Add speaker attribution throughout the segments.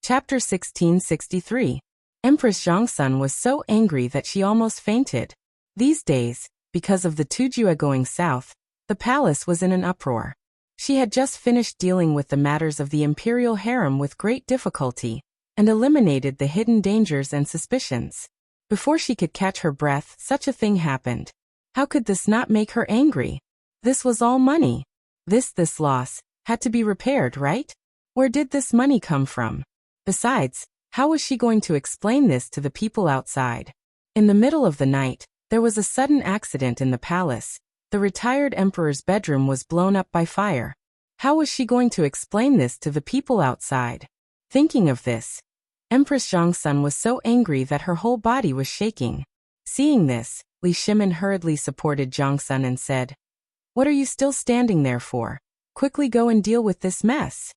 Speaker 1: Chapter 1663. Empress Zhongsun was so angry that she almost fainted. These days, because of the Tujue going south, the palace was in an uproar. She had just finished dealing with the matters of the imperial harem with great difficulty, and eliminated the hidden dangers and suspicions. Before she could catch her breath, such a thing happened. How could this not make her angry? This was all money. This loss had to be repaired, right? Where did this money come from? Besides, how was she going to explain this to the people outside? In the middle of the night, there was a sudden accident in the palace. The retired emperor's bedroom was blown up by fire. How was she going to explain this to the people outside? Thinking of this, Empress Zhongsun was so angry that her whole body was shaking. Seeing this, Li Shimin hurriedly supported Zhongsun and said, "What are you still standing there for? Quickly go and deal with this mess."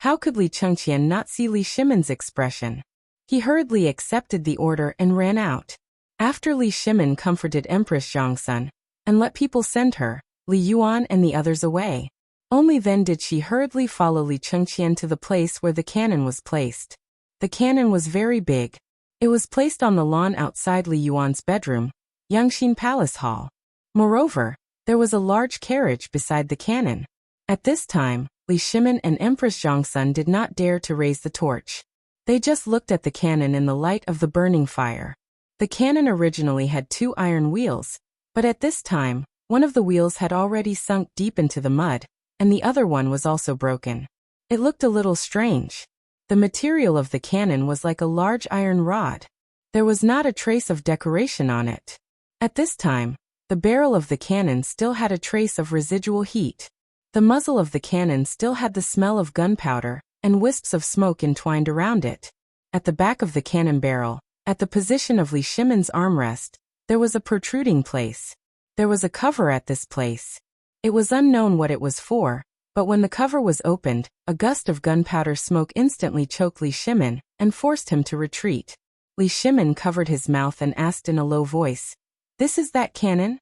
Speaker 1: How could Li Chengqian not see Li Shimin's expression? He hurriedly accepted the order and ran out. After Li Shimin comforted Empress Zhongsun and let people send her, Li Yuan and the others away. Only then did she hurriedly follow Li Chengqian to the place where the cannon was placed. The cannon was very big. It was placed on the lawn outside Li Yuan's bedroom, Yangxin Palace Hall. Moreover, there was a large carriage beside the cannon. At this time, Li Shimin and Empress Zhongsun did not dare to raise the torch. They just looked at the cannon in the light of the burning fire. The cannon originally had 2 iron wheels, but at this time, one of the wheels had already sunk deep into the mud, and the other one was also broken. It looked a little strange. The material of the cannon was like a large iron rod. There was not a trace of decoration on it. At this time, the barrel of the cannon still had a trace of residual heat. The muzzle of the cannon still had the smell of gunpowder, and wisps of smoke entwined around it. At the back of the cannon barrel, at the position of Li Shimin's armrest, there was a protruding place. There was a cover at this place. It was unknown what it was for, but when the cover was opened, a gust of gunpowder smoke instantly choked Li Shimin and forced him to retreat. Li Shimin covered his mouth and asked in a low voice, "This is that cannon?"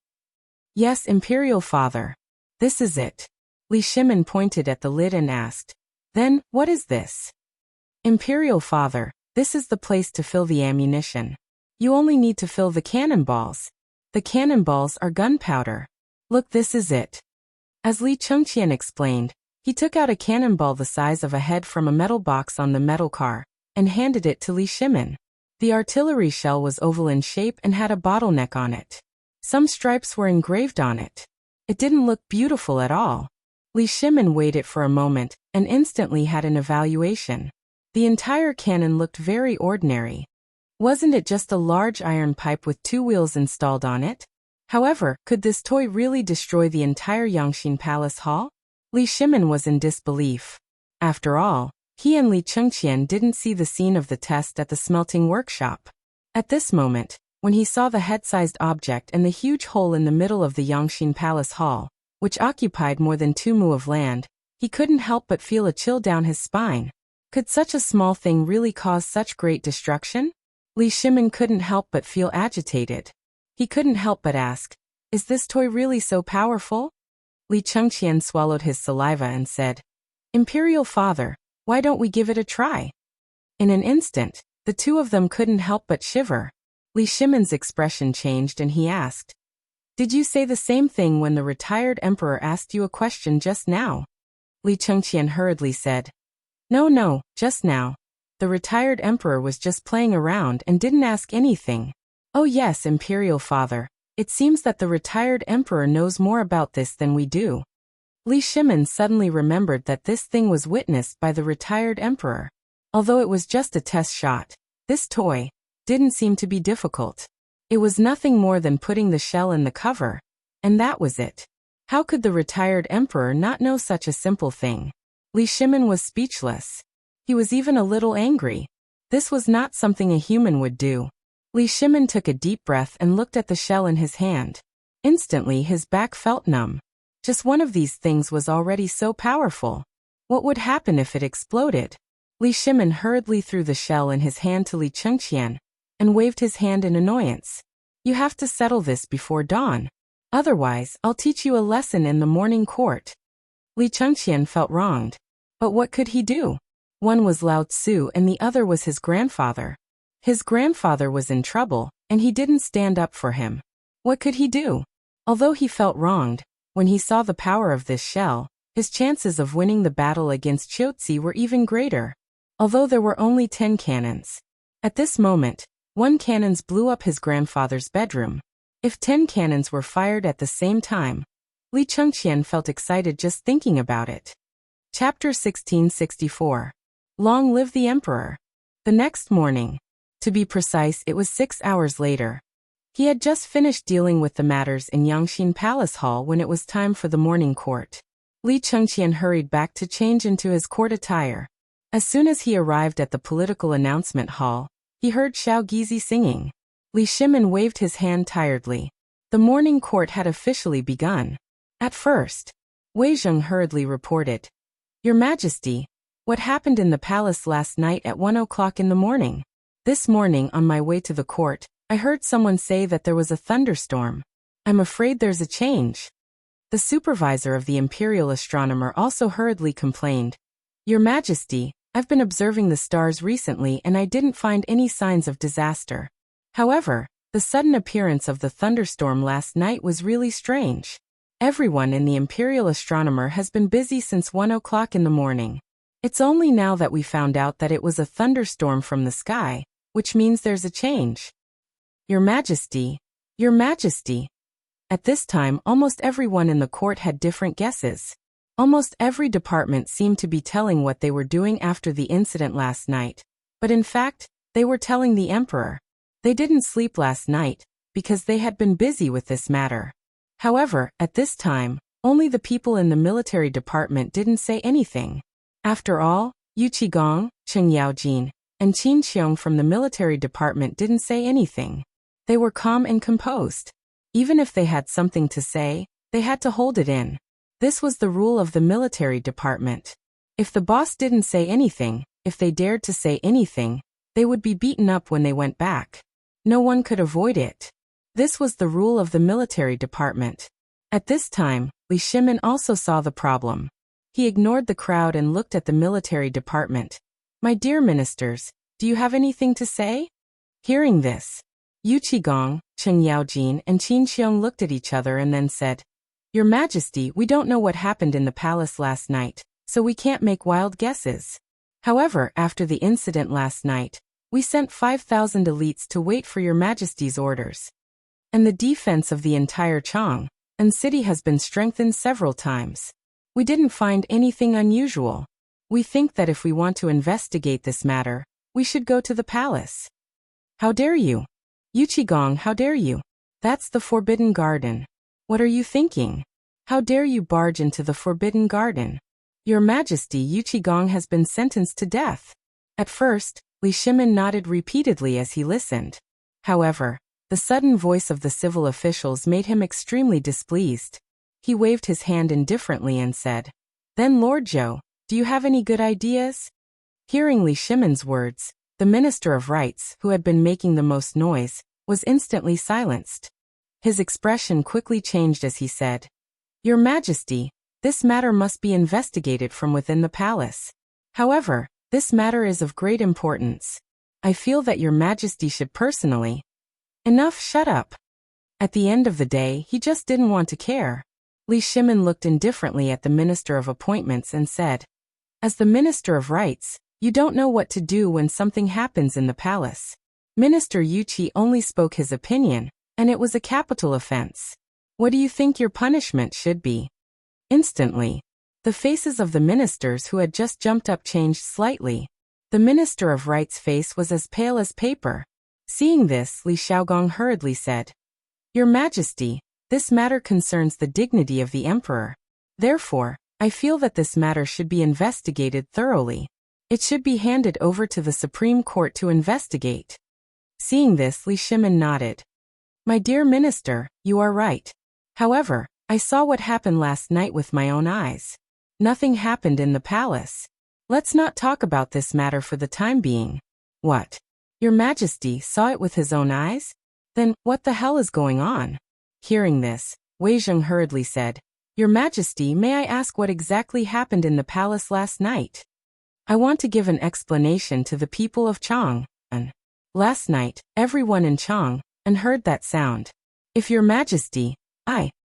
Speaker 1: "Yes, Imperial Father. This is it." Li Shimin pointed at the lid and asked, "Then, what is this?" "Imperial Father, this is the place to fill the ammunition. You only need to fill the cannonballs. The cannonballs are gunpowder. Look, this is it." As Li Chengqian explained, he took out a cannonball the size of a head from a metal box on the metal car, and handed it to Li Shimin. The artillery shell was oval in shape and had a bottleneck on it. Some stripes were engraved on it. It didn't look beautiful at all. Li Shimin weighed it for a moment, and instantly had an evaluation. The entire cannon looked very ordinary. Wasn't it just a large iron pipe with 2 wheels installed on it? However, could this toy really destroy the entire Yangxin Palace Hall? Li Shimin was in disbelief. After all, he and Li Chengqian didn't see the scene of the test at the smelting workshop. At this moment, when he saw the head-sized object and the huge hole in the middle of the Yangxin Palace Hall, which occupied more than 2 mu of land, he couldn't help but feel a chill down his spine. Could such a small thing really cause such great destruction? Li Shimin couldn't help but feel agitated. He couldn't help but ask, "Is this toy really so powerful?" Li Chengqian swallowed his saliva and said, "Imperial Father, why don't we give it a try?" In an instant, the two of them couldn't help but shiver. Li Shimin's expression changed and he asked, "Did you say the same thing when the retired emperor asked you a question just now?" Li Chengqian hurriedly said, No, just now. The retired emperor was just playing around and didn't ask anything." "Oh yes, Imperial Father, it seems that the retired emperor knows more about this than we do." Li Shimin suddenly remembered that this thing was witnessed by the retired emperor. Although it was just a test shot, this toy didn't seem to be difficult. It was nothing more than putting the shell in the cover, and that was it. How could the retired emperor not know such a simple thing? Li Shimin was speechless. He was even a little angry. This was not something a human would do. Li Shimin took a deep breath and looked at the shell in his hand. Instantly his back felt numb. Just one of these things was already so powerful. What would happen if it exploded? Li Shimin hurriedly threw the shell in his hand to Li Chengqian, and waved his hand in annoyance. "You have to settle this before dawn. Otherwise, I'll teach you a lesson in the morning court." Li Chengqian felt wronged. But what could he do? One was Lao Tzu and the other was his grandfather. His grandfather was in trouble, and he didn't stand up for him. What could he do? Although he felt wronged, when he saw the power of this shell, his chances of winning the battle against Qiuzi were even greater. Although there were only 10 cannons. At this moment, 1 cannon blew up his grandfather's bedroom. If 10 cannons were fired at the same time, Li Chengqian felt excited just thinking about it. Chapter 1664. Long live the Emperor. The next morning. To be precise, it was 6 hours later. He had just finished dealing with the matters in Yangxin Palace Hall when it was time for the morning court. Li Chengqian hurried back to change into his court attire. As soon as he arrived at the political announcement hall, he heard Xiao Gizi singing. Li Shimin waved his hand tiredly. The morning court had officially begun. At first, Wei Zheng hurriedly reported, "Your Majesty, what happened in the palace last night at 1 o'clock in the morning? This morning on my way to the court, I heard someone say that there was a thunderstorm. I'm afraid there's a change." The supervisor of the imperial astronomer also hurriedly complained, "Your Majesty, I've been observing the stars recently and I didn't find any signs of disaster. However, the sudden appearance of the thunderstorm last night was really strange. Everyone in the imperial astronomer has been busy since 1 o'clock in the morning. It's only now that we found out that it was a thunderstorm from the sky, which means there's a change. Your Majesty, Your Majesty." At this time, almost everyone in the court had different guesses. Almost every department seemed to be telling what they were doing after the incident last night. But in fact, they were telling the Emperor. They didn't sleep last night, because they had been busy with this matter. However, at this time, only the people in the military department didn't say anything. After all, Yu Qigong, Cheng Yaojin, and Qin Qiong from the military department didn't say anything. They were calm and composed. Even if they had something to say, they had to hold it in. This was the rule of the military department. If the boss didn't say anything, if they dared to say anything, they would be beaten up when they went back. No one could avoid it. This was the rule of the military department. At this time, Li Shimin also saw the problem. He ignored the crowd and looked at the military department. "My dear ministers, do you have anything to say?" Hearing this, Yu Qigong, Cheng Yaojin, and Qin Qiong looked at each other and then said, "Your Majesty, we don't know what happened in the palace last night, so we can't make wild guesses. However, after the incident last night, we sent 5,000 elites to wait for Your Majesty's orders. And the defense of the entire Chang'an city has been strengthened several times. We didn't find anything unusual. We think that if we want to investigate this matter, we should go to the palace." "How dare you? Yu Qigong, how dare you? That's the Forbidden Garden. What are you thinking? How dare you barge into the Forbidden Garden? Your Majesty, Yu Qigong has been sentenced to death." At first, Li Shimin nodded repeatedly as he listened. However, the sudden voice of the civil officials made him extremely displeased. He waved his hand indifferently and said, "Then Lord Zhou, do you have any good ideas?" Hearing Li Shimin's words, the Minister of Rights, who had been making the most noise, was instantly silenced. His expression quickly changed as he said, "Your Majesty, this matter must be investigated from within the palace. However, this matter is of great importance. I feel that Your Majesty should personally—" "Enough, shut up." At the end of the day, he just didn't want to care. Li Shimin looked indifferently at the Minister of Appointments and said, "As the Minister of Rights, you don't know what to do when something happens in the palace. Minister Yu Qi only spoke his opinion, and it was a capital offense. What do you think your punishment should be?" Instantly, the faces of the ministers who had just jumped up changed slightly. The Minister of Rights' face was as pale as paper. Seeing this, Li Xiaogong hurriedly said, "Your Majesty, this matter concerns the dignity of the Emperor. Therefore, I feel that this matter should be investigated thoroughly. It should be handed over to the Supreme Court to investigate." Seeing this, Li Shimin nodded. "My dear Minister, you are right. However, I saw what happened last night with my own eyes. Nothing happened in the palace. Let's not talk about this matter for the time being." "What? Your Majesty saw it with his own eyes? Then, what the hell is going on?" Hearing this, Wei Zheng hurriedly said, "Your Majesty, may I ask what exactly happened in the palace last night?" I want to give an explanation to the people of Chang. And last night, everyone in Chang and heard that sound. If your majesty,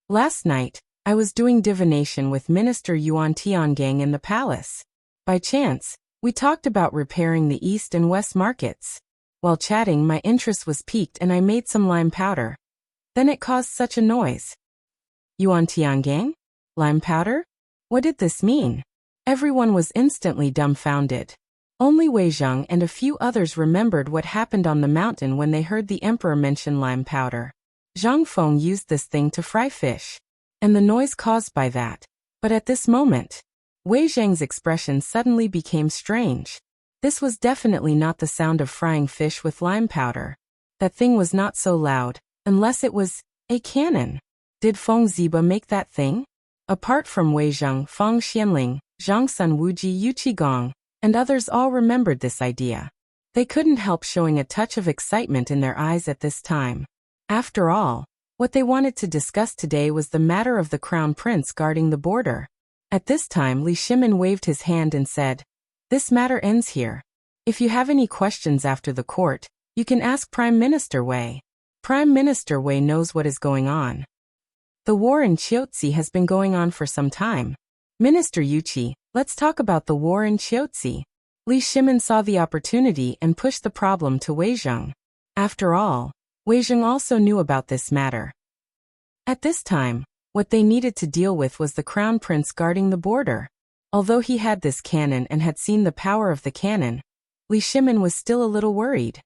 Speaker 1: last night, I was doing divination with Minister Yuan Tiangang in the palace. By chance, we talked about repairing the east and west markets. While chatting, my interest was piqued and I made some lime powder. Then it caused such a noise. Yuan Tiangang? Lime powder? What did this mean? Everyone was instantly dumbfounded. Only Wei Zheng and a few others remembered what happened on the mountain when they heard the emperor mention lime powder. Zhang Feng used this thing to fry fish, and the noise caused by that. But at this moment, Wei Zheng's expression suddenly became strange. This was definitely not the sound of frying fish with lime powder. That thing was not so loud, unless it was a cannon. Did Feng Ziba make that thing? Apart from Wei Zheng, Feng Xianling, Zhang Sun Wuji, Yu Qigong, and others all remembered this idea. They couldn't help showing a touch of excitement in their eyes at this time. After all, what they wanted to discuss today was the matter of the crown prince guarding the border. At this time, Li Shimin waved his hand and said, "This matter ends here. If you have any questions after the court, you can ask Prime Minister Wei. Prime Minister Wei knows what is going on." The war in Chiotzi has been going on for some time. Minister Yuqi, let's talk about the war in Chiotzi. Li Shimin saw the opportunity and pushed the problem to Wei Zheng. After all, Wei Zheng also knew about this matter. At this time, what they needed to deal with was the crown prince guarding the border. Although he had this cannon and had seen the power of the cannon, Li Shimin was still a little worried.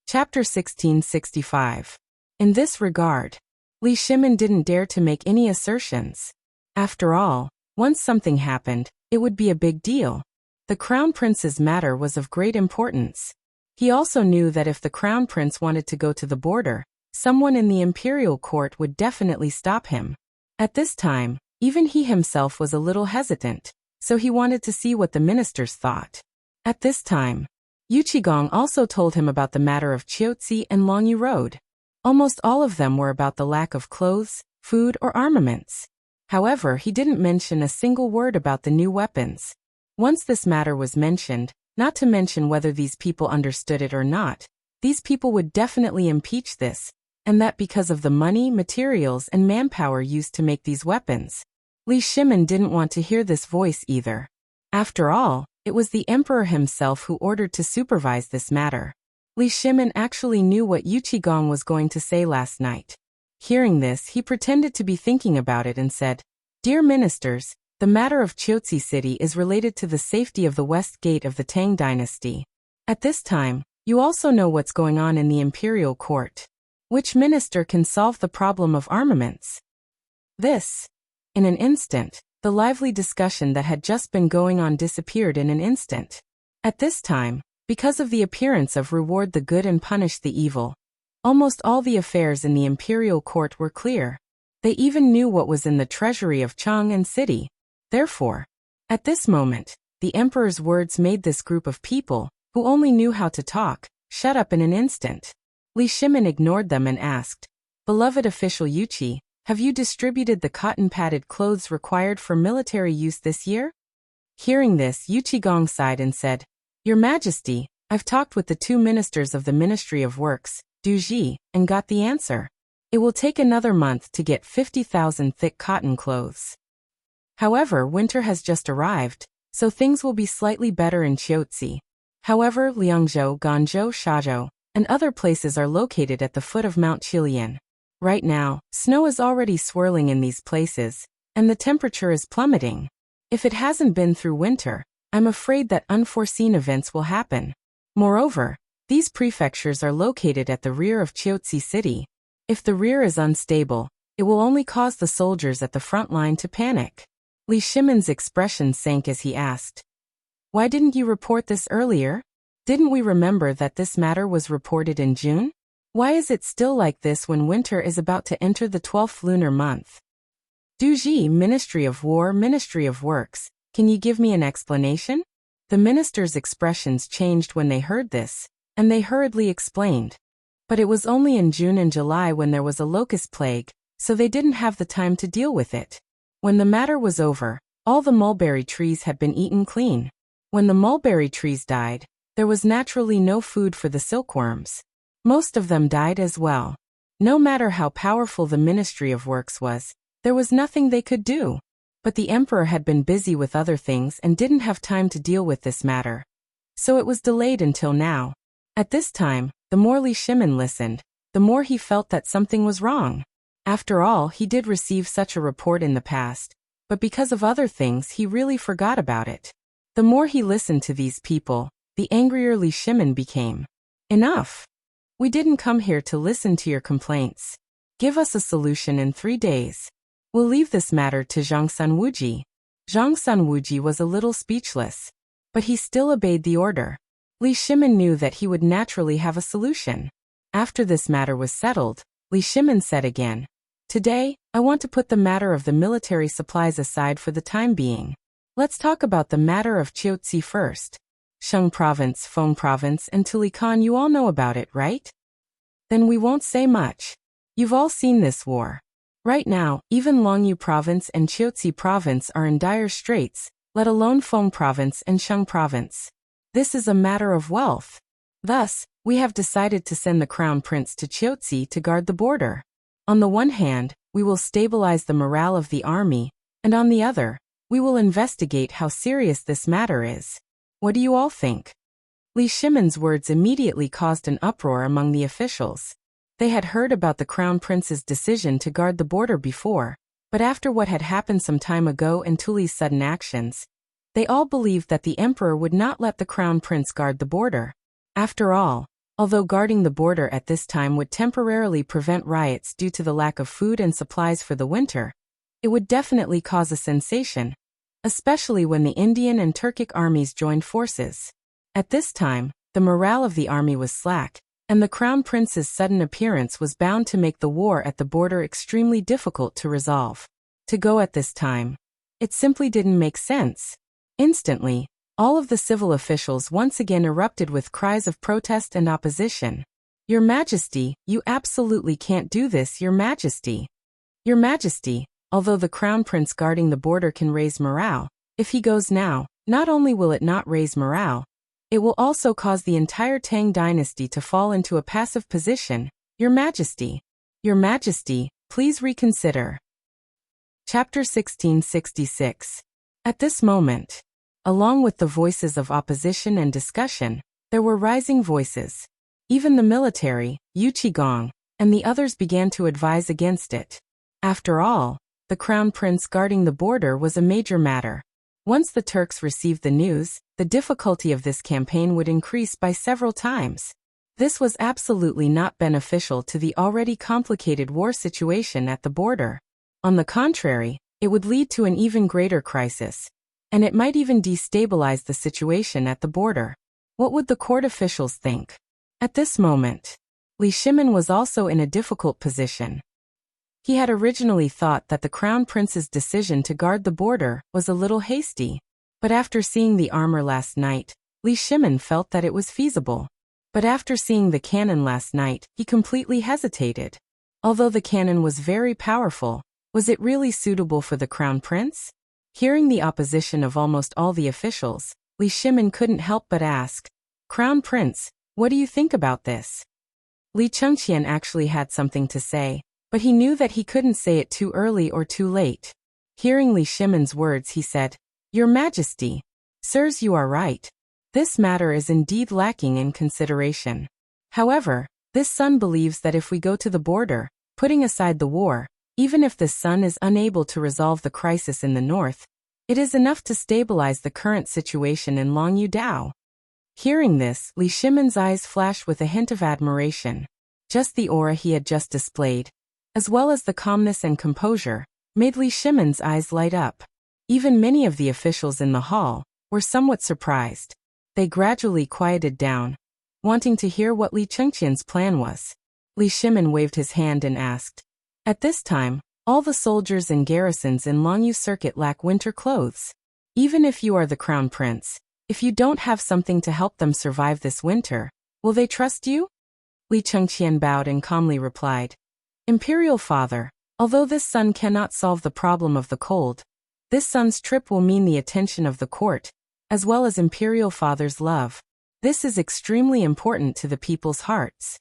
Speaker 1: Chapter 1665. In this regard, Li Shimin didn't dare to make any assertions. After all, once something happened, it would be a big deal. The crown prince's matter was of great importance. He also knew that if the crown prince wanted to go to the border, someone in the imperial court would definitely stop him. At this time, even he himself was a little hesitant, so he wanted to see what the ministers thought. At this time, Yu Qigong also told him about the matter of Chiotzi and Longyu Road. Almost all of them were about the lack of clothes, food, or armaments. However, he didn't mention a single word about the new weapons. Once this matter was mentioned, not to mention whether these people understood it or not, these people would definitely impeach this, and that because of the money, materials, and manpower used to make these weapons. Li Shimin didn't want to hear this voice either. After all, it was the emperor himself who ordered to supervise this matter. Li Shimin actually knew what Yu Qigong was going to say last night. Hearing this, he pretended to be thinking about it and said, "Dear ministers, the matter of Chiotzi City is related to the safety of the west gate of the Tang dynasty. At this time, you also know what's going on in the imperial court. Which minister can solve the problem of armaments?" This. In an instant, the lively discussion that had just been going on disappeared in an instant. At this time, because of the appearance of reward the good and punish the evil, almost all the affairs in the imperial court were clear. They even knew what was in the treasury of Chang and city. Therefore, at this moment, the emperor's words made this group of people, who only knew how to talk, shut up in an instant. Li Shimin ignored them and asked, "Beloved official Yuqi, have you distributed the cotton-padded clothes required for military use this year?" Hearing this, Yu Qigong sighed and said, "Your Majesty, I've talked with the two ministers of the Ministry of Works, Du Ji, and got the answer. It will take another month to get 50,000 thick cotton clothes. However, winter has just arrived, so things will be slightly better in Chiotzi. However, Liangzhou, Ganzhou, Shazhou, and other places are located at the foot of Mount Qilian. Right now, snow is already swirling in these places, and the temperature is plummeting. If it hasn't been through winter, I'm afraid that unforeseen events will happen. Moreover, these prefectures are located at the rear of Chiotzi City. If the rear is unstable, it will only cause the soldiers at the front line to panic." Li Shimin's expression sank as he asked, "Why didn't you report this earlier? Didn't we remember that this matter was reported in June? Why is it still like this when winter is about to enter the 12th lunar month?" Du Ji, Ministry of War, Ministry of Works, can you give me an explanation? The minister's expressions changed when they heard this, and they hurriedly explained. But it was only in June and July when there was a locust plague, so they didn't have the time to deal with it. When the matter was over, all the mulberry trees had been eaten clean. When the mulberry trees died, there was naturally no food for the silkworms. Most of them died as well. No matter how powerful the Ministry of Works was, there was nothing they could do. But the emperor had been busy with other things and didn't have time to deal with this matter. So it was delayed until now. At this time, the more Li Shimin listened, the more he felt that something was wrong. After all, he did receive such a report in the past, but because of other things he really forgot about it. The more he listened to these people, the angrier Li Shimin became. Enough! We didn't come here to listen to your complaints. Give us a solution in 3 days. We'll leave this matter to Zhang Sunwuji. Zhang Sunwuji was a little speechless, but he still obeyed the order. Li Shimin knew that he would naturally have a solution. After this matter was settled, Li Shimin said again, "Today, I want to put the matter of the military supplies aside for the time being. Let's talk about the matter of Chiotsi first. Sheng Province, Feng Province, and Tulikan, you all know about it, right? Then we won't say much. You've all seen this war. Right now, even Longyu Province and Chiotsi Province are in dire straits, let alone Feng Province and Sheng Province. This is a matter of wealth. Thus, we have decided to send the Crown Prince to Chiotsi to guard the border. On the one hand, we will stabilize the morale of the army, and on the other, we will investigate how serious this matter is. What do you all think?" Li Shimin's words immediately caused an uproar among the officials. They had heard about the Crown Prince's decision to guard the border before, but after what had happened some time ago and Tuli's sudden actions, they all believed that the emperor would not let the Crown Prince guard the border. After all, although guarding the border at this time would temporarily prevent riots due to the lack of food and supplies for the winter, it would definitely cause a sensation, especially when the Indian and Turkic armies joined forces. At this time, the morale of the army was slack, and the Crown Prince's sudden appearance was bound to make the war at the border extremely difficult to resolve. To go at this time, it simply didn't make sense. Instantly, all of the civil officials once again erupted with cries of protest and opposition. "Your Majesty, you absolutely can't do this, Your Majesty. Your Majesty, although the Crown Prince guarding the border can raise morale, if he goes now, not only will it not raise morale, it will also cause the entire Tang dynasty to fall into a passive position. Your Majesty. Your Majesty, please reconsider." Chapter 1666. At this moment, along with the voices of opposition and discussion, there were rising voices. Even the military, Yu Qigong, and the others began to advise against it. After all, the Crown Prince guarding the border was a major matter. Once the Turks received the news, the difficulty of this campaign would increase by several times. This was absolutely not beneficial to the already complicated war situation at the border. On the contrary, it would lead to an even greater crisis, and it might even destabilize the situation at the border. What would the court officials think? At this moment, Li Shimin was also in a difficult position. He had originally thought that the Crown Prince's decision to guard the border was a little hasty, but after seeing the armor last night, Li Shimin felt that it was feasible. But after seeing the cannon last night, he completely hesitated. Although the cannon was very powerful, was it really suitable for the Crown Prince? Hearing the opposition of almost all the officials, Li Shimin couldn't help but ask, "Crown Prince, what do you think about this?" Li Chengqian actually had something to say, but he knew that he couldn't say it too early or too late. Hearing Li Shimin's words, he said, "Your Majesty, sirs, you are right. This matter is indeed lacking in consideration. However, this son believes that if we go to the border, putting aside the war, even if this son is unable to resolve the crisis in the north, it is enough to stabilize the current situation in Longyu Dao." Hearing this, Li Shimin's eyes flashed with a hint of admiration. Just the aura he had just displayed, as well as the calmness and composure, made Li Shimin's eyes light up. Even many of the officials in the hall were somewhat surprised. They gradually quieted down, wanting to hear what Li Chengqian's plan was. Li Shimin waved his hand and asked, "At this time, all the soldiers and garrisons in Longyu Circuit lack winter clothes. Even if you are the Crown Prince, if you don't have something to help them survive this winter, will they trust you?" Li Chengqian bowed and calmly replied, "Imperial Father, although this son cannot solve the problem of the cold, this son's trip will mean the attention of the court, as well as imperial father's love. This is extremely important to the people's hearts.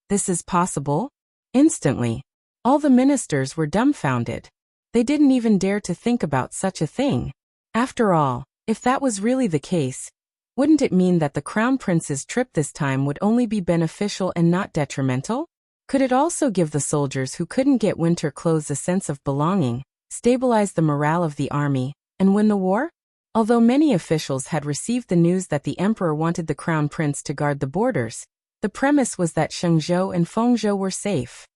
Speaker 1: This is possible? Instantly, all the ministers were dumbfounded. They didn't even dare to think about such a thing. After all, if that was really the case, wouldn't it mean that the Crown Prince's trip this time would only be beneficial and not detrimental? Could it also give the soldiers who couldn't get winter clothes a sense of belonging, stabilize the morale of the army, and win the war? Although many officials had received the news that the emperor wanted the Crown Prince to guard the borders, the premise was that Shenzhou and Fengzhou were safe.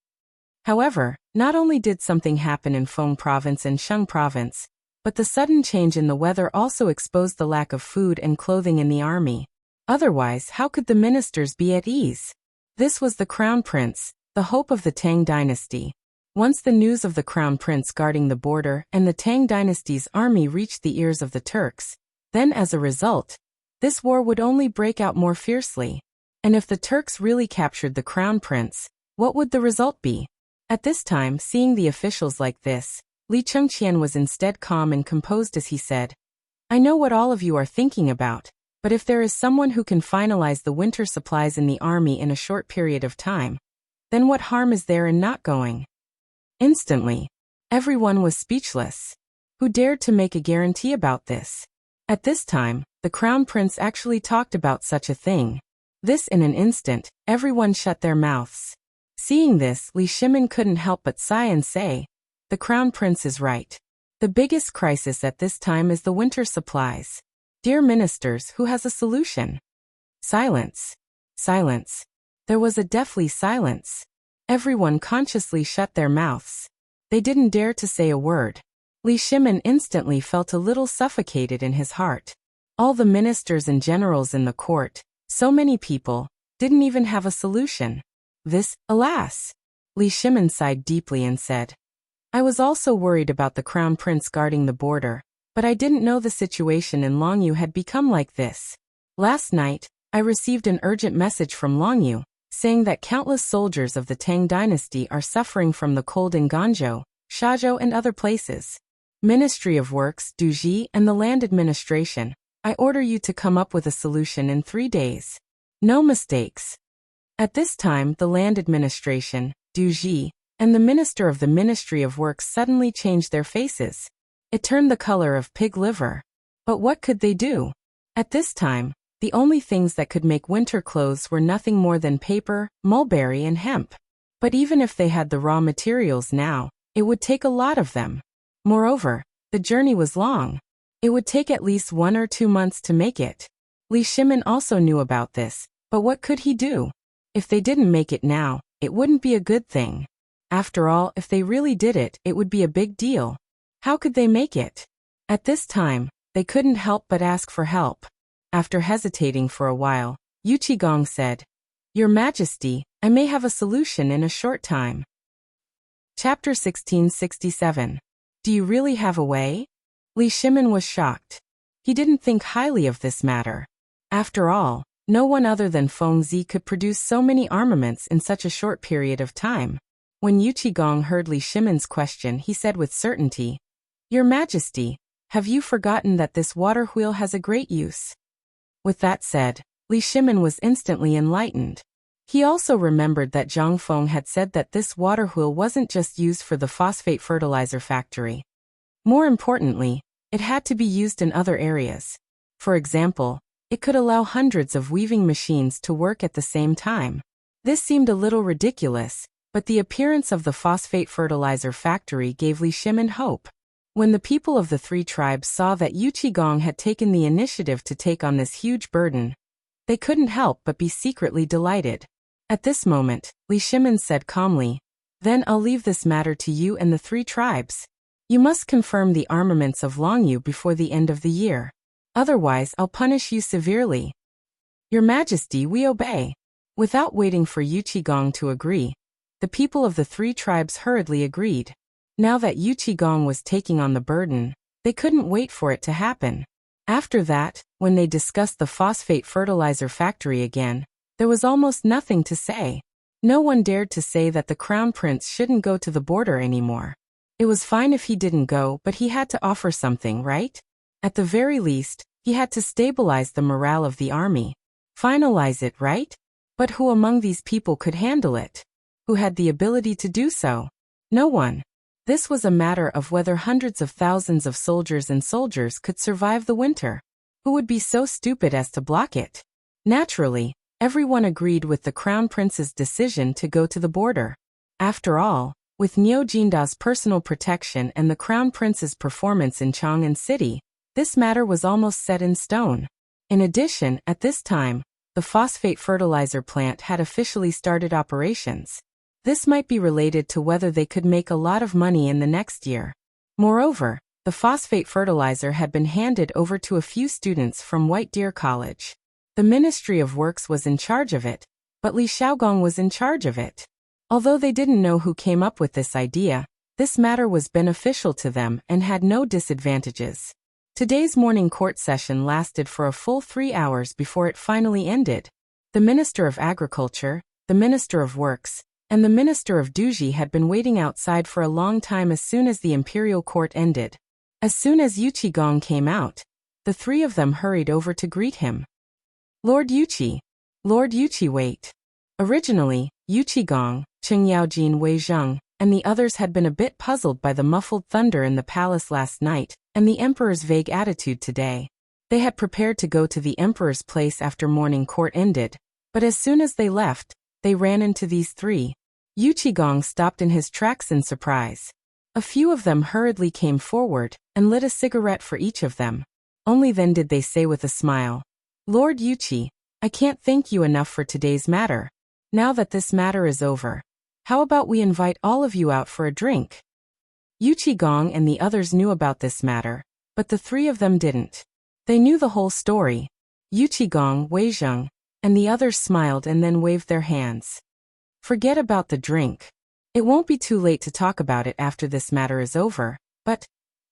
Speaker 1: However, not only did something happen in Feng Province and Sheng Province, but the sudden change in the weather also exposed the lack of food and clothing in the army. Otherwise, how could the ministers be at ease? This was the Crown Prince, the hope of the Tang dynasty. Once the news of the Crown Prince guarding the border and the Tang dynasty's army reached the ears of the Turks, then as a result, this war would only break out more fiercely. And if the Turks really captured the Crown Prince, what would the result be? At this time, seeing the officials like this, Li Chengqian was instead calm and composed as he said, "I know what all of you are thinking about, but if there is someone who can finalize the winter supplies in the army in a short period of time, then what harm is there in not going?" Instantly, everyone was speechless. Who dared to make a guarantee about this? At this time, the Crown Prince actually talked about such a thing. This in an instant, everyone shut their mouths. Seeing this, Li Shimin couldn't help but sigh and say, "The Crown Prince is right. The biggest crisis at this time is the winter supplies. Dear ministers, who has a solution?" Silence. Silence. There was a deathly silence. Everyone consciously shut their mouths. They didn't dare to say a word. Li Shimin instantly felt a little suffocated in his heart. All the ministers and generals in the court, so many people, didn't even have a solution. This, alas! Li Shimin sighed deeply and said, "I was also worried about the Crown Prince guarding the border, but I didn't know the situation in Longyu had become like this. Last night, I received an urgent message from Longyu, saying that countless soldiers of the Tang dynasty are suffering from the cold in Ganzhou, Shazhou and other places. Ministry of Works, Duji and the Land Administration, I order you to come up with a solution in 3 days. No mistakes." At this time, the Land Administration, Duji, and the Minister of the Ministry of Works suddenly changed their faces. It turned the color of pig liver. But what could they do? At this time, the only things that could make winter clothes were nothing more than paper, mulberry and hemp. But even if they had the raw materials now, it would take a lot of them. Moreover, the journey was long. It would take at least 1 or 2 months to make it. Li Shimin also knew about this, but what could he do? If they didn't make it now, it wouldn't be a good thing. After all, if they really did it, it would be a big deal. How could they make it? At this time, they couldn't help but ask for help. After hesitating for a while, Yu Qigong said, "Your Majesty, I may have a solution in a short time." Chapter 1667. Do you really have a way? Li Shimin was shocked. He didn't think highly of this matter. After all, no one other than Feng Zi could produce so many armaments in such a short period of time. When Yu Qigong heard Li Shimin's question, he said with certainty, "Your Majesty, have you forgotten that this water wheel has a great use?" With that said, Li Shimin was instantly enlightened. He also remembered that Zhang Feng had said that this water wheel wasn't just used for the phosphate fertilizer factory. More importantly, it had to be used in other areas. For example, it could allow hundreds of weaving machines to work at the same time. This seemed a little ridiculous, but the appearance of the phosphate fertilizer factory gave Li Shimin hope. When the people of the 3 tribes saw that Yu Qigong had taken the initiative to take on this huge burden, they couldn't help but be secretly delighted. At this moment, Li Shimin said calmly, "Then I'll leave this matter to you and the 3 tribes. You must confirm the armaments of Longyu before the end of the year. Otherwise, I'll punish you severely." "Your Majesty, we obey." Without waiting for Yu Qigong to agree, the people of the 3 tribes hurriedly agreed. Now that Yu Qigong was taking on the burden, they couldn't wait for it to happen. After that, when they discussed the phosphate fertilizer factory again, there was almost nothing to say. No one dared to say that the Crown Prince shouldn't go to the border anymore. It was fine if he didn't go, but he had to offer something, right? At the very least, He had to stabilize the morale of the army. Finalize it, right? But who among these people could handle it? Who had the ability to do so? No one. This was a matter of whether hundreds of thousands of soldiers could survive the winter. Who would be so stupid as to block it? Naturally, everyone agreed with the Crown Prince's decision to go to the border. After all, with Neo Jinda's personal protection and the Crown Prince's performance in Chang'an City, this matter was almost set in stone. In addition, at this time, the phosphate fertilizer plant had officially started operations. This might be related to whether they could make a lot of money in the next year. Moreover, the phosphate fertilizer had been handed over to a few students from White Deer College. The Ministry of Works was in charge of it, but Li Xiaogong was in charge of it. Although they didn't know who came up with this idea, this matter was beneficial to them and had no disadvantages. Today's morning court session lasted for a full 3 hours before it finally ended. The Minister of Agriculture, the Minister of Works, and the Minister of Duji had been waiting outside for a long time as soon as the imperial court ended. As soon as Yu Qigong came out, the three of them hurried over to greet him. Lord Yuqi, wait. Originally, Yu Qigong, Cheng Yaojin Wei Zheng, and the others had been a bit puzzled by the muffled thunder in the palace last night, and the emperor's vague attitude today. They had prepared to go to the emperor's place after morning court ended, but as soon as they left, they ran into these three. Yu Qigong stopped in his tracks in surprise. A few of them hurriedly came forward and lit a cigarette for each of them. Only then did they say with a smile, Lord Yuqi, I can't thank you enough for today's matter. Now that this matter is over, how about we invite all of you out for a drink? Yu Qigong and the others knew about this matter, but the three of them didn't. They knew the whole story. Yu Qigong, Wei Zheng, and the others smiled and then waved their hands. Forget about the drink. It won't be too late to talk about it after this matter is over, but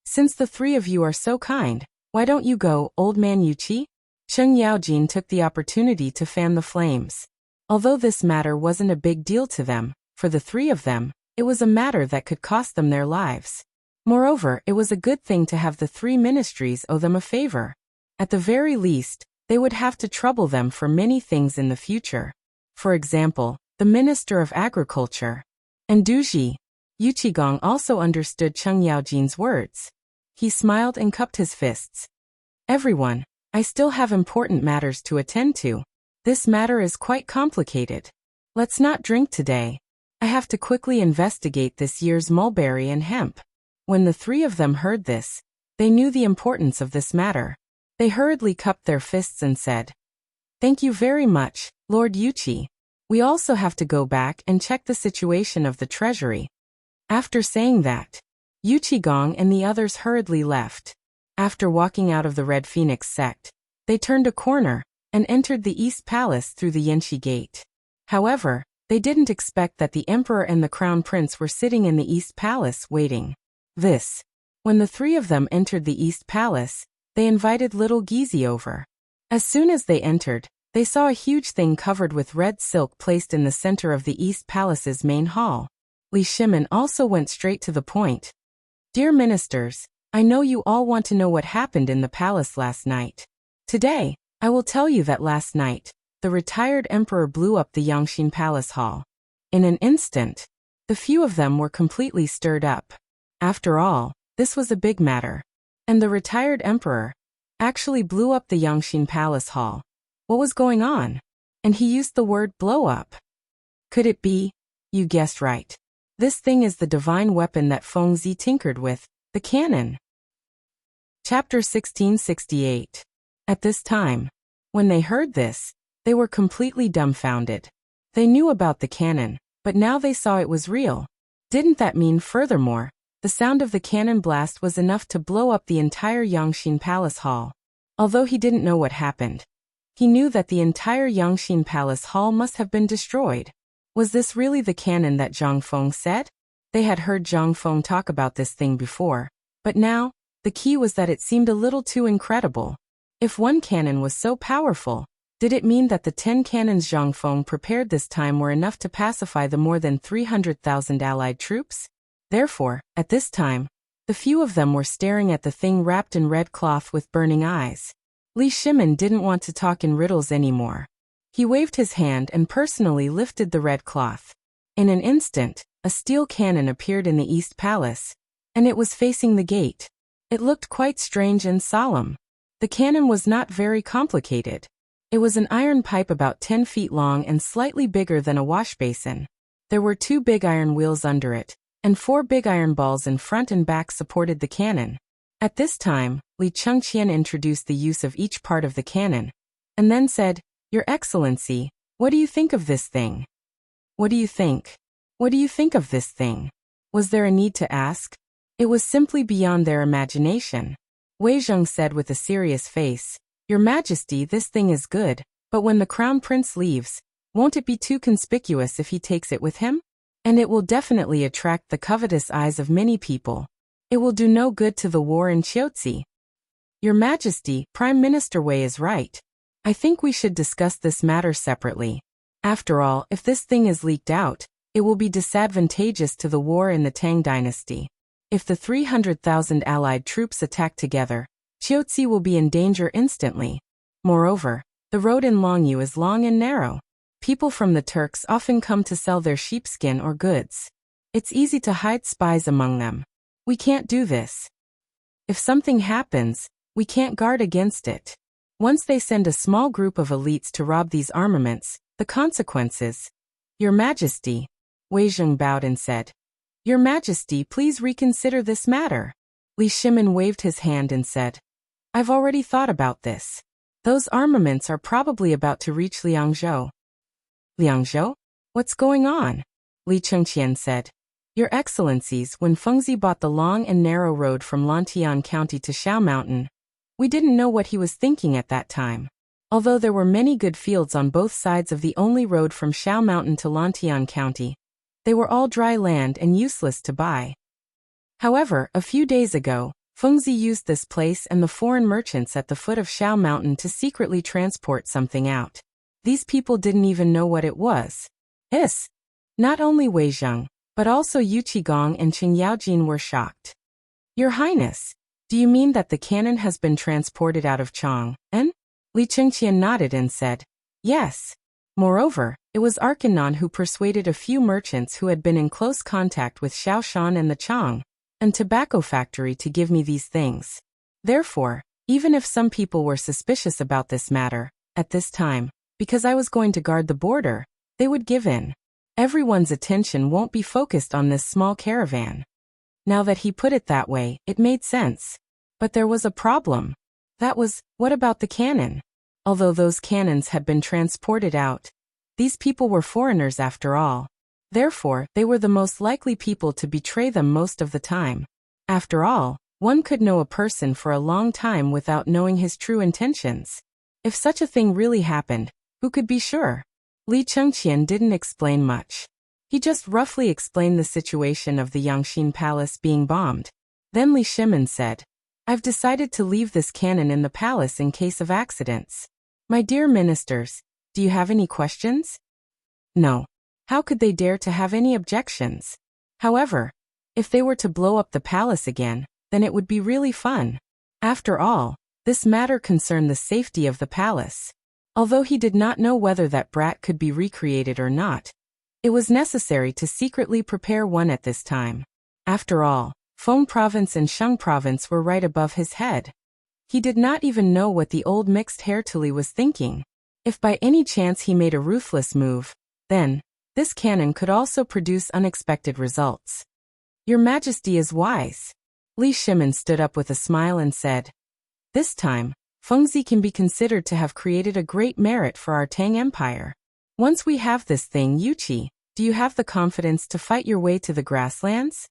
Speaker 1: since the three of you are so kind, why don't you go, old man Yuqi? Cheng Yaojin took the opportunity to fan the flames. Although this matter wasn't a big deal to them, for the three of them, it was a matter that could cost them their lives. Moreover, it was a good thing to have the three ministries owe them a favor. At the very least, they would have to trouble them for many things in the future. For example, the Minister of Agriculture. And Duji. Yu Qigong also understood Cheng Yaojin's words. He smiled and cupped his fists. Everyone, I still have important matters to attend to. This matter is quite complicated. Let's not drink today. I have to quickly investigate this year's mulberry and hemp. When the three of them heard this, they knew the importance of this matter. They hurriedly cupped their fists and said, Thank you very much, Lord Yuqi. We also have to go back and check the situation of the treasury. After saying that, Yu Qigong and the others hurriedly left. After walking out of the Red Phoenix sect, they turned a corner and entered the East Palace through the Yanxi Gate. However, they didn't expect that the Emperor and the Crown Prince were sitting in the East Palace waiting. When the three of them entered the East Palace, they invited little Gizi over. As soon as they entered, they saw a huge thing covered with red silk placed in the center of the East Palace's main hall. Li Shimin also went straight to the point. Dear ministers, I know you all want to know what happened in the palace last night. Today, I will tell you that last night, the retired emperor blew up the Yangxin Palace Hall. In an instant, the few of them were completely stirred up. After all, this was a big matter. And the retired emperor actually blew up the Yangxin Palace Hall. What was going on? And he used the word blow up. Could it be? You guessed right. This thing is the divine weapon that Feng Zi tinkered with, the cannon. Chapter 1668. At this time, when they heard this, they were completely dumbfounded. They knew about the cannon, but now they saw it was real. Didn't that mean, furthermore, the sound of the cannon blast was enough to blow up the entire Yangxin Palace Hall? Although he didn't know what happened, he knew that the entire Yangxin Palace Hall must have been destroyed. Was this really the cannon that Zhang Feng said? They had heard Zhang Feng talk about this thing before, but now, the key was that it seemed a little too incredible. If one cannon was so powerful, did it mean that the 10 cannons Zhang Feng prepared this time were enough to pacify the more than 300,000 allied troops? Therefore, at this time, the few of them were staring at the thing wrapped in red cloth with burning eyes. Li Shimin didn't want to talk in riddles anymore. He waved his hand and personally lifted the red cloth. In an instant, a steel cannon appeared in the East Palace, and it was facing the gate. It looked quite strange and solemn. The cannon was not very complicated. It was an iron pipe about 10 feet long and slightly bigger than a wash basin. There were 2 big iron wheels under it, and 4 big iron balls in front and back supported the cannon. At this time, Li Chengqian introduced the use of each part of the cannon, and then said, "Your Excellency, what do you think of this thing?" "What do you think? What do you think of this thing?" Was there a need to ask? It was simply beyond their imagination. Wei Zheng said with a serious face, "Your Majesty, this thing is good, but when the Crown Prince leaves, won't it be too conspicuous if he takes it with him? And it will definitely attract the covetous eyes of many people. It will do no good to the war in Qiuzi." "Your Majesty, Prime Minister Wei is right. I think we should discuss this matter separately. After all, if this thing is leaked out, it will be disadvantageous to the war in the Tang dynasty. If the 300,000 allied troops attack together, Qiuzi will be in danger instantly. Moreover, the road in Longyu is long and narrow. People from the Turks often come to sell their sheepskin or goods. It's easy to hide spies among them. We can't do this. If something happens, we can't guard against it. Once they send a small group of elites to rob these armaments, the consequences—" "Your Majesty," Wei Zheng bowed and said, "Your Majesty, please reconsider this matter." Li Shimin waved his hand and said, "I've already thought about this. Those armaments are probably about to reach Liangzhou." "Liangzhou? What's going on?" Li Chengqian said. "Your Excellencies, when Fengzi bought the long and narrow road from Lantian County to Shao Mountain, we didn't know what he was thinking at that time. Although there were many good fields on both sides of the only road from Shao Mountain to Lantian County, they were all dry land and useless to buy. However, a few days ago, Fengzi used this place and the foreign merchants at the foot of Shao Mountain to secretly transport something out. These people didn't even know what it was. Not only Wei Zheng, but also Yu Qigong and Qing Yaojin were shocked. "Your Highness, do you mean that the cannon has been transported out of Chang'an?" Li Chengqian nodded and said, "Yes. Moreover, it was Arkanon who persuaded a few merchants who had been in close contact with Shaoshan and the Chang and tobacco factory to give me these things. Therefore, even if some people were suspicious about this matter, at this time, because I was going to guard the border, they would give in. Everyone's attention won't be focused on this small caravan." Now that he put it that way, it made sense. But there was a problem. That was, what about the cannon? Although those cannons had been transported out, these people were foreigners after all. Therefore, they were the most likely people to betray them most of the time. After all, one could know a person for a long time without knowing his true intentions. If such a thing really happened, who could be sure? Li Chengqian didn't explain much. He just roughly explained the situation of the Yangxin Palace being bombed. Then Li Shimin said, "I've decided to leave this cannon in the palace in case of accidents. My dear ministers, do you have any questions?" No. How could they dare to have any objections? However, if they were to blow up the palace again, then it would be really fun. After all, this matter concerned the safety of the palace. Although he did not know whether that brat could be recreated or not, it was necessary to secretly prepare one at this time. After all, Feng Province and Sheng Province were right above his head. He did not even know what the old mixed-hair Tuli was thinking. If by any chance he made a ruthless move, then this cannon could also produce unexpected results. "Your Majesty is wise." Li Shimin stood up with a smile and said, "This time, Fengzi can be considered to have created a great merit for our Tang Empire. Once we have this thing, Yuqi, do you have the confidence to fight your way to the grasslands?"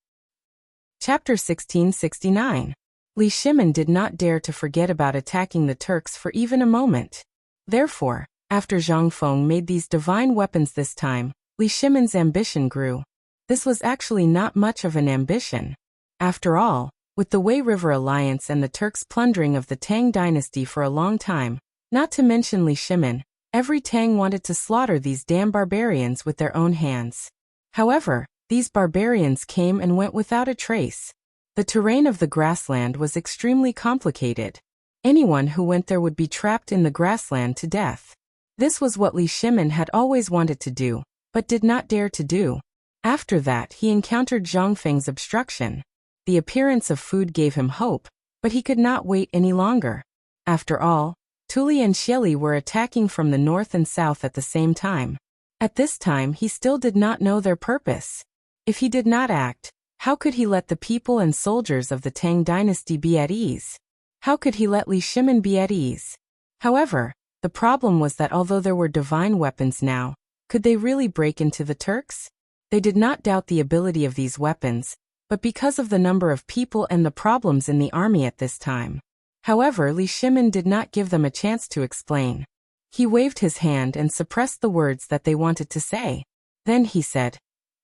Speaker 1: Chapter 1669. Li Shimin did not dare to forget about attacking the Turks for even a moment. Therefore, after Zhang Feng made these divine weapons this time, Li Shimin's ambition grew. This was actually not much of an ambition. After all, with the Wei River Alliance and the Turks' plundering of the Tang dynasty for a long time, not to mention Li Shimin, every Tang wanted to slaughter these damn barbarians with their own hands. However, these barbarians came and went without a trace. The terrain of the grassland was extremely complicated. Anyone who went there would be trapped in the grassland to death. This was what Li Shimin had always wanted to do, but did not dare to do. After that, he encountered Zhang Feng's obstruction. The appearance of food gave him hope, but he could not wait any longer. After all, Tuli and Xieli were attacking from the north and south at the same time. At this time, he still did not know their purpose. If he did not act, how could he let the people and soldiers of the Tang dynasty be at ease? How could he let Li Shimin be at ease? However, the problem was that although there were divine weapons now, could they really break into the Turks? They did not doubt the ability of these weapons, but because of the number of people and the problems in the army at this time. However, Li Shimin did not give them a chance to explain. He waved his hand and suppressed the words that they wanted to say. Then he said,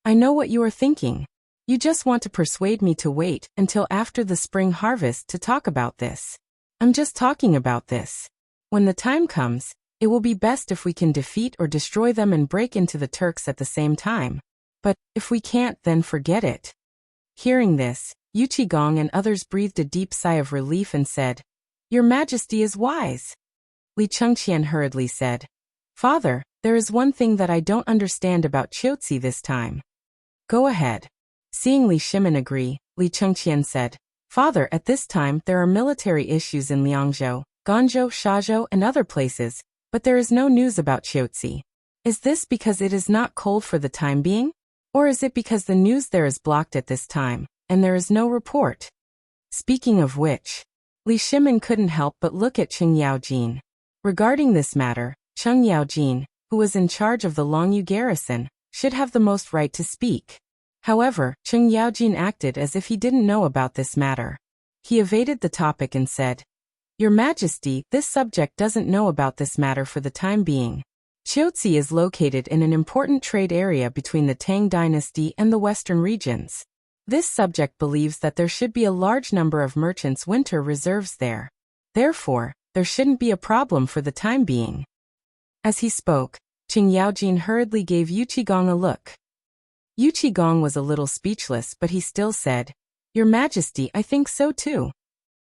Speaker 1: "I know what you are thinking. You just want to persuade me to wait until after the spring harvest to talk about this. I'm just talking about this. When the time comes, it will be best if we can defeat or destroy them and break into the Turks at the same time. But, if we can't, then forget it." Hearing this, Yu Qigong and others breathed a deep sigh of relief and said, "Your Majesty is wise." Li Chengqian hurriedly said, "Father, there is one thing that I don't understand about Qiuzi this time." "Go ahead." Seeing Li Shimin agree, Li Chengqian said, "Father, at this time there are military issues in Liangzhou, Ganzhou, Shazhou, and other places, but there is no news about Qiuzi. Is this because it is not cold for the time being? Or is it because the news there is blocked at this time, and there is no report?" Speaking of which, Li Shimin couldn't help but look at Cheng Yaojin. Regarding this matter, Cheng Yaojin, who was in charge of the Longyu garrison, should have the most right to speak. However, Cheng Yaojin acted as if he didn't know about this matter. He evaded the topic and said, "Your Majesty, this subject doesn't know about this matter for the time being. Qiuzi is located in an important trade area between the Tang dynasty and the western regions. This subject believes that there should be a large number of merchants' winter reserves there. Therefore, there shouldn't be a problem for the time being." As he spoke, Cheng Yaojin hurriedly gave Yu Qigong a look. Yu Qigong was a little speechless, but he still said, "Your Majesty, I think so too."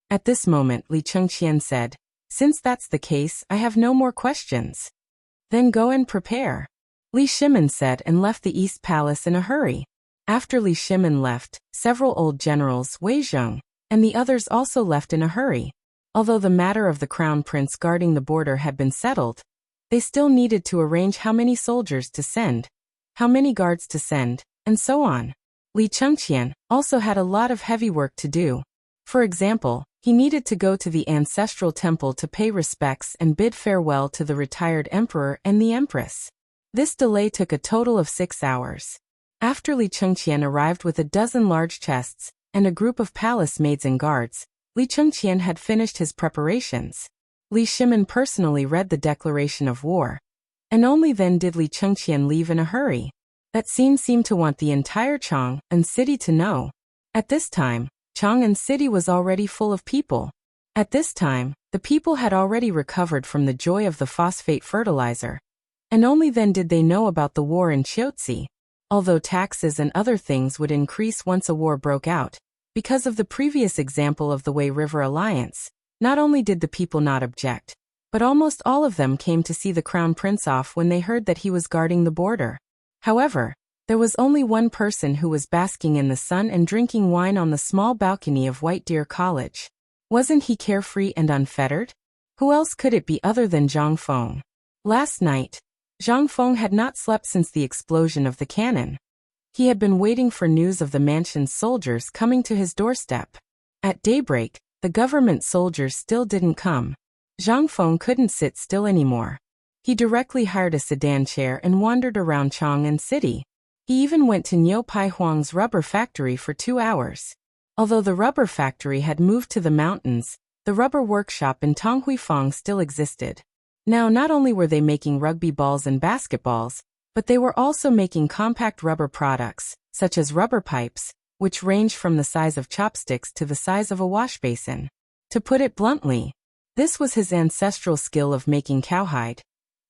Speaker 1: At this moment, Li Chengqian said, "Since that's the case, I have no more questions." "Then go and prepare," Li Shimin said and left the East Palace in a hurry. After Li Shimin left, several old generals, Wei Zheng, and the others also left in a hurry. Although the matter of the crown prince guarding the border had been settled, they still needed to arrange how many soldiers to send, how many guards to send, and so on. Li Chengqian also had a lot of heavy work to do. For example, he needed to go to the ancestral temple to pay respects and bid farewell to the retired emperor and the empress. This delay took a total of 6 hours. After Li Chengqian arrived with a dozen large chests and a group of palace maids and guards, Li Chengqian had finished his preparations. Li Shimin personally read the declaration of war. And only then did Li Chengqian leave in a hurry. That scene seemed to want the entire Chang'an city to know. At this time, Chang'an city was already full of people. At this time, the people had already recovered from the joy of the phosphate fertilizer. And only then did they know about the war in Qiuzi. Although taxes and other things would increase once a war broke out, because of the previous example of the Wei River Alliance, not only did the people not object, but almost all of them came to see the crown prince off when they heard that he was guarding the border. However, there was only one person who was basking in the sun and drinking wine on the small balcony of White Deer College. Wasn't he carefree and unfettered? Who else could it be other than Zhang Feng? Last night, Zhang Feng had not slept since the explosion of the cannon. He had been waiting for news of the mansion's soldiers coming to his doorstep. At daybreak, the government soldiers still didn't come. Zhang Feng couldn't sit still anymore. He directly hired a sedan chair and wandered around Chang'an City. He even went to Niu Pai Huang's rubber factory for 2 hours. Although the rubber factory had moved to the mountains, the rubber workshop in Tonghuifang still existed. Now not only were they making rugby balls and basketballs, but they were also making compact rubber products, such as rubber pipes, which ranged from the size of chopsticks to the size of a wash basin. To put it bluntly, this was his ancestral skill of making cowhide,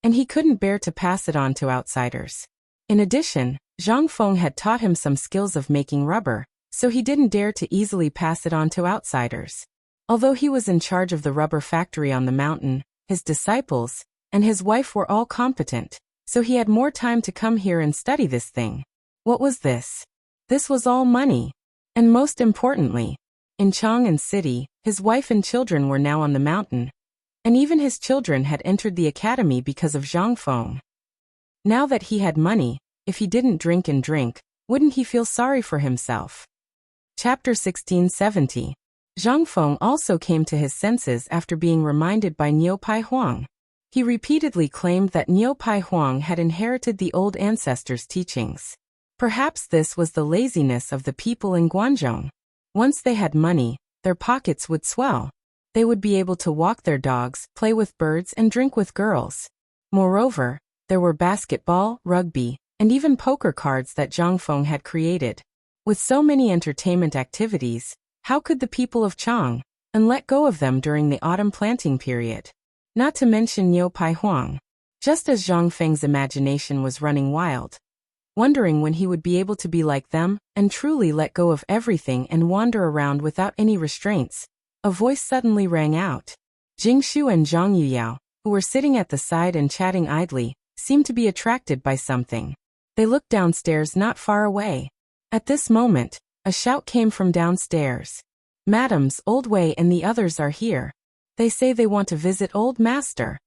Speaker 1: and he couldn't bear to pass it on to outsiders. In addition, Zhang Feng had taught him some skills of making rubber, so he didn't dare to easily pass it on to outsiders. Although he was in charge of the rubber factory on the mountain, his disciples and his wife were all competent, so he had more time to come here and study this thing. What was this? This was all money. And most importantly, in Chang'an City, his wife and children were now on the mountain, and even his children had entered the academy because of Zhang Feng. Now that he had money, if he didn't drink and drink, wouldn't he feel sorry for himself? Chapter 1670. Zhang Feng also came to his senses after being reminded by Niu Pai Huang. He repeatedly claimed that Niu Pai Huang had inherited the old ancestors' teachings. Perhaps this was the laziness of the people in Guangzhou. Once they had money, their pockets would swell. They would be able to walk their dogs, play with birds, and drink with girls. Moreover, there were basketball, rugby, and even poker cards that Zhang Feng had created. With so many entertainment activities, how could the people of Chang and let go of them during the autumn planting period? Not to mention Niu Pai Huang. Just as Zhang Feng's imagination was running wild, wondering when he would be able to be like them and truly let go of everything and wander around without any restraints, a voice suddenly rang out. Jing Shu and Zhang Yuyao, who were sitting at the side and chatting idly, seemed to be attracted by something. They looked downstairs not far away. At this moment, a shout came from downstairs. Madams, Old Wei and the others are here. They say they want to visit Old Master.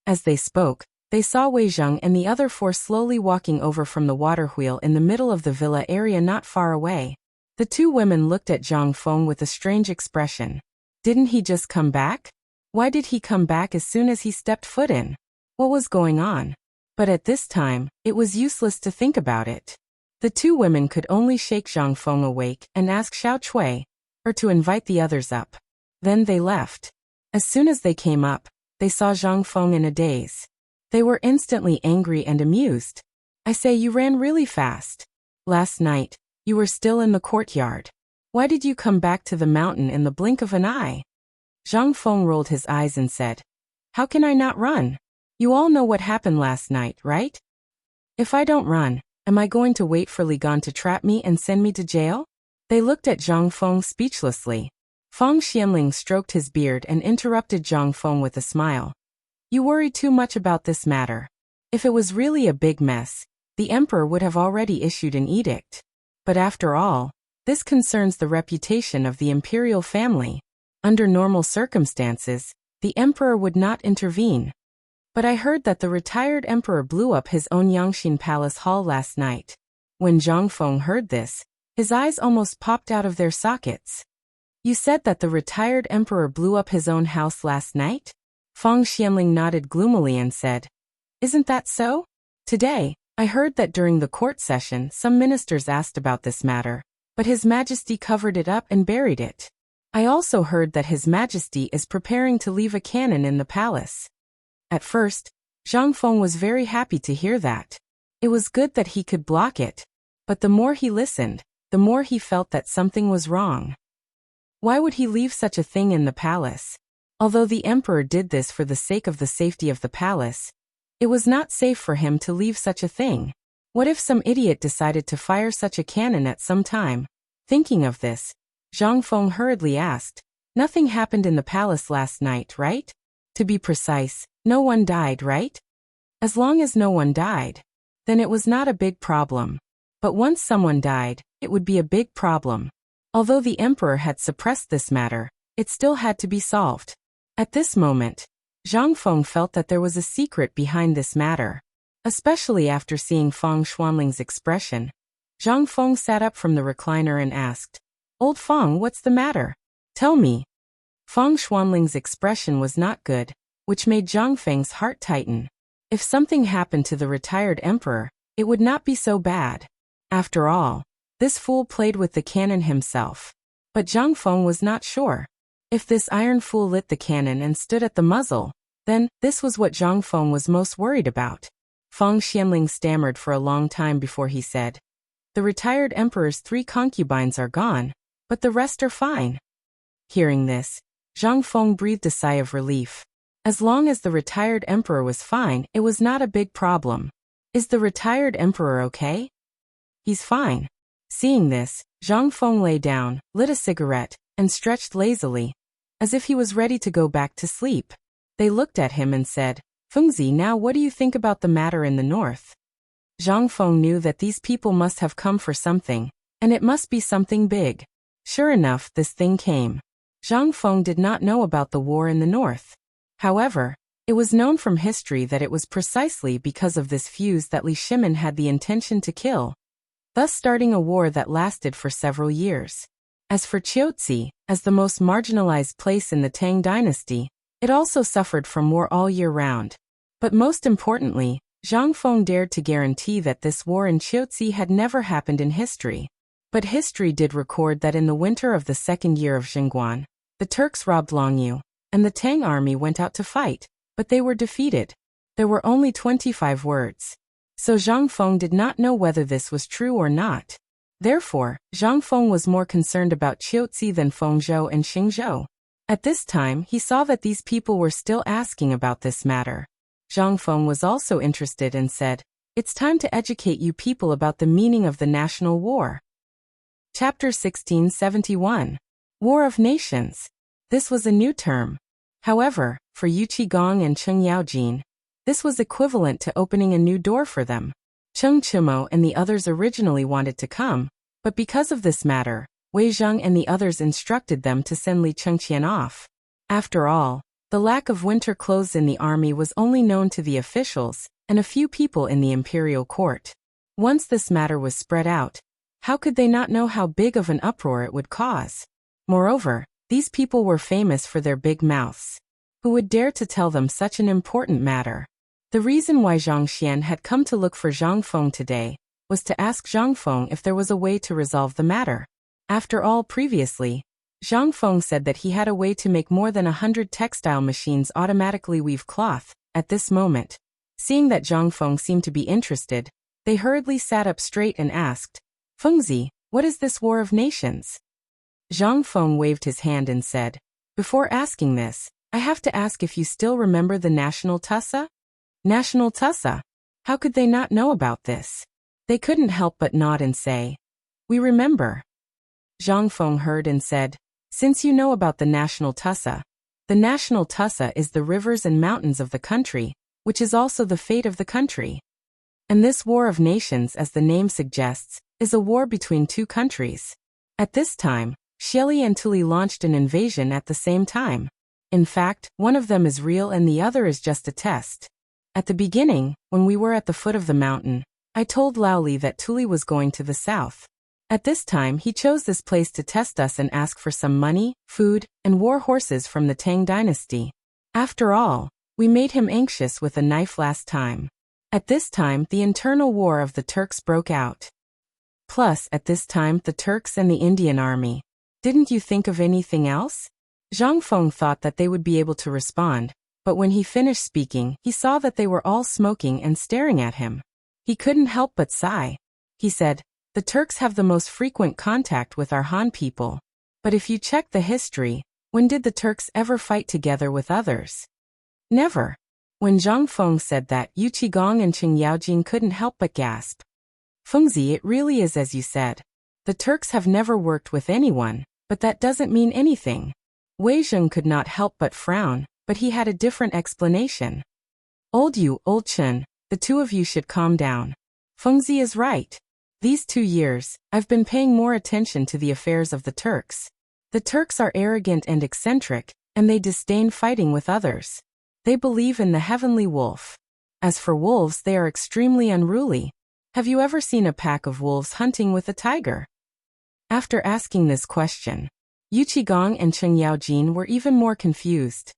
Speaker 1: As they spoke, they saw Wei Zheng and the other four slowly walking over from the water wheel in the middle of the villa area not far away. The two women looked at Zhang Feng with a strange expression. Didn't he just come back? Why did he come back as soon as he stepped foot in? What was going on? But at this time, it was useless to think about it. The two women could only shake Zhang Feng awake and ask Xiao Cui, or to invite the others up. Then they left. As soon as they came up, they saw Zhang Feng in a daze. They were instantly angry and amused. I say, you ran really fast. Last night, you were still in the courtyard. Why did you come back to the mountain in the blink of an eye? Zhang Feng rolled his eyes and said, How can I not run? You all know what happened last night, right? If I don't run, am I going to wait for Li Gan to trap me and send me to jail? They looked at Zhang Feng speechlessly. Feng Xianling stroked his beard and interrupted Zhang Feng with a smile. You worry too much about this matter. If it was really a big mess, the emperor would have already issued an edict. But after all, this concerns the reputation of the imperial family. Under normal circumstances, the emperor would not intervene. But I heard that the retired emperor blew up his own Yangxin Palace hall last night. When Zhang Feng heard this, his eyes almost popped out of their sockets. You said that the retired emperor blew up his own house last night? Feng Xianling nodded gloomily and said, Isn't that so? Today, I heard that during the court session some ministers asked about this matter, but His Majesty covered it up and buried it. I also heard that His Majesty is preparing to leave a cannon in the palace. At first, Zhang Feng was very happy to hear that. It was good that he could block it, but the more he listened, the more he felt that something was wrong. Why would he leave such a thing in the palace? Although the emperor did this for the sake of the safety of the palace, it was not safe for him to leave such a thing. What if some idiot decided to fire such a cannon at some time? Thinking of this, Zhang Feng hurriedly asked, Nothing happened in the palace last night, right? To be precise, no one died, right? As long as no one died, then it was not a big problem. But once someone died, it would be a big problem. Although the emperor had suppressed this matter, it still had to be solved. At this moment, Zhang Feng felt that there was a secret behind this matter. Especially after seeing Feng Xuanling's expression, Zhang Feng sat up from the recliner and asked, Old Feng, what's the matter? Tell me. Feng Xuanling's expression was not good, which made Zhang Feng's heart tighten. If something happened to the retired emperor, it would not be so bad. After all, this fool played with the cannon himself. But Zhang Feng was not sure. If this iron fool lit the cannon and stood at the muzzle, then this was what Zhang Feng was most worried about. Feng Xianling stammered for a long time before he said, The retired emperor's 3 concubines are gone, but the rest are fine. Hearing this, Zhang Feng breathed a sigh of relief. As long as the retired emperor was fine, it was not a big problem. Is the retired emperor okay? He's fine. Seeing this, Zhang Feng lay down, lit a cigarette, and stretched lazily. as if he was ready to go back to sleep. They looked at him and said, Fengzi, now what do you think about the matter in the north? Zhang Feng knew that these people must have come for something, and it must be something big. Sure enough, this thing came. Zhang Feng did not know about the war in the north. However, it was known from history that it was precisely because of this fuse that Li Shimin had the intention to kill, thus starting a war that lasted for several years. As for Qiuzi, as the most marginalized place in the Tang dynasty, it also suffered from war all year round. But most importantly, Zhang Feng dared to guarantee that this war in Qiuzi had never happened in history. But history did record that in the winter of the second year of Xingguan, the Turks robbed Longyu, and the Tang army went out to fight, but they were defeated. There were only 25 words. So Zhang Feng did not know whether this was true or not. Therefore, Zhang Feng was more concerned about Qiuzi than Fengzhou and Xingzhou. At this time, he saw that these people were still asking about this matter. Zhang Feng was also interested and said, It's time to educate you people about the meaning of the national war. Chapter 1671. War of Nations. This was a new term. However, for Yu Qigong and Cheng Yaojin, this was equivalent to opening a new door for them. Cheng Chimo and the others originally wanted to come, but because of this matter, Wei Zheng and the others instructed them to send Li Chengqian off. After all, the lack of winter clothes in the army was only known to the officials and a few people in the imperial court. Once this matter was spread out, how could they not know how big of an uproar it would cause? Moreover, these people were famous for their big mouths. Who would dare to tell them such an important matter? The reason why Zhang Xian had come to look for Zhang Feng today was to ask Zhang Feng if there was a way to resolve the matter. After all, previously, Zhang Feng said that he had a way to make more than 100 textile machines automatically weave cloth. At this moment, seeing that Zhang Feng seemed to be interested, they hurriedly sat up straight and asked, Fengzi, what is this war of nations? Zhang Feng waved his hand and said, Before asking this, I have to ask if you still remember the National Tussa? National Tussa? How could they not know about this? They couldn't help but nod and say, We remember. Zhang Feng heard and said, Since you know about the National Tussa is the rivers and mountains of the country, which is also the fate of the country. And this war of nations, as the name suggests, is a war between two countries. At this time, Xieli and Tuli launched an invasion at the same time. In fact, one of them is real and the other is just a test. At the beginning, when we were at the foot of the mountain, I told Laoli that Tuli was going to the south. At this time, he chose this place to test us and ask for some money, food, and war horses from the Tang dynasty. After all, we made him anxious with a knife last time. At this time, the internal war of the Turks broke out. Plus, at this time, the Turks and the Indian army. Didn't you think of anything else? Zhang Feng thought that they would be able to respond, but when he finished speaking, he saw that they were all smoking and staring at him. He couldn't help but sigh. He said, The Turks have the most frequent contact with our Han people. But if you check the history, when did the Turks ever fight together with others? Never. When Zhang Feng said that, Yu Qigong and Cheng Yaojin couldn't help but gasp. Fengzi, it really is as you said. The Turks have never worked with anyone, but that doesn't mean anything. Wei Zheng could not help but frown, but he had a different explanation. Old Chen, the two of you should calm down. Fengzi is right. These 2 years, I've been paying more attention to the affairs of the Turks. The Turks are arrogant and eccentric, and they disdain fighting with others. They believe in the heavenly wolf. As for wolves, they are extremely unruly. Have you ever seen a pack of wolves hunting with a tiger? After asking this question, Yu Qigong and Cheng Yaojin were even more confused.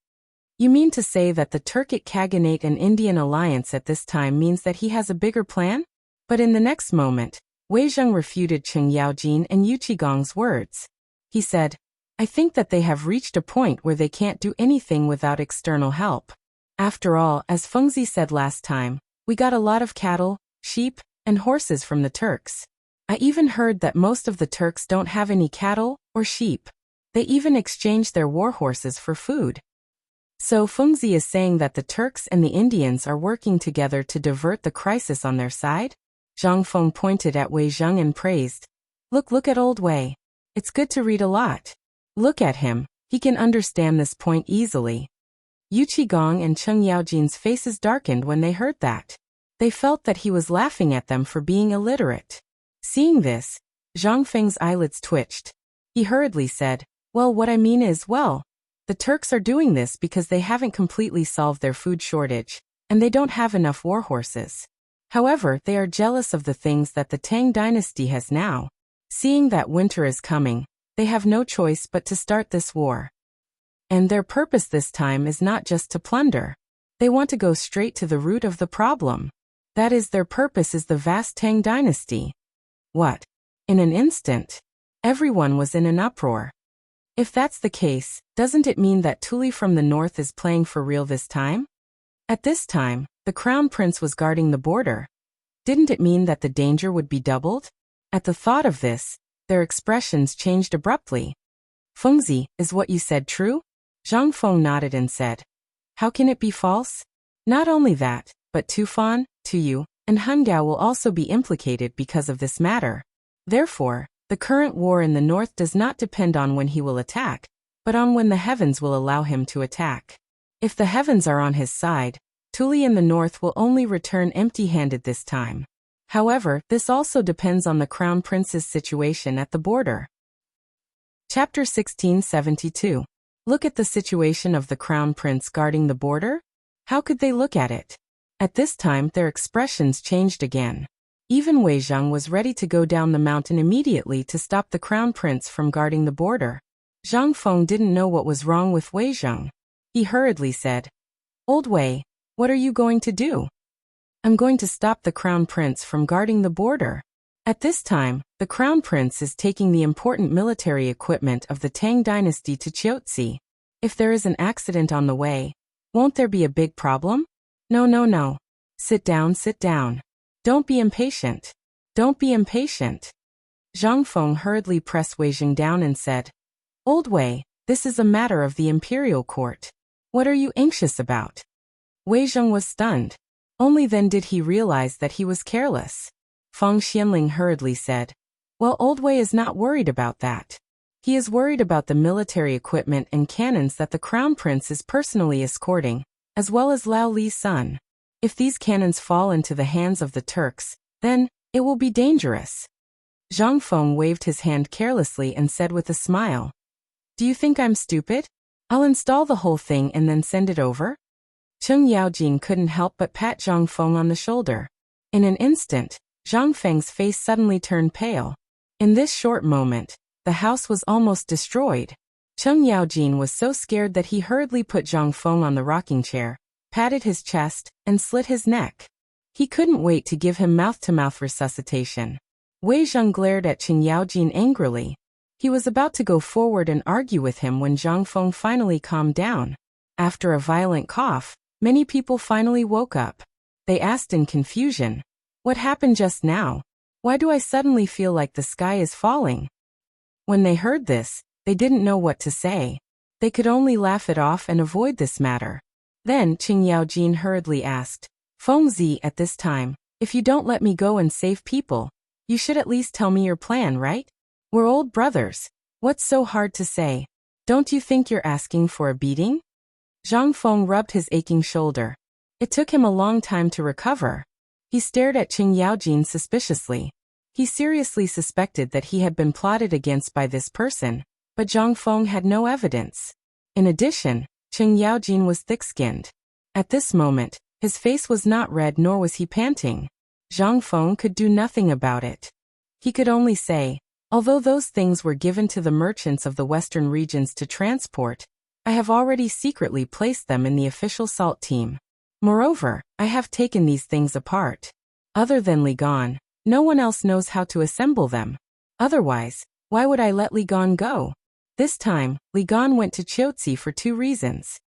Speaker 1: You mean to say that the Turkic Khaganate and Indian alliance at this time means that he has a bigger plan? But in the next moment, Wei Zheng refuted Cheng Yaojin and Yu Qigong's words. He said, I think that they have reached a point where they can't do anything without external help. After all, as Fengzi said last time, we got a lot of cattle, sheep, and horses from the Turks. I even heard that most of the Turks don't have any cattle or sheep. They even exchange their war horses for food. So Fengzi is saying that the Turks and the Indians are working together to divert the crisis on their side? Zhang Feng pointed at Wei Zheng and praised. Look at old Wei. It's good to read a lot. Look at him. He can understand this point easily. Yu Qigong and Cheng Yaojin's faces darkened when they heard that. They felt that he was laughing at them for being illiterate. Seeing this, Zhang Feng's eyelids twitched. He hurriedly said, "Well, what I mean is, the Turks are doing this because they haven't completely solved their food shortage, and they don't have enough war horses. However, they are jealous of the things that the Tang dynasty has now. Seeing that winter is coming, they have no choice but to start this war. And their purpose this time is not just to plunder. They want to go straight to the root of the problem. That is, their purpose is the vast Tang dynasty." What? In an instant, everyone was in an uproar. If that's the case, doesn't it mean that Tuli from the north is playing for real this time? At this time, the crown prince was guarding the border. Didn't it mean that the danger would be doubled? At the thought of this, their expressions changed abruptly. "Fengzi, is what you said true?" Zhang Feng nodded and said. "How can it be false? Not only that, but Tufan, Tuyu, and Hungao will also be implicated because of this matter. Therefore, the current war in the north does not depend on when he will attack, but on when the heavens will allow him to attack. If the heavens are on his side, Tuli in the north will only return empty-handed this time. However, this also depends on the crown prince's situation at the border." Chapter 1672. Look at the situation of the crown prince guarding the border? How could they look at it? At this time, their expressions changed again. Even Wei Zheng was ready to go down the mountain immediately to stop the crown prince from guarding the border. Zhang Feng didn't know what was wrong with Wei Zheng. He hurriedly said, "Old Wei, what are you going to do?" "I'm going to stop the crown prince from guarding the border." At this time, the crown prince is taking the important military equipment of the Tang dynasty to Chiotzi. If there is an accident on the way, won't there be a big problem? No. Sit down. Don't be impatient. Don't be impatient. Zhang Feng hurriedly pressed Wei Zheng down and said, "Old Wei, this is a matter of the imperial court. What are you anxious about?" Wei Zheng was stunned. Only then did he realize that he was careless. Feng Xianling hurriedly said, "Well, Old Wei is not worried about that. He is worried about the military equipment and cannons that the crown prince is personally escorting, as well as Lao Li's son. If these cannons fall into the hands of the Turks, then it will be dangerous." Zhang Feng waved his hand carelessly and said with a smile, "Do you think I'm stupid? I'll install the whole thing and then send it over." Cheng Yaojin couldn't help but pat Zhang Feng on the shoulder. In an instant, Zhang Feng's face suddenly turned pale. In this short moment, the house was almost destroyed. Cheng Yaojin was so scared that he hurriedly put Zhang Feng on the rocking chair, patted his chest, and slit his neck. He couldn't wait to give him mouth-to-mouth resuscitation. Wei Zheng glared at Cheng Yaojin angrily. He was about to go forward and argue with him when Zhang Feng finally calmed down. After a violent cough, many people finally woke up. They asked in confusion, "What happened just now? Why do I suddenly feel like the sky is falling?" When they heard this, they didn't know what to say. They could only laugh it off and avoid this matter. Then Cheng Yaojin hurriedly asked, "Fengzi, at this time, if you don't let me go and save people, you should at least tell me your plan, right? We're old brothers. What's so hard to say? Don't you think you're asking for a beating?" Zhang Feng rubbed his aching shoulder. It took him a long time to recover. He stared at Cheng Yaojin suspiciously. He seriously suspected that he had been plotted against by this person, but Zhang Feng had no evidence. In addition, Cheng Yaojin was thick-skinned. At this moment, his face was not red nor was he panting. Zhang Feng could do nothing about it. He could only say, "Although those things were given to the merchants of the western regions to transport, I have already secretly placed them in the official salt team. Moreover, I have taken these things apart. Other than Li Gan, no one else knows how to assemble them. Otherwise, why would I let Li Gan go?" This time, Li Gan went to Chiotzi for two reasons.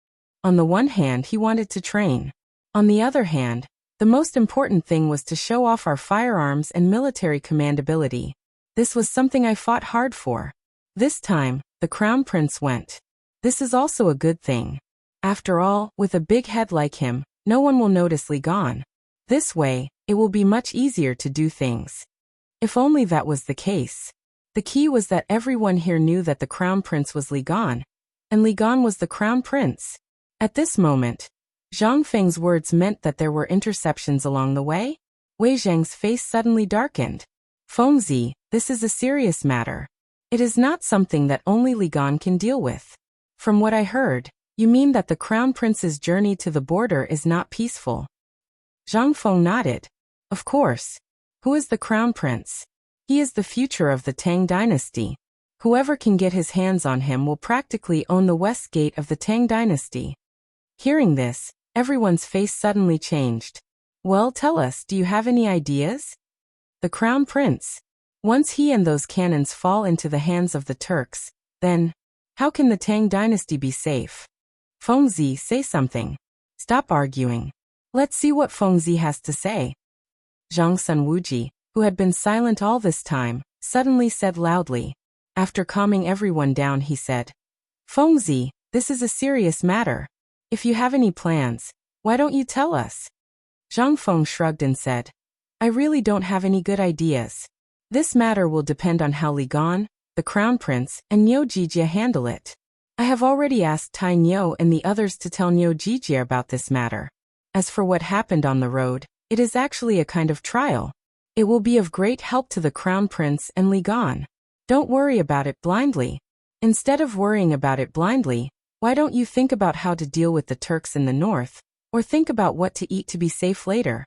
Speaker 1: On the one hand, he wanted to train. On the other hand, the most important thing was to show off our firearms and military command ability. This was something I fought hard for. This time, the crown prince went. This is also a good thing. After all, with a big head like him, no one will notice Li Gan. This way, it will be much easier to do things. If only that was the case. The key was that everyone here knew that the crown prince was Li Gan. and Li Gan was the crown prince. At this moment, Zhang Feng's words meant that there were interceptions along the way. Wei Zheng's face suddenly darkened. Fengzi, this is a serious matter. It is not something that only Li Gan can deal with. From what I heard, you mean that the crown prince's journey to the border is not peaceful? Zhang Feng nodded. Of course. Who is the crown prince? He is the future of the Tang dynasty. Whoever can get his hands on him will practically own the west gate of the Tang dynasty. Hearing this, everyone's face suddenly changed. Well, tell us, do you have any ideas? The crown prince. Once he and those cannons fall into the hands of the Turks, then, how can the Tang dynasty be safe? Fengzi, say something. Stop arguing. Let's see what Fengzi has to say. Zhang Sun Wuji, who had been silent all this time, suddenly said loudly. After calming everyone down, he said, Fengzi, this is a serious matter. If you have any plans, why don't you tell us? Zhang Feng shrugged and said, I really don't have any good ideas. This matter will depend on how Li Gan, the crown prince, and Niu Jijie handle it. I have already asked Tai Niu and the others to tell Niu Jijie about this matter. As for what happened on the road, it is actually a kind of trial. It will be of great help to the crown prince and Li Gan. Don't worry about it blindly. Instead of worrying about it blindly, why don't you think about how to deal with the Turks in the north, or think about what to eat to be safe later?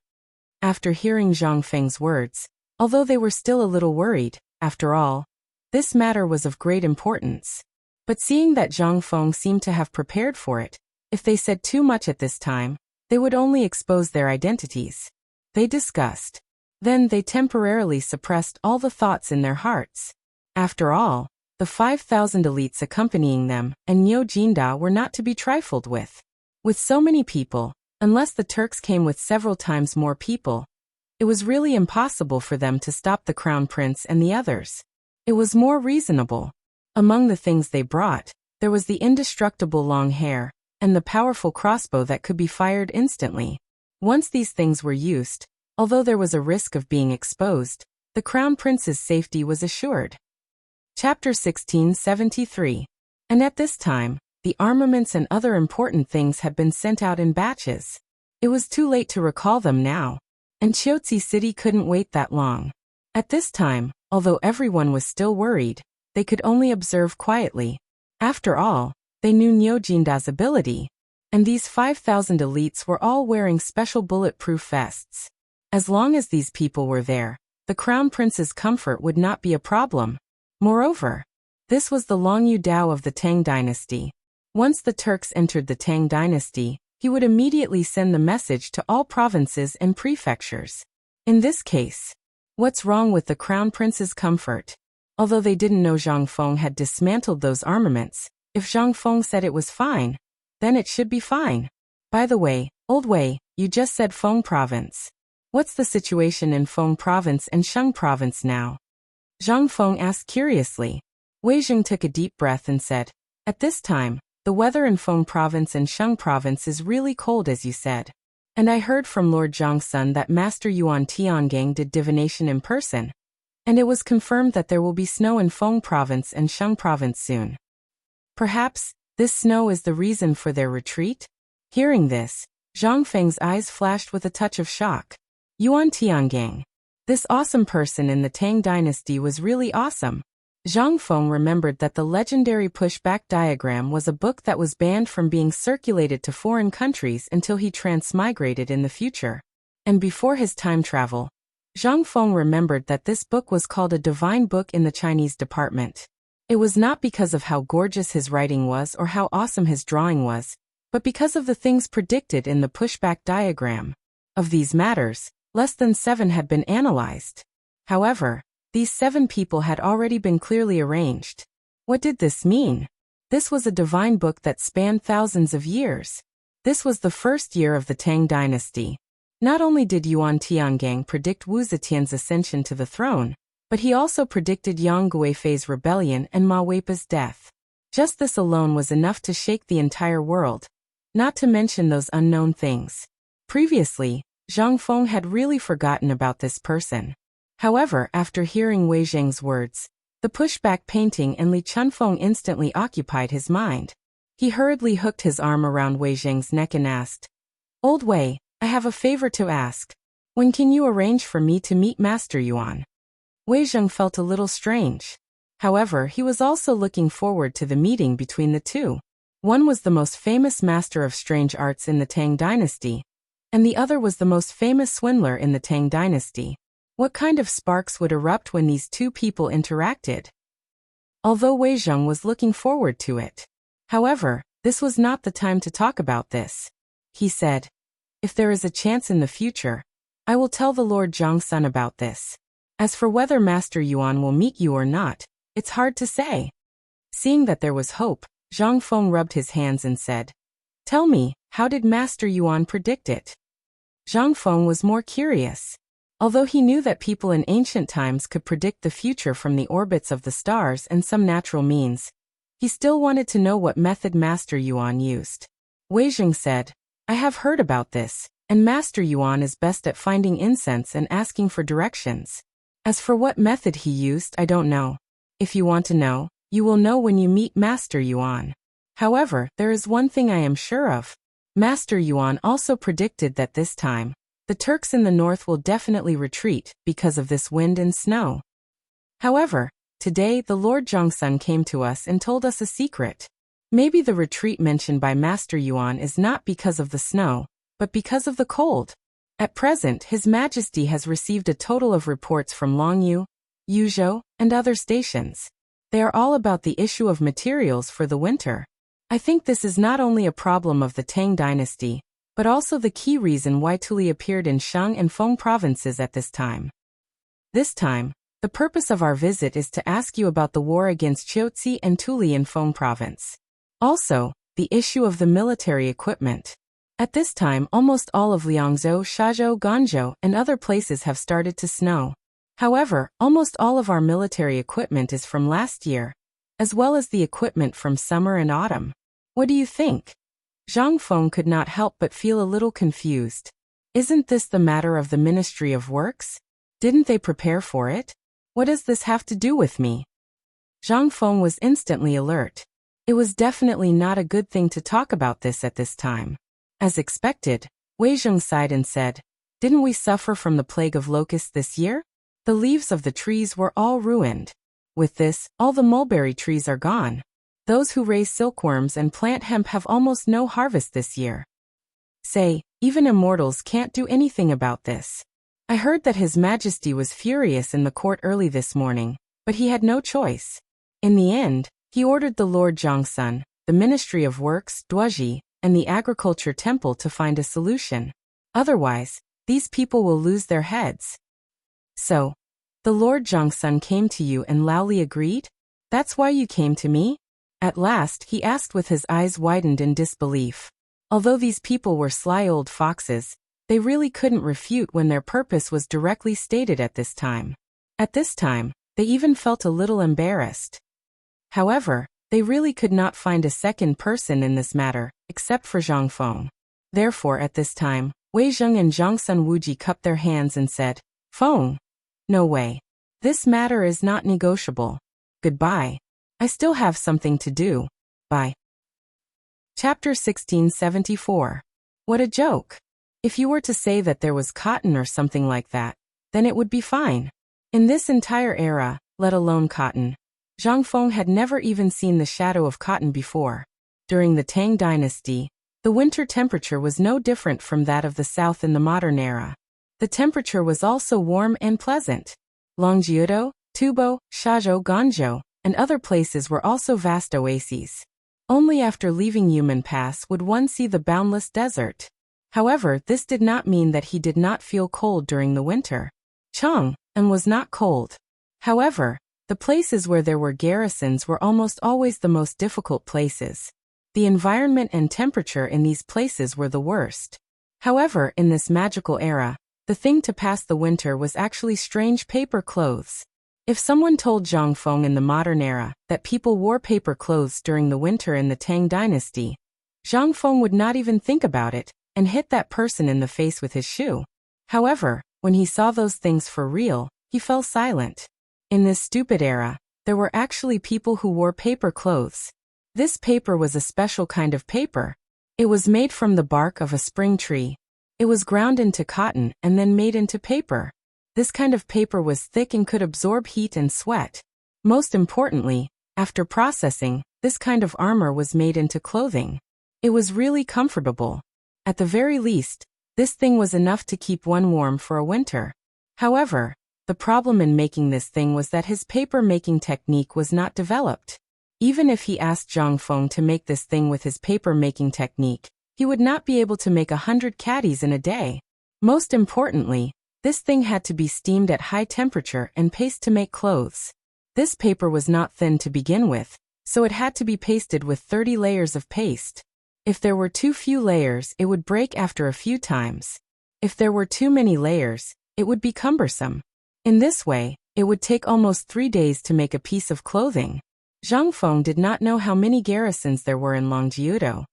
Speaker 1: After hearing Zhang Feng's words, although they were still a little worried, after all, this matter was of great importance. But seeing that Zhang Feng seemed to have prepared for it, if they said too much at this time, they would only expose their identities. They discussed. Then they temporarily suppressed all the thoughts in their hearts. After all, the 5,000 elites accompanying them and Niu Jinda were not to be trifled with. With so many people, unless the Turks came with several times more people, it was really impossible for them to stop the crown prince and the others. It was more reasonable. Among the things they brought, there was the indestructible long hair, and the powerful crossbow that could be fired instantly. Once these things were used, although there was a risk of being exposed, the crown prince's safety was assured. Chapter 1673. And at this time, the armaments and other important things had been sent out in batches. It was too late to recall them now, and Chiaotzi City couldn't wait that long. At this time, although everyone was still worried, they could only observe quietly. After all, they knew Niu Jinda's ability, and these 5,000 elites were all wearing special bulletproof vests. As long as these people were there, the crown prince's comfort would not be a problem. Moreover, this was the Longyu Dao of the Tang dynasty. Once the Turks entered the Tang dynasty, he would immediately send the message to all provinces and prefectures. In this case, what's wrong with the crown prince's comfort? Although they didn't know Zhang Feng had dismantled those armaments, if Zhang Feng said it was fine, then it should be fine. By the way, Old Wei, you just said Feng province. What's the situation in Feng province and Sheng province now? Zhang Feng asked curiously. Wei Zheng took a deep breath and said, At this time, the weather in Feng province and Sheng province is really cold as you said. And I heard from Lord Zhongsun that Master Yuan Tiangang did divination in person. And it was confirmed that there will be snow in Feng province and Sheng province soon. Perhaps, this snow is the reason for their retreat? Hearing this, Zhang Feng's eyes flashed with a touch of shock. Yuan Tiangang. This awesome person in the Tang dynasty was really awesome. Zhang Feng remembered that the legendary pushback diagram was a book that was banned from being circulated to foreign countries until he transmigrated in the future. And before his time travel, Zhang Feng remembered that this book was called a divine book in the Chinese department. It was not because of how gorgeous his writing was or how awesome his drawing was, but because of the things predicted in the pushback diagram. Of these matters, less than 7 had been analyzed. However, these 7 people had already been clearly arranged. What did this mean? This was a divine book that spanned thousands of years. This was the first year of the Tang dynasty. Not only did Yuan Tiangang predict Wu Zetian's ascension to the throne, but he also predicted Yang Guifei's rebellion and Ma Weipa's death. Just this alone was enough to shake the entire world, not to mention those unknown things. Previously, Zhang Feng had really forgotten about this person. However, after hearing Wei Zheng's words, the pushback painting and Li Chunfeng instantly occupied his mind. He hurriedly hooked his arm around Wei Zheng's neck and asked, "Old Wei, I have a favor to ask. When can you arrange for me to meet Master Yuan?" Wei Zheng felt a little strange. However, he was also looking forward to the meeting between the two. One was the most famous master of strange arts in the Tang dynasty, and the other was the most famous swindler in the Tang dynasty. What kind of sparks would erupt when these two people interacted? Although Wei Zheng was looking forward to it. However, this was not the time to talk about this. He said, "If there is a chance in the future, I will tell the Lord Zhongsun about this. As for whether Master Yuan will meet you or not, it's hard to say." Seeing that there was hope, Zhang Feng rubbed his hands and said, "Tell me, how did Master Yuan predict it?" Zhang Feng was more curious. Although he knew that people in ancient times could predict the future from the orbits of the stars and some natural means, he still wanted to know what method Master Yuan used. Wei Zheng said, "I have heard about this, and Master Yuan is best at finding incense and asking for directions. As for what method he used, I don't know. If you want to know, you will know when you meet Master Yuan. However, there is one thing I am sure of. Master Yuan also predicted that this time, the Turks in the north will definitely retreat because of this wind and snow. However, today the Lord Zhongsun came to us and told us a secret. Maybe the retreat mentioned by Master Yuan is not because of the snow, but because of the cold. At present, His Majesty has received a total of reports from Longyu, Yuzhou, and other stations. They are all about the issue of materials for the winter. I think this is not only a problem of the Tang dynasty, but also the key reason why Tuli appeared in Shang and Feng provinces at this time. This time, the purpose of our visit is to ask you about the war against Qiuzi and Tuli in Feng province. Also, the issue of the military equipment. At this time, almost all of Liangzhou, Shazhou, Ganzhou, and other places have started to snow. However, almost all of our military equipment is from last year, as well as the equipment from summer and autumn. What do you think? Zhang Feng could not help but feel a little confused. Isn't this the matter of the Ministry of Works? Didn't they prepare for it? What does this have to do with me? Zhang Feng was instantly alert. It was definitely not a good thing to talk about this at this time. As expected, Wei Zheng sighed and said, "Didn't we suffer from the plague of locusts this year? The leaves of the trees were all ruined. With this, all the mulberry trees are gone. Those who raise silkworms and plant hemp have almost no harvest this year. Say, even immortals can't do anything about this. I heard that His Majesty was furious in the court early this morning, but he had no choice. In the end, he ordered the Lord Zhongsun, the Ministry of Works, Duozhi, and the Agriculture Temple to find a solution. Otherwise, these people will lose their heads." "So, the Lord Zhongsun came to you and loudly agreed? That's why you came to me?" At last, he asked with his eyes widened in disbelief. Although these people were sly old foxes, they really couldn't refute when their purpose was directly stated at this time. At this time, they even felt a little embarrassed. However, they really could not find a second person in this matter, except for Zhang Feng. Therefore, at this time, Wei Zheng and Zhongsun Wuji cupped their hands and said, "Feng, no way. This matter is not negotiable. Goodbye. I still have something to do. Bye." Chapter 1674. What a joke. If you were to say that there was cotton or something like that, then it would be fine. In this entire era, let alone cotton, Zhang Feng had never even seen the shadow of cotton before. During the Tang dynasty, the winter temperature was no different from that of the south in the modern era. The temperature was also warm and pleasant. Longjiudo, Tubo, Shazhou, Ganzhou, and other places were also vast oases. Only after leaving Yumen Pass would one see the boundless desert. However, this did not mean that he did not feel cold during the winter. Chang and was not cold. However, the places where there were garrisons were almost always the most difficult places. The environment and temperature in these places were the worst. However, in this magical era, the thing to pass the winter was actually strange paper clothes. If someone told Zhang Feng in the modern era that people wore paper clothes during the winter in the Tang dynasty, Zhang Feng would not even think about it and hit that person in the face with his shoe. However, when he saw those things for real, he fell silent. In this stupid era, there were actually people who wore paper clothes. This paper was a special kind of paper. It was made from the bark of a spring tree. It was ground into cotton and then made into paper. This kind of paper was thick and could absorb heat and sweat. Most importantly, after processing, this kind of armor was made into clothing. It was really comfortable. At the very least, this thing was enough to keep one warm for a winter. However, the problem in making this thing was that his paper-making technique was not developed. Even if he asked Zhang Feng to make this thing with his paper-making technique, he would not be able to make 100 caddies in a day. Most importantly, this thing had to be steamed at high temperature and pasted to make clothes. This paper was not thin to begin with, so it had to be pasted with 30 layers of paste. If there were too few layers, it would break after a few times. If there were too many layers, it would be cumbersome. In this way, it would take almost 3 days to make a piece of clothing. Zhang Feng did not know how many garrisons there were in Longjiudo,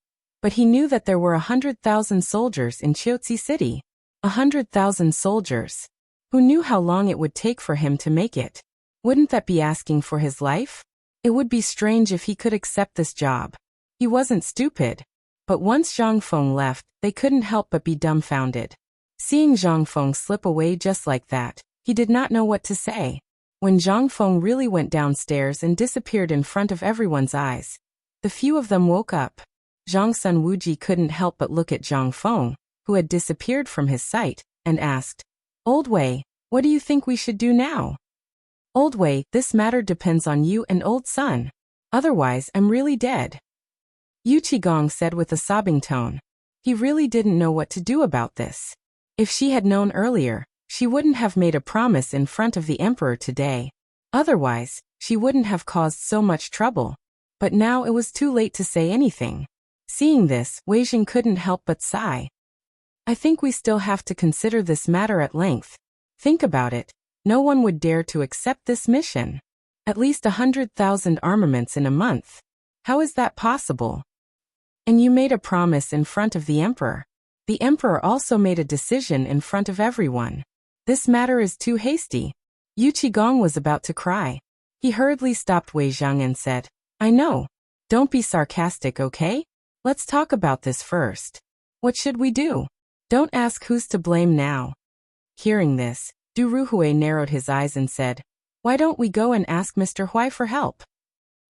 Speaker 1: but he knew that there were 100,000 soldiers in Chiaotzi City. 100,000 soldiers. Who knew how long it would take for him to make it? Wouldn't that be asking for his life? It would be strange if he could accept this job. He wasn't stupid. But once Zhang Feng left, they couldn't help but be dumbfounded. Seeing Zhang Feng slip away just like that, he did not know what to say. When Zhang Feng really went downstairs and disappeared in front of everyone's eyes, the few of them woke up. Zhang Sun Wuji couldn't help but look at Zhang Feng, who had disappeared from his sight, and asked, "Old Wei, what do you think we should do now?" "Old Wei, this matter depends on you and Old Sun. Otherwise, I'm really dead," Yu Qigong said with a sobbing tone. He really didn't know what to do about this. If she had known earlier, she wouldn't have made a promise in front of the emperor today. Otherwise, she wouldn't have caused so much trouble. But now it was too late to say anything. Seeing this, Wei Jing couldn't help but sigh. "I think we still have to consider this matter at length. Think about it. No one would dare to accept this mission. At least 100,000 armaments in a month. How is that possible? And you made a promise in front of the emperor. The emperor also made a decision in front of everyone. This matter is too hasty." Yu Qigong was about to cry. He hurriedly stopped Wei Zhang and said, "I know. Don't be sarcastic, okay? Let's talk about this first. What should we do? Don't ask who's to blame now." Hearing this, Du Ruhui narrowed his eyes and said, "Why don't we go and ask Mr. Huai for help?"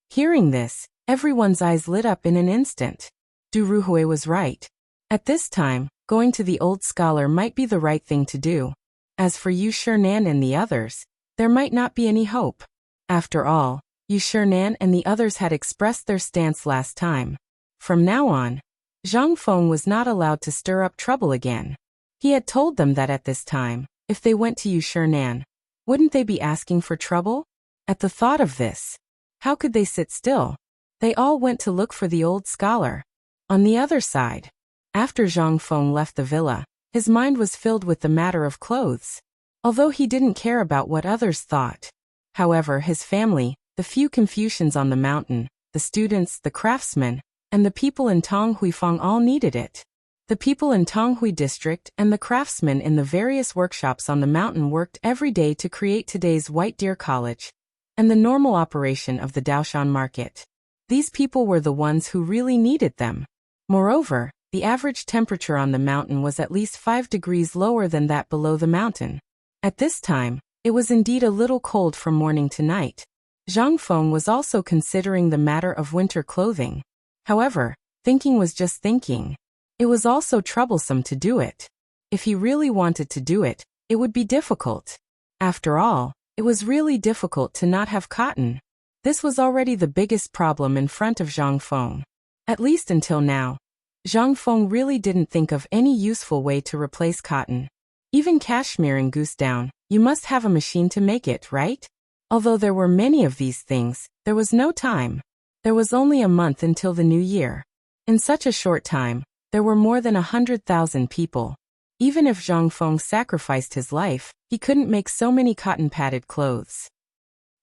Speaker 1: Hearing this, everyone's eyes lit up in an instant. Du Ruhui was right. At this time, going to the old scholar might be the right thing to do. As for Yu Shinan and the others, there might not be any hope. After all, Yu Shinan and the others had expressed their stance last time. From now on, Zhang Feng was not allowed to stir up trouble again. He had told them that at this time, if they went to Yu Shinan, wouldn't they be asking for trouble? At the thought of this, how could they sit still? They all went to look for the old scholar. On the other side, after Zhang Feng left the villa, his mind was filled with the matter of clothes. Although he didn't care about what others thought. However, his family, the few Confucians on the mountain, the students, the craftsmen, and the people in Tonghuifang all needed it. The people in Tonghui district and the craftsmen in the various workshops on the mountain worked every day to create today's White Deer College and the normal operation of the Daoshan market. These people were the ones who really needed them. Moreover, the average temperature on the mountain was at least 5 degrees lower than that below the mountain. At this time, it was indeed a little cold from morning to night. Zhang Feng was also considering the matter of winter clothing. However, thinking was just thinking. It was also troublesome to do it. If he really wanted to do it, it would be difficult. After all, it was really difficult to not have cotton. This was already the biggest problem in front of Zhang Feng. At least until now, Zhang Feng really didn't think of any useful way to replace cotton. Even cashmere and goose down, you must have a machine to make it, right? Although there were many of these things, there was no time. There was only a month until the new year. In such a short time, there were more than 100,000 people. Even if Zhang Feng sacrificed his life, he couldn't make so many cotton-padded clothes.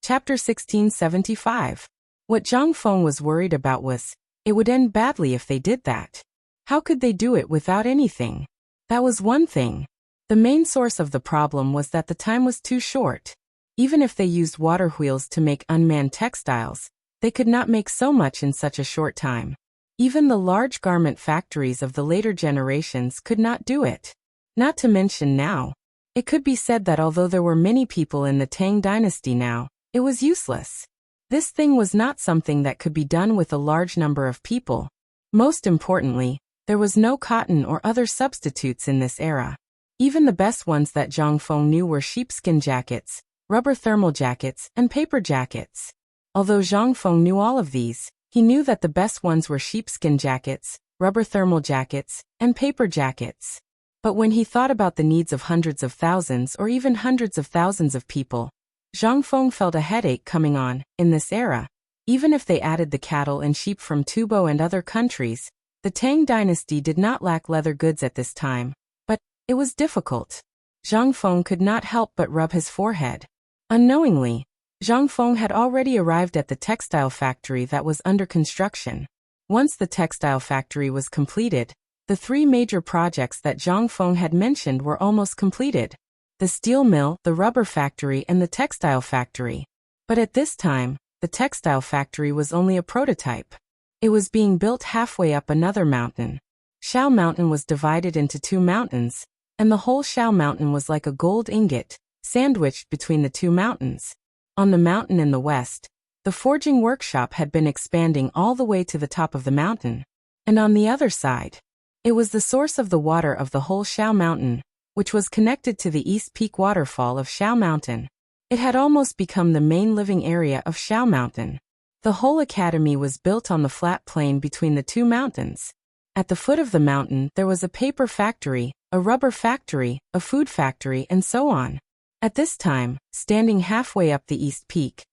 Speaker 1: Chapter 1675. What Zhang Feng was worried about was, it would end badly if they did that. How could they do it without anything? That was one thing. The main source of the problem was that the time was too short. Even if they used water wheels to make unmanned textiles, They could not make so much in such a short time. Even the large garment factories of the later generations could not do it. Not to mention now. It could be said that although there were many people in the Tang dynasty now, it was useless. This thing was not something that could be done with a large number of people. Most importantly, there was no cotton or other substitutes in this era. Even the best ones that Zhang Feng knew were sheepskin jackets, rubber thermal jackets, and paper jackets. Although Zhang Feng knew all of these, he knew that the best ones were sheepskin jackets, rubber thermal jackets, and paper jackets. But when he thought about the needs of hundreds of thousands or even hundreds of thousands of people, Zhang Feng felt a headache coming on. In this era, even if they added the cattle and sheep from Tubo and other countries, the Tang dynasty did not lack leather goods at this time. But it was difficult. Zhang Feng could not help but rub his forehead. Unknowingly, Zhang Feng had already arrived at the textile factory that was under construction. Once the textile factory was completed, the three major projects that Zhang Feng had mentioned were almost completed: the steel mill, the rubber factory, and the textile factory. But at this time, the textile factory was only a prototype. It was being built halfway up another mountain. Shao Mountain was divided into two mountains, and the whole Shao Mountain was like a gold ingot, sandwiched between the two mountains. On the mountain in the west, the forging workshop had been expanding all the way to the top of the mountain. And on the other side, it was the source of the water of the whole Shao Mountain, which was connected to the East Peak waterfall of Shao Mountain. It had almost become the main living area of Shao Mountain. The whole academy was built on the flat plain between the two mountains. At the foot of the mountain there was a paper factory, a rubber factory, a food factory, and so on. At this time, standing halfway up the East Peak,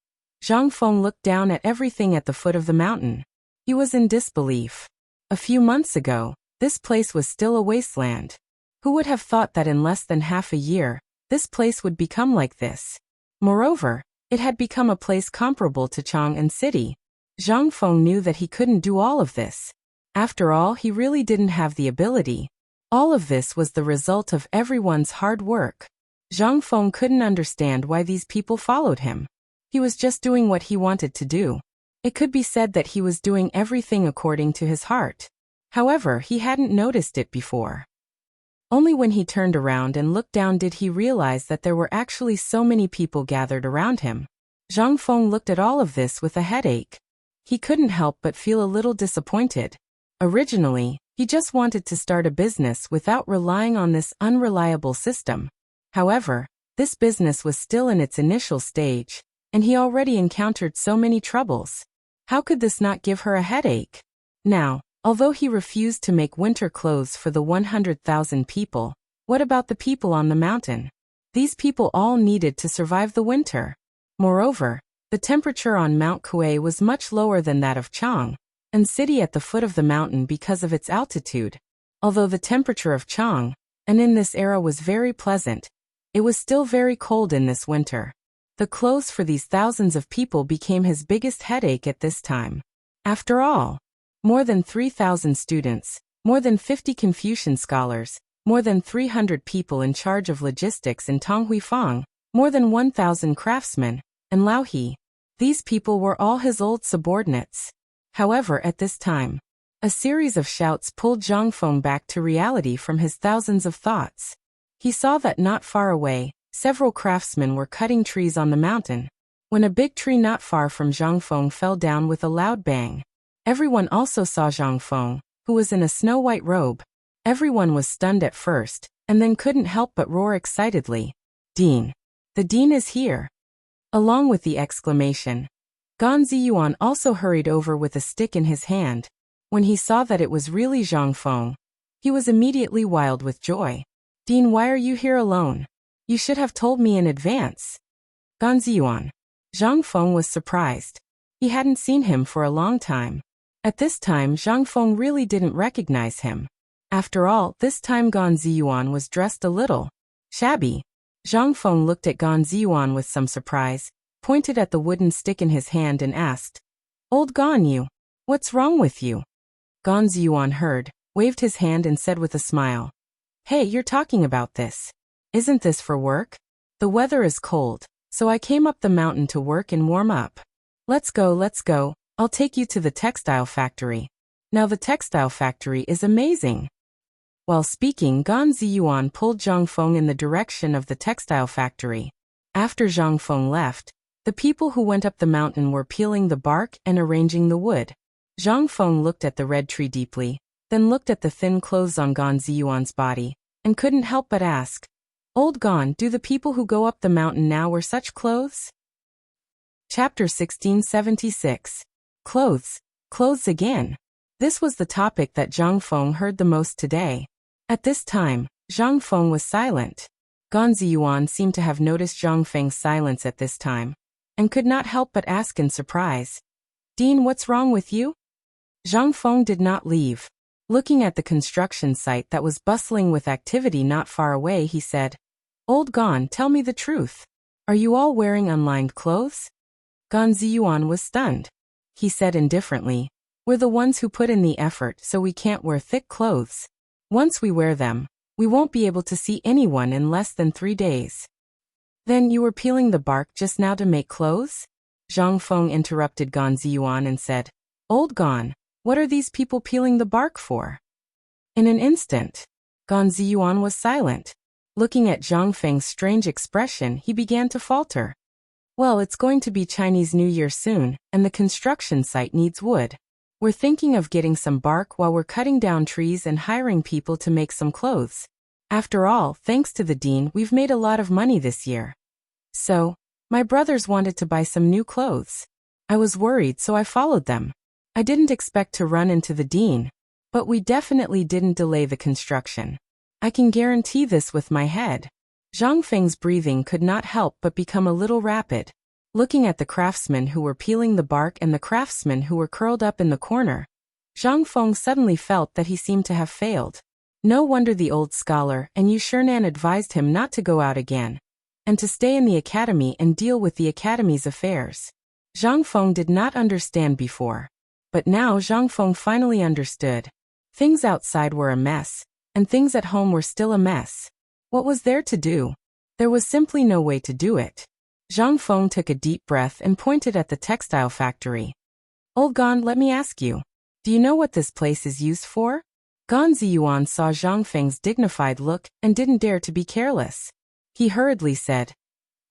Speaker 1: Zhang Feng looked down at everything at the foot of the mountain. He was in disbelief. A few months ago, this place was still a wasteland. Who would have thought that in less than half a year, this place would become like this? Moreover, it had become a place comparable to Chang'an City. Zhang Feng knew that he couldn't do all of this. After all, he really didn't have the ability. All of this was the result of everyone's hard work. Zhang Feng couldn't understand why these people followed him. He was just doing what he wanted to do. It could be said that he was doing everything according to his heart. However, he hadn't noticed it before. Only when he turned around and looked down did he realize that there were actually so many people gathered around him. Zhang Feng looked at all of this with a headache. He couldn't help but feel a little disappointed. Originally, he just wanted to start a business without relying on this unreliable system. However, this business was still in its initial stage, and he already encountered so many troubles. How could this not give her a headache? Now, although he refused to make winter clothes for the 100,000 people, what about the people on the mountain? These people all needed to survive the winter. Moreover, the temperature on Mount Kuei was much lower than that of Chang'an City at the foot of the mountain because of its altitude. Although the temperature of Chang'an in this era was very pleasant, it was still very cold in this winter. The clothes for these thousands of people became his biggest headache at this time. After all, more than 3,000 students, more than 50 Confucian scholars, more than 300 people in charge of logistics in Tonghuifang, more than 1,000 craftsmen, and Lao He. These people were all his old subordinates. However, at this time, a series of shouts pulled Zhang Feng back to reality from his thousands of thoughts. He saw that not far away, several craftsmen were cutting trees on the mountain, when a big tree not far from Zhang Feng fell down with a loud bang. Everyone also saw Zhang Feng, who was in a snow-white robe. Everyone was stunned at first, and then couldn't help but roar excitedly. "Dean! The Dean is here!" Along with the exclamation, Gan Ziyuan also hurried over with a stick in his hand. When he saw that it was really Zhang Feng, he was immediately wild with joy. "Dean, why are you here alone? You should have told me in advance." Gan Ziyuan. Zhang Feng was surprised. He hadn't seen him for a long time. At this time, Zhang Feng really didn't recognize him. After all, this time Gan Ziyuan was dressed a little shabby. Zhang Feng looked at Gan Ziyuan with some surprise, pointed at the wooden stick in his hand and asked, "Old Gan Yu, what's wrong with you?" Gan Ziyuan heard, waved his hand and said with a smile, "Hey, you're talking about this. Isn't this for work? The weather is cold, so I came up the mountain to work and warm up." Let's go, let's go. I'll take you to the textile factory. Now the textile factory is amazing. While speaking, Gan Ziyuan pulled Zhang Feng in the direction of the textile factory. After Zhang Feng left, the people who went up the mountain were peeling the bark and arranging the wood. Zhang Feng looked at the red tree deeply, then looked at the thin clothes on Gan Ziyuan's body, and couldn't help but ask, "Old Gan, do the people who go up the mountain now wear such clothes?" Chapter 1676. Clothes. Clothes again. This was the topic that Zhang Feng heard the most today. At this time, Zhang Feng was silent. Gan Ziyuan seemed to have noticed Zhang Feng's silence at this time, and could not help but ask in surprise, "Dean, what's wrong with you?" Zhang Feng did not leave. Looking at the construction site that was bustling with activity not far away, he said, "Old Gan, tell me the truth. Are you all wearing unlined clothes?" Gan Ziyuan was stunned. He said indifferently, "We're the ones who put in the effort, so we can't wear thick clothes. Once we wear them, we won't be able to see anyone in less than 3 days. Then you were peeling the bark just now to make clothes?" Zhang Feng interrupted Gan Ziyuan and said, "Old Gan, what are these people peeling the bark for?" In an instant, Gan Ziyuan was silent. Looking at Zhang Feng's strange expression, he began to falter. "Well, it's going to be Chinese New Year soon, and the construction site needs wood. We're thinking of getting some bark while we're cutting down trees and hiring people to make some clothes. After all, thanks to the dean, we've made a lot of money this year. So, my brothers wanted to buy some new clothes. I was worried, so I followed them. I didn't expect to run into the dean, but we definitely didn't delay the construction. I can guarantee this with my head." Zhang Feng's breathing could not help but become a little rapid. Looking at the craftsmen who were peeling the bark and the craftsmen who were curled up in the corner, Zhang Feng suddenly felt that he seemed to have failed. No wonder the old scholar and Yu Shernan advised him not to go out again, and to stay in the academy and deal with the academy's affairs. Zhang Feng did not understand before, but now Zhang Feng finally understood. Things outside were a mess, and things at home were still a mess. What was there to do? There was simply no way to do it. Zhang Feng took a deep breath and pointed at the textile factory. "Old Gan, let me ask you, do you know what this place is used for?" Gan Ziyuan saw Zhang Feng's dignified look and didn't dare to be careless. He hurriedly said,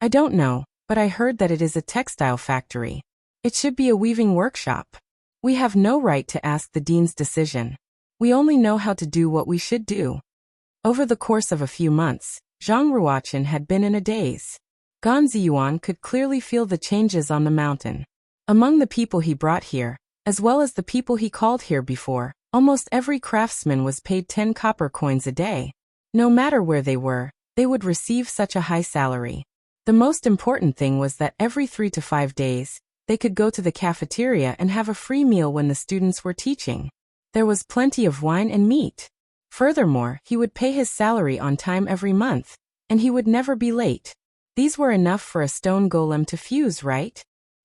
Speaker 1: "I don't know, but I heard that it is a textile factory. It should be a weaving workshop. We have no right to ask the dean's decision. We only know how to do what we should do." Over the course of a few months, Zhang Ruochen had been in a daze. Gan Ziyuan could clearly feel the changes on the mountain. Among the people he brought here, as well as the people he called here before, almost every craftsman was paid 10 copper coins a day. No matter where they were, they would receive such a high salary. The most important thing was that every 3 to 5 days, they could go to the cafeteria and have a free meal when the students were teaching. There was plenty of wine and meat. Furthermore, he would pay his salary on time every month, and he would never be late. These were enough for a stone golem to fuse, right?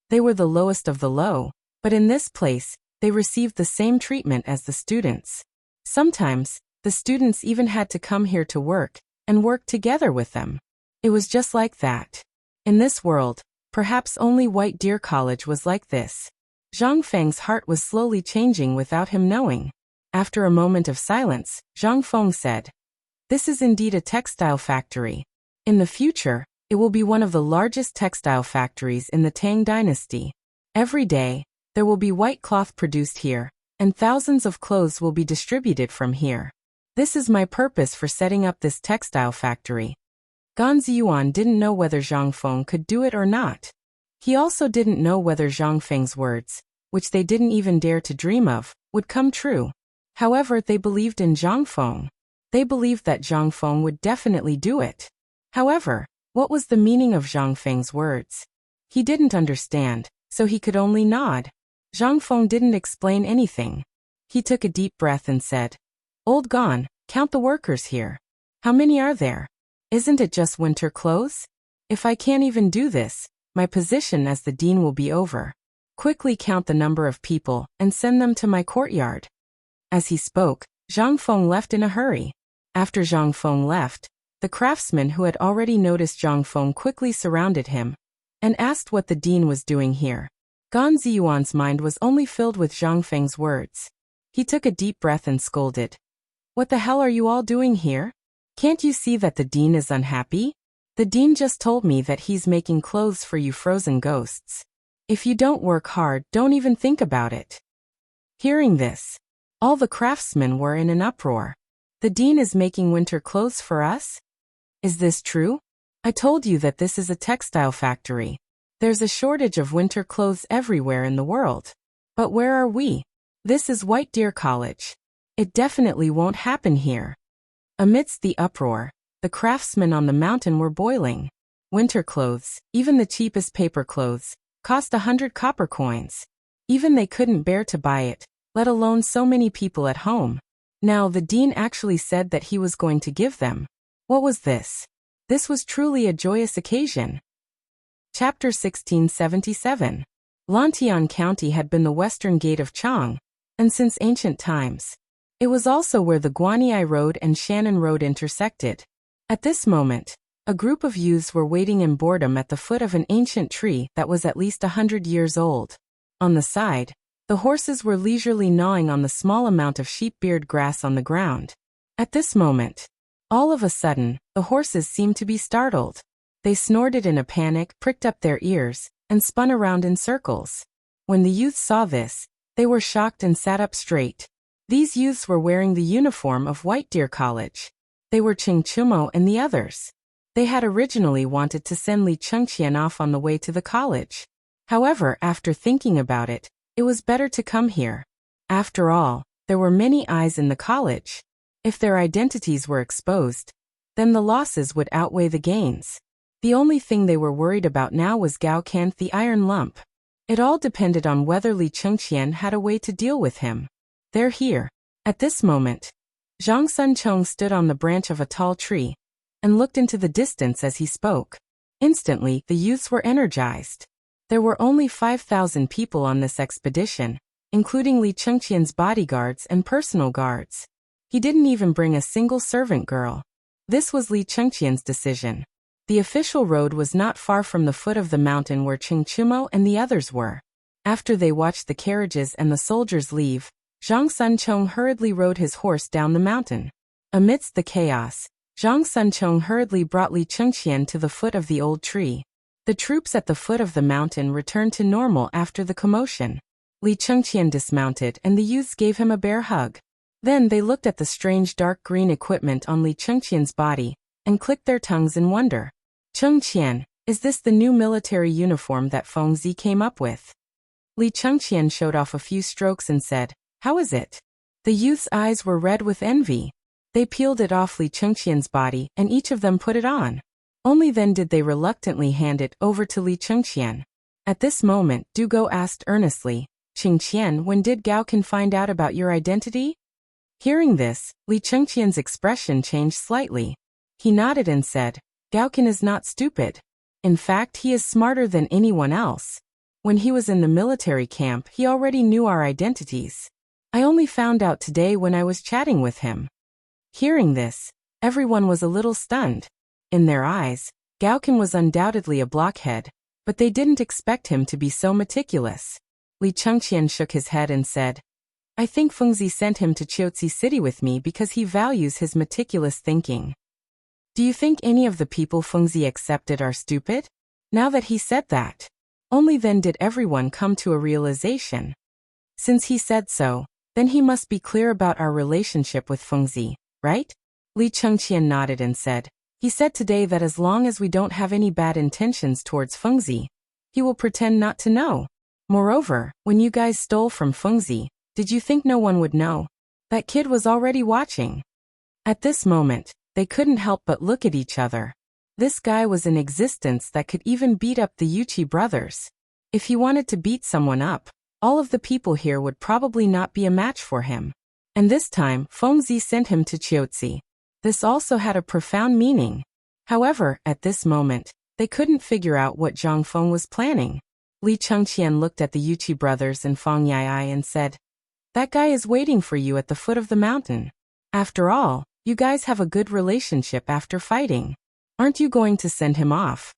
Speaker 1: They were the lowest of the low, but in this place, they received the same treatment as the students. Sometimes, the students even had to come here to work, and work together with them. It was just like that. In this world, perhaps only White Deer College was like this. Zhang Feng's heart was slowly changing without him knowing. After a moment of silence, Zhang Feng said, "This is indeed a textile factory. In the future, it will be one of the largest textile factories in the Tang dynasty. Every day, there will be white cloth produced here, and thousands of clothes will be distributed from here. This is my purpose for setting up this textile factory." Gan Ziyuan didn't know whether Zhang Feng could do it or not. He also didn't know whether Zhang Feng's words, which they didn't even dare to dream of, would come true. However, they believed in Zhang Feng. They believed that Zhang Feng would definitely do it. However, what was the meaning of Zhang Feng's words? He didn't understand, so he could only nod. Zhang Feng didn't explain anything. He took a deep breath and said, "Old Gan, count the workers here. How many are there? Isn't it just winter clothes? If I can't even do this, my position as the dean will be over. Quickly count the number of people and send them to my courtyard." As he spoke, Zhang Feng left in a hurry. After Zhang Feng left, the craftsmen who had already noticed Zhang Feng quickly surrounded him and asked what the dean was doing here. Gan Ziyuan's mind was only filled with Zhang Feng's words. He took a deep breath and scolded. What the hell are you all doing here? Can't you see that the dean is unhappy? The dean just told me that he's making clothes for you frozen ghosts. If you don't work hard, don't even think about it. Hearing this, all the craftsmen were in an uproar. The dean is making winter clothes for us? Is this true? I told you that this is a textile factory. There's a shortage of winter clothes everywhere in the world. But where are we? This is White Deer College. It definitely won't happen here. Amidst the uproar, the craftsmen on the mountain were boiling. Winter clothes, even the cheapest paper clothes, cost 100 copper coins. Even they couldn't bear to buy it, let alone so many people at home. Now the dean actually said that he was going to give them. What was this? This was truly a joyous occasion. Chapter 1677. Lantian County had been the western gate of Chang, and since ancient times. It was also where the Guanyi Road and Shannon Road intersected. At this moment, a group of youths were waiting in boredom at the foot of an ancient tree that was at least 100 years old. On the side, the horses were leisurely gnawing on the small amount of sheep-beard grass on the ground. At this moment, all of a sudden, the horses seemed to be startled. They snorted in a panic, pricked up their ears, and spun around in circles. When the youths saw this, they were shocked and sat up straight. These youths were wearing the uniform of White Deer College. They were Ching Chumo and the others. They had originally wanted to send Li Chengqian off on the way to the college. However, after thinking about it, it was better to come here. After all, there were many eyes in the college. If their identities were exposed, then the losses would outweigh the gains. The only thing they were worried about now was Gao Kan the Iron Lump. It all depended on whether Li Chengqian had a way to deal with him. They're here. At this moment, Zhang Sunchong stood on the branch of a tall tree and looked into the distance as he spoke. Instantly, the youths were energized. There were only 5,000 people on this expedition, including Li Chengqian's bodyguards and personal guards. He didn't even bring a single servant girl. This was Li Chengqian's decision. The official road was not far from the foot of the mountain where Ching Chumo and the others were. After they watched the carriages and the soldiers leave, Zhang Sunchong hurriedly rode his horse down the mountain. Amidst the chaos, Zhang Sunchong hurriedly brought Li Chengqian to the foot of the old tree. The troops at the foot of the mountain returned to normal after the commotion. Li Chengqian dismounted and the youths gave him a bear hug. Then they looked at the strange dark green equipment on Li Chengqian's body and clicked their tongues in wonder. Chengqian, is this the new military uniform that Fengzi came up with? Li Chengqian showed off a few strokes and said, how is it? The youth's eyes were red with envy. They peeled it off Li Chengqian's body and each of them put it on. Only then did they reluctantly hand it over to Li Chengqian. At this moment, Du Go asked earnestly, Chengqian, when did Gao Kan find out about your identity? Hearing this, Li Chengqian's expression changed slightly. He nodded and said, Gao Kan is not stupid. In fact, he is smarter than anyone else. When he was in the military camp, he already knew our identities. I only found out today when I was chatting with him. Hearing this, everyone was a little stunned. In their eyes, Gao Kan was undoubtedly a blockhead, but they didn't expect him to be so meticulous. Li Chengqian shook his head and said, I think Fengzi sent him to Chiaotzi City with me because he values his meticulous thinking. Do you think any of the people Fengzi accepted are stupid? Now that he said that, only then did everyone come to a realization. Since he said so, then he must be clear about our relationship with Fengzi, right? Li Chengqian nodded and said, he said today that as long as we don't have any bad intentions towards Fengzi, he will pretend not to know. Moreover, when you guys stole from Fengzi, did you think no one would know? That kid was already watching. At this moment, they couldn't help but look at each other. This guy was in existence that could even beat up the Yuchi brothers. If he wanted to beat someone up, all of the people here would probably not be a match for him. And this time, Fengzi sent him to Chiaotzi. This also had a profound meaning. However, at this moment, they couldn't figure out what Zhang Feng was planning. Li Chengqian looked at the Yuchi brothers and Feng Yai and said, that guy is waiting for you at the foot of the mountain. After all, you guys have a good relationship after fighting. Aren't you going to send him off?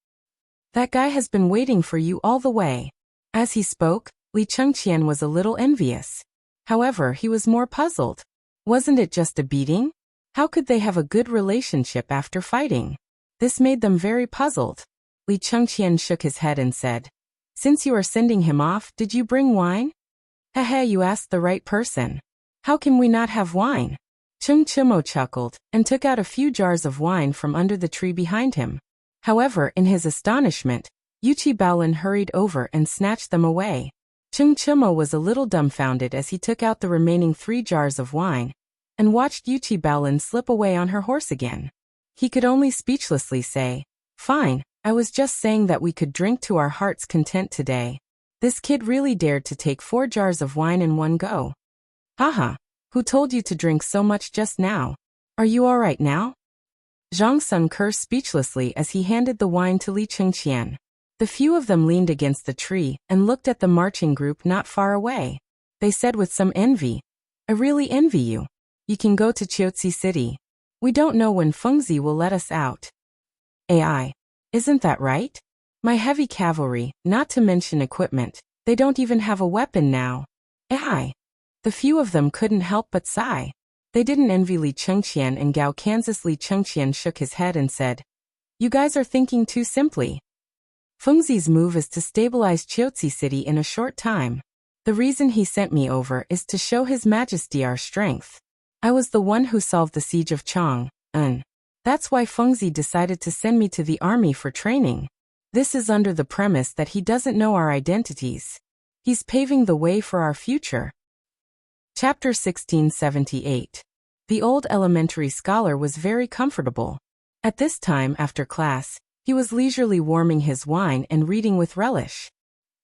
Speaker 1: That guy has been waiting for you all the way. As he spoke, Li Chengqian was a little envious. However, he was more puzzled. Wasn't it just a beating? How could they have a good relationship after fighting? This made them very puzzled. Li Chengqian shook his head and said, "Since you are sending him off, did you bring wine?" "Hehe, you asked the right person. How can we not have wine?" Cheng Chimo chuckled and took out a few jars of wine from under the tree behind him. However, in his astonishment, Yuchi Baolin hurried over and snatched them away. Cheng Chimo was a little dumbfounded as he took out the remaining 3 jars of wine and watched Yuchi Baolin slip away on her horse again. He could only speechlessly say, "Fine, I was just saying that we could drink to our heart's content today." This kid really dared to take 4 jars of wine in one go. "Haha, who told you to drink so much just now? Are you all right now?" Zhang Sun cursed speechlessly as he handed the wine to Li Chengqian. The few of them leaned against the tree and looked at the marching group not far away. They said with some envy, "I really envy you. You can go to Chiotzi City. We don't know when Fengzi will let us out." AI. Isn't that right? My heavy cavalry, not to mention equipment, they don't even have a weapon now. AI. The few of them couldn't help but sigh. They didn't envy Li Chengqian and Gao Kansas. Li Chengqian shook his head and said, "You guys are thinking too simply. Fengzi's move is to stabilize Chiotzi City in a short time. The reason he sent me over is to show His Majesty our strength. I was the one who solved the siege of Chang. That's why Fengzi decided to send me to the army for training. This is under the premise that he doesn't know our identities. He's paving the way for our future." Chapter 1678. The old elementary scholar was very comfortable. At this time after class, he was leisurely warming his wine and reading with relish.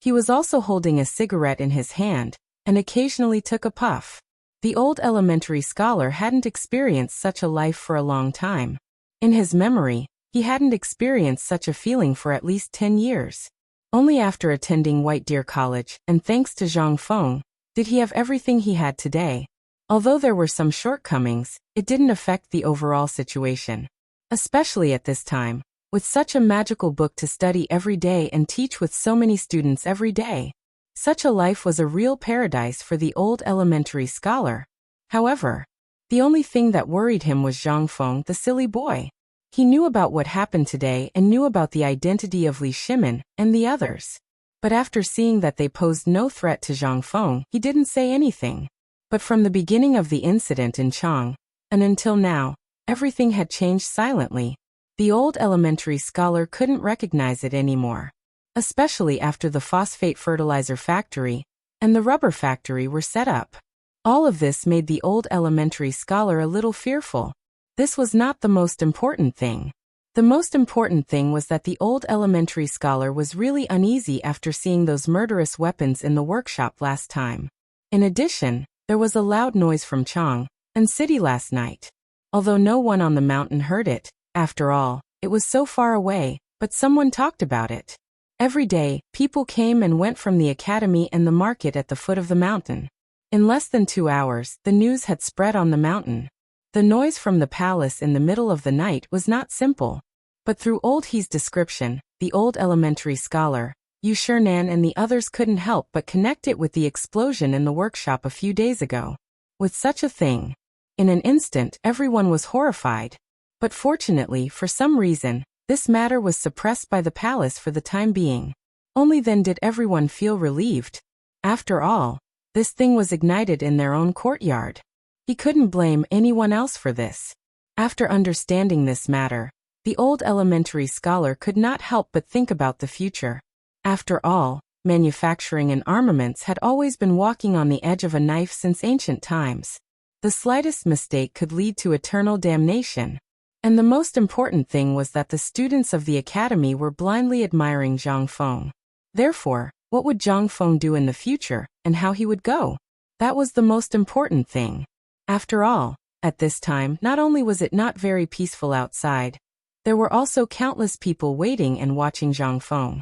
Speaker 1: He was also holding a cigarette in his hand, and occasionally took a puff. The old elementary scholar hadn't experienced such a life for a long time. In his memory, he hadn't experienced such a feeling for at least 10 years. Only after attending White Deer College, and thanks to Zhang Feng, did he have everything he had today. Although there were some shortcomings, it didn't affect the overall situation. Especially at this time, with such a magical book to study every day and teach with so many students every day. Such a life was a real paradise for the old elementary scholar. However, the only thing that worried him was Zhang Feng, the silly boy. He knew about what happened today and knew about the identity of Li Shimin and the others. But after seeing that they posed no threat to Zhang Feng, he didn't say anything. But from the beginning of the incident in Chang, and until now, everything had changed silently. The old elementary scholar couldn't recognize it anymore. Especially after the phosphate fertilizer factory and the rubber factory were set up. All of this made the old elementary scholar a little fearful. This was not the most important thing. The most important thing was that the old elementary scholar was really uneasy after seeing those murderous weapons in the workshop last time. In addition, there was a loud noise from Chang and City last night. Although no one on the mountain heard it, after all, it was so far away, but someone talked about it. Every day, people came and went from the academy and the market at the foot of the mountain. In less than 2 hours, the news had spread on the mountain. The noise from the palace in the middle of the night was not simple. But through Old He's description, the old elementary scholar, Yu Shernan and the others couldn't help but connect it with the explosion in the workshop a few days ago. With such a thing, in an instant, everyone was horrified. But fortunately, for some reason, this matter was suppressed by the palace for the time being. Only then did everyone feel relieved. After all, this thing was ignited in their own courtyard. He couldn't blame anyone else for this. After understanding this matter, the old elementary scholar could not help but think about the future. After all, manufacturing and armaments had always been walking on the edge of a knife since ancient times. The slightest mistake could lead to eternal damnation. And the most important thing was that the students of the academy were blindly admiring Zhang Feng. Therefore, what would Zhang Feng do in the future, and how he would go? That was the most important thing. After all, at this time, not only was it not very peaceful outside, there were also countless people waiting and watching Zhang Feng.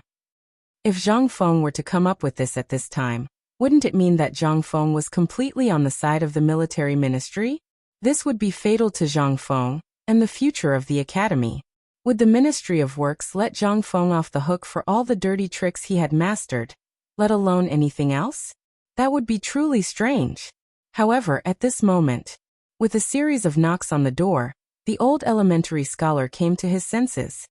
Speaker 1: If Zhang Feng were to come up with this at this time, wouldn't it mean that Zhang Feng was completely on the side of the military ministry? This would be fatal to Zhang Feng and the future of the academy. Would the Ministry of Works let Zhang Feng off the hook for all the dirty tricks he had mastered? let alone anything else? That would be truly strange. However, at this moment, with a series of knocks on the door, the old elementary scholar came to his senses.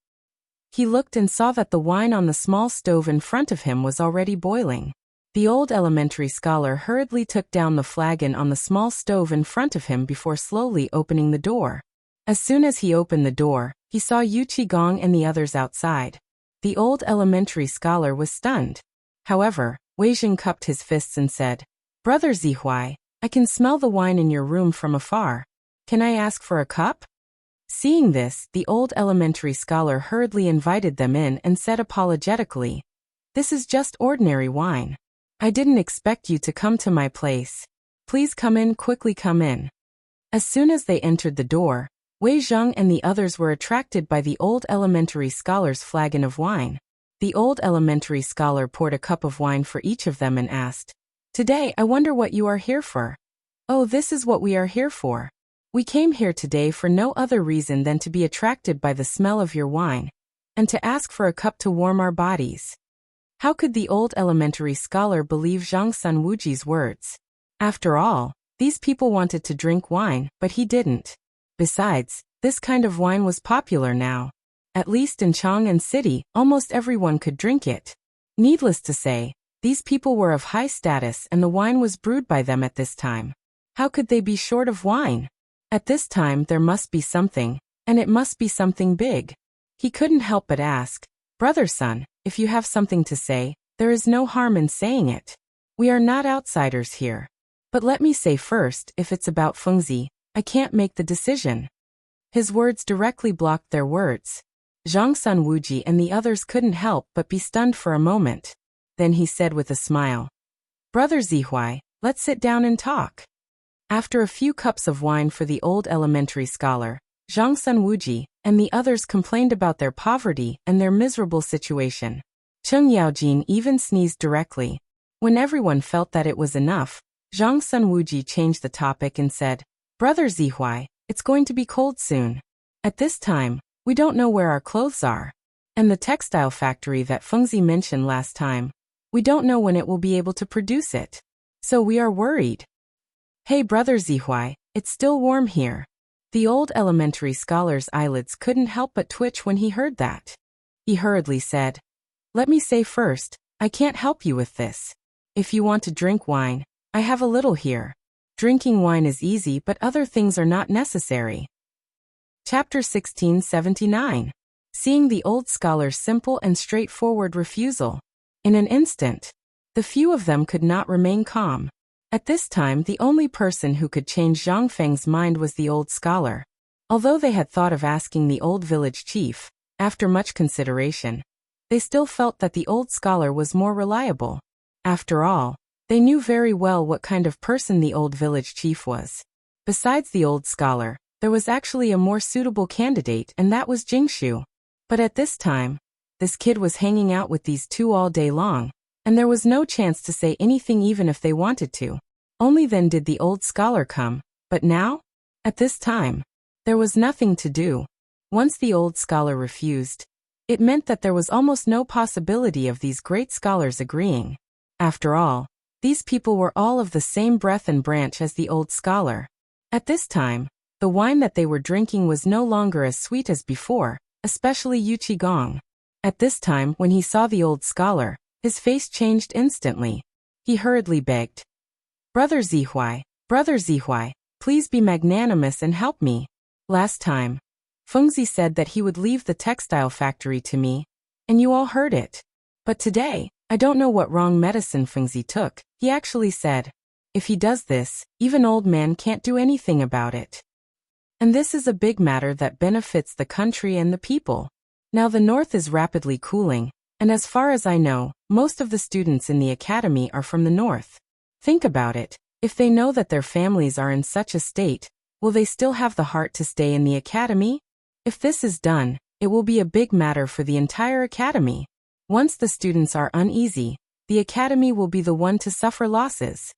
Speaker 1: He looked and saw that the wine on the small stove in front of him was already boiling. The old elementary scholar hurriedly took down the flagon on the small stove in front of him before slowly opening the door. As soon as he opened the door, he saw Yu Qigong and the others outside. The old elementary scholar was stunned. However, Wei Jing cupped his fists and said, "Brother Zihuai, I can smell the wine in your room from afar. Can I ask for a cup?" Seeing this, the old elementary scholar hurriedly invited them in and said apologetically, "This is just ordinary wine. I didn't expect you to come to my place. Please come in, quickly come in." As soon as they entered the door, Wei Zheng and the others were attracted by the old elementary scholar's flagon of wine. The old elementary scholar poured a cup of wine for each of them and asked, "Today, I wonder what you are here for." "Oh, this is what we are here for. We came here today for no other reason than to be attracted by the smell of your wine, and to ask for a cup to warm our bodies." How could the old elementary scholar believe Zhang Sun Wuji's words? After all, these people wanted to drink wine, but he didn't. Besides, this kind of wine was popular now. At least in Chang'an City, almost everyone could drink it. Needless to say, these people were of high status and the wine was brewed by them at this time. How could they be short of wine? At this time there must be something, and it must be something big. He couldn't help but ask, "Brother Sun, if you have something to say, there is no harm in saying it. We are not outsiders here. But let me say first, if it's about Fengzi, I can't make the decision." His words directly blocked their words. Zhang Sun Wuji and the others couldn't help but be stunned for a moment. Then he said with a smile, "Brother Zihuai, let's sit down and talk." After a few cups of wine for the old elementary scholar, Zhang Sun Wuji and the others complained about their poverty and their miserable situation. Cheng Yaojin even sneezed directly. When everyone felt that it was enough, Zhang Sun Wuji changed the topic and said, "Brother Zihuai, it's going to be cold soon. At this time, we don't know where our clothes are. And the textile factory that Fengzi mentioned last time, we don't know when it will be able to produce it. So we are worried." "Hey Brother Zihuai, it's still warm here." The old elementary scholar's eyelids couldn't help but twitch when he heard that. He hurriedly said, "Let me say first, I can't help you with this. If you want to drink wine, I have a little here. Drinking wine is easy, but other things are not necessary." Chapter 1679. Seeing the old scholar's simple and straightforward refusal. In an instant, the few of them could not remain calm. At this time, the only person who could change Zhang Feng's mind was the old scholar. Although they had thought of asking the old village chief, after much consideration, they still felt that the old scholar was more reliable. After all, they knew very well what kind of person the old village chief was. Besides the old scholar, there was actually a more suitable candidate, and that was Jingshu. But at this time, this kid was hanging out with these two all day long, and there was no chance to say anything even if they wanted to. Only then did the old scholar come, but now? At this time, there was nothing to do. Once the old scholar refused, it meant that there was almost no possibility of these great scholars agreeing. After all, these people were all of the same breath and branch as the old scholar. At this time, the wine that they were drinking was no longer as sweet as before, especially Yu Qigong. At this time, when he saw the old scholar, his face changed instantly. He hurriedly begged, Brother Zihuai, please be magnanimous and help me. Last time, Fengzi said that he would leave the textile factory to me, and you all heard it. But today, I don't know what wrong medicine Fengzi took. He actually said, if he does this, even old man can't do anything about it. And this is a big matter that benefits the country and the people. Now the north is rapidly cooling, and as far as I know, most of the students in the academy are from the north. Think about it. If they know that their families are in such a state, will they still have the heart to stay in the academy? If this is done, it will be a big matter for the entire academy. Once the students are uneasy, the academy will be the one to suffer losses.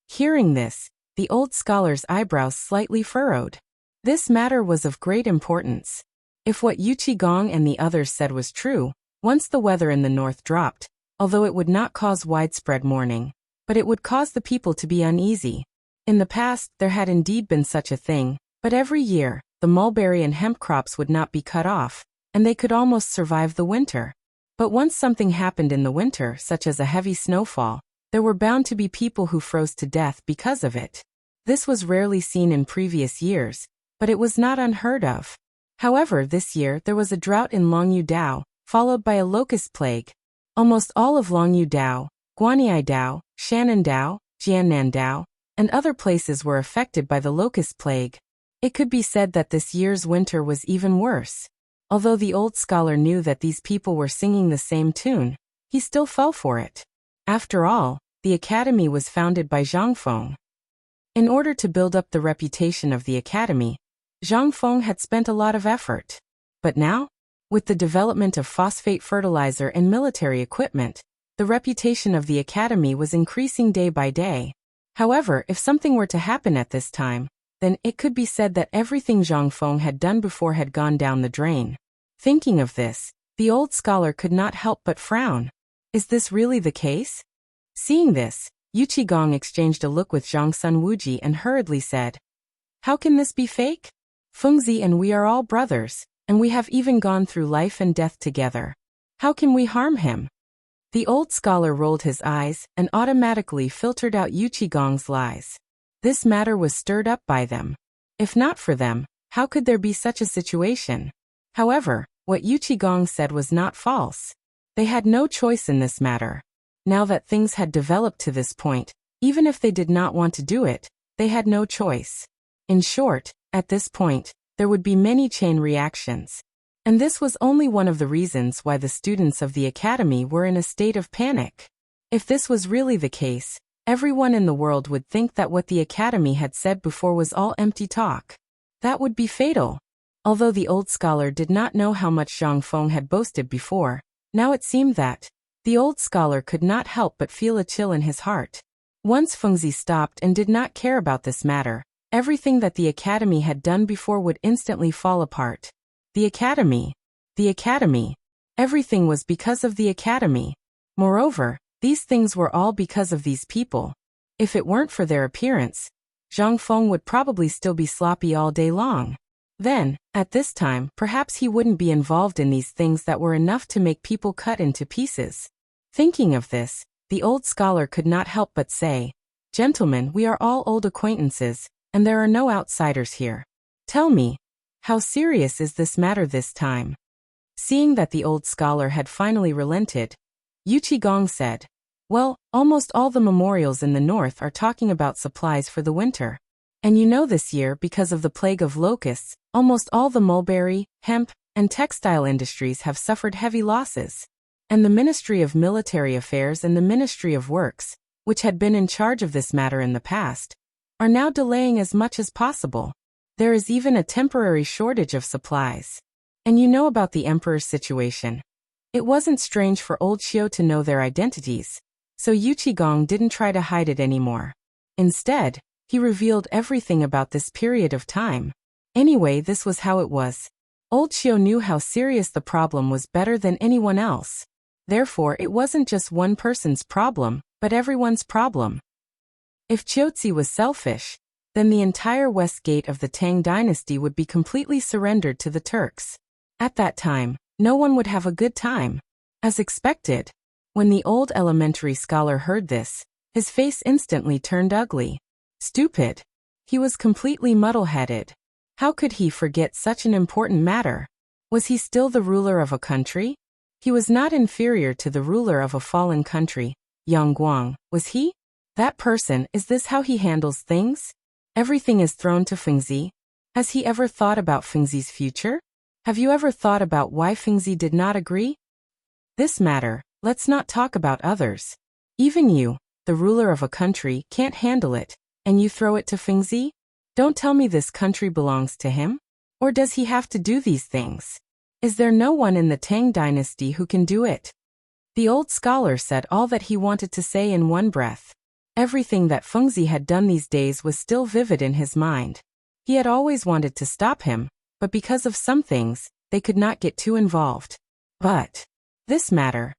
Speaker 1: Hearing this, the old scholar's eyebrows slightly furrowed. This matter was of great importance. If what Yu Qigong and the others said was true, once the weather in the north dropped, although it would not cause widespread mourning, but it would cause the people to be uneasy. In the past, there had indeed been such a thing, but every year, the mulberry and hemp crops would not be cut off, and they could almost survive the winter. But once something happened in the winter, such as a heavy snowfall, there were bound to be people who froze to death because of it. This was rarely seen in previous years, but it was not unheard of. However, this year there was a drought in Longyu Dao, followed by a locust plague. Almost all of Longyu Dao, Guanyi Dao, Shannon Dao, Jiannan Dao, and other places were affected by the locust plague. It could be said that this year's winter was even worse. Although the old scholar knew that these people were singing the same tune, he still fell for it. After all, the academy was founded by Zhang Feng. In order to build up the reputation of the academy, Zhang Feng had spent a lot of effort. But now, with the development of phosphate fertilizer and military equipment, the reputation of the academy was increasing day by day. However, if something were to happen at this time, then it could be said that everything Zhang Feng had done before had gone down the drain. Thinking of this, the old scholar could not help but frown. Is this really the case? Seeing this, Yu Qigong exchanged a look with Zhang Sun Wuji and hurriedly said, "How can this be fake? Fengzi and we are all brothers, and we have even gone through life and death together. How can we harm him?" The old scholar rolled his eyes and automatically filtered out Yu Qigong's lies. This matter was stirred up by them. If not for them, how could there be such a situation? However, what Yu Qigong said was not false. They had no choice in this matter. Now that things had developed to this point, even if they did not want to do it, they had no choice. In short, at this point, there would be many chain reactions. And this was only one of the reasons why the students of the academy were in a state of panic. If this was really the case, everyone in the world would think that what the academy had said before was all empty talk. That would be fatal. Although the old scholar did not know how much Zhang Feng had boasted before, now it seemed that the old scholar could not help but feel a chill in his heart. Once Fengzi stopped and did not care about this matter, everything that the academy had done before would instantly fall apart. The academy. Everything was because of the academy. Moreover, these things were all because of these people. If it weren't for their appearance, Zhang Feng would probably still be sloppy all day long. Then, at this time, perhaps he wouldn't be involved in these things that were enough to make people cut into pieces. Thinking of this, the old scholar could not help but say, "Gentlemen, we are all old acquaintances, and there are no outsiders here. Tell me, how serious is this matter this time?" Seeing that the old scholar had finally relented, Yu Qigong said, "Well, almost all the memorials in the north are talking about supplies for the winter. And you know this year, because of the plague of locusts, almost all the mulberry, hemp, and textile industries have suffered heavy losses. And the Ministry of Military Affairs and the Ministry of Works, which had been in charge of this matter in the past, are now delaying as much as possible. There is even a temporary shortage of supplies. And you know about the emperor's situation." It wasn't strange for old Xiao to know their identities, so Yu Qigong didn't try to hide it anymore. Instead, he revealed everything about this period of time. Anyway, this was how it was. Old Xiao knew how serious the problem was better than anyone else. Therefore, it wasn't just one person's problem, but everyone's problem. If Qiuzi was selfish, then the entire west gate of the Tang dynasty would be completely surrendered to the Turks. At that time, no one would have a good time. As expected, when the old elementary scholar heard this, his face instantly turned ugly. Stupid. He was completely muddle-headed. How could he forget such an important matter? Was he still the ruler of a country? He was not inferior to the ruler of a fallen country, Yang Guang, was he? That person, is this how he handles things? Everything is thrown to Fengzi. Has he ever thought about Fengzi's future? Have you ever thought about why Fengzi did not agree? This matter, let's not talk about others. Even you, the ruler of a country, can't handle it, and you throw it to Fengzi? Don't tell me this country belongs to him? Or does he have to do these things? Is there no one in the Tang dynasty who can do it? The old scholar said all that he wanted to say in one breath. Everything that Fengzi had done these days was still vivid in his mind. He had always wanted to stop him, but because of some things, they could not get too involved. But this matter,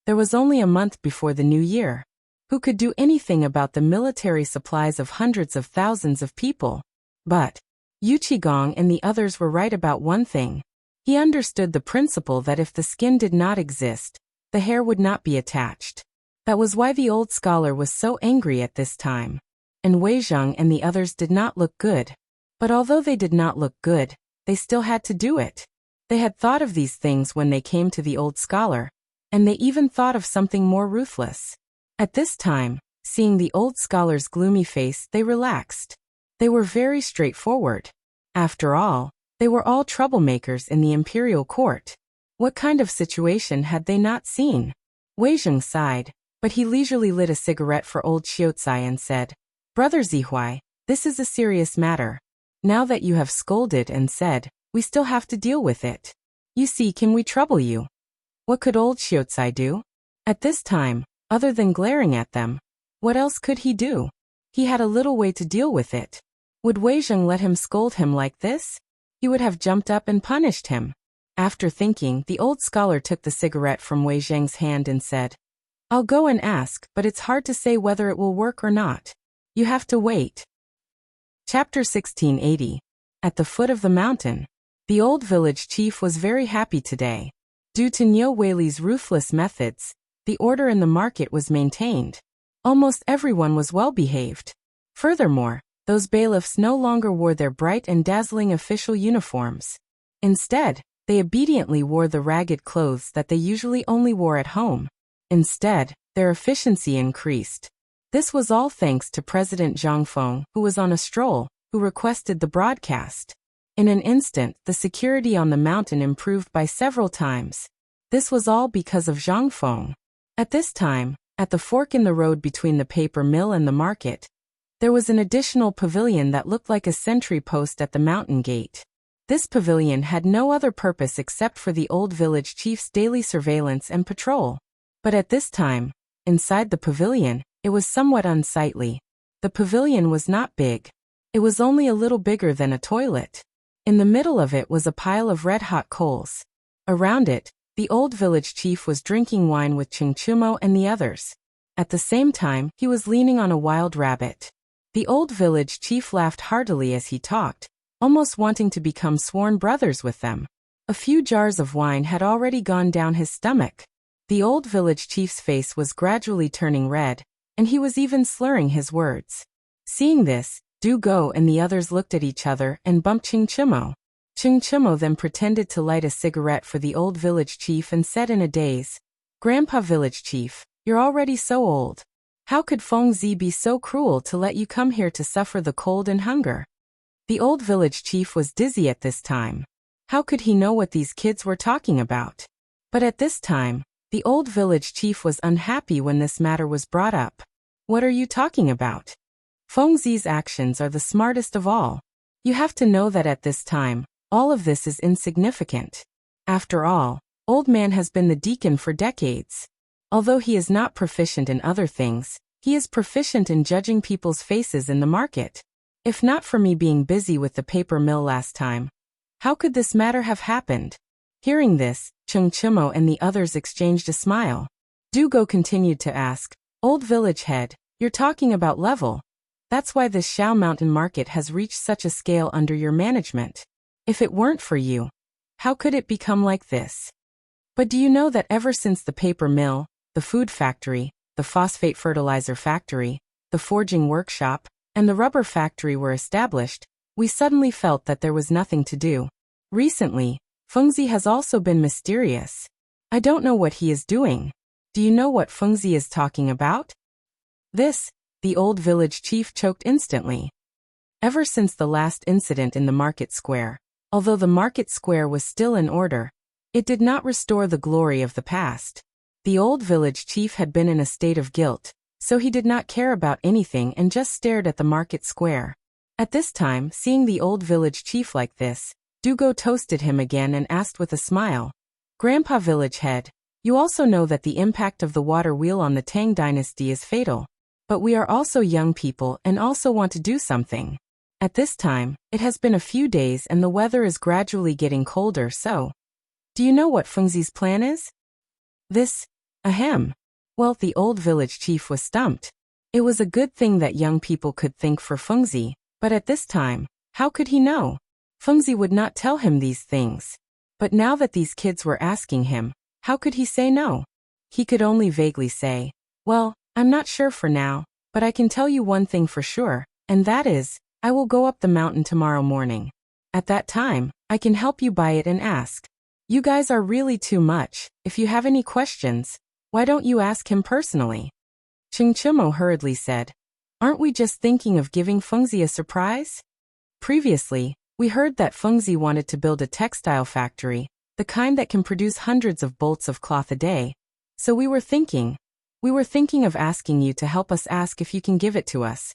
Speaker 1: There was only a month before the new year. Who could do anything about the military supplies of hundreds of thousands of people? But Yu Qigong and the others were right about one thing. He understood the principle that if the skin did not exist, the hair would not be attached. That was why the old scholar was so angry at this time. And Wei Zheng and the others did not look good. But although they did not look good, they still had to do it. They had thought of these things when they came to the old scholar, and they even thought of something more ruthless. At this time, seeing the old scholar's gloomy face, they relaxed. They were very straightforward. After all, they were all troublemakers in the imperial court. What kind of situation had they not seen? Wei Zheng sighed, but he leisurely lit a cigarette for old Xiaocai and said, "Brother Zihuai, this is a serious matter. Now that you have scolded and said, we still have to deal with it. You see, can we trouble you?" What could old Xiaocai do? At this time, other than glaring at them, what else could he do? He had a little way to deal with it. Would Wei Zheng let him scold him like this? He would have jumped up and punished him. After thinking, the old scholar took the cigarette from Wei Zheng's hand and said, "I'll go and ask, but it's hard to say whether it will work or not. You have to wait." Chapter 1680. At the foot of the mountain. The old village chief was very happy today. Due to Niu Weili's ruthless methods, the order in the market was maintained. Almost everyone was well behaved. Furthermore, those bailiffs no longer wore their bright and dazzling official uniforms. Instead, they obediently wore the ragged clothes that they usually only wore at home. Instead, their efficiency increased. This was all thanks to President Zhang Feng, who was on a stroll, who requested the broadcast. In an instant, the security on the mountain improved by several times. This was all because of Zhang Feng. At this time, at the fork in the road between the paper mill and the market, there was an additional pavilion that looked like a sentry post at the mountain gate. This pavilion had no other purpose except for the old village chief's daily surveillance and patrol. But at this time, inside the pavilion, it was somewhat unsightly. The pavilion was not big. It was only a little bigger than a toilet. In the middle of it was a pile of red-hot coals. Around it, the old village chief was drinking wine with Chingchumo and the others. At the same time, he was leaning on a wild rabbit. The old village chief laughed heartily as he talked, almost wanting to become sworn brothers with them. A few jars of wine had already gone down his stomach. The old village chief's face was gradually turning red, and he was even slurring his words. Seeing this, Du Go and the others looked at each other and bumped Chingchumo. Chingchumo then pretended to light a cigarette for the old village chief and said in a daze, "Grandpa village chief, you're already so old. How could Feng Zi be so cruel to let you come here to suffer the cold and hunger?" The old village chief was dizzy at this time. How could he know what these kids were talking about? But at this time, the old village chief was unhappy when this matter was brought up. "What are you talking about? Feng Zi's actions are the smartest of all. You have to know that at this time, all of this is insignificant. After all, old man has been the deacon for decades. Although he is not proficient in other things, he is proficient in judging people's faces in the market. If not for me being busy with the paper mill last time, how could this matter have happened?" Hearing this, Chingchumo and the others exchanged a smile. Du Go continued to ask, "Old village head, you're talking about level. That's why this Xiao Mountain market has reached such a scale under your management. If it weren't for you, how could it become like this? But do you know that ever since the paper mill, the food factory, the phosphate fertilizer factory, the forging workshop, and the rubber factory were established, we suddenly felt that there was nothing to do. Recently, Fengzi has also been mysterious. I don't know what he is doing. Do you know what Fengzi is talking about?" This, the old village chief choked instantly. Ever since the last incident in the market square, although the market square was still in order, it did not restore the glory of the past. The old village chief had been in a state of guilt, so he did not care about anything and just stared at the market square. At this time, seeing the old village chief like this, Du Go toasted him again and asked with a smile, "Grandpa village head, you also know that the impact of the water wheel on the Tang dynasty is fatal. But we are also young people and also want to do something. At this time, it has been a few days and the weather is gradually getting colder, so do you know what Fengzi's plan is?" This, Ahem. Well, the old village chief was stumped. It was a good thing that young people could think for Fengzi, but at this time, how could he know? Fengzi would not tell him these things. But now that these kids were asking him, how could he say no? He could only vaguely say, well, I'm not sure for now, but I can tell you one thing for sure, and that is, I will go up the mountain tomorrow morning. At that time, I can help you buy it and ask. You guys are really too much. If you have any questions, why don't you ask him personally? Chingchumo hurriedly said, aren't we just thinking of giving Fengzi a surprise? Previously, we heard that Fengzi wanted to build a textile factory, the kind that can produce hundreds of bolts of cloth a day. So we were thinking of asking you to help us ask if you can give it to us.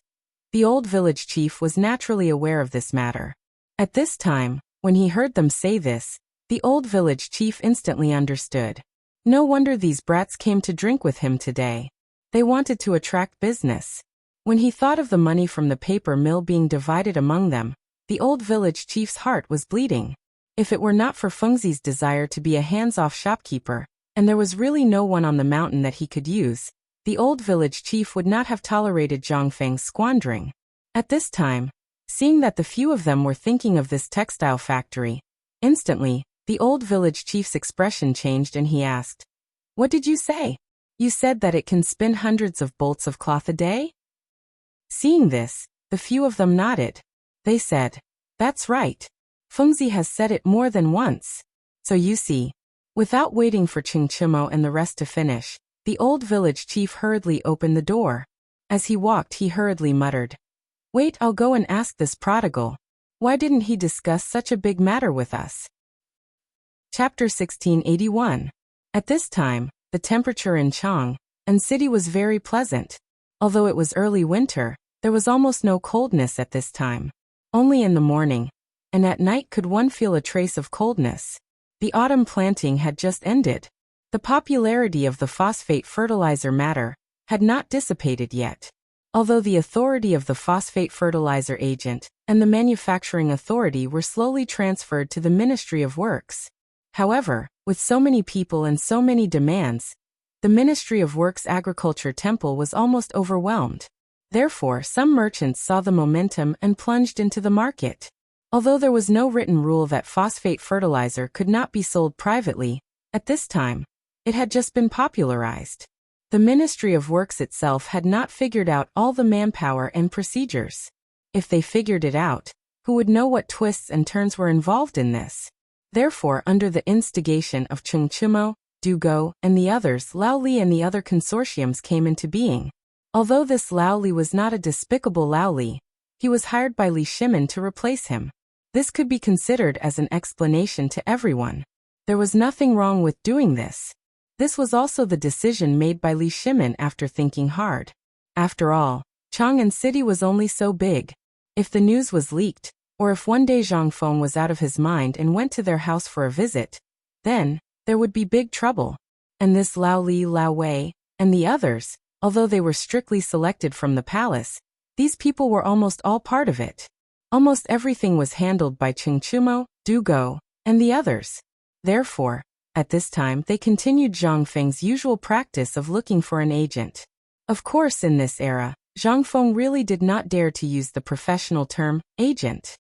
Speaker 1: The old village chief was naturally aware of this matter. At this time, when he heard them say this, the old village chief instantly understood. No wonder these brats came to drink with him today. They wanted to attract business. When he thought of the money from the paper mill being divided among them, the old village chief's heart was bleeding. If it were not for Fengzi's desire to be a hands-off shopkeeper, and there was really no one on the mountain that he could use, the old village chief would not have tolerated Zhangfeng's squandering. At this time, seeing that the few of them were thinking of this textile factory, instantly, the old village chief's expression changed and he asked, what did you say? You said that it can spin hundreds of bolts of cloth a day? Seeing this, the few of them nodded. They said, that's right. Fengzi has said it more than once. So you see, without waiting for Chingchumo and the rest to finish, the old village chief hurriedly opened the door. As he walked, he hurriedly muttered, wait, I'll go and ask this prodigal. Why didn't he discuss such a big matter with us? Chapter 1681. At this time, the temperature in Chang and city was very pleasant. Although it was early winter, there was almost no coldness at this time. Only in the morning, and at night could one feel a trace of coldness. The autumn planting had just ended. The popularity of the phosphate fertilizer matter had not dissipated yet. Although the authority of the phosphate fertilizer agent and the manufacturing authority were slowly transferred to the Ministry of Works. However, with so many people and so many demands, the Ministry of Works Agriculture Temple was almost overwhelmed. Therefore, some merchants saw the momentum and plunged into the market. Although there was no written rule that phosphate fertilizer could not be sold privately, at this time, it had just been popularized. The Ministry of Works itself had not figured out all the manpower and procedures. If they figured it out, who would know what twists and turns were involved in this? Therefore, under the instigation of Chengchumo, Dugo, and the others, Lao Li and the other consortiums came into being. Although this Lao Li was not a despicable Lao Li, he was hired by Li Shimin to replace him. This could be considered as an explanation to everyone. There was nothing wrong with doing this. This was also the decision made by Li Shimin after thinking hard. After all, Chang'an City was only so big. If the news was leaked, or if one day Zhang Feng was out of his mind and went to their house for a visit, then there would be big trouble. And this Lao Li, Lao Wei, and the others, although they were strictly selected from the palace, these people were almost all part of it. Almost everything was handled by Chengchumo, Dugo, and the others. Therefore, at this time they continued Zhang Feng's usual practice of looking for an agent. Of course, in this era, Zhang Feng really did not dare to use the professional term, agent.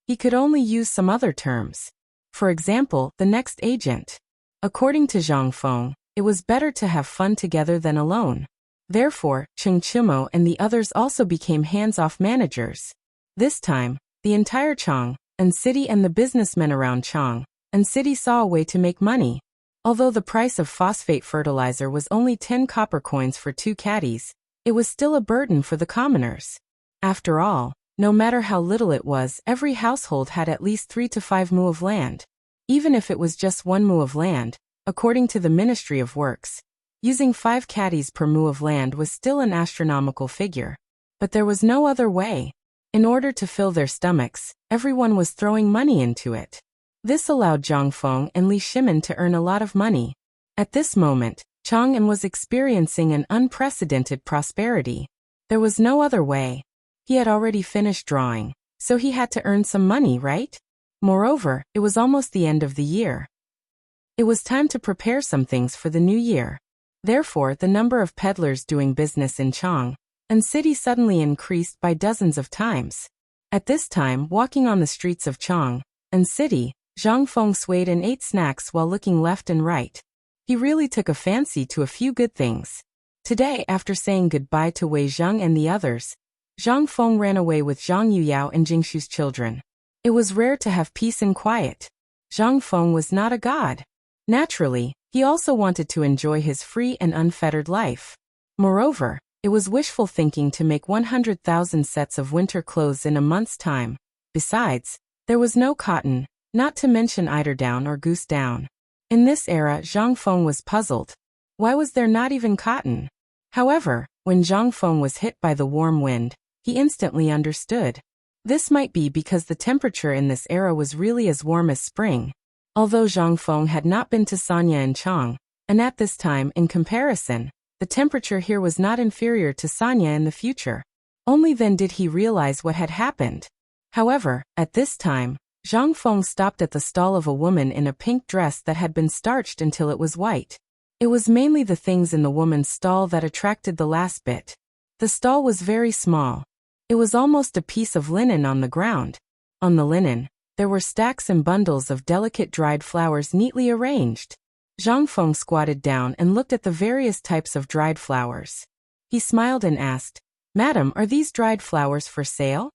Speaker 1: He could only use some other terms. For example, the next agent. According to Zhang Feng, it was better to have fun together than alone. Therefore, Chengchumo and the others also became hands-off managers. This time, the entire Chang'an City and the businessmen around Chang'an City saw a way to make money. Although the price of phosphate fertilizer was only 10 copper coins for 2 caddies, it was still a burden for the commoners. After all, no matter how little it was, every household had at least 3 to 5 mu of land. Even if it was just 1 mu of land, according to the Ministry of Works, using 5 caddies per mu of land was still an astronomical figure. But there was no other way. In order to fill their stomachs, everyone was throwing money into it. This allowed Zhang Feng and Li Shimin to earn a lot of money. At this moment, Chang'an was experiencing an unprecedented prosperity. There was no other way. He had already finished drawing, so he had to earn some money, right? Moreover, it was almost the end of the year. It was time to prepare some things for the new year. Therefore, the number of peddlers doing business in Chang and city suddenly increased by dozens of times. At this time, walking on the streets of Chang and city, Zhang Feng swayed and ate snacks while looking left and right. He really took a fancy to a few good things. Today, after saying goodbye to Wei Zheng and the others, Zhang Feng ran away with Zhang Yuyao and Jingshu's children. It was rare to have peace and quiet. Zhang Feng was not a god. Naturally, he also wanted to enjoy his free and unfettered life. Moreover, it was wishful thinking to make 100,000 sets of winter clothes in a month's time. Besides, there was no cotton, not to mention eiderdown or goose down. In this era, Zhang Feng was puzzled. Why was there not even cotton? However, when Zhang Feng was hit by the warm wind, he instantly understood. This might be because the temperature in this era was really as warm as spring. Although Zhang Feng had not been to Sanya and Chang, and at this time, in comparison, the temperature here was not inferior to Sanya in the future. Only then did he realize what had happened. However, at this time, Zhang Feng stopped at the stall of a woman in a pink dress that had been starched until it was white. It was mainly the things in the woman's stall that attracted the last bit. The stall was very small. It was almost a piece of linen on the ground. On the linen, there were stacks and bundles of delicate dried flowers neatly arranged. Zhang Feng squatted down and looked at the various types of dried flowers. He smiled and asked, "Madam, are these dried flowers for sale?"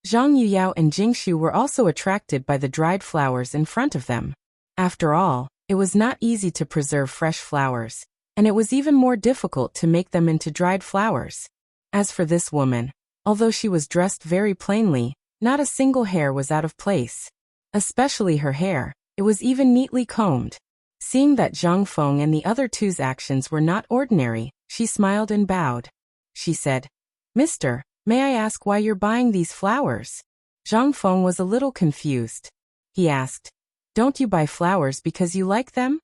Speaker 1: Zhang Yuyao and Jingshu were also attracted by the dried flowers in front of them. After all, it was not easy to preserve fresh flowers, and it was even more difficult to make them into dried flowers. As for this woman, although she was dressed very plainly, not a single hair was out of place. Especially her hair, it was even neatly combed. Seeing that Zhang Feng and the other two's actions were not ordinary, she smiled and bowed. She said, "Mister, may I ask why you're buying these flowers?" Zhang Feng was a little confused. He asked, "Don't you buy flowers because you like them?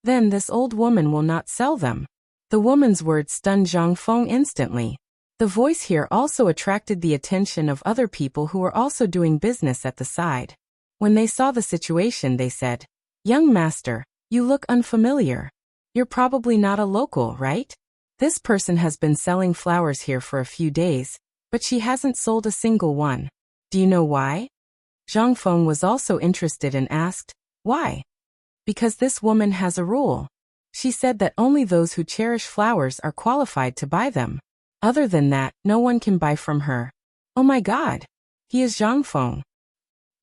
Speaker 1: Then this old woman will not sell them." The woman's words stunned Zhang Feng instantly. The voice here also attracted the attention of other people who were also doing business at the side. When they saw the situation, they said, "Young master, you look unfamiliar. You're probably not a local, right? This person has been selling flowers here for a few days, but she hasn't sold a single one. Do you know why?" Zhang Feng was also interested and asked, "Why?" "Because this woman has a rule. She said that only those who cherish flowers are qualified to buy them. Other than that, no one can buy from her." "Oh my God! He is Zhang Feng.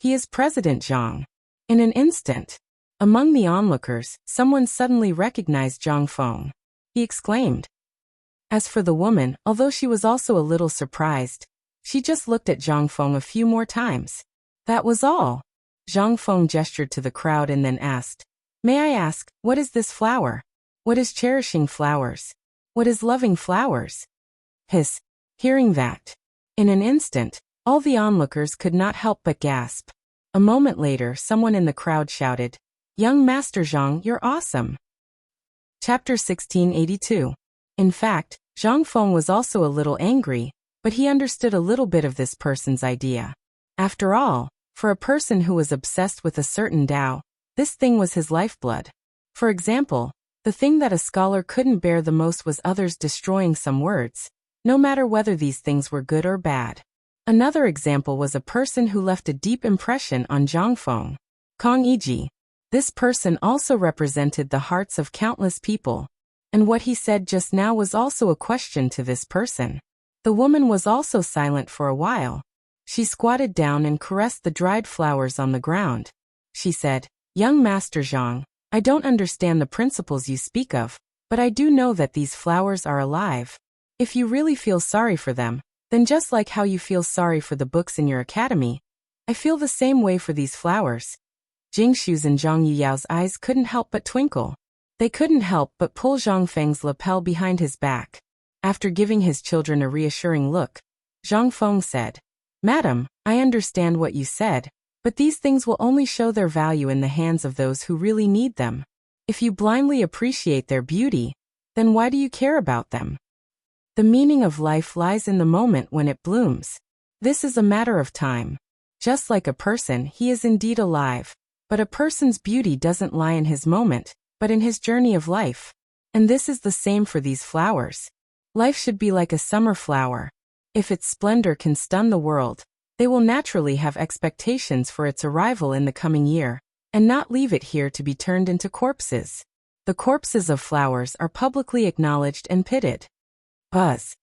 Speaker 1: He is President Zhang." In an instant, among the onlookers, someone suddenly recognized Zhang Feng. He exclaimed. As for the woman, although she was also a little surprised, she just looked at Zhang Feng a few more times. That was all. Zhang Feng gestured to the crowd and then asked, "May I ask, what is this flower? What is cherishing flowers? What is loving flowers?" Hiss. Hearing that, in an instant, all the onlookers could not help but gasp. A moment later, someone in the crowd shouted, "Young Master Zhang, you're awesome." Chapter 1682. In fact, Zhang Feng was also a little angry, but he understood a little bit of this person's idea. After all, for a person who was obsessed with a certain Tao, this thing was his lifeblood. For example, the thing that a scholar couldn't bear the most was others destroying some words, no matter whether these things were good or bad. Another example was a person who left a deep impression on Zhang Feng. Kong Yiji. This person also represented the hearts of countless people, and what he said just now was also a question to this person. The woman was also silent for a while. She squatted down and caressed the dried flowers on the ground. She said, "Young Master Zhang, I don't understand the principles you speak of, but I do know that these flowers are alive. If you really feel sorry for them, then just like how you feel sorry for the books in your academy, I feel the same way for these flowers." Jingshu's and Zhang Yuyao's eyes couldn't help but twinkle. They couldn't help but pull Zhang Feng's lapel behind his back. After giving his children a reassuring look, Zhang Feng said, "Madam, I understand what you said, but these things will only show their value in the hands of those who really need them. If you blindly appreciate their beauty, then why do you care about them? The meaning of life lies in the moment when it blooms. This is a matter of time. Just like a person, he is indeed alive, but a person's beauty doesn't lie in his moment, but in his journey of life. And this is the same for these flowers. Life should be like a summer flower. If its splendor can stun the world, they will naturally have expectations for its arrival in the coming year, and not leave it here to be turned into corpses. The corpses of flowers are publicly acknowledged and pitted. Buzz.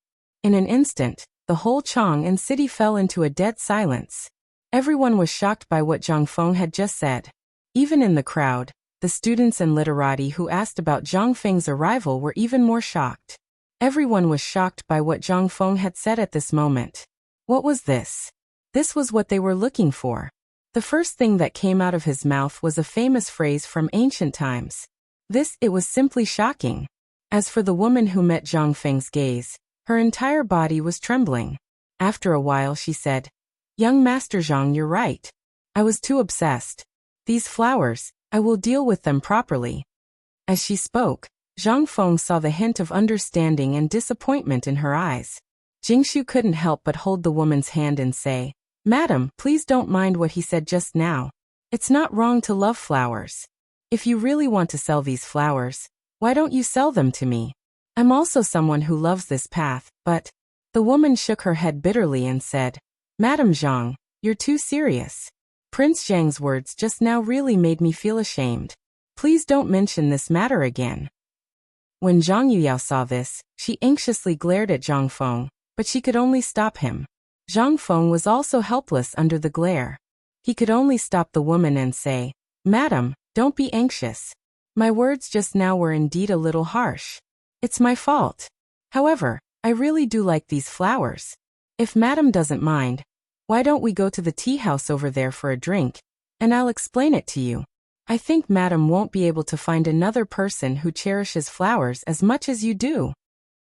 Speaker 1: In an instant, the whole Chang'an city fell into a dead silence. Everyone was shocked by what Zhang Feng had just said. Even in the crowd, the students and literati who asked about Zhang Feng's arrival were even more shocked. Everyone was shocked by what Zhang Feng had said at this moment. What was this? This was what they were looking for. The first thing that came out of his mouth was a famous phrase from ancient times. It was simply shocking. As for the woman who met Zhang Feng's gaze, her entire body was trembling. After a while she said, "Young Master Zhang, you're right. I was too obsessed. These flowers, I will deal with them properly." As she spoke, Zhang Feng saw the hint of understanding and disappointment in her eyes. Jingshu couldn't help but hold the woman's hand and say, "Madam, please don't mind what he said just now. It's not wrong to love flowers. If you really want to sell these flowers, why don't you sell them to me? I'm also someone who loves this path, but..." The woman shook her head bitterly and said, "Madam Zhang, you're too serious. Prince Zhang's words just now really made me feel ashamed. Please don't mention this matter again." When Zhang Yuyao saw this, she anxiously glared at Zhang Feng, but she could only stop him. Zhang Feng was also helpless under the glare. He could only stop the woman and say, "Madam, don't be anxious. My words just now were indeed a little harsh. It's my fault. However, I really do like these flowers. If Madam doesn't mind, why don't we go to the tea house over there for a drink, and I'll explain it to you. I think Madam won't be able to find another person who cherishes flowers as much as you do."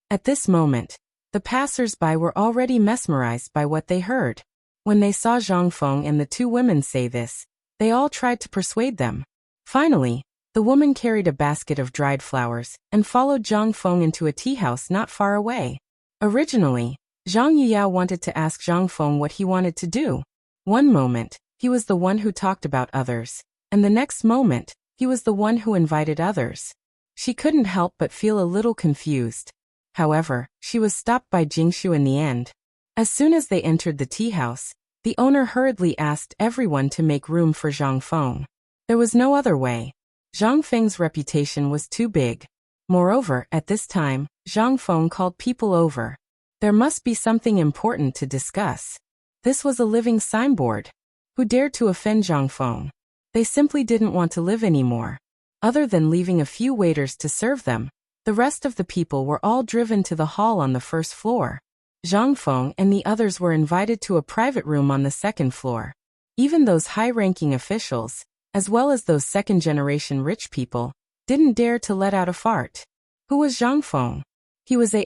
Speaker 1: At this moment, the passers-by were already mesmerized by what they heard. When they saw Zhang Feng and the two women say this, they all tried to persuade them. Finally, the woman carried a basket of dried flowers and followed Zhang Feng into a tea house not far away. Originally, Zhang Yuyao wanted to ask Zhang Feng what he wanted to do. One moment, he was the one who talked about others, and the next moment, he was the one who invited others. She couldn't help but feel a little confused. However, she was stopped by Jingshu in the end. As soon as they entered the tea house, the owner hurriedly asked everyone to make room for Zhang Feng. There was no other way. Zhang Feng's reputation was too big. Moreover, at this time, Zhang Feng called people over. There must be something important to discuss. This was a living signboard. Who dared to offend Zhang Feng? They simply didn't want to live anymore. Other than leaving a few waiters to serve them, the rest of the people were all driven to the hall on the first floor. Zhang Feng and the others were invited to a private room on the second floor. Even those high-ranking officials, as well as those second-generation rich people, didn't dare to let out a fart. Who was Zhang Feng? He was a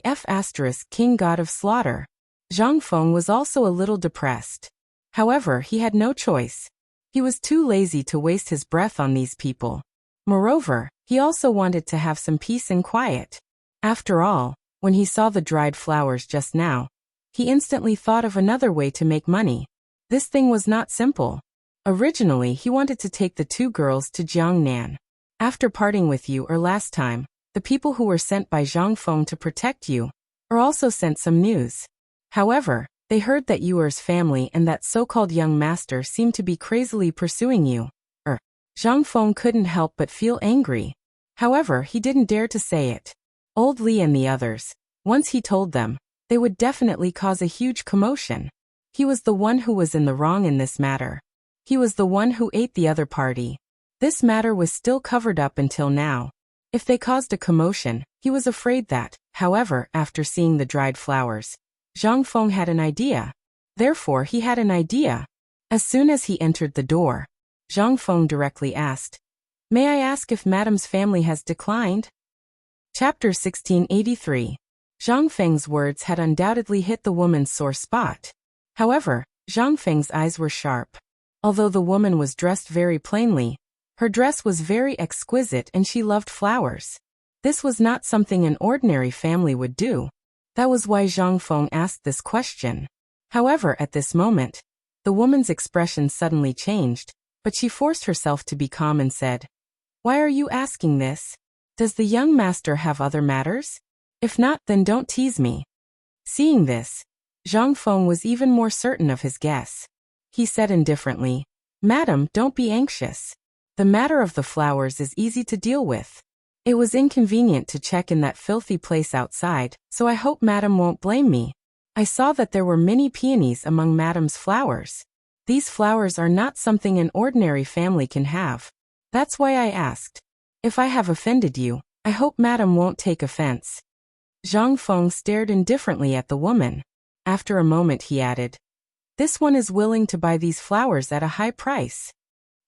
Speaker 1: king god of slaughter. Zhang Feng was also a little depressed. However, he had no choice. He was too lazy to waste his breath on these people. Moreover, he also wanted to have some peace and quiet. After all, when he saw the dried flowers just now, he instantly thought of another way to make money. This thing was not simple. Originally, he wanted to take the two girls to Jiangnan. After parting with you last time, the people who were sent by Zhang Feng to protect you also sent some news. However, they heard that Yuer's family and that so-called young master seemed to be crazily pursuing you. Zhang Feng couldn't help but feel angry. However, he didn't dare to say it. Old Li and the others, once he told them, they would definitely cause a huge commotion. He was the one who was in the wrong in this matter. He was the one who ate the other party. This matter was still covered up until now. If they caused a commotion, he was afraid that, however, after seeing the dried flowers, Zhang Feng had an idea. Therefore, he had an idea. As soon as he entered the door, Zhang Feng directly asked, "May I ask if Madam's family has declined?" Chapter 1683. Zhang Feng's words had undoubtedly hit the woman's sore spot. However, Zhang Feng's eyes were sharp. Although the woman was dressed very plainly, her dress was very exquisite and she loved flowers. This was not something an ordinary family would do. That was why Zhang Feng asked this question. However, at this moment, the woman's expression suddenly changed, but she forced herself to be calm and said, "Why are you asking this? Does the young master have other matters? If not, then don't tease me. Seeing this, Zhang Feng was even more certain of his guess. He said indifferently, Madam, don't be anxious. The matter of the flowers is easy to deal with. It was inconvenient to check in that filthy place outside, so I hope Madam won't blame me. I saw that there were many peonies among Madam's flowers. These flowers are not something an ordinary family can have. That's why I asked. If I have offended you, I hope Madam won't take offense. Zhang Feng stared indifferently at the woman. After a moment he added, This one is willing to buy these flowers at a high price.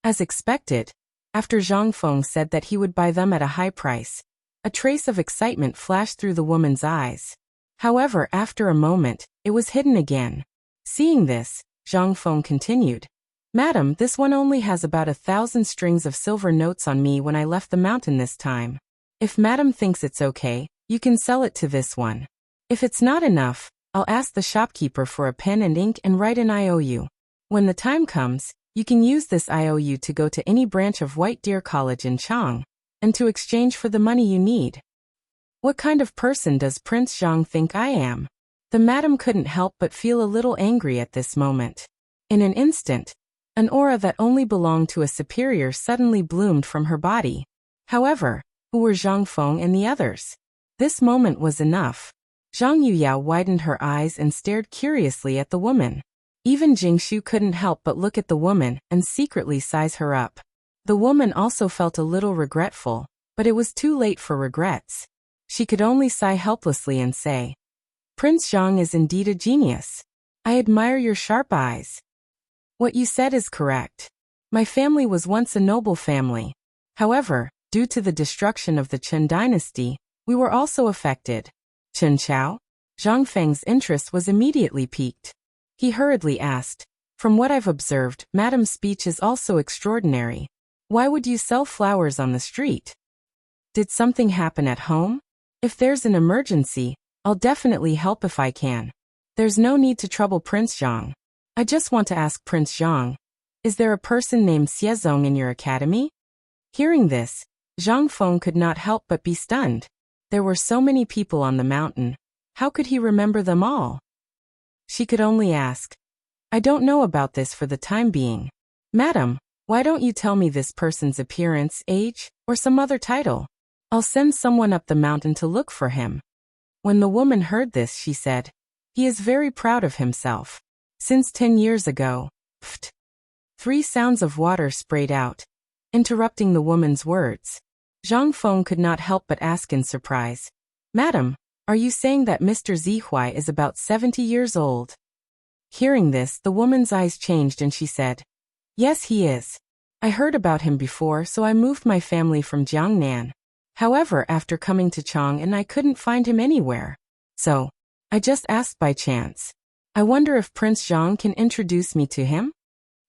Speaker 1: As expected, after Zhang Feng said that he would buy them at a high price, a trace of excitement flashed through the woman's eyes. However, after a moment, it was hidden again. Seeing this, Zhang Feng continued, Madam, this one only has about 1,000 strings of silver notes on me when I left the mountain this time. If Madam thinks it's okay, you can sell it to this one. If it's not enough, I'll ask the shopkeeper for a pen and ink and write an IOU. When the time comes, you can use this IOU to go to any branch of White Deer College in Chang, and to exchange for the money you need. What kind of person does Prince Zhang think I am? The madam couldn't help but feel a little angry at this moment. In an instant, an aura that only belonged to a superior suddenly bloomed from her body. However, who were Zhang Feng and the others? This moment was enough. Zhang Yuyao widened her eyes and stared curiously at the woman. Even Jingshu couldn't help but look at the woman and secretly size her up. The woman also felt a little regretful, but it was too late for regrets. She could only sigh helplessly and say, Prince Zhang is indeed a genius. I admire your sharp eyes. What you said is correct. My family was once a noble family. However, due to the destruction of the Chen dynasty, we were also affected. Chen Chao? Zhang Feng's interest was immediately piqued. He hurriedly asked, From what I've observed, Madam's speech is also extraordinary. Why would you sell flowers on the street? Did something happen at home? If there's an emergency, I'll definitely help if I can. There's no need to trouble Prince Zhang. I just want to ask Prince Zhang, is there a person named Xiezong in your academy? Hearing this, Zhang Feng could not help but be stunned. There were so many people on the mountain. How could he remember them all? She could only ask, I don't know about this for the time being. Madam, why don't you tell me this person's appearance, age, or some other title? I'll send someone up the mountain to look for him. When the woman heard this, she said, He is very proud of himself. Since 10 years ago, pft. 3 sounds of water sprayed out, interrupting the woman's words. Zhang Feng could not help but ask in surprise, Madam, are you saying that Mr. Zihuai is about 70 years old? Hearing this, the woman's eyes changed and she said, Yes, he is. I heard about him before, so I moved my family from Jiangnan. However, after coming to Chang'an, I couldn't find him anywhere. So, I just asked by chance. I wonder if Prince Zhang can introduce me to him?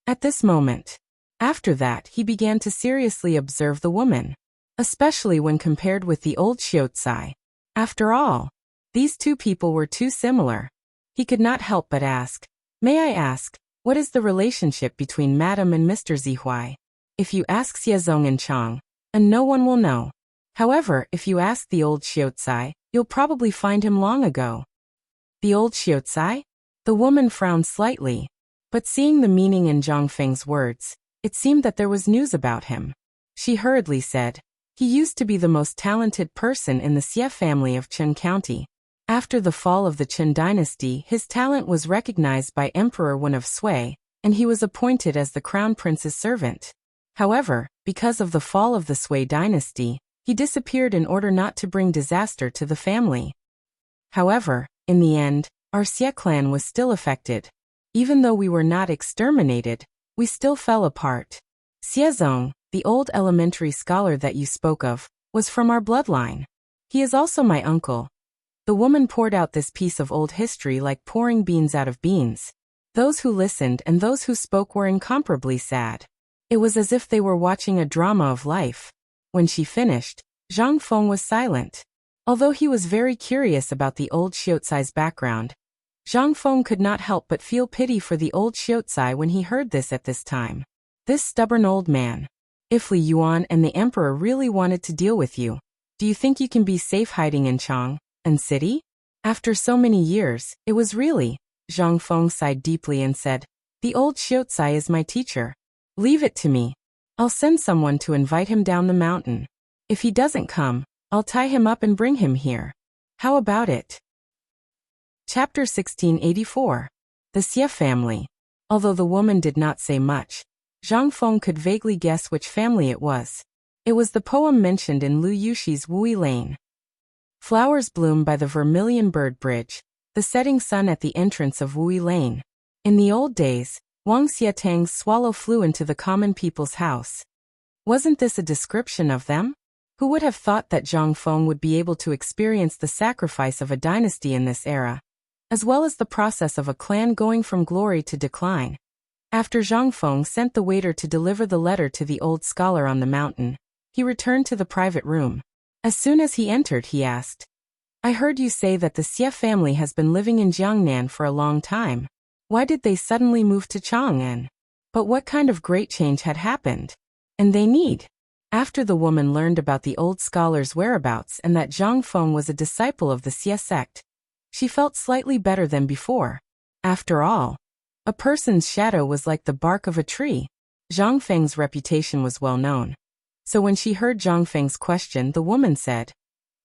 Speaker 1: At this moment. After that, he began to seriously observe the woman, especially when compared with the old Xiaotsai. After all, these two people were too similar. He could not help but ask, May I ask, what is the relationship between Madam and Mr. Zihuai? If you ask Xiezong and Chang, and no one will know. However, if you ask the old Xiaotsai, you'll probably find him long ago. The old Xiaotsai? The woman frowned slightly, but seeing the meaning in Zhang Feng's words, it seemed that there was news about him. She hurriedly said, He used to be the most talented person in the Xie family of Chen County. After the fall of the Chen dynasty, his talent was recognized by Emperor Wen of Sui, and he was appointed as the crown prince's servant. However, because of the fall of the Sui dynasty, he disappeared in order not to bring disaster to the family. However, in the end, our Xie clan was still affected. Even though we were not exterminated, we still fell apart. Xiezong, the old elementary scholar that you spoke of, was from our bloodline. He is also my uncle. The woman poured out this piece of old history like pouring beans out of beans. Those who listened and those who spoke were incomparably sad. It was as if they were watching a drama of life. When she finished, Zhang Feng was silent. Although he was very curious about the old Xiaotsai's background, Zhang Feng could not help but feel pity for the old Xiaotsai when he heard this at this time. This stubborn old man. If Li Yuan and the emperor really wanted to deal with you, Do you think you can be safe hiding in Chang and city? After so many years, it was really. Zhang Feng sighed deeply and said, the old Xiaocai is my teacher. Leave it to me. I'll send someone to invite him down the mountain. If he doesn't come, I'll tie him up and bring him here. How about it? Chapter 1684. The Xie family. Although the woman did not say much, Zhang Feng could vaguely guess which family it was. It was the poem mentioned in Lu Yushi's Wui Lane. Flowers bloom by the Vermilion Bird Bridge, the setting sun at the entrance of Wui Lane. In the old days, Wang Xietang's swallow flew into the common people's house. Wasn't this a description of them? Who would have thought that Zhang Feng would be able to experience the sacrifice of a dynasty in this era, as well as the process of a clan going from glory to decline? After Zhang Feng sent the waiter to deliver the letter to the old scholar on the mountain, he returned to the private room. As soon as he entered, he asked, I heard you say that the Xie family has been living in Jiangnan for a long time. Why did they suddenly move to Chang'an? But what kind of great change had happened? And they need. After the woman learned about the old scholar's whereabouts and that Zhang Feng was a disciple of the Xie sect, she felt slightly better than before. After all, a person's shadow was like the bark of a tree. Zhang Feng's reputation was well known. So when she heard Zhang Feng's question, the woman said,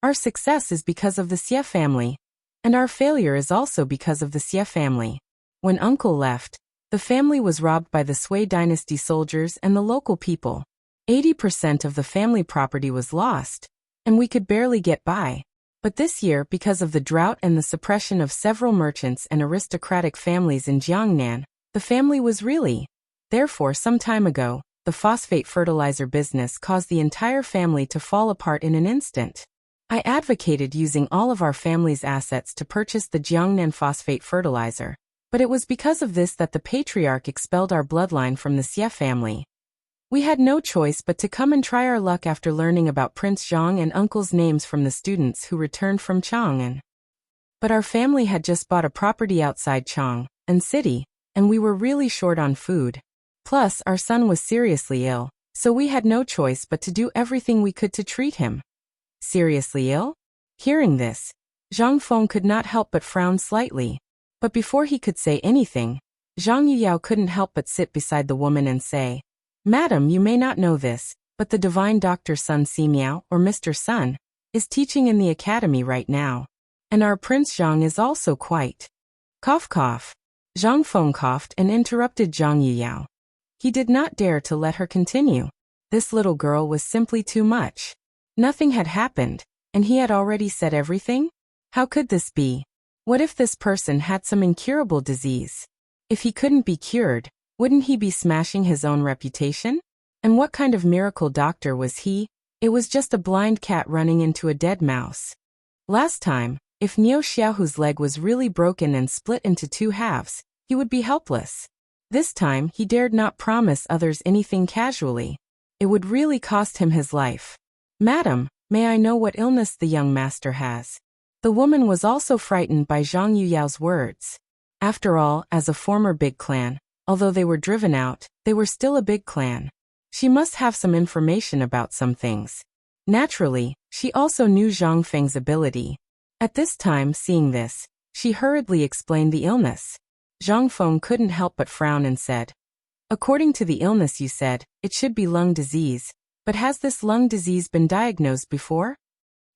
Speaker 1: our success is because of the Xie family, and our failure is also because of the Xie family. When uncle left, the family was robbed by the Sui dynasty soldiers and the local people. 80% of the family property was lost, and we could barely get by. But this year, because of the drought and the suppression of several merchants and aristocratic families in Jiangnan, the family was really. Therefore, some time ago, the phosphate fertilizer business caused the entire family to fall apart in an instant. I advocated using all of our family's assets to purchase the Jiangnan phosphate fertilizer, but it was because of this that the patriarch expelled our bloodline from the Xie family. We had no choice but to come and try our luck after learning about Prince Zhang and uncle's names from the students who returned from Chang'an. But our family had just bought a property outside Chang'an city, and we were really short on food. Plus, our son was seriously ill, so we had no choice but to do everything we could to treat him. Seriously ill? Hearing this, Zhang Feng could not help but frown slightly. But before he could say anything, Zhang Yuyao couldn't help but sit beside the woman and say, Madam, you may not know this, but the divine Dr. Sun Simiao, or Mr. Sun, is teaching in the academy right now. And our Prince Zhang is also quite. Cough cough. Zhang Feng coughed and interrupted Zhang Yuyao. He did not dare to let her continue. This little girl was simply too much. Nothing had happened, and he had already said everything? How could this be? What if this person had some incurable disease? If he couldn't be cured, wouldn't he be smashing his own reputation? And what kind of miracle doctor was he? It was just a blind cat running into a dead mouse. Last time, if Niu Xiaohu's leg was really broken and split into two halves, he would be helpless. This time, he dared not promise others anything casually. It would really cost him his life. Madam, may I know what illness the young master has? The woman was also frightened by Zhang Yuyao's words. After all, as a former big clan, although they were driven out, they were still a big clan. She must have some information about some things. Naturally, she also knew Zhang Feng's ability. At this time, seeing this, she hurriedly explained the illness. Zhang Feng couldn't help but frown and said, according to the illness you said, it should be lung disease, but has this lung disease been diagnosed before?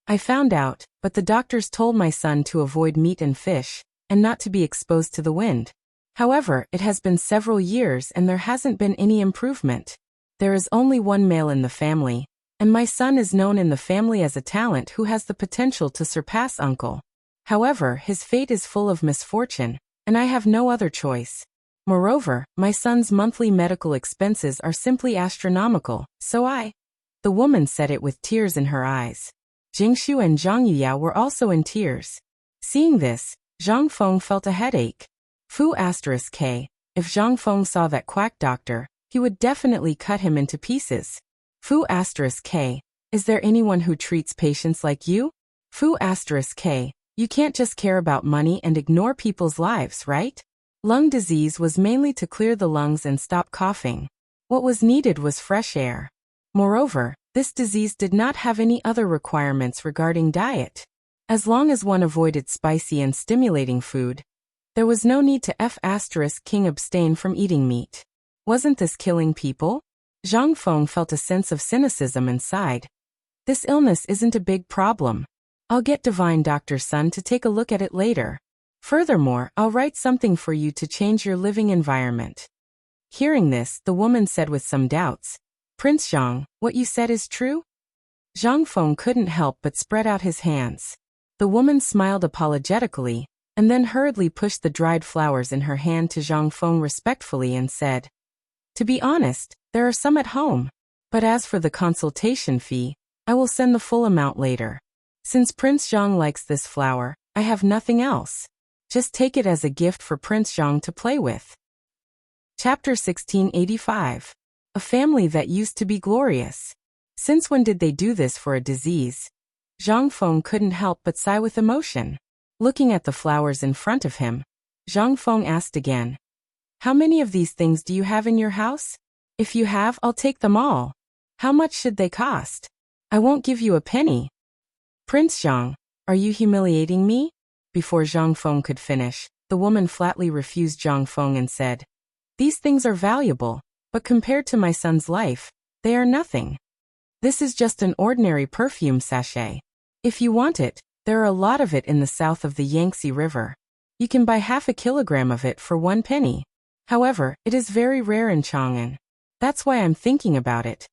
Speaker 1: I found out, but the doctors told my son to avoid meat and fish, and not to be exposed to the wind. However, it has been several years and there hasn't been any improvement. There is only one male in the family, and my son is known in the family as a talent who has the potential to surpass uncle. However, his fate is full of misfortune, and I have no other choice. Moreover, my son's monthly medical expenses are simply astronomical, so The woman said it with tears in her eyes. Jingshu and Zhang Yuyao were also in tears. Seeing this, Zhang Feng felt a headache. K. If Zhang Feng saw that quack doctor, he would definitely cut him into pieces. K. Is there anyone who treats patients like you? K. You can't just care about money and ignore people's lives, right? Lung disease was mainly to clear the lungs and stop coughing. What was needed was fresh air. Moreover, This disease did not have any other requirements regarding diet. As long as one avoided spicy and stimulating food, there was no need to King abstain from eating meat. Wasn't this killing people? Zhang Feng felt a sense of cynicism inside. This illness isn't a big problem. I'll get Divine Doctor Sun to take a look at it later. Furthermore, I'll write something for you to change your living environment. Hearing this, the woman said with some doubts, Prince Zhang, what you said is true? Zhang Feng couldn't help but spread out his hands. The woman smiled apologetically, and then hurriedly pushed the dried flowers in her hand to Zhang Feng respectfully and said, To be honest, there are some at home. But as for the consultation fee, I will send the full amount later. Since Prince Zhang likes this flower, I have nothing else. Just take it as a gift for Prince Zhang to play with. Chapter 1685. A family that used to be glorious. Since when did they do this for a disease? Zhang Feng couldn't help but sigh with emotion. Looking at the flowers in front of him, Zhang Feng asked again, How many of these things do you have in your house? If you have, I'll take them all. How much should they cost? I won't give you a penny. Prince Zhang, are you humiliating me? Before Zhang Feng could finish, the woman flatly refused Zhang Feng and said, These things are valuable, but compared to my son's life, they are nothing. This is just an ordinary perfume sachet. If you want it, there are a lot of it in the south of the Yangtze River. You can buy half a kilogram of it for 1 penny. However, it is very rare in Chang'an. That's why I'm thinking about it.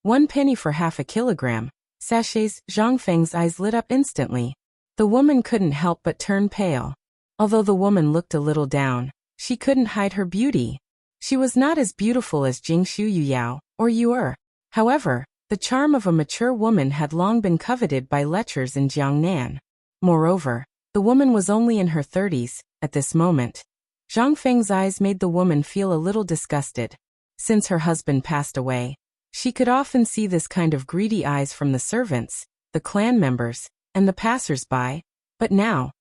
Speaker 1: 1 penny for half a kilogram. Sachets. Zhang Feng's eyes lit up instantly. The woman couldn't help but turn pale. Although the woman looked a little down, she couldn't hide her beauty. She was not as beautiful as Jingshu Yuyao or Yuer. However, the charm of a mature woman had long been coveted by lechers in Jiangnan. Moreover, the woman was only in her 30s, at this moment. Zhang Feng's eyes made the woman feel a little disgusted. Since her husband passed away, she could often see this kind of greedy eyes from the servants, the clan members, and the passers-by, but now,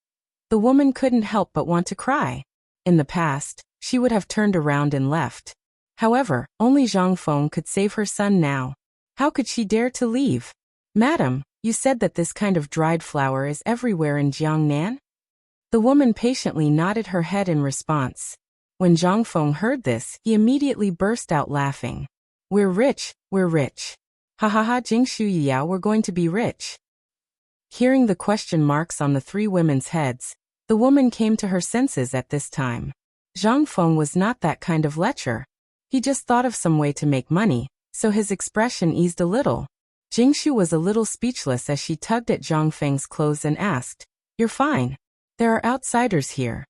Speaker 1: the woman couldn't help but want to cry. In the past, she would have turned around and left. However, only Zhang Feng could save her son now. How could she dare to leave? Madam, you said that this kind of dried flower is everywhere in Jiangnan? The woman patiently nodded her head in response. When Zhang Feng heard this, he immediately burst out laughing. We're rich, we're rich. Ha ha ha, Jingshu Yuyao, we're going to be rich. Hearing the question marks on the 3 women's heads, the woman came to her senses at this time. Zhang Feng was not that kind of lecher. He just thought of some way to make money, so his expression eased a little. Jingshu was a little speechless as she tugged at Zhang Feng's clothes and asked, You're fine. There are outsiders here.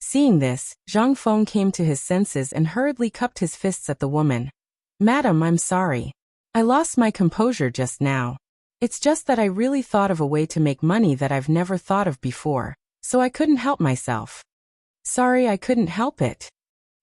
Speaker 1: Seeing this, Zhang Feng came to his senses and hurriedly cupped his fists at the woman. Madam, I'm sorry. I lost my composure just now. It's just that I really thought of a way to make money that I've never thought of before, so I couldn't help myself. Sorry, I couldn't help it.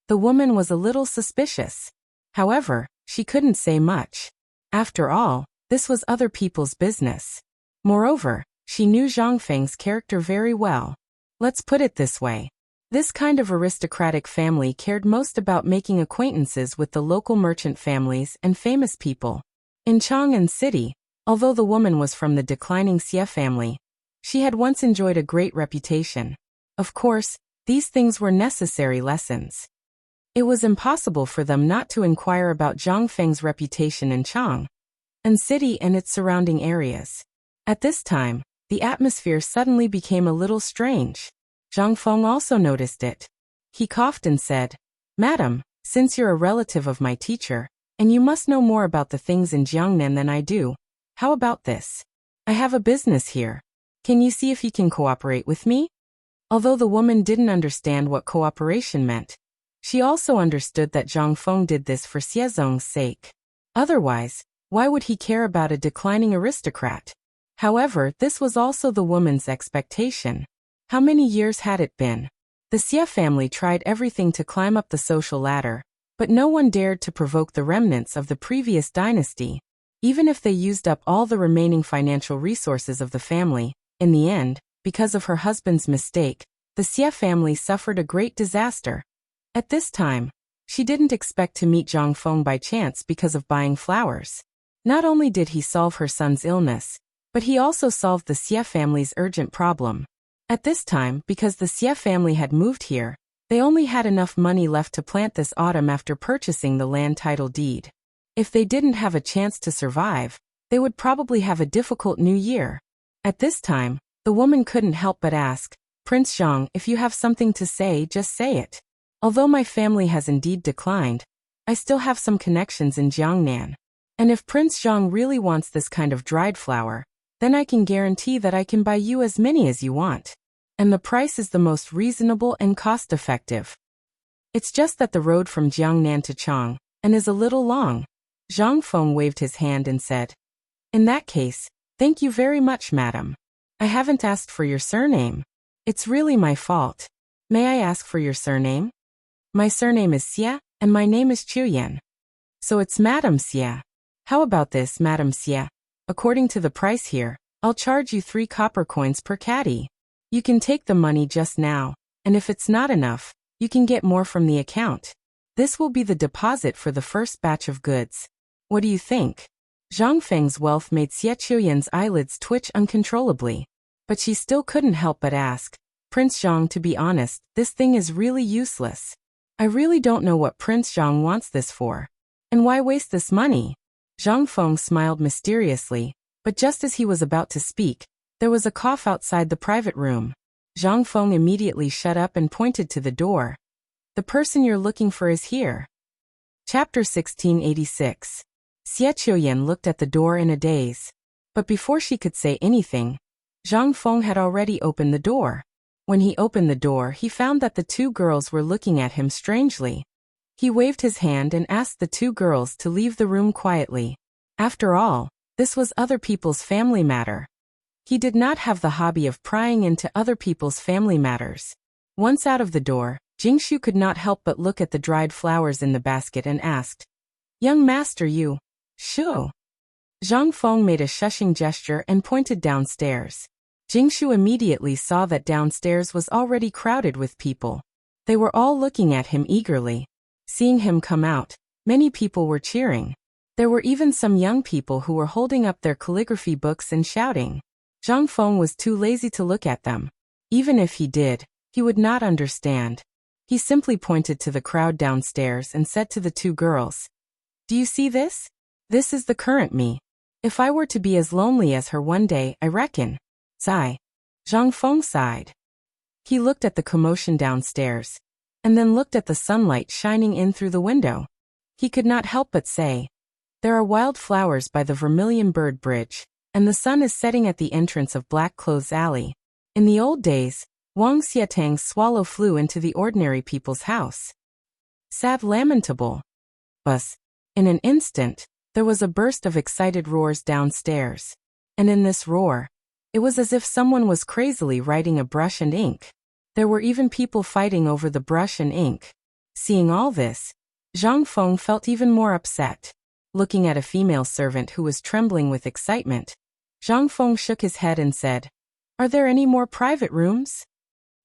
Speaker 1: The woman was a little suspicious. However, she couldn't say much. After all, this was other people's business. Moreover, she knew Zhang Feng's character very well. Let's put it this way. This kind of aristocratic family cared most about making acquaintances with the local merchant families and famous people. In Chang'an City, although the woman was from the declining Xie family, she had once enjoyed a great reputation. Of course, these things were necessary lessons. It was impossible for them not to inquire about Zhang Feng's reputation in Chang'an City and its surrounding areas. At this time, the atmosphere suddenly became a little strange. Zhang Feng also noticed it. He coughed and said, Madam, since you're a relative of my teacher, and you must know more about the things in Jiangnan than I do, how about this? I have a business here. Can you see if you can cooperate with me? Although the woman didn't understand what cooperation meant, she also understood that Zhang Feng did this for Xiezong's sake. Otherwise, why would he care about a declining aristocrat? However, this was also the woman's expectation. How many years had it been? The Xie family tried everything to climb up the social ladder, but no one dared to provoke the remnants of the previous dynasty. Even if they used up all the remaining financial resources of the family, in the end, because of her husband's mistake, the Xie family suffered a great disaster. At this time, she didn't expect to meet Zhang Feng by chance because of buying flowers. Not only did he solve her son's illness, but he also solved the Xie family's urgent problem. At this time, because the Xie family had moved here, they only had enough money left to plant this autumn after purchasing the land title deed. If they didn't have a chance to survive, they would probably have a difficult new year. At this time, the woman couldn't help but ask, Prince Zhang, if you have something to say, just say it. Although my family has indeed declined, I still have some connections in Jiangnan. And if Prince Zhang really wants this kind of dried flower, then I can guarantee that I can buy you as many as you want. And the price is the most reasonable and cost-effective. It's just that the road from Jiangnan to Chang and is a little long. Zhang Feng waved his hand and said, In that case, thank you very much, madam. I haven't asked for your surname. It's really my fault. May I ask for your surname? My surname is Xie, and my name is Chuyan. So it's Madam Xie. How about this, Madam Xie? According to the price here, I'll charge you 3 copper coins per caddy. You can take the money just now, and if it's not enough, you can get more from the account. This will be the deposit for the first batch of goods. What do you think? Zhang Feng's wealth made Xie Chuyan's eyelids twitch uncontrollably. But she still couldn't help but ask, Prince Zhang, to be honest, this thing is really useless. I really don't know what Prince Zhang wants this for. And why waste this money? Zhang Feng smiled mysteriously, but just as he was about to speak, there was a cough outside the private room. Zhang Feng immediately shut up and pointed to the door. The person you're looking for is here. Chapter 1686. Xie Chuyan looked at the door in a daze. But before she could say anything, Zhang Feng had already opened the door. When he opened the door, he found that the 2 girls were looking at him strangely. He waved his hand and asked the 2 girls to leave the room quietly. After all, this was other people's family matter. He did not have the hobby of prying into other people's family matters. Once out of the door, Jingshu could not help but look at the dried flowers in the basket and asked, Young master, you, shoo. Zhang Feng made a shushing gesture and pointed downstairs. Jingshu immediately saw that downstairs was already crowded with people. They were all looking at him eagerly. Seeing him come out, many people were cheering. There were even some young people who were holding up their calligraphy books and shouting. Zhang Feng was too lazy to look at them. Even if he did, he would not understand. He simply pointed to the crowd downstairs and said to the 2 girls, Do you see this? This is the current me. If I were to be as lonely as her one day, I reckon. Sigh. Zhang Feng sighed. He looked at the commotion downstairs, and then looked at the sunlight shining in through the window. He could not help but say, There are wild flowers by the Vermilion Bird Bridge, and the sun is setting at the entrance of Black Clothes Alley. In the old days, Wang Xietang's swallow flew into the ordinary people's house. Sad, lamentable. Buzz. In an instant, there was a burst of excited roars downstairs. And in this roar, it was as if someone was crazily writing a brush and ink. There were even people fighting over the brush and ink. Seeing all this, Zhang Feng felt even more upset. Looking at a female servant who was trembling with excitement, Zhang Feng shook his head and said, Are there any more private rooms?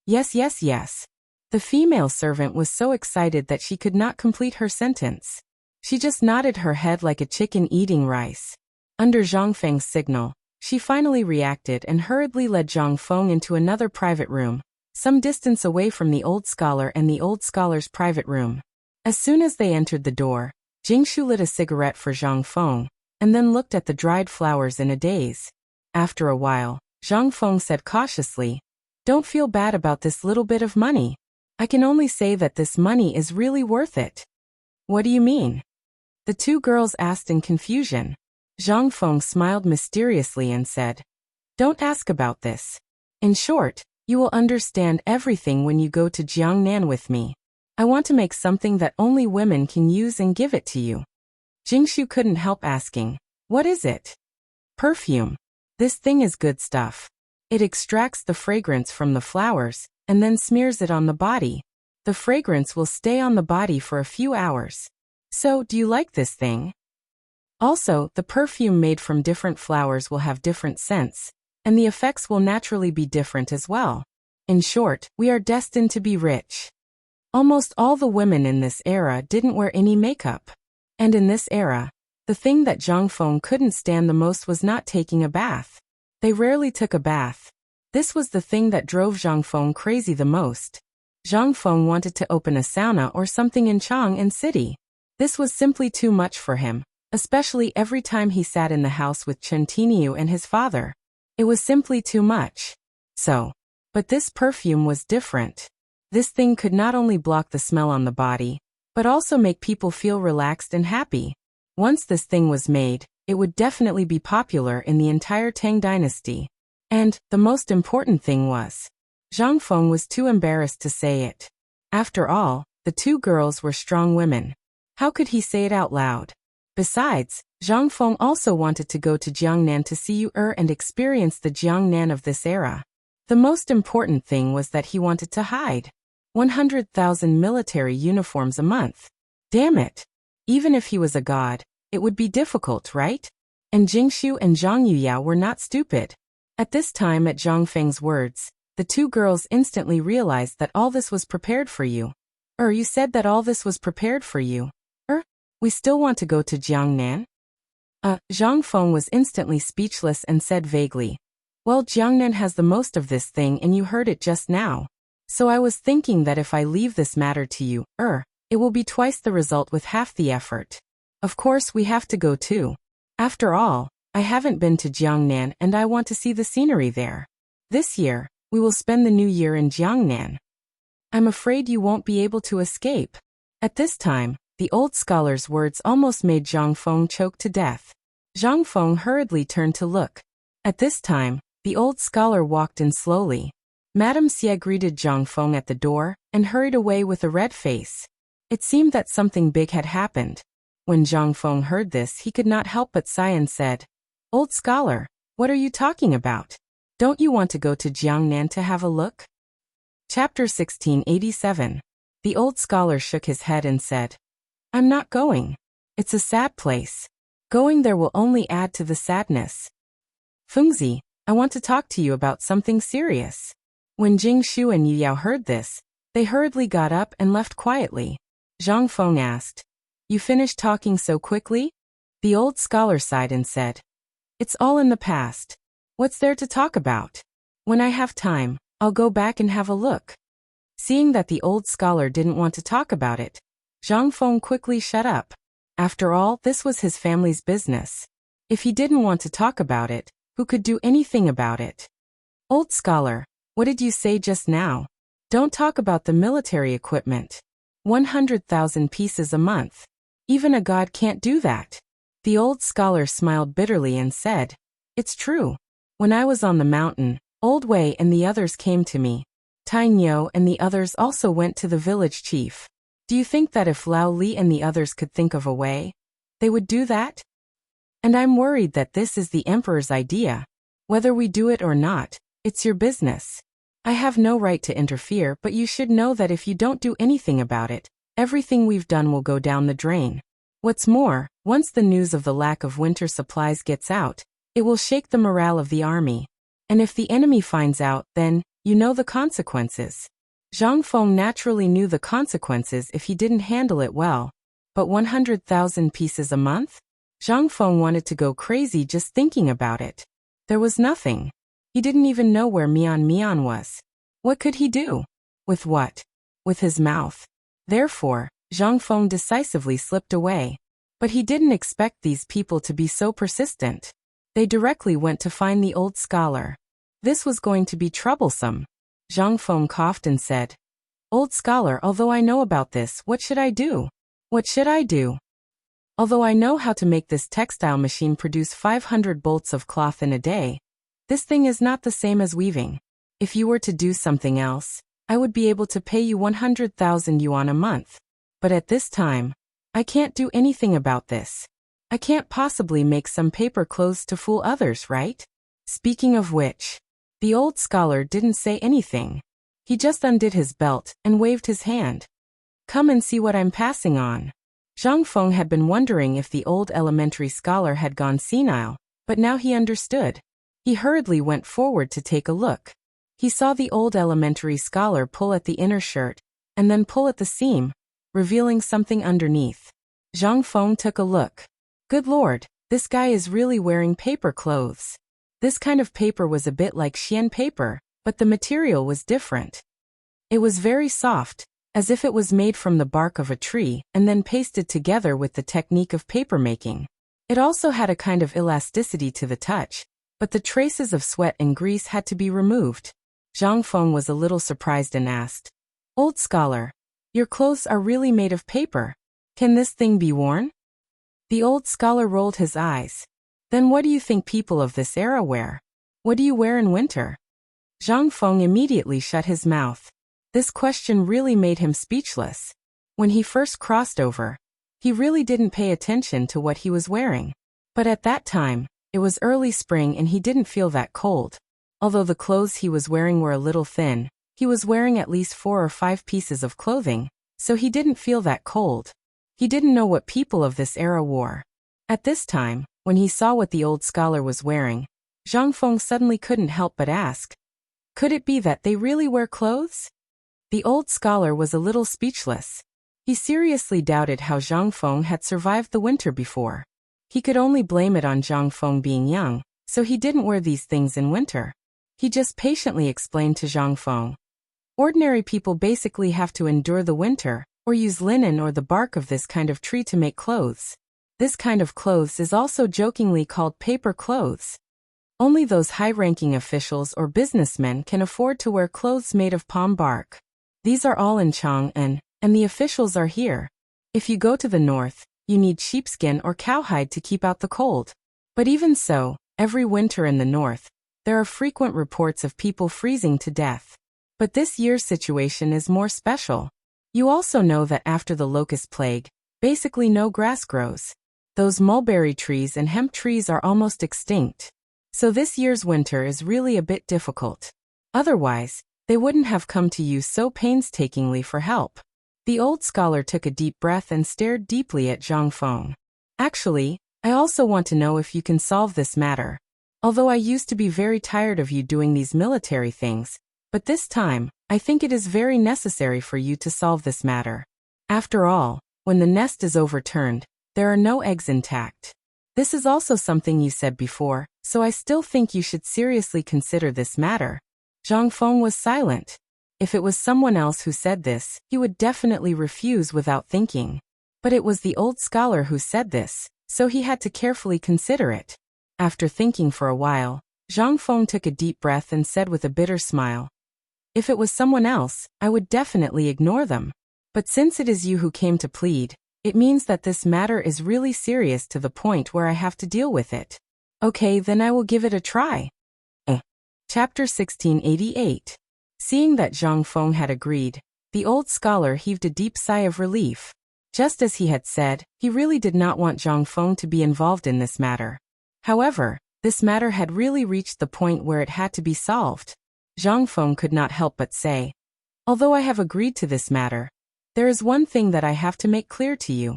Speaker 1: Yes, yes, yes. The female servant was so excited that she could not complete her sentence. She just nodded her head like a chicken eating rice. Under Zhang Feng's signal, she finally reacted and hurriedly led Zhang Feng into another private room, some distance away from the old scholar and the old scholar's private room. As soon as they entered the door, Jingshu lit a cigarette for Zhang Feng, and then looked at the dried flowers in a daze. After a while, Zhang Feng said cautiously, Don't feel bad about this little bit of money. I can only say that this money is really worth it. What do you mean? The 2 girls asked in confusion. Zhang Feng smiled mysteriously and said, Don't ask about this. In short, you will understand everything when you go to Jiangnan with me. I want to make something that only women can use and give it to you. Jingshu couldn't help asking, What is it? Perfume. This thing is good stuff. It extracts the fragrance from the flowers, and then smears it on the body. The fragrance will stay on the body for a few hours. So, do you like this thing? Also, the perfume made from different flowers will have different scents, and the effects will naturally be different as well. In short, we are destined to be rich. Almost all the women in this era didn't wear any makeup. And in this era, The thing that Zhang Feng couldn't stand the most was not taking a bath. They rarely took a bath. This was the thing that drove Zhang Feng crazy the most. Zhang Feng wanted to open a sauna or something in Chang'an City. This was simply too much for him, especially every time he sat in the house with Chen Tiniu and his father. It was simply too much. But this perfume was different. This thing could not only block the smell on the body, but also make people feel relaxed and happy. Once this thing was made, it would definitely be popular in the entire Tang dynasty. And the most important thing was, Zhang Feng was too embarrassed to say it. After all, the two girls were strong women. How could he say it out loud? Besides, Zhang Feng also wanted to go to Jiangnan to see Yu and experience the Jiangnan of this era. The most important thing was that he wanted to hide 100,000 military uniforms a month. Damn it! Even if he was a god, it would be difficult, right? And Jingshu and Zhang Yuyao were not stupid. At this time, at Zhang Feng's words, the two girls instantly realized that all this was prepared for you. You said that all this was prepared for you. We still want to go to Jiangnan? Zhang Feng was instantly speechless and said vaguely, well, Jiangnan has the most of this thing and you heard it just now. So I was thinking that if I leave this matter to you, it will be twice the result with half the effort. Of course we have to go too. After all, I haven't been to Jiangnan and I want to see the scenery there. This year, we will spend the new year in Jiangnan. I'm afraid you won't be able to escape. At this time, the old scholar's words almost made Zhang Feng choke to death. Zhang Feng hurriedly turned to look. At this time, the old scholar walked in slowly. Madame Xie greeted Zhang Feng at the door and hurried away with a red face. It seemed that something big had happened. When Zhang Feng heard this, he could not help but sigh and said, Old scholar, what are you talking about? Don't you want to go to Jiangnan to have a look? Chapter 1687. The old scholar shook his head and said, I'm not going. It's a sad place. Going there will only add to the sadness. Fengzi, I want to talk to you about something serious. When Jingshu and Yuyao heard this, they hurriedly got up and left quietly. Zhang Feng asked, You finished talking so quickly? The old scholar sighed and said, It's all in the past. What's there to talk about? When I have time, I'll go back and have a look. Seeing that the old scholar didn't want to talk about it, Zhang Feng quickly shut up. After all, this was his family's business. If he didn't want to talk about it, who could do anything about it? Old scholar, what did you say just now? Don't talk about the military equipment. 100,000 pieces a month. Even a god can't do that. The old scholar smiled bitterly and said, It's true. When I was on the mountain, Old Wei and the others came to me. Tai Nyo and the others also went to the village chief. Do you think that if Lao Li and the others could think of a way, they would do that? And I'm worried that this is the emperor's idea. Whether we do it or not, it's your business. I have no right to interfere, but you should know that if you don't do anything about it, everything we've done will go down the drain. What's more, once the news of the lack of winter supplies gets out, it will shake the morale of the army. And if the enemy finds out, then, you know the consequences. Zhang Feng naturally knew the consequences if he didn't handle it well. But 100,000 pieces a month? Zhang Feng wanted to go crazy just thinking about it. There was nothing. He didn't even know where Mian Mian was. What could he do? With what? With his mouth. Therefore, Zhang Feng decisively slipped away. But he didn't expect these people to be so persistent. They directly went to find the old scholar. This was going to be troublesome. Zhang Feng coughed and said, Old scholar, although I know about this, what should I do? What should I do? Although I know how to make this textile machine produce 500 bolts of cloth in a day, this thing is not the same as weaving. If you were to do something else, I would be able to pay you 100,000 yuan a month. But at this time, I can't do anything about this. I can't possibly make some paper clothes to fool others, right? Speaking of which, the old scholar didn't say anything. He just undid his belt and waved his hand. Come and see what I'm passing on. Zhang Feng had been wondering if the old elementary scholar had gone senile, but now he understood. He hurriedly went forward to take a look. He saw the old elementary scholar pull at the inner shirt, and then pull at the seam, revealing something underneath. Zhang Feng took a look. Good Lord, this guy is really wearing paper clothes. This kind of paper was a bit like Xian paper, but the material was different. It was very soft, as if it was made from the bark of a tree and then pasted together with the technique of paper making. It also had a kind of elasticity to the touch, but the traces of sweat and grease had to be removed. Zhang Feng was a little surprised and asked, "Old scholar, your clothes are really made of paper. Can this thing be worn?" The old scholar rolled his eyes. "Then what do you think people of this era wear? What do you wear in winter?" Zhang Feng immediately shut his mouth. This question really made him speechless. When he first crossed over, he really didn't pay attention to what he was wearing. But at that time, it was early spring and he didn't feel that cold. Although the clothes he was wearing were a little thin, he was wearing at least 4 or 5 pieces of clothing, so he didn't feel that cold. He didn't know what people of this era wore. At this time, when he saw what the old scholar was wearing, Zhang Feng suddenly couldn't help but ask, "Could it be that they really wear clothes?" The old scholar was a little speechless. He seriously doubted how Zhang Feng had survived the winter before. He could only blame it on Zhang Feng being young, so he didn't wear these things in winter. He just patiently explained to Zhang Feng, "Ordinary people basically have to endure the winter, or use linen or the bark of this kind of tree to make clothes. This kind of clothes is also jokingly called paper clothes. Only those high-ranking officials or businessmen can afford to wear clothes made of palm bark. These are all in Chang'an, and the officials are here. If you go to the north, you need sheepskin or cowhide to keep out the cold. But even so, every winter in the north, there are frequent reports of people freezing to death. But this year's situation is more special. You also know that after the locust plague, basically no grass grows. Those mulberry trees and hemp trees are almost extinct. So this year's winter is really a bit difficult. Otherwise, they wouldn't have come to you so painstakingly for help." The old scholar took a deep breath and stared deeply at Zhang Feng. "Actually, I also want to know if you can solve this matter. Although I used to be very tired of you doing these military things, but this time, I think it is very necessary for you to solve this matter. After all, when the nest is overturned, there are no eggs intact. This is also something you said before, so I still think you should seriously consider this matter." Zhang Feng was silent. If it was someone else who said this, he would definitely refuse without thinking. But it was the old scholar who said this, so he had to carefully consider it. After thinking for a while, Zhang Feng took a deep breath and said with a bitter smile, "If it was someone else, I would definitely ignore them. But since it is you who came to plead, it means that this matter is really serious to the point where I have to deal with it. Okay, then I will give it a try." Chapter 1688. Seeing that Zhang Feng had agreed, the old scholar heaved a deep sigh of relief. Just as he had said, he really did not want Zhang Feng to be involved in this matter. However, this matter had really reached the point where it had to be solved. Zhang Feng could not help but say, "Although I have agreed to this matter, there is one thing that I have to make clear to you."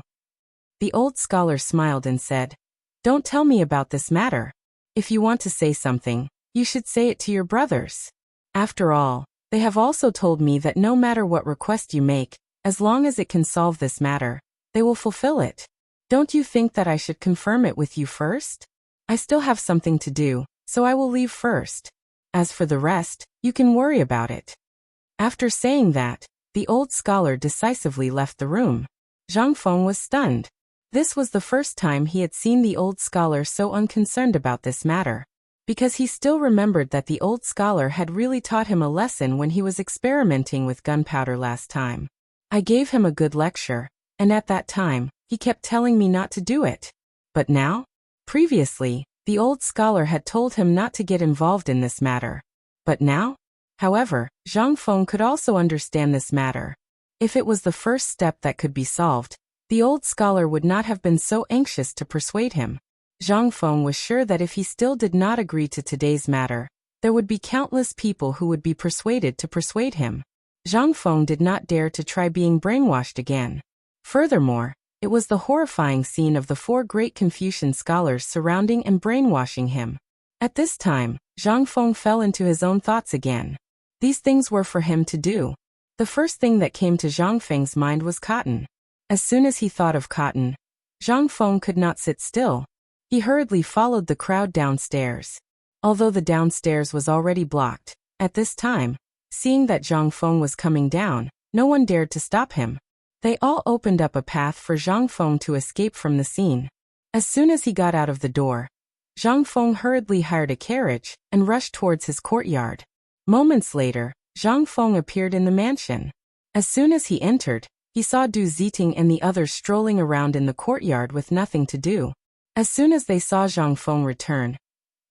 Speaker 1: The old scholar smiled and said, "Don't tell me about this matter. If you want to say something, you should say it to your brothers. After all, they have also told me that no matter what request you make, as long as it can solve this matter, they will fulfill it. Don't you think that I should confirm it with you first? I still have something to do, so I will leave first. As for the rest, you can worry about it." After saying that, the old scholar decisively left the room. Zhang Feng was stunned. This was the first time he had seen the old scholar so unconcerned about this matter, because he still remembered that the old scholar had really taught him a lesson when he was experimenting with gunpowder last time. "I gave him a good lecture, and at that time, he kept telling me not to do it. But now?" Previously, the old scholar had told him not to get involved in this matter. But now? However, Zhang Feng could also understand this matter. If it was the first step that could be solved, the old scholar would not have been so anxious to persuade him. Zhang Feng was sure that if he still did not agree to today's matter, there would be countless people who would be persuaded to persuade him. Zhang Feng did not dare to try being brainwashed again. Furthermore, it was the horrifying scene of the 4 great Confucian scholars surrounding and brainwashing him. At this time, Zhang Feng fell into his own thoughts again. These things were for him to do. The first thing that came to Zhang Feng's mind was cotton. As soon as he thought of cotton, Zhang Feng could not sit still. He hurriedly followed the crowd downstairs. Although the downstairs was already blocked, at this time, seeing that Zhang Feng was coming down, no one dared to stop him. They all opened up a path for Zhang Feng to escape from the scene. As soon as he got out of the door, Zhang Feng hurriedly hired a carriage and rushed towards his courtyard. Moments later, Zhang Feng appeared in the mansion. As soon as he entered, he saw Du Ziting and the others strolling around in the courtyard with nothing to do. As soon as they saw Zhang Feng return,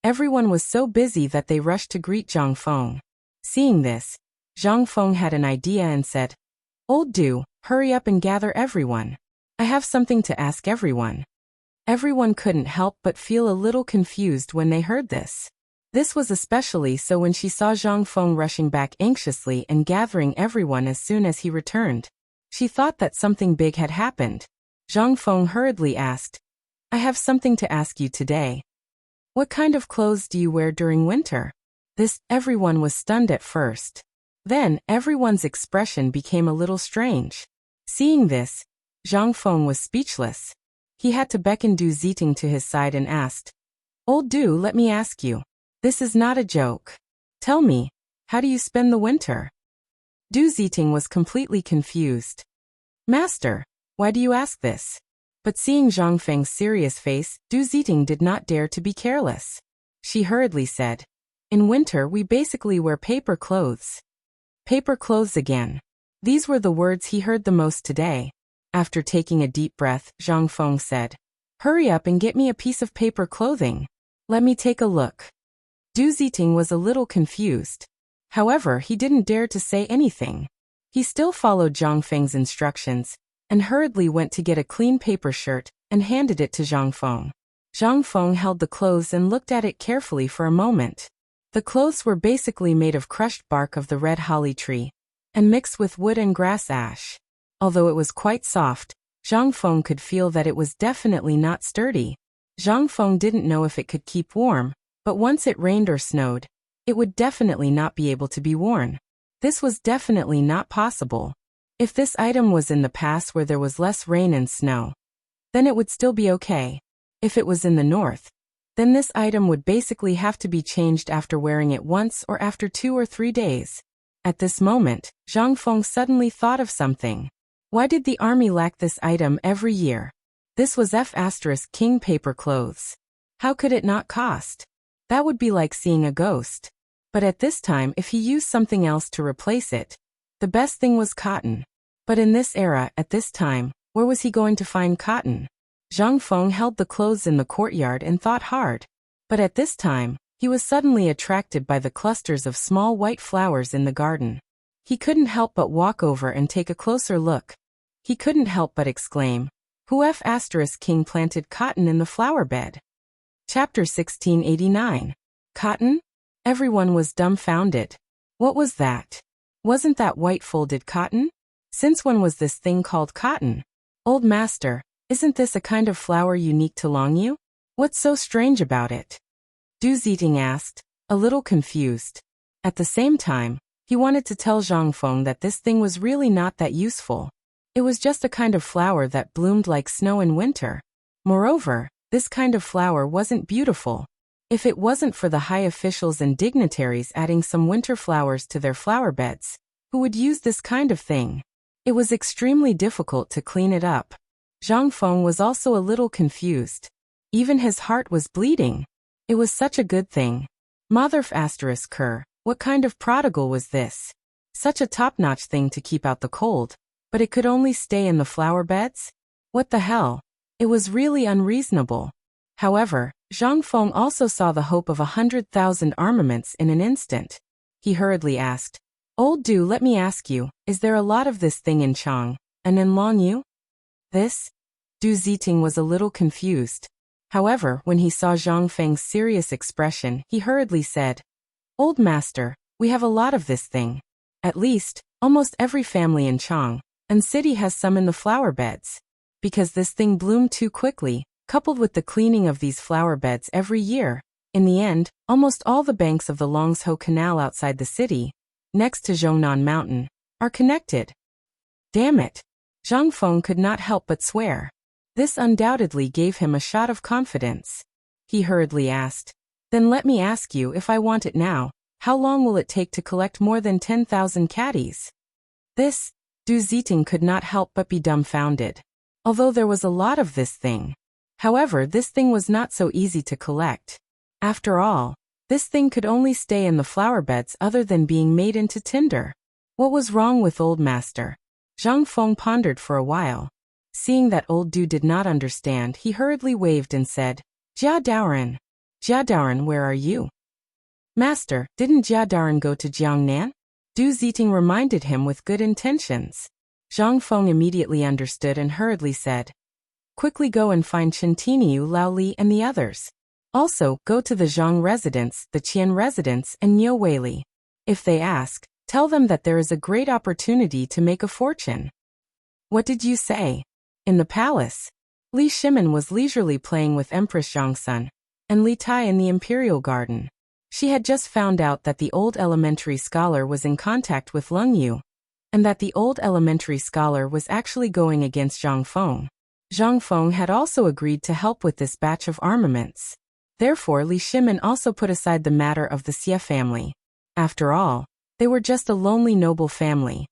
Speaker 1: everyone was so busy that they rushed to greet Zhang Feng. Seeing this, Zhang Feng had an idea and said, "Old Du, hurry up and gather everyone. I have something to ask everyone." Everyone couldn't help but feel a little confused when they heard this. This was especially so when she saw Zhang Feng rushing back anxiously and gathering everyone as soon as he returned. She thought that something big had happened. Zhang Feng hurriedly asked, "I have something to ask you today. What kind of clothes do you wear during winter?" Everyone was stunned at first. Then, everyone's expression became a little strange. Seeing this, Zhang Feng was speechless. He had to beckon Du Ziting to his side and asked, "Old Du, let me ask you. This is not a joke. Tell me, how do you spend the winter?" Du Ziting was completely confused. "Master, why do you ask this?" But seeing Zhang Feng's serious face, Du Ziting did not dare to be careless. She hurriedly said, "In winter we basically wear paper clothes." Paper clothes again. These were the words he heard the most today. After taking a deep breath, Zhang Feng said, "Hurry up and get me a piece of paper clothing. Let me take a look." Du Ziting was a little confused. However, he didn't dare to say anything. He still followed Zhang Feng's instructions, and hurriedly went to get a clean paper shirt and handed it to Zhang Feng. Zhang Feng held the clothes and looked at it carefully for a moment. The clothes were basically made of crushed bark of the red holly tree, and mixed with wood and grass ash. Although it was quite soft, Zhang Feng could feel that it was definitely not sturdy. Zhang Feng didn't know if it could keep warm, but once it rained or snowed, it would definitely not be able to be worn. This was definitely not possible. If this item was in the past where there was less rain and snow, then it would still be okay. If it was in the north, then this item would basically have to be changed after wearing it once or after 2 or 3 days. At this moment, Zhang Feng suddenly thought of something. Why did the army lack this item every year? This was King paper clothes. How could it not cost? That would be like seeing a ghost. But at this time, if he used something else to replace it, the best thing was cotton. But in this era, at this time, where was he going to find cotton? Zhang Feng held the clothes in the courtyard and thought hard. But at this time, he was suddenly attracted by the clusters of small white flowers in the garden. He couldn't help but walk over and take a closer look. He couldn't help but exclaim, "Who King planted cotton in the flower bed?" Chapter 1689. Cotton? Everyone was dumbfounded. What was that? Wasn't that white folded cotton? Since when was this thing called cotton? Old master, isn't this a kind of flower unique to Longyu? What's so strange about it? Du Ziting asked, a little confused. At the same time, he wanted to tell Zhang Feng that this thing was really not that useful. It was just a kind of flower that bloomed like snow in winter. Moreover, this kind of flower wasn't beautiful. If it wasn't for the high officials and dignitaries adding some winter flowers to their flower beds, who would use this kind of thing? It was extremely difficult to clean it up. Zhang Feng was also a little confused. Even his heart was bleeding. It was such a good thing. What kind of prodigal was this? Such a top-notch thing to keep out the cold, but it could only stay in the flower beds? What the hell? It was really unreasonable. However, Zhang Feng also saw the hope of 100,000 armaments in an instant. He hurriedly asked, "Old Du, let me ask you, is there a lot of this thing in Chang, and in Longyu?" This? Du Ziting was a little confused. However, when he saw Zhang Feng's serious expression, he hurriedly said, "Old master, we have a lot of this thing. At least, almost every family in Chang and city has some in the flower beds. Because this thing bloomed too quickly, coupled with the cleaning of these flower beds every year, in the end, almost all the banks of the Longsho Canal outside the city, next to Zhongnan Mountain, are connected." Damn it! Zhang Feng could not help but swear. This undoubtedly gave him a shot of confidence. He hurriedly asked, "Then let me ask you, if I want it now, how long will it take to collect more than 10,000 caddies?" This, Du Ziting could not help but be dumbfounded. Although there was a lot of this thing. However, this thing was not so easy to collect. After all, this thing could only stay in the flower beds other than being made into tinder. What was wrong with old master? Zhang Feng pondered for a while. Seeing that old Du did not understand, he hurriedly waved and said, "Jia Daoren. Jia Daoren, where are you?" "Master, didn't Jia Daoren go to Jiangnan?" Du Ziting reminded him with good intentions. Zhang Feng immediately understood and hurriedly said, "Quickly go and find Chen Tiniu, Lao Li and the others. Also, go to the Zhang residence, the Qian residence and Niu Weili. If they ask, tell them that there is a great opportunity to make a fortune." "What did you say?" In the palace, Li Shimin was leisurely playing with Empress Zhongsun and Li Tai in the imperial garden. She had just found out that the old elementary scholar was in contact with Leng Yu, and that the old elementary scholar was actually going against Zhang Feng. Zhang Feng had also agreed to help with this batch of armaments. Therefore, Li Shimin also put aside the matter of the Xie family. After all, they were just a lonely noble family.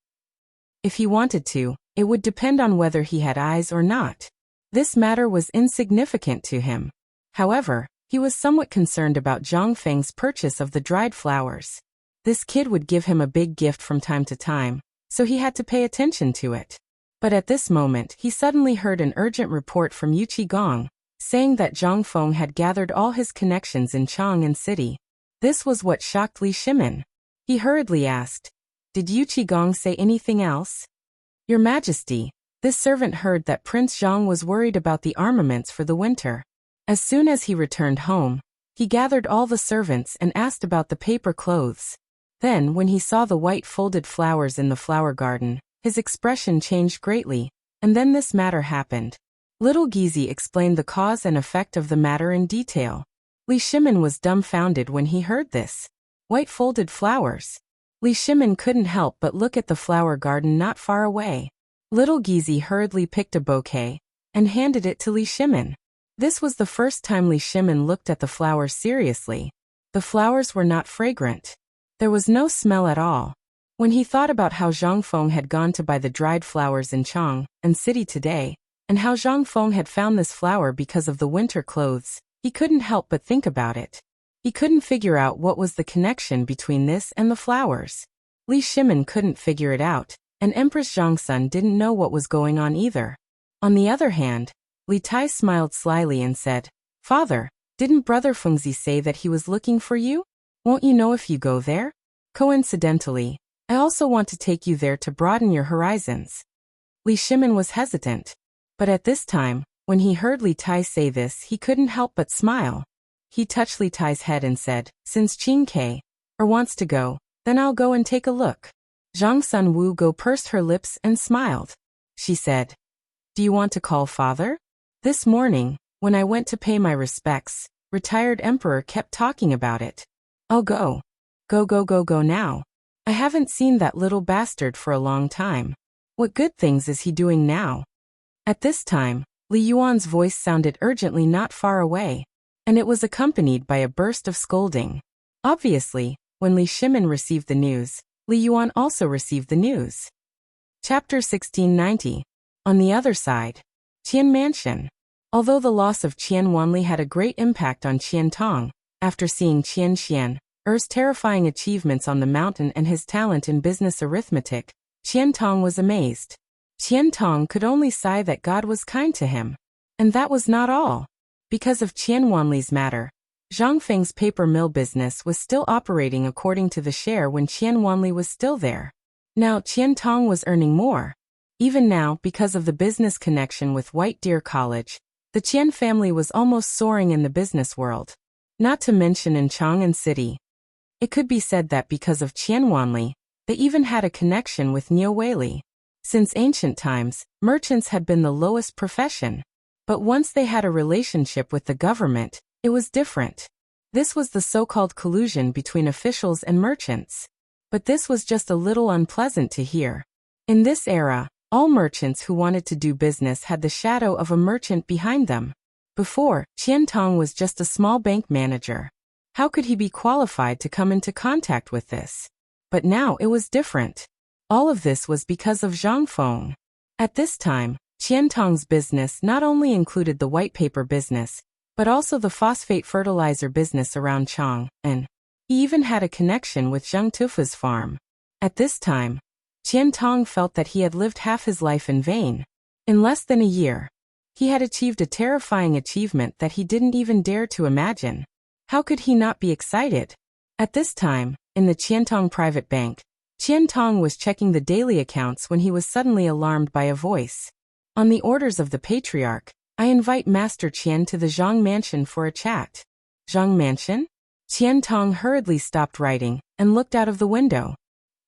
Speaker 1: If he wanted to, it would depend on whether he had eyes or not. This matter was insignificant to him. However, he was somewhat concerned about Zhang Feng's purchase of the dried flowers. This kid would give him a big gift from time to time, so he had to pay attention to it. But at this moment, he suddenly heard an urgent report from Yu Qigong, saying that Zhang Feng had gathered all his connections in Chang'an City. This was what shocked Li Shimin. He hurriedly asked, "Did Yu Qigong say anything else?" "Your Majesty, this servant heard that Prince Zhang was worried about the armaments for the winter. As soon as he returned home, he gathered all the servants and asked about the paper clothes. Then, when he saw the white folded flowers in the flower garden, his expression changed greatly, and then this matter happened." Little Gizi explained the cause and effect of the matter in detail. Li Shimin was dumbfounded when he heard this. White folded flowers. Li Shimin couldn't help but look at the flower garden not far away. Little Gizi hurriedly picked a bouquet and handed it to Li Shimin. This was the first time Li Shimin looked at the flowers seriously. The flowers were not fragrant. There was no smell at all. When he thought about how Zhang Feng had gone to buy the dried flowers in Chang'an City today, and how Zhang Feng had found this flower because of the winter clothes, he couldn't help but think about it. He couldn't figure out what was the connection between this and the flowers. Li Shimin couldn't figure it out, and Empress Zhongsun didn't know what was going on either. On the other hand, Li Tai smiled slyly and said, "Father, didn't Brother Fengzi say that he was looking for you? Won't you know if you go there? Coincidentally, I also want to take you there to broaden your horizons." Li Shimin was hesitant. But at this time, when he heard Li Tai say this, he couldn't help but smile. He touched Li Tai's head and said, "Since Qin Ke wants to go, then I'll go and take a look." Zhang Sun Wu Go pursed her lips and smiled. She said, "Do you want to call father? This morning, when I went to pay my respects, retired emperor kept talking about it. I'll go. Go now. I haven't seen that little bastard for a long time. What good things is he doing now?" At this time, Li Yuan's voice sounded urgently not far away, and it was accompanied by a burst of scolding. Obviously, when Li Shimin received the news, Li Yuan also received the news. Chapter 1690. On the other side, Qian Mansion. Although the loss of Qian Wanli had a great impact on Qian Tang, after seeing Qian Xian's terrifying achievements on the mountain and his talent in business arithmetic, Qian Tang was amazed. Qian Tang could only sigh that God was kind to him. And that was not all. Because of Qian Wanli's matter, Zhang Feng's paper mill business was still operating according to the share when Qian Wanli was still there. Now Qian Tang was earning more. Even now, because of the business connection with White Deer College, the Qian family was almost soaring in the business world. Not to mention in Chang'an City. It could be said that because of Qian Wanli, they even had a connection with Niu Weili. Since ancient times, merchants had been the lowest profession. But once they had a relationship with the government, it was different. This was the so-called collusion between officials and merchants. But this was just a little unpleasant to hear. In this era, All merchants who wanted to do business had the shadow of a merchant behind them. Before, Tang was just a small bank manager. How could he be qualified to come into contact with this? But now it was different. All of this was because of Zhang Feng. At this time, Tang's business not only included the white paper business, but also the phosphate fertilizer business around Chang, and he even had a connection with Zhang Tufa's farm. At this time, Tang felt that he had lived half his life in vain. In less than a year, he had achieved a terrifying achievement that he didn't even dare to imagine. How could he not be excited? At this time, in the Qiantang private bank, Tang was checking the daily accounts when he was suddenly alarmed by a voice. On the orders of the patriarch, I invite Master Qian to the Zhang mansion for a chat. Zhang mansion? Tang hurriedly stopped writing and looked out of the window.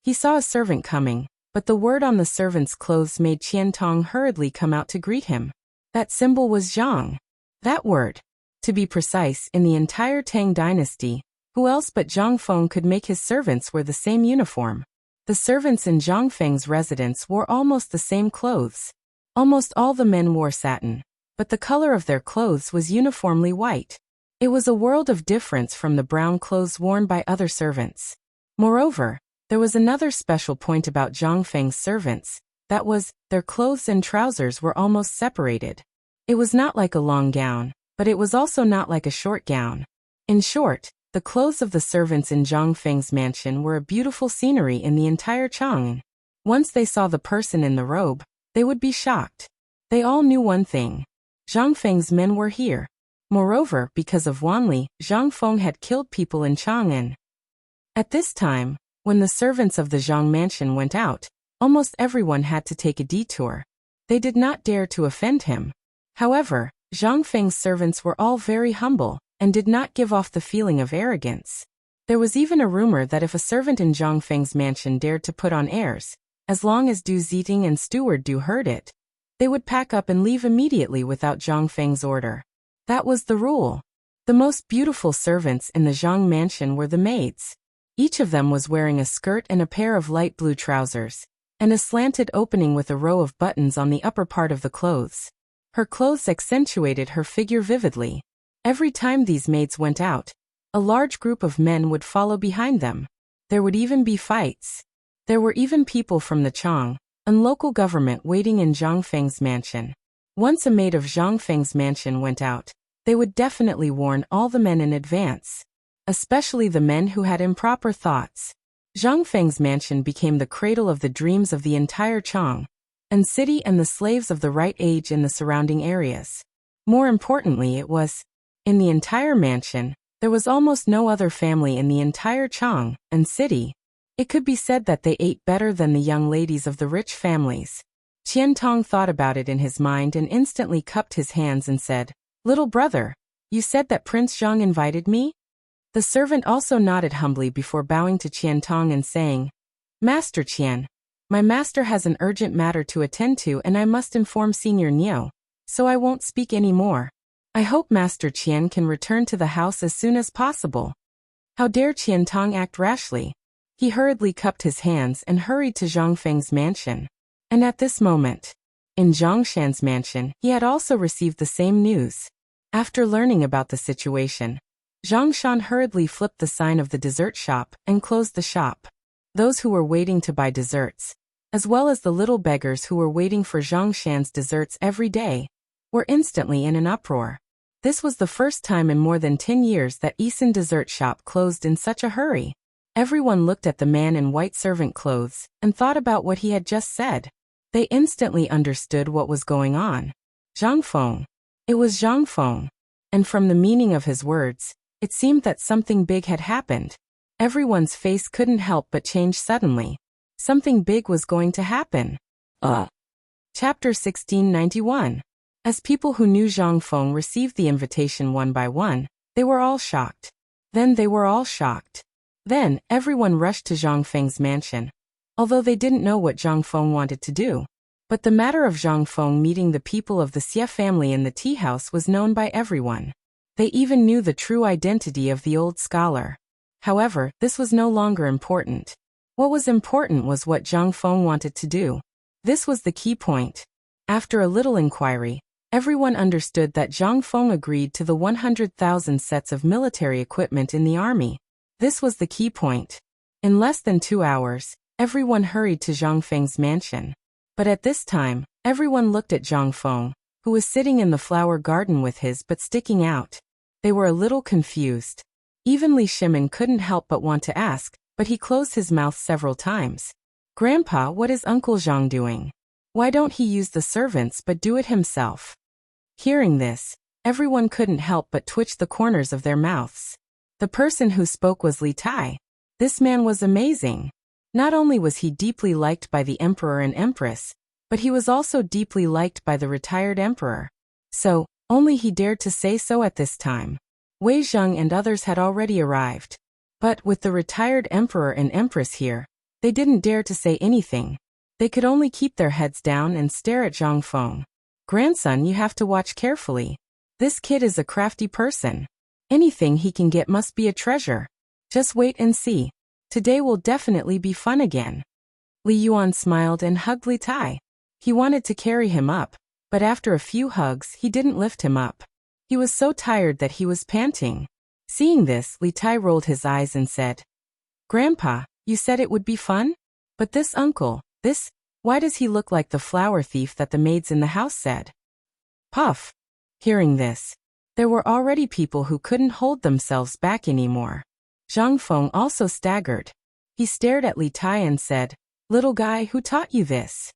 Speaker 1: He saw a servant coming, but the word on the servant's clothes made Tang hurriedly come out to greet him. That symbol was Zhang. That word. To be precise, in the entire Tang dynasty, who else but Zhang Feng could make his servants wear the same uniform? The servants in Zhang Feng's residence wore almost the same clothes. Almost all the men wore satin, but the color of their clothes was uniformly white. It was a world of difference from the brown clothes worn by other servants. Moreover, there was another special point about Zhang Feng's servants, that was, their clothes and trousers were almost separated. It was not like a long gown, but it was also not like a short gown. In short, the clothes of the servants in Zhang Feng's mansion were a beautiful scenery in the entire Chang'an. Once they saw the person in the robe, they would be shocked. They all knew one thing. Zhang Feng's men were here. Moreover, because of Wanli, Zhang Feng had killed people in Chang'an. At this time, when the servants of the Zhang mansion went out, almost everyone had to take a detour. They did not dare to offend him. However, Zhang Feng's servants were all very humble, and did not give off the feeling of arrogance. There was even a rumor that if a servant in Zhang Feng's mansion dared to put on airs, as long as Du Ziting and Steward Du heard it, they would pack up and leave immediately without Zhang Feng's order. That was the rule. The most beautiful servants in the Zhang mansion were the maids. Each of them was wearing a skirt and a pair of light blue trousers, and a slanted opening with a row of buttons on the upper part of the clothes. Her clothes accentuated her figure vividly. Every time these maids went out, a large group of men would follow behind them. There would even be fights. There were even people from the Chang and local government waiting in Zhang Feng's mansion. Once a maid of Zhang Feng's mansion went out, they would definitely warn all the men in advance, especially the men who had improper thoughts. Zhang Feng's mansion became the cradle of the dreams of the entire Chang and city and the slaves of the right age in the surrounding areas. More importantly, it was, in the entire mansion, there was almost no other family in the entire Chang and city. It could be said that they ate better than the young ladies of the rich families. Tang thought about it in his mind and instantly cupped his hands and said, "Little brother, you said that Prince Zhang invited me?" The servant also nodded humbly before bowing to Tang and saying, "Master Qian, my master has an urgent matter to attend to and I must inform Senior Niu, so I won't speak any more. I hope Master Qian can return to the house as soon as possible." How dare Tang act rashly? He hurriedly cupped his hands and hurried to Zhang Feng's mansion. And at this moment, in Zhang Shan's mansion, he had also received the same news. After learning about the situation, Zhang Shan hurriedly flipped the sign of the dessert shop and closed the shop. Those who were waiting to buy desserts, as well as the little beggars who were waiting for Zhang Shan's desserts every day, were instantly in an uproar. This was the first time in more than 10 years that Isan dessert shop closed in such a hurry. Everyone looked at the man in white servant clothes and thought about what he had just said. They instantly understood what was going on. Zhang Feng. It was Zhang Feng. And from the meaning of his words, it seemed that something big had happened. Everyone's face couldn't help but change suddenly. Something big was going to happen. Chapter 1691. As people who knew Zhang Feng received the invitation one by one, they were all shocked. Then they were all shocked. Then, everyone rushed to Zhang Feng's mansion, although they didn't know what Zhang Feng wanted to do. But the matter of Zhang Feng meeting the people of the Xie family in the tea house was known by everyone. They even knew the true identity of the old scholar. However, this was no longer important. What was important was what Zhang Feng wanted to do. This was the key point. After a little inquiry, everyone understood that Zhang Feng agreed to the 100,000 sets of military equipment in the army. This was the key point. In less than 2 hours, everyone hurried to Zhang Feng's mansion. But at this time, everyone looked at Zhang Feng, who was sitting in the flower garden with his butt sticking out. They were a little confused. Even Li Shimin couldn't help but want to ask, but he closed his mouth several times. "Grandpa, what is Uncle Zhang doing? Why don't he use the servants but do it himself?" Hearing this, everyone couldn't help but twitch the corners of their mouths. The person who spoke was Li Tai. This man was amazing. Not only was he deeply liked by the emperor and empress, but he was also deeply liked by the retired emperor. So, only he dared to say so at this time. Wei Zheng and others had already arrived. But with the retired emperor and empress here, they didn't dare to say anything. They could only keep their heads down and stare at Zhang Feng. "Grandson, you have to watch carefully. This kid is a crafty person. Anything he can get must be a treasure. Just wait and see. Today will definitely be fun again." Li Yuan smiled and hugged Li Tai. He wanted to carry him up, but after a few hugs he didn't lift him up. He was so tired that he was panting. Seeing this, Li Tai rolled his eyes and said, "Grandpa, you said it would be fun? But this uncle, why does he look like the flower thief that the maids in the house said?" Puff. Hearing this, there were already people who couldn't hold themselves back anymore. Zhang Feng also staggered. He stared at Li Tai and said, "Little guy, who taught you this?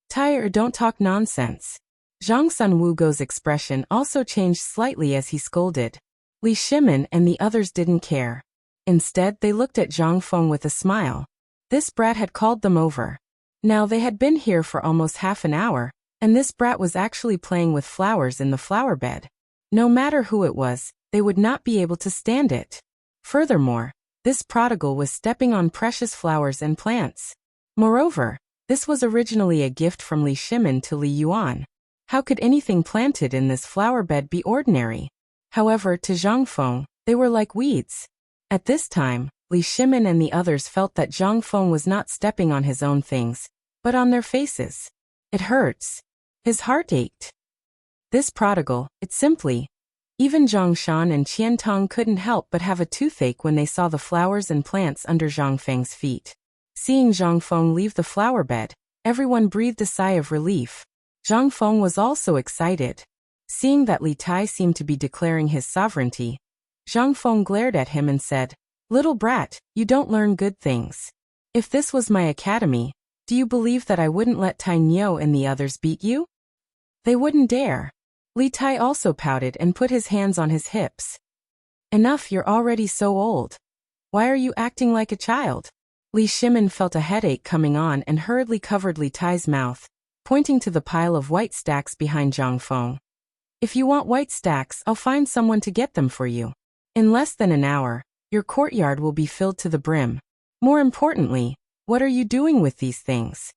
Speaker 1: Tai, don't talk nonsense." Zhang Sun Wugo's expression also changed slightly as he scolded. Li Shimin and the others didn't care. Instead, they looked at Zhang Feng with a smile. This brat had called them over. Now they had been here for almost half an hour, and this brat was actually playing with flowers in the flower bed. No matter who it was, they would not be able to stand it. Furthermore, this prodigal was stepping on precious flowers and plants. Moreover, this was originally a gift from Li Shimin to Li Yuan. How could anything planted in this flower bed be ordinary? However, to Zhang Feng, they were like weeds. At this time, Li Shimin and the others felt that Zhang Feng was not stepping on his own things, but on their faces. It hurts. His heart ached. This prodigal, it simply. Even Zhang Shan and Qian Tong couldn't help but have a toothache when they saw the flowers and plants under Zhang Feng's feet. Seeing Zhang Feng leave the flower bed, everyone breathed a sigh of relief. Zhang Feng was also excited. Seeing that Li Tai seemed to be declaring his sovereignty, Zhang Feng glared at him and said, "Little brat, you don't learn good things. If this was my academy, do you believe that I wouldn't let Tai Niu and the others beat you? They wouldn't dare." Li Tai also pouted and put his hands on his hips. "Enough, you're already so old. Why are you acting like a child?" Li Shimin felt a headache coming on and hurriedly covered Li Tai's mouth, pointing to the pile of white stacks behind Zhang Feng. "If you want white stacks, I'll find someone to get them for you. In less than an hour, your courtyard will be filled to the brim. More importantly, what are you doing with these things?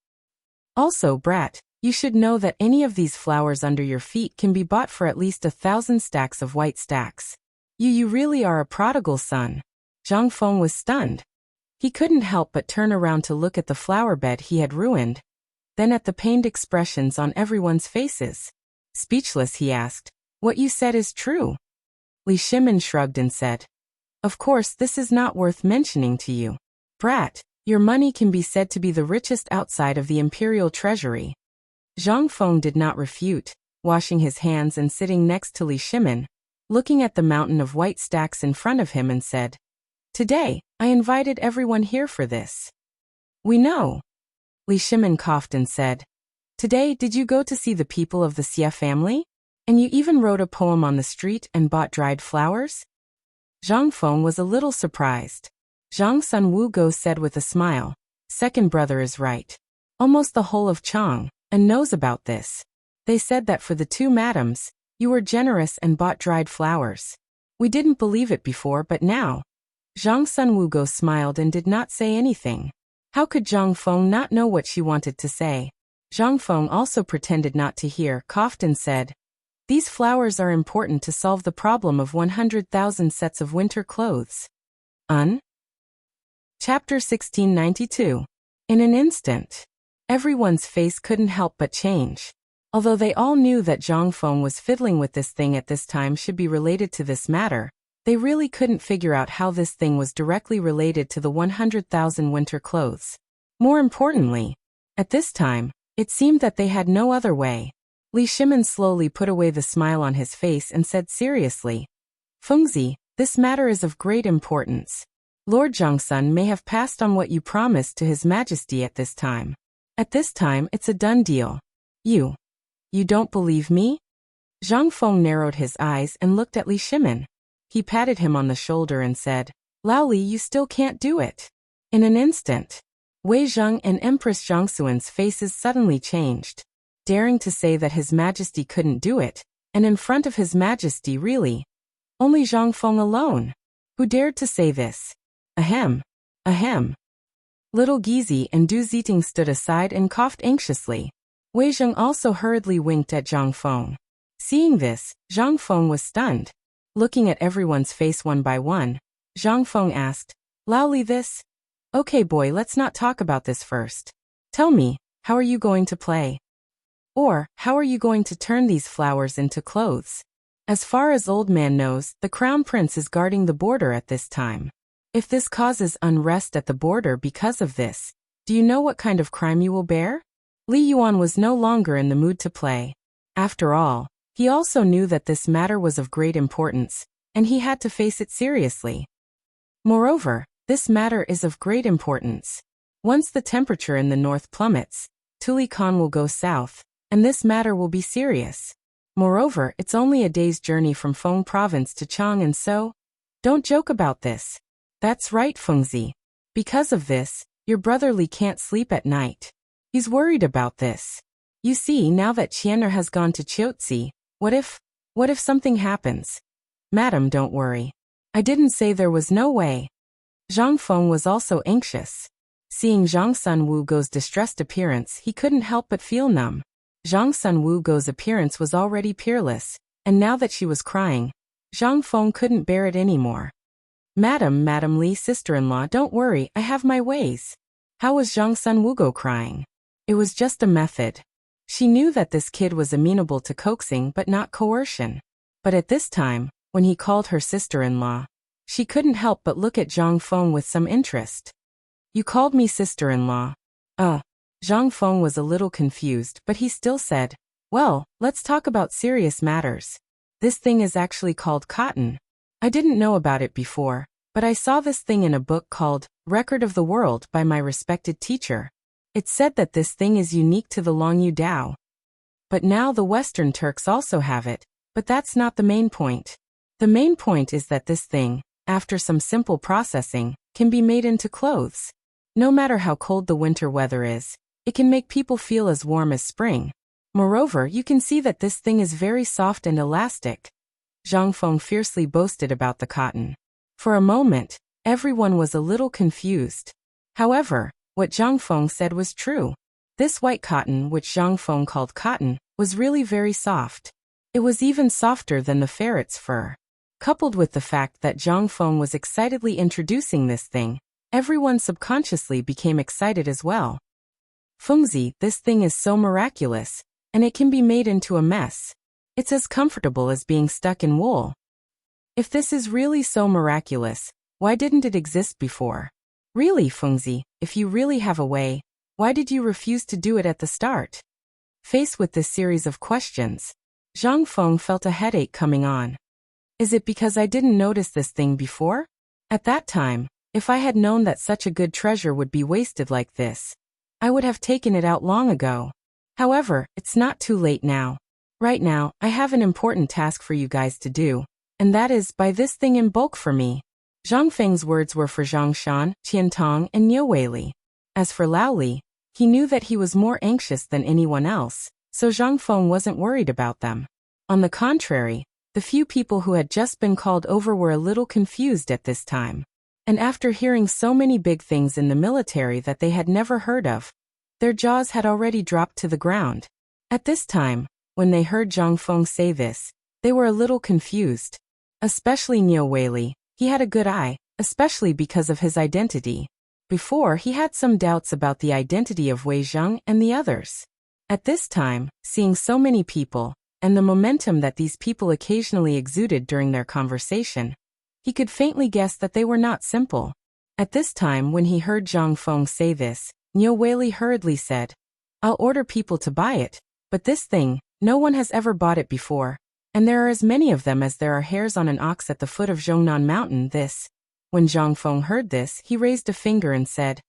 Speaker 1: Also, brat, you should know that any of these flowers under your feet can be bought for at least 1,000 stacks of white stacks. You really are a prodigal son." Zhang Feng was stunned. He couldn't help but turn around to look at the flower bed he had ruined, then at the pained expressions on everyone's faces. Speechless, he asked, "What you said is true?" Li Shimin shrugged and said, "Of course this is not worth mentioning to you. Brat, your money can be said to be the richest outside of the imperial treasury." Zhang Feng did not refute, washing his hands and sitting next to Li Shimin, looking at the mountain of white stacks in front of him and said, "Today, I invited everyone here for this." "We know." Li Shimin coughed and said, "Today, did you go to see the people of the Xie family? And you even wrote a poem on the street and bought dried flowers?" Zhang Feng was a little surprised. Zhang Sun Wugo said with a smile, "Second brother is right. Almost the whole of Chang and knows about this. They said that for the two madams, you were generous and bought dried flowers. We didn't believe it before, but now." Zhang Sun Wugo smiled and did not say anything. How could Zhang Feng not know what she wanted to say? Zhang Feng also pretended not to hear, coughed and said, "These flowers are important to solve the problem of 100,000 sets of winter clothes." Chapter 1692. In an instant. Everyone's face couldn't help but change. Although they all knew that Zhang Feng was fiddling with this thing at this time should be related to this matter, they really couldn't figure out how this thing was directly related to the 100,000 winter clothes. More importantly, at this time, it seemed that they had no other way. Li Shimin slowly put away the smile on his face and said seriously, Fengzi, this matter is of great importance. Lord Zhongsun may have passed on what you promised to His Majesty at this time. At this time, it's a done deal. You don't believe me? Zhang Feng narrowed his eyes and looked at Li Shimin. He patted him on the shoulder and said, Lao Li, you still can't do it. In an instant, Wei Zheng and Empress Zhongxuan's faces suddenly changed. Daring to say that His Majesty couldn't do it, and in front of His Majesty really. Only Zhang Feng alone. Who dared to say this? Ahem. Ahem. Little Gizi and Du Ziting stood aside and coughed anxiously. Wei Zheng also hurriedly winked at Zhang Feng. Seeing this, Zhang Feng was stunned. Looking at everyone's face one by one, Zhang Feng asked, Lao Li, this? Okay boy, let's not talk about this first. Tell me, how are you going to play? Or, how are you going to turn these flowers into clothes? As far as old man knows, the crown prince is guarding the border at this time. If this causes unrest at the border because of this, do you know what kind of crime you will bear? Li Yuan was no longer in the mood to play. After all, he also knew that this matter was of great importance, and he had to face it seriously. Moreover, this matter is of great importance. Once the temperature in the north plummets, Tuli Khan will go south, and this matter will be serious. Moreover, it's only a day's journey from Feng province to Chang, and so, don't joke about this. That's right, Fengzi. Because of this, your brother Li can't sleep at night. He's worried about this. You see, now that Qian'er has gone to Chiotzi, what if something happens? Madam, don't worry. I didn't say there was no way. Zhang Feng was also anxious. Seeing Zhang Sun Wugo's distressed appearance, he couldn't help but feel numb. Zhang Sun Wugo's appearance was already peerless, and now that she was crying, Zhang Feng couldn't bear it anymore. Madam Li, sister-in-law, don't worry, I have my ways. How was Zhang Sun Wugo crying? It was just a method. She knew that this kid was amenable to coaxing but not coercion. But at this time, when he called her sister-in-law, she couldn't help but look at Zhang Feng with some interest. You called me sister-in-law. Zhang Feng was a little confused, but he still said, well, let's talk about serious matters. This thing is actually called cotton. I didn't know about it before, but I saw this thing in a book called Record of the World by my respected teacher. It said that this thing is unique to the Longyu Dao. But now the Western Turks also have it, but that's not the main point. The main point is that this thing, after some simple processing, can be made into clothes. No matter how cold the winter weather is, it can make people feel as warm as spring. Moreover, you can see that this thing is very soft and elastic. Zhang Feng fiercely boasted about the cotton. For a moment, everyone was a little confused. However, what Zhang Feng said was true. This white cotton, which Zhang Feng called cotton, was really very soft. It was even softer than the ferret's fur. Coupled with the fact that Zhang Feng was excitedly introducing this thing, everyone subconsciously became excited as well. Fengzi, this thing is so miraculous, and it can be made into a mess. It's as comfortable as being stuck in wool. If this is really so miraculous, why didn't it exist before? Really, Fengzi, if you really have a way, why did you refuse to do it at the start? Faced with this series of questions, Zhang Feng felt a headache coming on. Is it because I didn't notice this thing before? At that time, if I had known that such a good treasure would be wasted like this, I would have taken it out long ago. However, it's not too late now. Right now, I have an important task for you guys to do, and that is buy this thing in bulk for me. Zhang Feng's words were for Zhang Shan, Qian Tong, and Niu Weili. As for Lao Li, he knew that he was more anxious than anyone else, so Zhang Feng wasn't worried about them. On the contrary, the few people who had just been called over were a little confused at this time. And after hearing so many big things in the military that they had never heard of, their jaws had already dropped to the ground. At this time, when they heard Zhang Feng say this, they were a little confused. Especially Niu Weili, he had a good eye, especially because of his identity. Before, he had some doubts about the identity of Wei Zheng and the others. At this time, seeing so many people, and the momentum that these people occasionally exuded during their conversation, he could faintly guess that they were not simple. At this time, when he heard Zhang Feng say this, Niu Weili hurriedly said, "I'll order people to buy it, but this thing, no one has ever bought it before, and there are as many of them as there are hairs on an ox at the foot of Zhongnan Mountain." When Zhang Feng heard this, he raised a finger and said,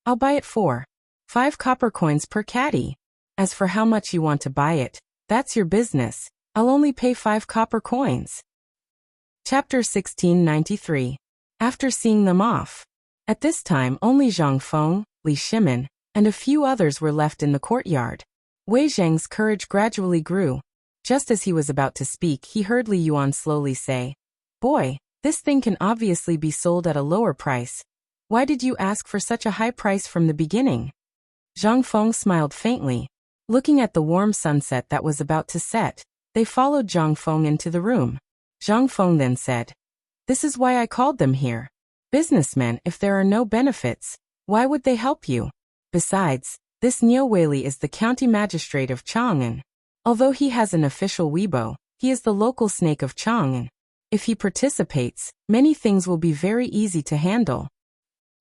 Speaker 1: "I'll buy it for 5 copper coins per caddy. As for how much you want to buy it, that's your business. I'll only pay 5 copper coins." Chapter 1693. After seeing them off. At this time, only Zhang Feng, Li Shimin, and a few others were left in the courtyard. Wei Zheng's courage gradually grew. Just as he was about to speak, he heard Li Yuan slowly say, "Boy, this thing can obviously be sold at a lower price. Why did you ask for such a high price from the beginning?" Zhang Feng smiled faintly. Looking at the warm sunset that was about to set, they followed Zhang Feng into the room. Zhang Feng then said, "This is why I called them here. Businessmen, if there are no benefits, why would they help you? Besides, this Niu Weili is the county magistrate of Chang'an. Although he has an official Weibo, he is the local snake of Chang'an. If he participates, many things will be very easy to handle.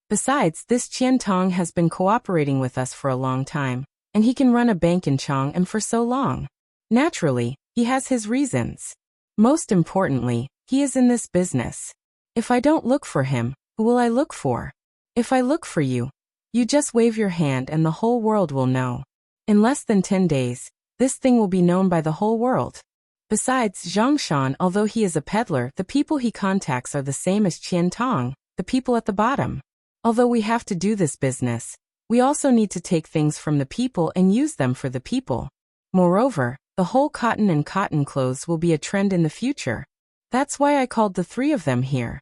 Speaker 1: Besides, this Qian Tong has been cooperating with us for a long time, and he can run a bank in Chang'an for so long. Naturally, he has his reasons. Most importantly, he is in this business. If I don't look for him, who will I look for? If I look for you, you just wave your hand and the whole world will know. In less than 10 days, this thing will be known by the whole world. Besides, Zhang Shan, although he is a peddler, the people he contacts are the same as Qian Tong, the people at the bottom. Although we have to do this business, we also need to take things from the people and use them for the people. Moreover, the whole cotton and cotton clothes will be a trend in the future. That's why I called the 3 of them here."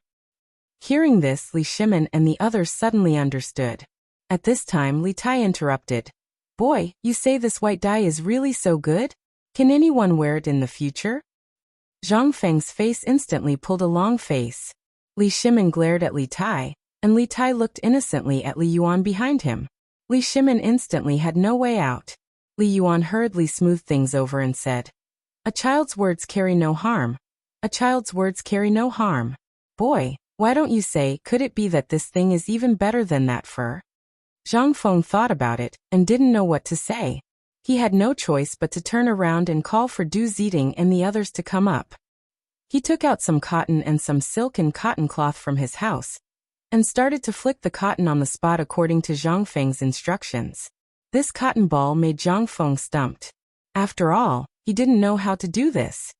Speaker 1: Hearing this, Li Shimin and the others suddenly understood. At this time, Li Tai interrupted. "Boy, you say this white dye is really so good? Can anyone wear it in the future?" Zhang Feng's face instantly pulled a long face. Li Shimin glared at Li Tai, and Li Tai looked innocently at Li Yuan behind him. Li Shimin instantly had no way out. Li Yuan hurriedly smoothed things over and said, "A child's words carry no harm. A child's words carry no harm. Boy, why don't you say, could it be that this thing is even better than that fur?" Zhang Feng thought about it, and didn't know what to say. He had no choice but to turn around and call for Du Ziding and the others to come up. He took out some cotton and some silk and cotton cloth from his house, and started to flick the cotton on the spot according to Zhang Feng's instructions. This cotton ball made Zhang Feng stumped. After all, he didn't know how to do this.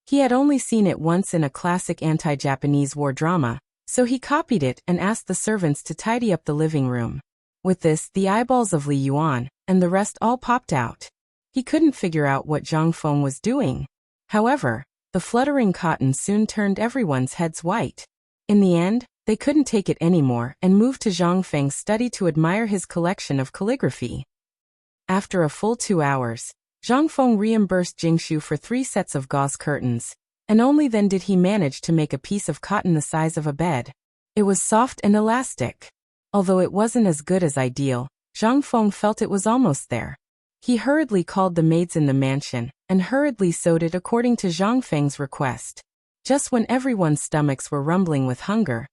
Speaker 1: He had only seen it once in a classic anti-Japanese war drama, so he copied it and asked the servants to tidy up the living room. With this, the eyeballs of Li Yuan and the rest all popped out. He couldn't figure out what Zhang Feng was doing. However, the fluttering cotton soon turned everyone's heads white. In the end, they couldn't take it anymore and moved to Zhang Feng's study to admire his collection of calligraphy. After a full 2 hours, Zhang Feng reimbursed Jingshu for 3 sets of gauze curtains, and only then did he manage to make a piece of cotton the size of a bed. It was soft and elastic. Although it wasn't as good as ideal, Zhang Feng felt it was almost there. He hurriedly called the maids in the mansion, and hurriedly sewed it according to Zhang Feng's request. Just when everyone's stomachs were rumbling with hunger,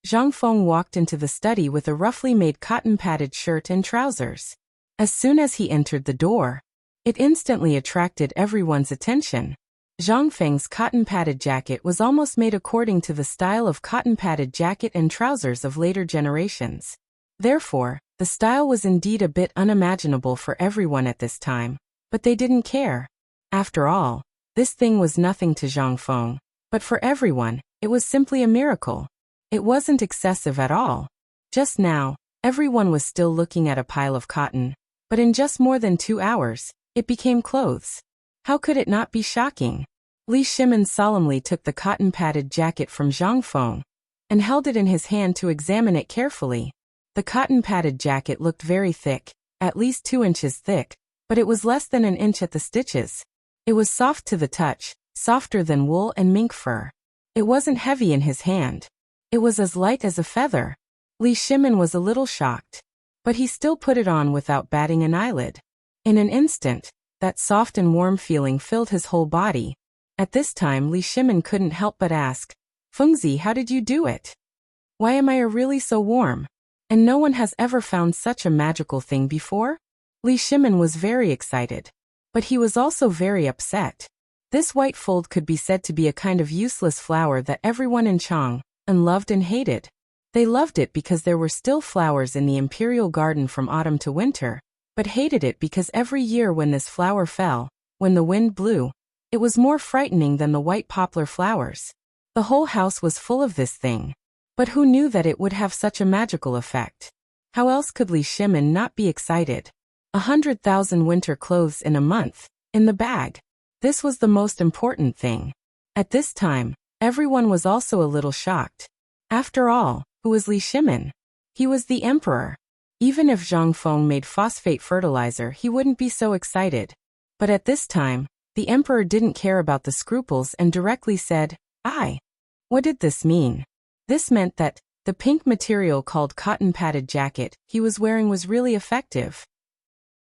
Speaker 1: Zhang Feng walked into the study with a roughly made cotton-padded shirt and trousers. As soon as he entered the door, it instantly attracted everyone's attention. Zhang Feng's cotton-padded jacket was almost made according to the style of cotton-padded jacket and trousers of later generations. Therefore, the style was indeed a bit unimaginable for everyone at this time, but they didn't care. After all, this thing was nothing to Zhang Feng, but for everyone, it was simply a miracle. It wasn't excessive at all. Just now, everyone was still looking at a pile of cotton, but in just more than 2 hours, it became clothes. How could it not be shocking? Li Shimin solemnly took the cotton-padded jacket from Zhang Feng and held it in his hand to examine it carefully. The cotton-padded jacket looked very thick, at least 2 inches thick, but it was less than an inch at the stitches. It was soft to the touch, softer than wool and mink fur. It wasn't heavy in his hand. It was as light as a feather. Li Shimin was a little shocked, but he still put it on without batting an eyelid. In an instant, that soft and warm feeling filled his whole body. At this time Li Shimin couldn't help but ask, Fengzi, how did you do it? Why am I really so warm? And no one has ever found such a magical thing before? Li Shimin was very excited. But he was also very upset. This white fold could be said to be a kind of useless flower that everyone in Chang'an loved and hated. They loved it because there were still flowers in the imperial garden from autumn to winter, but hated it because every year when this flower fell, when the wind blew, it was more frightening than the white poplar flowers. The whole house was full of this thing. But who knew that it would have such a magical effect? How else could Li Shimin not be excited? 100,000 winter clothes in a month, in the bag. This was the most important thing. At this time, everyone was also a little shocked. After all, who was Li Shimin? He was the emperor. Even if Zhang Feng made phosphate fertilizer, he wouldn't be so excited. But at this time, the emperor didn't care about the scruples and directly said, "I." What did this mean? This meant that the pink material called cotton padded jacket he was wearing was really effective.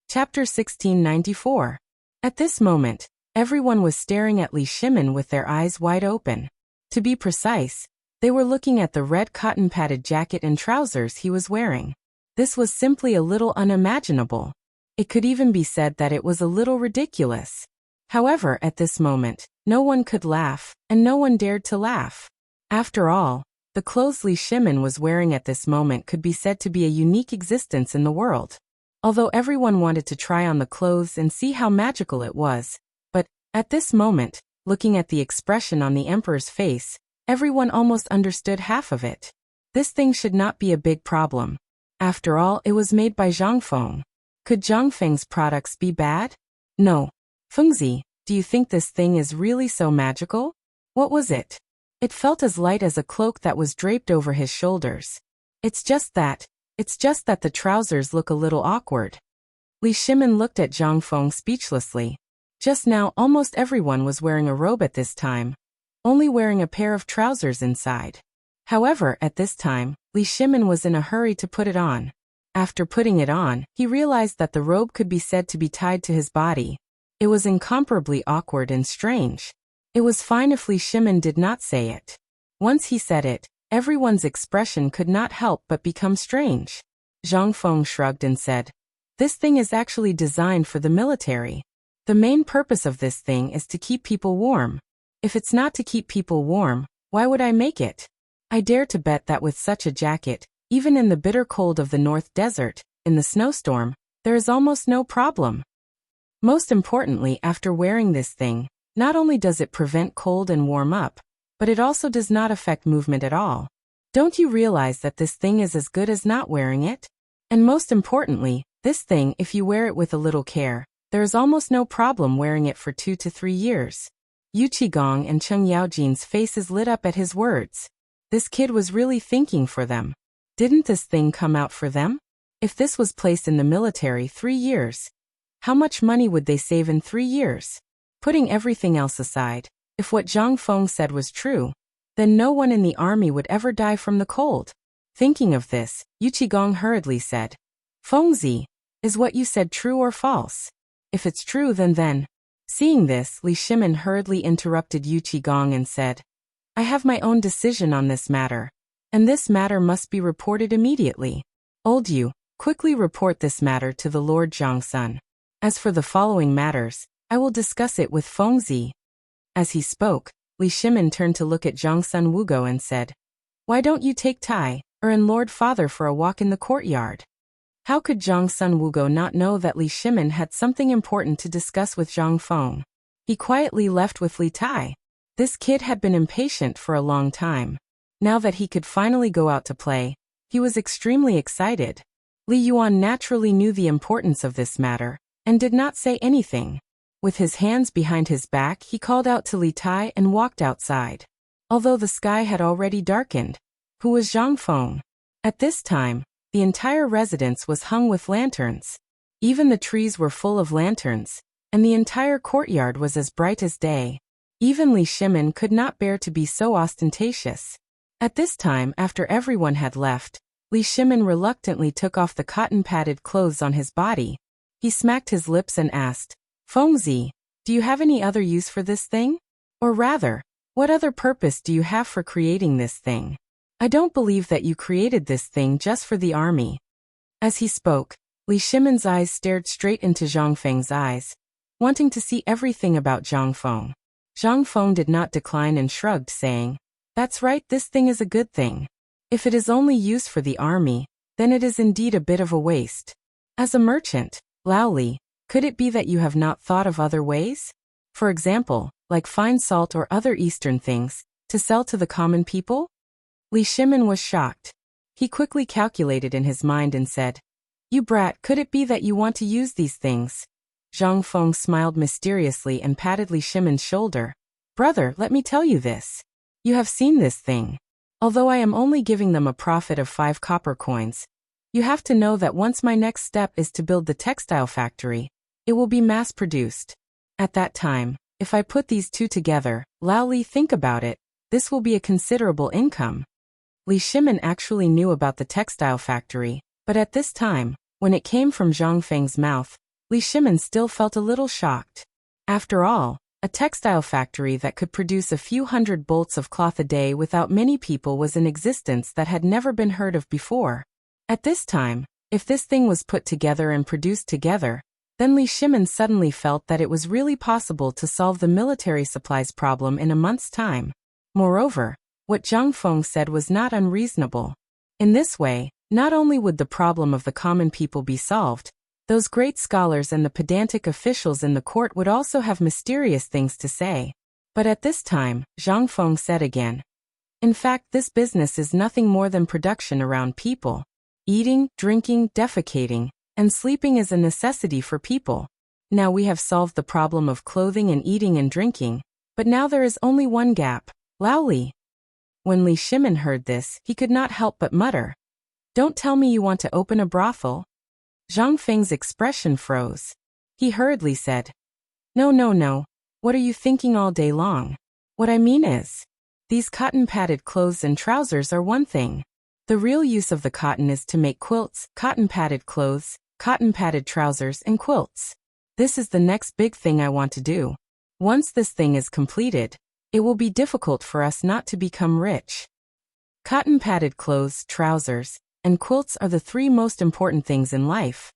Speaker 1: Chapter 1694. At this moment, everyone was staring at Li Shimin with their eyes wide open. To be precise, they were looking at the red cotton padded jacket and trousers he was wearing. This was simply a little unimaginable. It could even be said that it was a little ridiculous. However, at this moment, no one could laugh, and no one dared to laugh. After all, the clothes Li Shimin was wearing at this moment could be said to be a unique existence in the world. Although everyone wanted to try on the clothes and see how magical it was, but, at this moment, looking at the expression on the emperor's face, everyone almost understood half of it. This thing should not be a big problem. After all, it was made by Zhang Feng. Could Zhang Feng's products be bad? No. Fengzi, do you think this thing is really so magical? What was it? It felt as light as a cloak that was draped over his shoulders. It's just that the trousers look a little awkward. Li Shimin looked at Zhang Feng speechlessly. Just now almost everyone was wearing a robe at this time, only wearing a pair of trousers inside. However, at this time, Li Shimin was in a hurry to put it on. After putting it on, he realized that the robe could be said to be tied to his body. It was incomparably awkward and strange. It was fine if Li Shimin did not say it. Once he said it, everyone's expression could not help but become strange. Zhang Feng shrugged and said, "This thing is actually designed for the military. The main purpose of this thing is to keep people warm. If it's not to keep people warm, why would I make it? I dare to bet that with such a jacket, even in the bitter cold of the North Desert, in the snowstorm, there is almost no problem. Most importantly, after wearing this thing, not only does it prevent cold and warm up, but it also does not affect movement at all. Don't you realize that this thing is as good as not wearing it? And most importantly, this thing, if you wear it with a little care, there is almost no problem wearing it for 2 to 3 years." Yu Qigong and Cheng Yaojin's faces lit up at his words. This kid was really thinking for them. Didn't this thing come out for them? If this was placed in the military 3 years, how much money would they save in 3 years? Putting everything else aside, if what Zhang Feng said was true, then no one in the army would ever die from the cold. Thinking of this, Yu Qigong hurriedly said, "Fengzi, is what you said true or false? If it's true, then." Seeing this, Li Shimin hurriedly interrupted Yu Qigong and said, "I have my own decision on this matter, and this matter must be reported immediately. Old Yu, quickly report this matter to the Lord Zhangsun. As for the following matters, I will discuss it with Fengzi." As he spoke, Li Shimin turned to look at Zhangsun Wugo and said, "Why don't you take Tai, and Lord Father for a walk in the courtyard?" How could Zhangsun Wugo not know that Li Shimin had something important to discuss with Zhang Feng? He quietly left with Li Tai. This kid had been impatient for a long time. Now that he could finally go out to play, he was extremely excited. Li Yuan naturally knew the importance of this matter, and did not say anything. With his hands behind his back, he called out to Li Tai and walked outside. Although the sky had already darkened. Who was Zhang Feng? At this time, the entire residence was hung with lanterns. Even the trees were full of lanterns, and the entire courtyard was as bright as day. Even Li Shimin could not bear to be so ostentatious. At this time, after everyone had left, Li Shimin reluctantly took off the cotton-padded clothes on his body. He smacked his lips and asked, Fengzi, do you have any other use for this thing? Or rather, what other purpose do you have for creating this thing? I don't believe that you created this thing just for the army. As he spoke, Li Shimin's eyes stared straight into Zhang Feng's eyes, wanting to see everything about Zhang Feng. Zhang Feng did not decline and shrugged, saying, That's right, this thing is a good thing. If it is only used for the army, then it is indeed a bit of a waste. As a merchant, Lao Li, could it be that you have not thought of other ways? For example, like fine salt or other Eastern things, to sell to the common people? Li Shimin was shocked. He quickly calculated in his mind and said, You brat, could it be that you want to use these things? Zhang Feng smiled mysteriously and patted Li Shimin's shoulder. Brother, let me tell you this. You have seen this thing. Although I am only giving them a profit of 5 copper coins, you have to know that once my next step is to build the textile factory, it will be mass-produced. At that time, if I put these two together, Lao Li, think about it, this will be a considerable income. Li Shimin actually knew about the textile factory, but at this time, when it came from Zhang Feng's mouth, Li Shimin still felt a little shocked. After all, a textile factory that could produce a few hundred bolts of cloth a day without many people was in existence that had never been heard of before. At this time, if this thing was put together and produced together, then Li Shimin suddenly felt that it was really possible to solve the military supplies problem in a month's time. Moreover, what Zhang Feng said was not unreasonable. In this way, not only would the problem of the common people be solved, those great scholars and the pedantic officials in the court would also have mysterious things to say. But at this time, Zhang Feng said again, In fact, this business is nothing more than production around people. Eating, drinking, defecating, and sleeping is a necessity for people. Now we have solved the problem of clothing and eating and drinking, but now there is only one gap, Lao Li. When Li Shimin heard this, he could not help but mutter, Don't tell me you want to open a brothel? Zhang Feng's expression froze. He hurriedly said, No. What are you thinking all day long? What I mean is, these cotton-padded clothes and trousers are one thing. The real use of the cotton is to make quilts, cotton-padded clothes, cotton-padded trousers, and quilts. This is the next big thing I want to do. Once this thing is completed, it will be difficult for us not to become rich. Cotton-padded clothes, trousers, and quilts are the 3 most important things in life.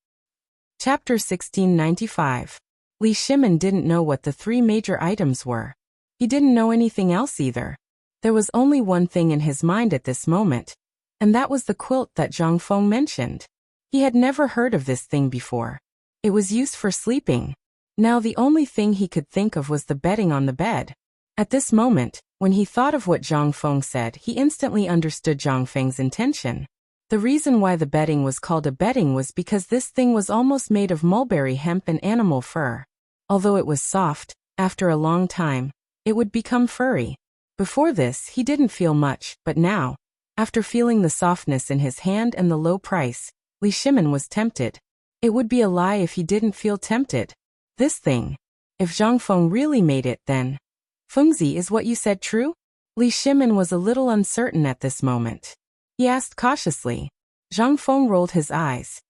Speaker 1: Chapter 1695. Li Shimin didn't know what the 3 major items were. He didn't know anything else either. There was only one thing in his mind at this moment, and that was the quilt that Zhang Feng mentioned. He had never heard of this thing before. It was used for sleeping. Now the only thing he could think of was the bedding on the bed. At this moment, when he thought of what Zhang Feng said, he instantly understood Zhang Feng's intention. The reason why the bedding was called a bedding was because this thing was almost made of mulberry hemp and animal fur. Although it was soft, after a long time, it would become furry. Before this, he didn't feel much, but now, after feeling the softness in his hand and the low price, Li Shimin was tempted. It would be a lie if he didn't feel tempted. This thing. If Zhang Feng really made it, then. Fengzi, is what you said true? Li Shimin was a little uncertain at this moment. He asked cautiously. Zhang Feng rolled his eyes.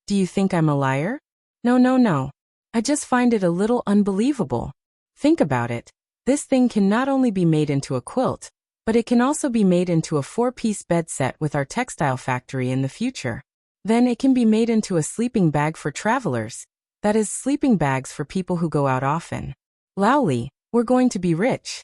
Speaker 1: Do you think I'm a liar? No. I just find it a little unbelievable. Think about it. This thing can not only be made into a quilt, but it can also be made into a 4-piece bed set with our textile factory in the future. Then it can be made into a sleeping bag for travelers. That is, sleeping bags for people who go out often. Lao Li, we're going to be rich.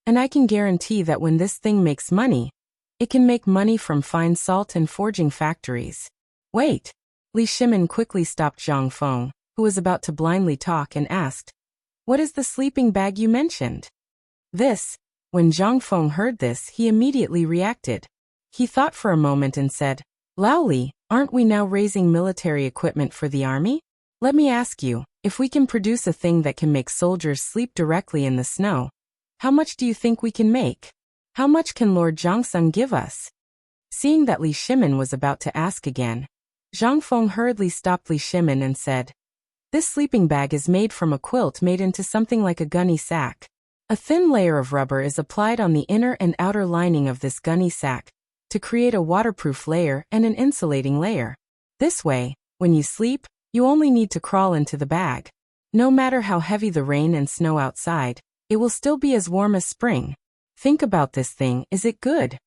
Speaker 1: And I can guarantee that when this thing makes money, it can make money from fine salt and forging factories. Wait. Li Shimin quickly stopped Zhang Feng, who was about to blindly talk, and asked, What is the sleeping bag you mentioned? This. When Zhang Feng heard this, he immediately reacted. He thought for a moment and said, Lao Li, aren't we now raising military equipment for the army? Let me ask you, if we can produce a thing that can make soldiers sleep directly in the snow, how much do you think we can make? How much can Lord Zhongsung give us? Seeing that Li Shimin was about to ask again, Zhang Feng hurriedly stopped Li Shimin and said, This sleeping bag is made from a quilt made into something like a gunny sack. A thin layer of rubber is applied on the inner and outer lining of this gunny sack, to create a waterproof layer and an insulating layer. This way, when you sleep, you only need to crawl into the bag. No matter how heavy the rain and snow outside, it will still be as warm as spring. Think about this thing, is it good?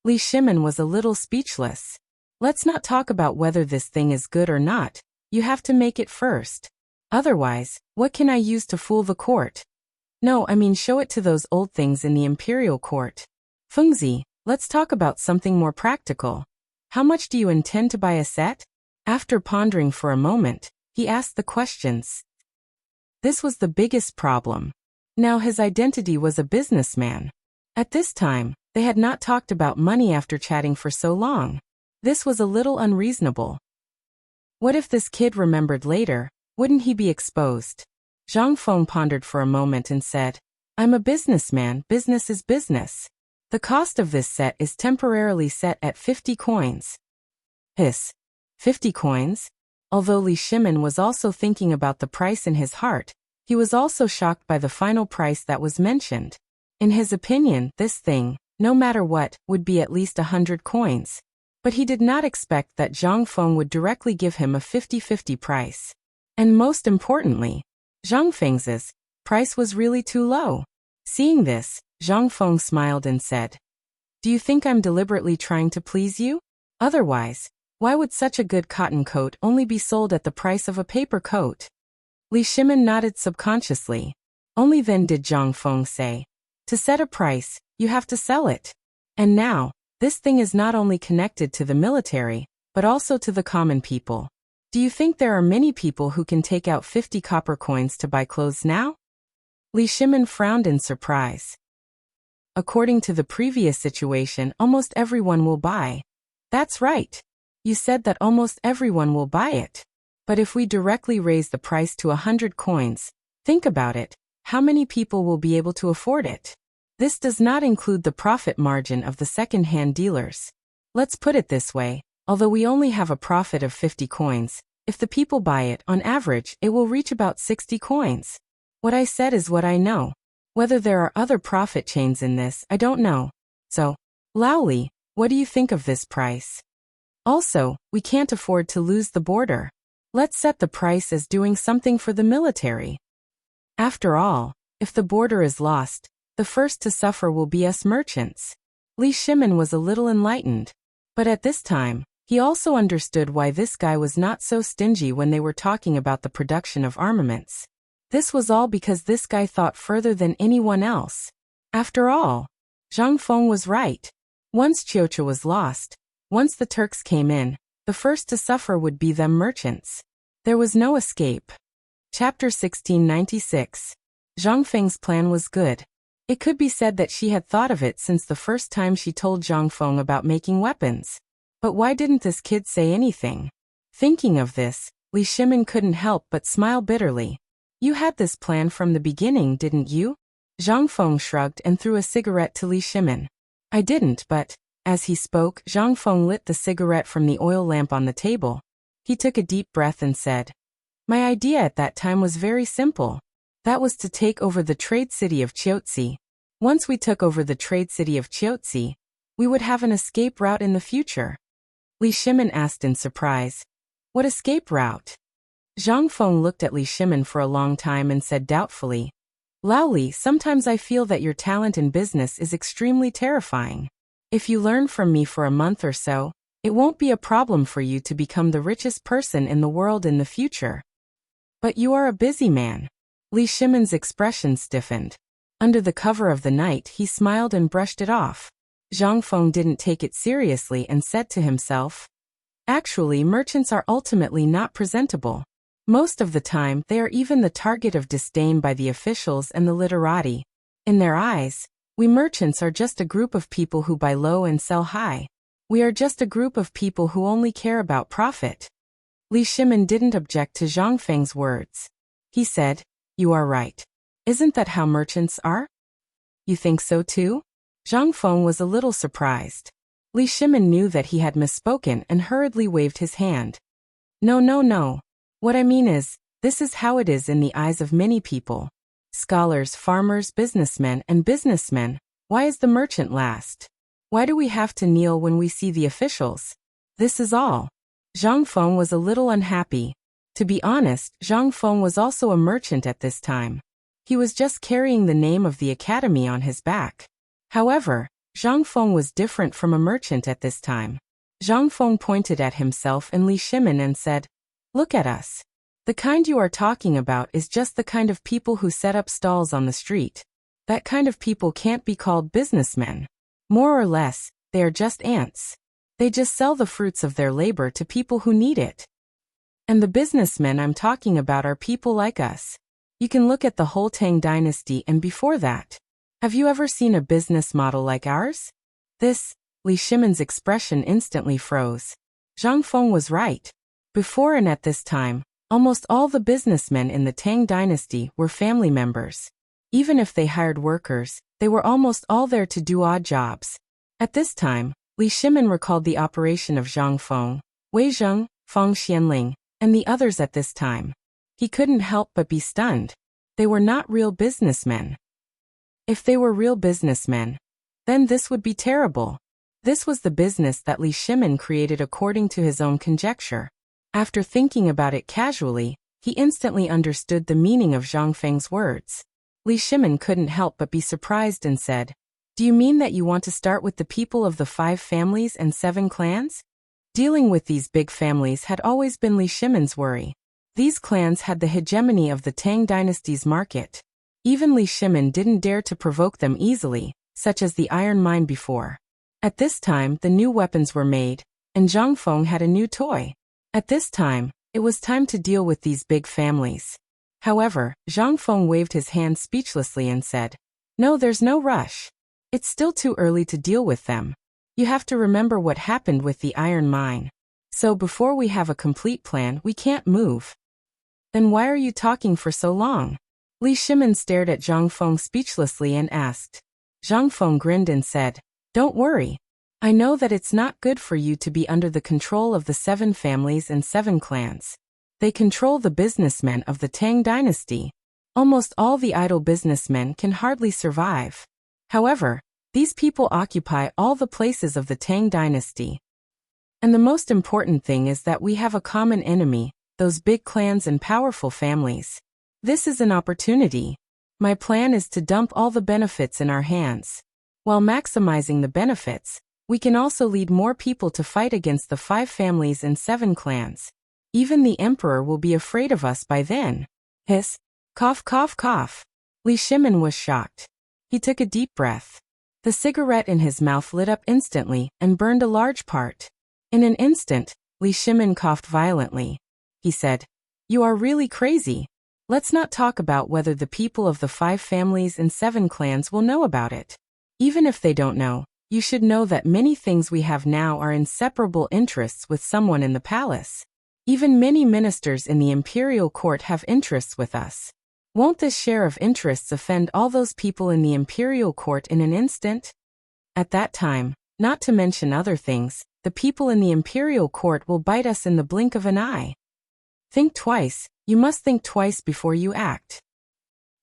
Speaker 1: Li Shimin was a little speechless. Let's not talk about whether this thing is good or not. You have to make it first. Otherwise, what can I use to fool the court? No, I mean show it to those old things in the imperial court. Fengzi, let's talk about something more practical. How much do you intend to buy a set? After pondering for a moment, he asked the questions. This was the biggest problem. Now his identity was a businessman. At this time, they had not talked about money after chatting for so long. This was a little unreasonable. What if this kid remembered later? Wouldn't he be exposed? Zhang Feng pondered for a moment and said, I'm a businessman, business is business. The cost of this set is temporarily set at 50 coins. 50 coins? Although Li Shimin was also thinking about the price in his heart, he was also shocked by the final price that was mentioned. In his opinion, this thing, no matter what, would be at least 100 coins. But he did not expect that Zhang Feng would directly give him a 50-50 price. And most importantly, Zhang Feng's price was really too low. Seeing this, Zhang Feng smiled and said, Do you think I'm deliberately trying to please you? Otherwise, why would such a good cotton coat only be sold at the price of a paper coat? Li Shimin nodded subconsciously. Only then did Zhang Feng say, To set a price, you have to sell it. And now, this thing is not only connected to the military, but also to the common people. Do you think there are many people who can take out 50 copper coins to buy clothes now? Li Shimin frowned in surprise. According to the previous situation, almost everyone will buy. That's right. You said that almost everyone will buy it. But if we directly raise the price to 100 coins, think about it, how many people will be able to afford it? This does not include the profit margin of the second-hand dealers. Let's put it this way. Although we only have a profit of 50 coins, if the people buy it, on average, it will reach about 60 coins. What I said is what I know. Whether there are other profit chains in this, I don't know. So, Laoli, what do you think of this price? Also, we can't afford to lose the border. Let's set the price as doing something for the military. After all, if the border is lost, the first to suffer will be us merchants. Li Shimin was a little enlightened. But at this time, he also understood why this guy was not so stingy when they were talking about the production of armaments. This was all because this guy thought further than anyone else. After all, Zhang Feng was right. Once Chiocha was lost, once the Turks came in, the first to suffer would be them merchants. There was no escape. Chapter 1696. Zhang Feng's plan was good. It could be said that she had thought of it since the first time she told Zhang Feng about making weapons. But why didn't this kid say anything? Thinking of this, Li Shimin couldn't help but smile bitterly. You had this plan from the beginning, didn't you? Zhang Feng shrugged and threw a cigarette to Li Shimin. I didn't, but, as he spoke, Zhang Feng lit the cigarette from the oil lamp on the table. He took a deep breath and said, My idea at that time was very simple. That was to take over the trade city of Chiotzi. Once we took over the trade city of Chiotzi, we would have an escape route in the future. Li Shimin asked in surprise, What escape route? Zhang Feng looked at Li Shimin for a long time and said doubtfully, Laoli, sometimes I feel that your talent in business is extremely terrifying. If you learn from me for a month or so, it won't be a problem for you to become the richest person in the world in the future. But you are a busy man. Li Shimin's expression stiffened. Under the cover of the night, he smiled and brushed it off. Zhang Feng didn't take it seriously and said to himself, Actually, merchants are ultimately not presentable. Most of the time, they are even the target of disdain by the officials and the literati. In their eyes, we merchants are just a group of people who buy low and sell high. We are just a group of people who only care about profit. Li Shimin didn't object to Zhang Feng's words. He said, You are right. Isn't that how merchants are? You think so too? Zhang Feng was a little surprised. Li Shimin knew that he had misspoken and hurriedly waved his hand. No. What I mean is, this is how it is in the eyes of many people. Scholars, farmers, businessmen, why is the merchant last? Why do we have to kneel when we see the officials? This is all. Zhang Feng was a little unhappy. To be honest, Zhang Feng was also a merchant at this time. He was just carrying the name of the academy on his back. However, Zhang Feng was different from a merchant at this time. Zhang Feng pointed at himself and Li Shimin and said, "Look at us. The kind you are talking about is just the kind of people who set up stalls on the street. That kind of people can't be called businessmen. More or less, they are just ants. They just sell the fruits of their labor to people who need it. And the businessmen I'm talking about are people like us. You can look at the whole Tang dynasty and before that. Have you ever seen a business model like ours?" Li Shimin's expression instantly froze. Zhang Feng was right. Before and at this time, almost all the businessmen in the Tang dynasty were family members. Even if they hired workers, they were almost all there to do odd jobs. At this time, Li Shimin recalled the operation of Zhang Feng, Wei Zheng, Feng Xianling, and the others at this time. He couldn't help but be stunned. They were not real businessmen. If they were real businessmen, then this would be terrible. This was the business that Li Shimin created according to his own conjecture. After thinking about it casually, he instantly understood the meaning of Zhang Feng's words. Li Shimin couldn't help but be surprised and said, "Do you mean that you want to start with the people of the 5 families and 7 clans?" Dealing with these big families had always been Li Shimin's worry. These clans had the hegemony of the Tang dynasty's market. Even Li Shimin didn't dare to provoke them easily, such as the iron mine before. At this time, the new weapons were made, and Zhang Feng had a new toy. At this time, it was time to deal with these big families. However, Zhang Feng waved his hand speechlessly and said, "No, there's no rush. It's still too early to deal with them. You have to remember what happened with the iron mine. So before we have a complete plan, we can't move." "Then why are you talking for so long?" Li Shimin stared at Zhang Feng speechlessly and asked. Zhang Feng grinned and said, "Don't worry. I know that it's not good for you to be under the control of the 7 families and 7 clans. They control the businessmen of the Tang dynasty. Almost all the idle businessmen can hardly survive. However, these people occupy all the places of the Tang dynasty. And the most important thing is that we have a common enemy, those big clans and powerful families. This is an opportunity. My plan is to dump all the benefits in our hands. While maximizing the benefits, we can also lead more people to fight against the 5 families and 7 clans. Even the emperor will be afraid of us by then." Hiss. Cough, cough, cough. Li Shimin was shocked. He took a deep breath. The cigarette in his mouth lit up instantly and burned a large part. In an instant, Li Shimin coughed violently. He said, "You are really crazy. Let's not talk about whether the people of the 5 families and 7 clans will know about it. Even if they don't know, you should know that many things we have now are inseparable interests with someone in the palace. Even many ministers in the imperial court have interests with us. Won't this share of interests offend all those people in the imperial court in an instant? At that time, not to mention other things, the people in the imperial court will bite us in the blink of an eye. Think twice, you must think twice before you act."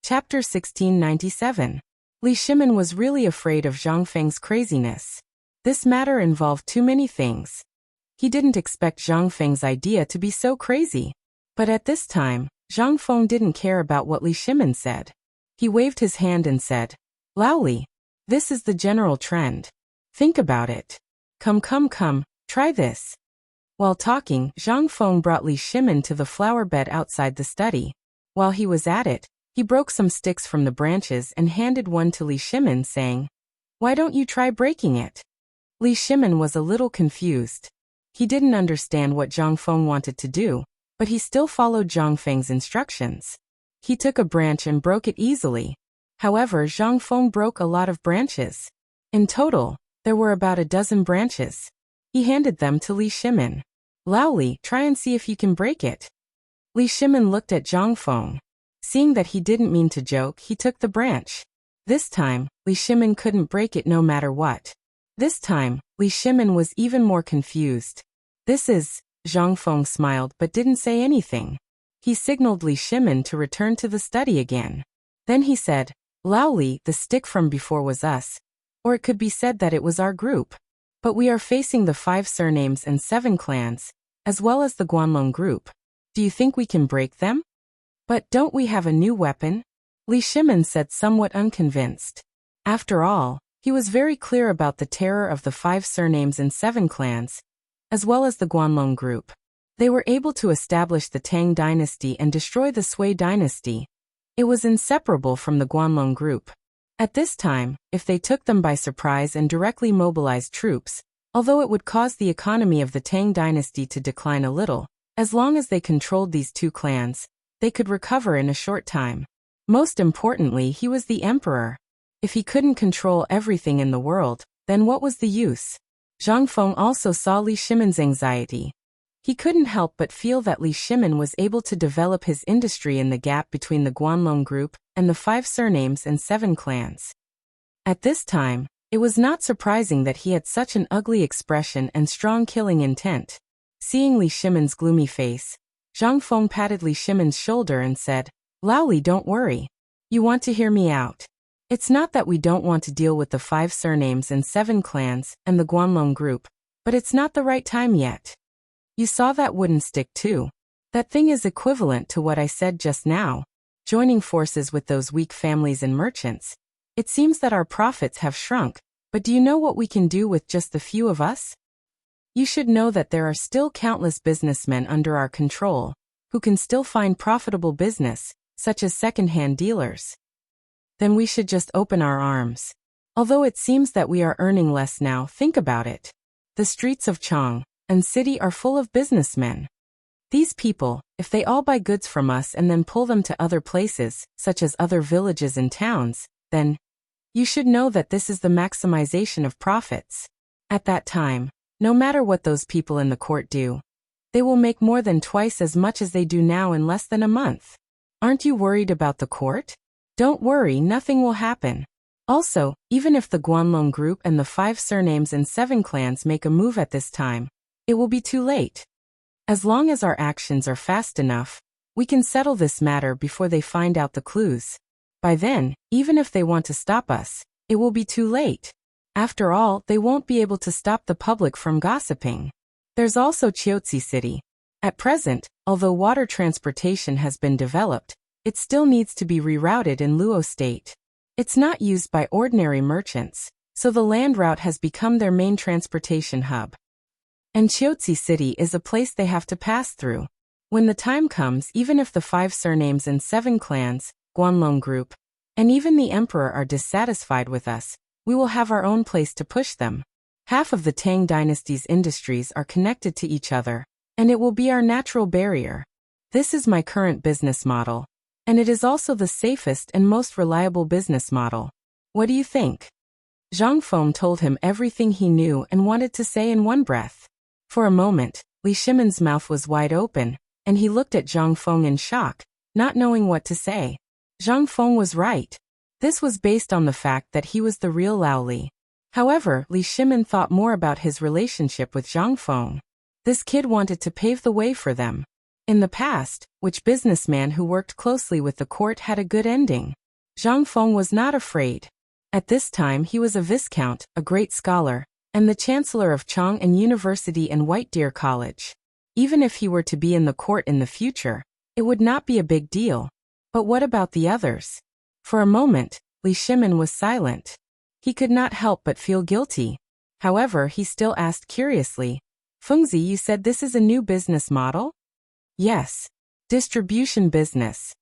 Speaker 1: Chapter 1697. Li Shimin was really afraid of Zhang Feng's craziness. This matter involved too many things. He didn't expect Zhang Feng's idea to be so crazy. But at this time, Zhang Feng didn't care about what Li Shimin said. He waved his hand and said, "Laoli, this is the general trend. Think about it. Come, come, come, try this." While talking, Zhang Feng brought Li Shimin to the flower bed outside the study. While he was at it, he broke some sticks from the branches and handed one to Li Shimin, saying, "Why don't you try breaking it?" Li Shimin was a little confused. He didn't understand what Zhang Feng wanted to do, but he still followed Zhang Feng's instructions. He took a branch and broke it easily. However, Zhang Feng broke a lot of branches. In total, there were about a dozen branches. He handed them to Li Shimin. "Laoli, try and see if you can break it." Li Shimin looked at Zhang Feng. Seeing that he didn't mean to joke, he took the branch. This time, Li Shimin couldn't break it no matter what. This time, Li Shimin was even more confused. "This is..." Zhang Feng smiled but didn't say anything. He signaled Li Shimin to return to the study again. Then he said, "Laoli, the stick from before was us. Or it could be said that it was our group. But we are facing the 5 surnames and 7 clans, as well as the Guanlong group. Do you think we can break them? But don't we have a new weapon? Li Shimin said, somewhat unconvinced. After all, he was very clear about the terror of the 5 surnames and 7 clans, as well as the Guanlong group. They were able to establish the Tang dynasty and destroy the Sui dynasty. It was inseparable from the Guanlong group. At this time, if they took them by surprise and directly mobilized troops, although it would cause the economy of the Tang dynasty to decline a little, as long as they controlled these 2 clans, they could recover in a short time. Most importantly, he was the emperor. If he couldn't control everything in the world, then what was the use? Zhang Feng also saw Li Shimin's anxiety. He couldn't help but feel that Li Shimin was able to develop his industry in the gap between the Guanlong group and the 5 surnames and 7 clans. At this time, it was not surprising that he had such an ugly expression and strong killing intent. Seeing Li Shimin's gloomy face, Zhang Feng patted Li Shimin's shoulder and said, "Lao Li, don't worry. You want to hear me out. It's not that we don't want to deal with the 5 surnames and 7 clans and the Guanlong group, but it's not the right time yet. You saw that wooden stick too. That thing is equivalent to what I said just now. Joining forces with those weak families and merchants. It seems that our profits have shrunk, but do you know what we can do with just the few of us? You should know that there are still countless businessmen under our control, who can still find profitable business, such as second-hand dealers. Then we should just open our arms. Although it seems that we are earning less now, think about it. The streets of Chang and city are full of businessmen. These people, if they all buy goods from us and then pull them to other places, such as other villages and towns, then you should know that this is the maximization of profits. At that time, no matter what those people in the court do, they will make more than twice as much as they do now in less than a month. Aren't you worried about the court? Don't worry, nothing will happen. Also, even if the Guanlong group and the 5 surnames and 7 clans make a move at this time, it will be too late. As long as our actions are fast enough, we can settle this matter before they find out the clues. By then, even if they want to stop us, it will be too late. After all, they won't be able to stop the public from gossiping. There's also Chiotzi City. At present, although water transportation has been developed, it still needs to be rerouted in Luo State. It's not used by ordinary merchants, so the land route has become their main transportation hub. And Chiotzi City is a place they have to pass through. When the time comes, even if the 5 surnames and 7 clans, Guanlong group, and even the emperor are dissatisfied with us, we will have our own place to push them. Half of the Tang dynasty's industries are connected to each other, and it will be our natural barrier. This is my current business model, and it is also the safest and most reliable business model. What do you think? Zhang Feng told him everything he knew and wanted to say in one breath. For a moment, Li Shimin's mouth was wide open, and he looked at Zhang Feng in shock, not knowing what to say. Zhang Feng was right. This was based on the fact that he was the real Lao Li. However, Li Shimin thought more about his relationship with Zhang Feng. This kid wanted to pave the way for them. In the past, which businessman who worked closely with the court had a good ending? Zhang Feng was not afraid. At this time he was a viscount, a great scholar, and the chancellor of Chang'an University and White Deer College. Even if he were to be in the court in the future, it would not be a big deal. But what about the others? For a moment, Li Shimin was silent. He could not help but feel guilty. However, he still asked curiously, "Fengzi, you said this is a new business model?" "Yes. Distribution business."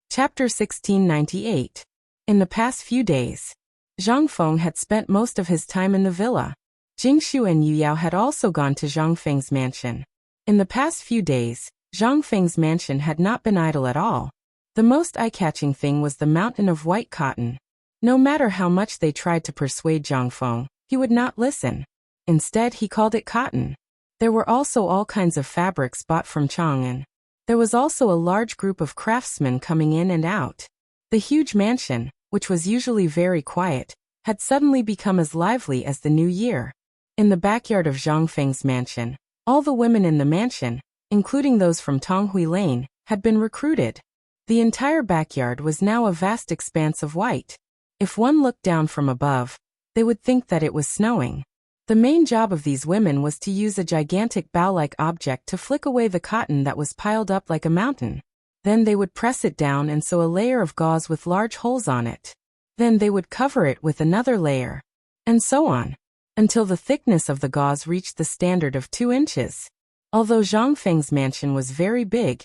Speaker 1: Chapter 1698. In the past few days, Zhang Feng had spent most of his time in the villa. Jingshu and Yu Yao had also gone to Zhang Feng's mansion. In the past few days, Zhang Feng's mansion had not been idle at all. The most eye-catching thing was the mountain of white cotton. No matter how much they tried to persuade Zhang Feng, he would not listen. Instead, he called it cotton. There were also all kinds of fabrics bought from Chang'an. There was also a large group of craftsmen coming in and out. The huge mansion, which was usually very quiet, had suddenly become as lively as the new year. In the backyard of Zhang Feng's mansion, all the women in the mansion, including those from Tonghui Lane, had been recruited. The entire backyard was now a vast expanse of white. If one looked down from above, they would think that it was snowing. The main job of these women was to use a gigantic bow-like object to flick away the cotton that was piled up like a mountain. Then they would press it down and sew a layer of gauze with large holes on it. Then they would cover it with another layer. And so on, until the thickness of the gauze reached the standard of 2 inches. Although Zhang Feng's mansion was very big,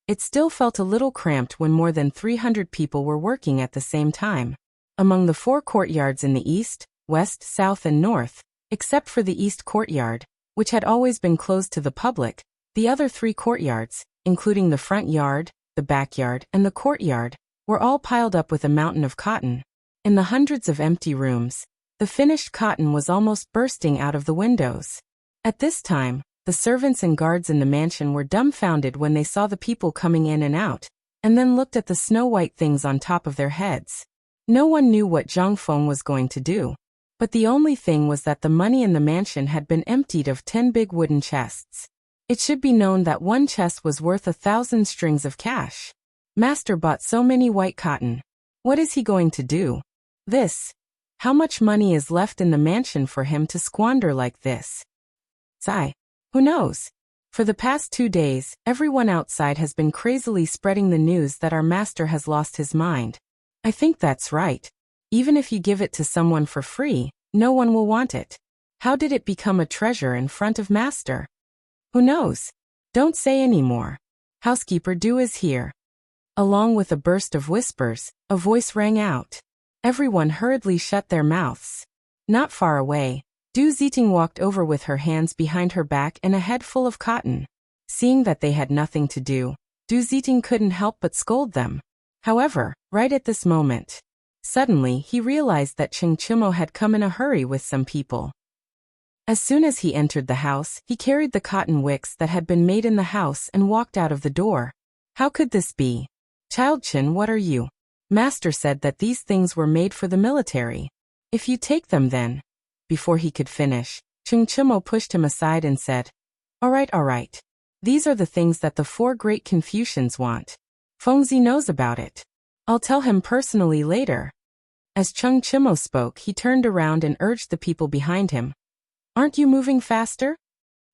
Speaker 1: it still felt a little cramped when more than 300 people were working at the same time. Among the 4 courtyards in the east, west, south and north, except for the east courtyard, which had always been closed to the public, the other 3 courtyards, including the front yard, the backyard, and the courtyard, were all piled up with a mountain of cotton. In the hundreds of empty rooms, the finished cotton was almost bursting out of the windows. At this time, the servants and guards in the mansion were dumbfounded when they saw the people coming in and out, and then looked at the snow-white things on top of their heads. No one knew what Zhang Feng was going to do. But the only thing was that the money in the mansion had been emptied of 10 big wooden chests. It should be known that one chest was worth 1,000 strings of cash. Master bought so many white cotton. What is he going to do? How much money is left in the mansion for him to squander like this? Who knows? For the past 2 days, everyone outside has been crazily spreading the news that our master has lost his mind. I think that's right. Even if you give it to someone for free, no one will want it. How did it become a treasure in front of master? Who knows? Don't say any more. Housekeeper Du is here. Along with a burst of whispers, a voice rang out. Everyone hurriedly shut their mouths. Not far away, Du Ziting walked over with her hands behind her back and a head full of cotton. Seeing that they had nothing to do, Du Ziting couldn't help but scold them. However, right at this moment, suddenly he realized that Cheng Chimo had come in a hurry with some people. As soon as he entered the house, he carried the cotton wicks that had been made in the house and walked out of the door. How could this be? Child Chen, what are you? Master said that these things were made for the military. If you take them then. Before he could finish, Cheng Chimo pushed him aside and said, All right. These are the things that the 4 great Confucians want. Fengzi knows about it. I'll tell him personally later. As Cheng Chimo spoke, he turned around and urged the people behind him. Aren't you moving faster?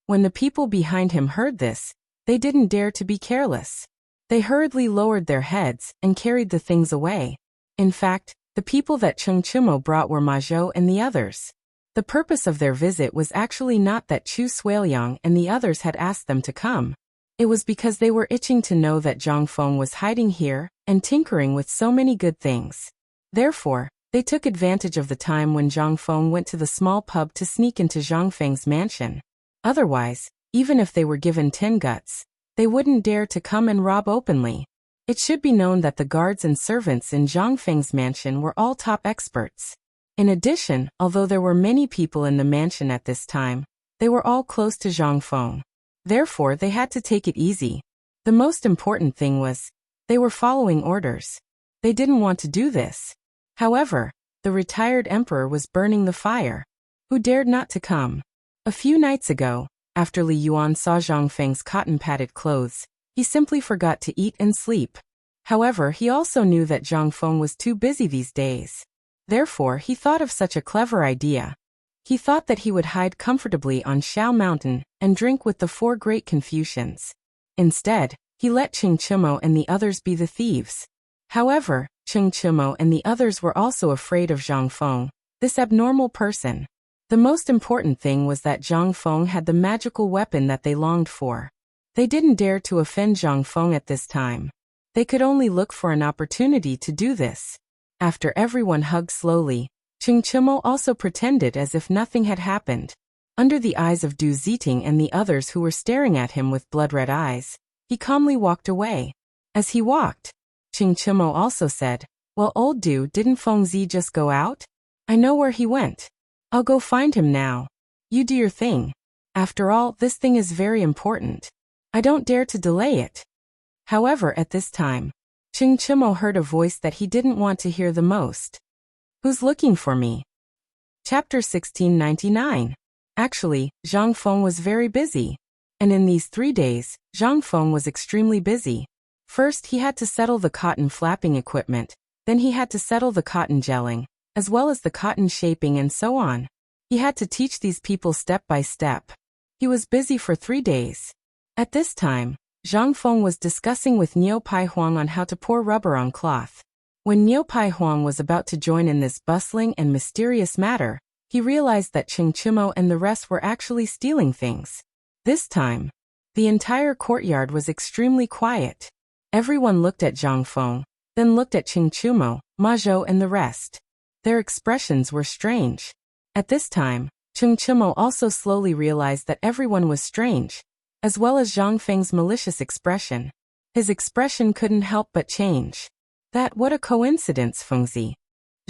Speaker 1: When the people behind him heard this, they didn't dare to be careless. They hurriedly lowered their heads and carried the things away. In fact, the people that Cheng Chimo brought were Ma Zhou and the others. The purpose of their visit was actually not that Chu Suiliang and the others had asked them to come. It was because they were itching to know that Zhang Feng was hiding here and tinkering with so many good things. Therefore, they took advantage of the time when Zhang Feng went to the small pub to sneak into Zhang Feng's mansion. Otherwise, even if they were given 10 guts, they wouldn't dare to come and rob openly. It should be known that the guards and servants in Zhang Feng's mansion were all top experts. In addition, although there were many people in the mansion at this time, they were all close to Zhang Feng. Therefore, they had to take it easy. The most important thing was, they were following orders. They didn't want to do this. However, the retired emperor was burning the fire. Who dared not to come? A few nights ago, after Li Yuan saw Zhang Feng's cotton-padded clothes, he simply forgot to eat and sleep. However, he also knew that Zhang Feng was too busy these days. Therefore, he thought of such a clever idea. He thought that he would hide comfortably on Shao Mountain and drink with the 4 great Confucians. Instead, he let Cheng Chimo and the others be the thieves. However, Cheng Chimo and the others were also afraid of Zhang Feng, this abnormal person. The most important thing was that Zhang Feng had the magical weapon that they longed for. They didn't dare to offend Zhang Feng at this time. They could only look for an opportunity to do this. After everyone hugged slowly, Cheng Chimo also pretended as if nothing had happened. Under the eyes of Du Ziting and the others who were staring at him with blood-red eyes, he calmly walked away. As he walked, Cheng Chimo also said, Well, old Du, didn't Fengzi just go out? I know where he went. I'll go find him now. You do your thing. After all, this thing is very important. I don't dare to delay it. However, at this time, Cheng Chimo heard a voice that he didn't want to hear the most. Who's looking for me? Chapter 1699. Actually, Zhang Feng was very busy. And in these 3 days, Zhang Feng was extremely busy. First, he had to settle the cotton flapping equipment, then he had to settle the cotton gelling, as well as the cotton shaping and so on. He had to teach these people step by step. He was busy for 3 days. At this time, Zhang Feng was discussing with Niu Pai Huang on how to pour rubber on cloth. When Niu Pai Huang was about to join in this bustling and mysterious matter, he realized that Cheng Chimo and the rest were actually stealing things. This time, the entire courtyard was extremely quiet. Everyone looked at Zhang Feng, then looked at Cheng Chimo, Ma Zhou and the rest. Their expressions were strange. At this time, Cheng Chimo also slowly realized that everyone was strange, as well as Zhang Feng's malicious expression. His expression couldn't help but change. What a coincidence, Fengzi.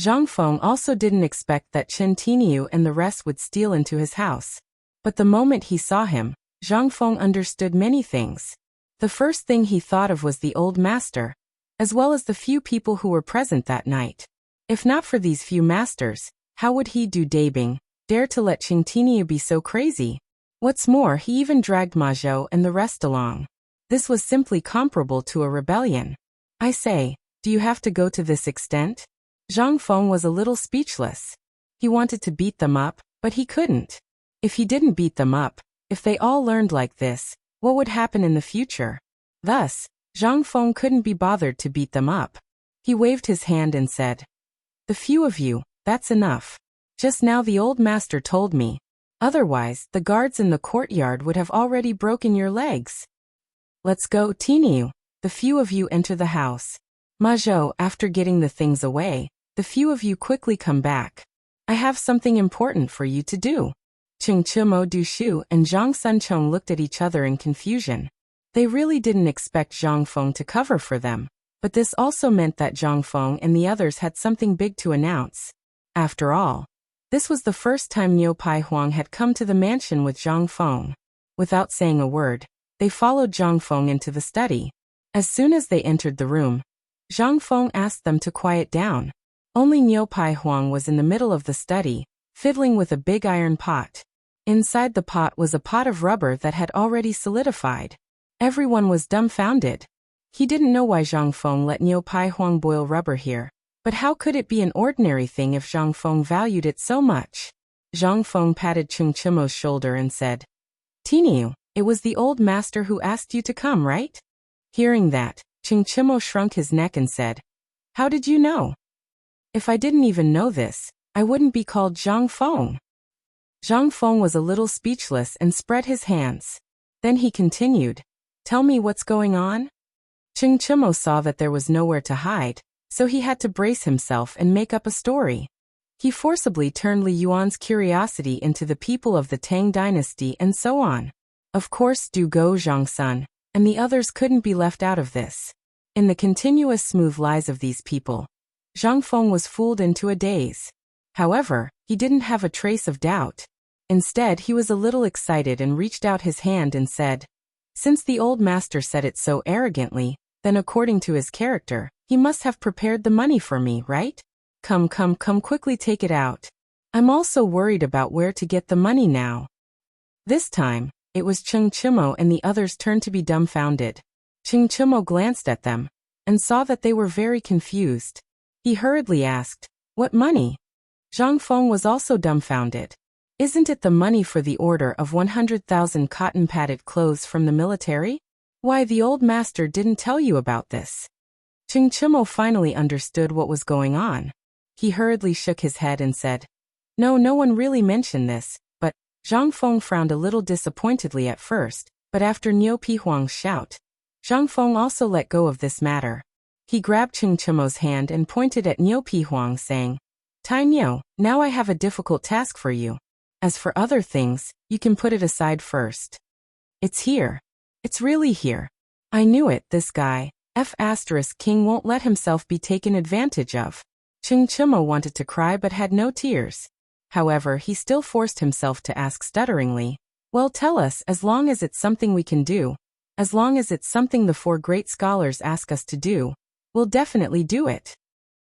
Speaker 1: Zhang Feng also didn't expect that Chen Tiniu and the rest would steal into his house. But the moment he saw him, Zhang Feng understood many things. The first thing he thought of was the old master, as well as the few people who were present that night. If not for these few masters, how would he dare to let Chen Tiniu be so crazy? What's more, he even dragged Ma Zhou and the rest along. This was simply comparable to a rebellion. I say, do you have to go to this extent? Zhang Feng was a little speechless. He wanted to beat them up, but he couldn't. If he didn't beat them up, if they all learned like this, what would happen in the future? Thus, Zhang Feng couldn't be bothered to beat them up. He waved his hand and said, "The few of you, that's enough. Just now the old master told me. Otherwise, the guards in the courtyard would have already broken your legs. Let's go, Tiniu. The few of you enter the house. Ma Zhou, after getting the things away, the few of you quickly come back. I have something important for you to do." Cheng Chimo, Du Shu, and Zhang Sunchong looked at each other in confusion. They really didn't expect Zhang Feng to cover for them, but this also meant that Zhang Feng and the others had something big to announce. After all, this was the first time Niu Pai Huang had come to the mansion with Zhang Feng. Without saying a word, they followed Zhang Feng into the study. As soon as they entered the room, Zhang Feng asked them to quiet down. Only Niu Pai Huang was in the middle of the study, fiddling with a big iron pot. Inside the pot was a pot of rubber that had already solidified. Everyone was dumbfounded. He didn't know why Zhang Feng let Niu Pai Huang boil rubber here, but how could it be an ordinary thing if Zhang Feng valued it so much? Zhang Feng patted Cheng Chimo's shoulder and said, "Tiniu, it was the old master who asked you to come, right?" Hearing that, Cheng Chimo shrunk his neck and said, "How did you know? If I didn't even know this, I wouldn't be called Zhang Feng." Zhang Feng was a little speechless and spread his hands. Then he continued, "Tell me what's going on?" Cheng Chimo saw that there was nowhere to hide, so he had to brace himself and make up a story. He forcibly turned Li Yuan's curiosity into the people of the Tang dynasty and so on. Of course, Du Go, Zhang Sun, and the others couldn't be left out of this. In the continuous smooth lies of these people, Zhang Feng was fooled into a daze. However, he didn't have a trace of doubt. Instead, he was a little excited and reached out his hand and said, "Since the old master said it so arrogantly, then according to his character, he must have prepared the money for me, right? Come quickly take it out. I'm also worried about where to get the money now." This time, it was Cheng Chimo and the others' turn to be dumbfounded. Cheng Chimo glanced at them and saw that they were very confused. He hurriedly asked, "What money?" Zhang Feng was also dumbfounded. "Isn't it the money for the order of 100,000 cotton-padded clothes from the military? Why, the old master didn't tell you about this." Cheng Chimo finally understood what was going on. He hurriedly shook his head and said, No one really mentioned this, but Zhang Feng frowned a little disappointedly at first, but after Niu Pai Huang's shout, Zhang Feng also let go of this matter. He grabbed Cheng Chimo's hand and pointed at Niu Pai Huang, saying, "Tai Niu, now I have a difficult task for you. As for other things, you can put it aside first. It's here. It's really here. I knew it, this guy, King won't let himself be taken advantage of." Cheng Chimo wanted to cry but had no tears. However, he still forced himself to ask stutteringly, "Well, tell us, as long as it's something we can do, as long as it's something the 4 great scholars ask us to do, we'll definitely do it."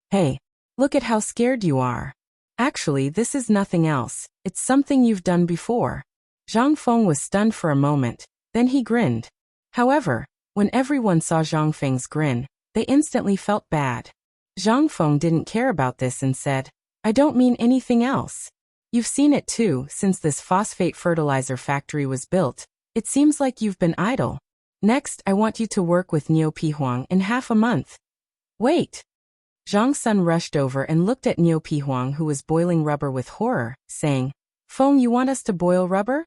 Speaker 1: "Hey, look at how scared you are. Actually, this is nothing else, it's something you've done before." Zhang Feng was stunned for a moment, then he grinned. However, when everyone saw Zhang Feng's grin, they instantly felt bad. Zhang Feng didn't care about this and said, I don't mean anything else. You've seen it too, since this phosphate fertilizer factory was built. It seems like you've been idle. Next, I want you to work with Niu Pihuang in half a month. Wait. Zhang Sun rushed over and looked at Niu Pihuang, who was boiling rubber, with horror, saying, Feng, you want us to boil rubber?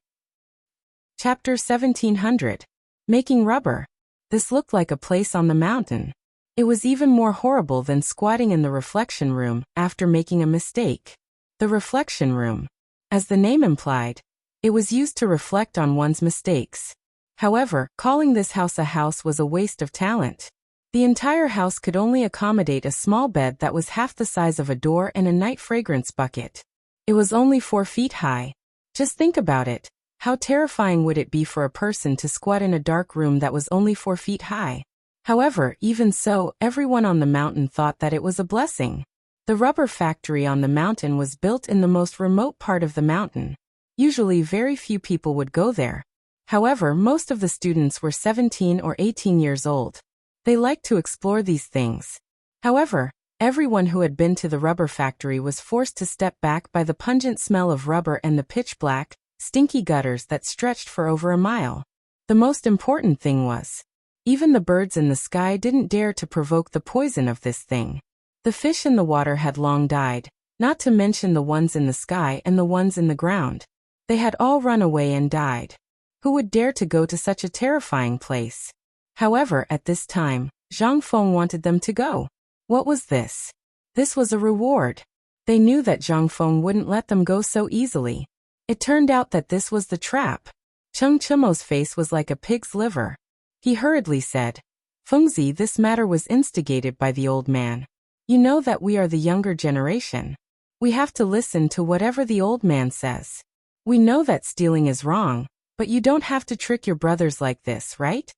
Speaker 1: Chapter 1700. Making rubber. This looked like a place on the mountain. It was even more horrible than squatting in the reflection room after making a mistake. The reflection room. As the name implied, it was used to reflect on one's mistakes. However, calling this house a house was a waste of talent. The entire house could only accommodate a small bed that was half the size of a door and a night fragrance bucket. It was only 4 feet high. Just think about it. How terrifying would it be for a person to squat in a dark room that was only 4 feet high? However, even so, everyone on the mountain thought that it was a blessing. The rubber factory on the mountain was built in the most remote part of the mountain. Usually very few people would go there. However, most of the students were 17 or 18 years old. They liked to explore these things. However, everyone who had been to the rubber factory was forced to step back by the pungent smell of rubber and the pitch-black, stinky gutters that stretched for over a mile. The most important thing was, even the birds in the sky didn't dare to provoke the poison of this thing. The fish in the water had long died, not to mention the ones in the sky and the ones in the ground. They had all run away and died. Who would dare to go to such a terrifying place? However, at this time, Zhang Feng wanted them to go. What was this? This was a reward. They knew that Zhang Feng wouldn't let them go so easily. It turned out that this was the trap. Cheng Chimo's face was like a pig's liver. He hurriedly said, Fengzi, this matter was instigated by the old man. You know that we are the younger generation. We have to listen to whatever the old man says. We know that stealing is wrong, but you don't have to trick your brothers like this, right?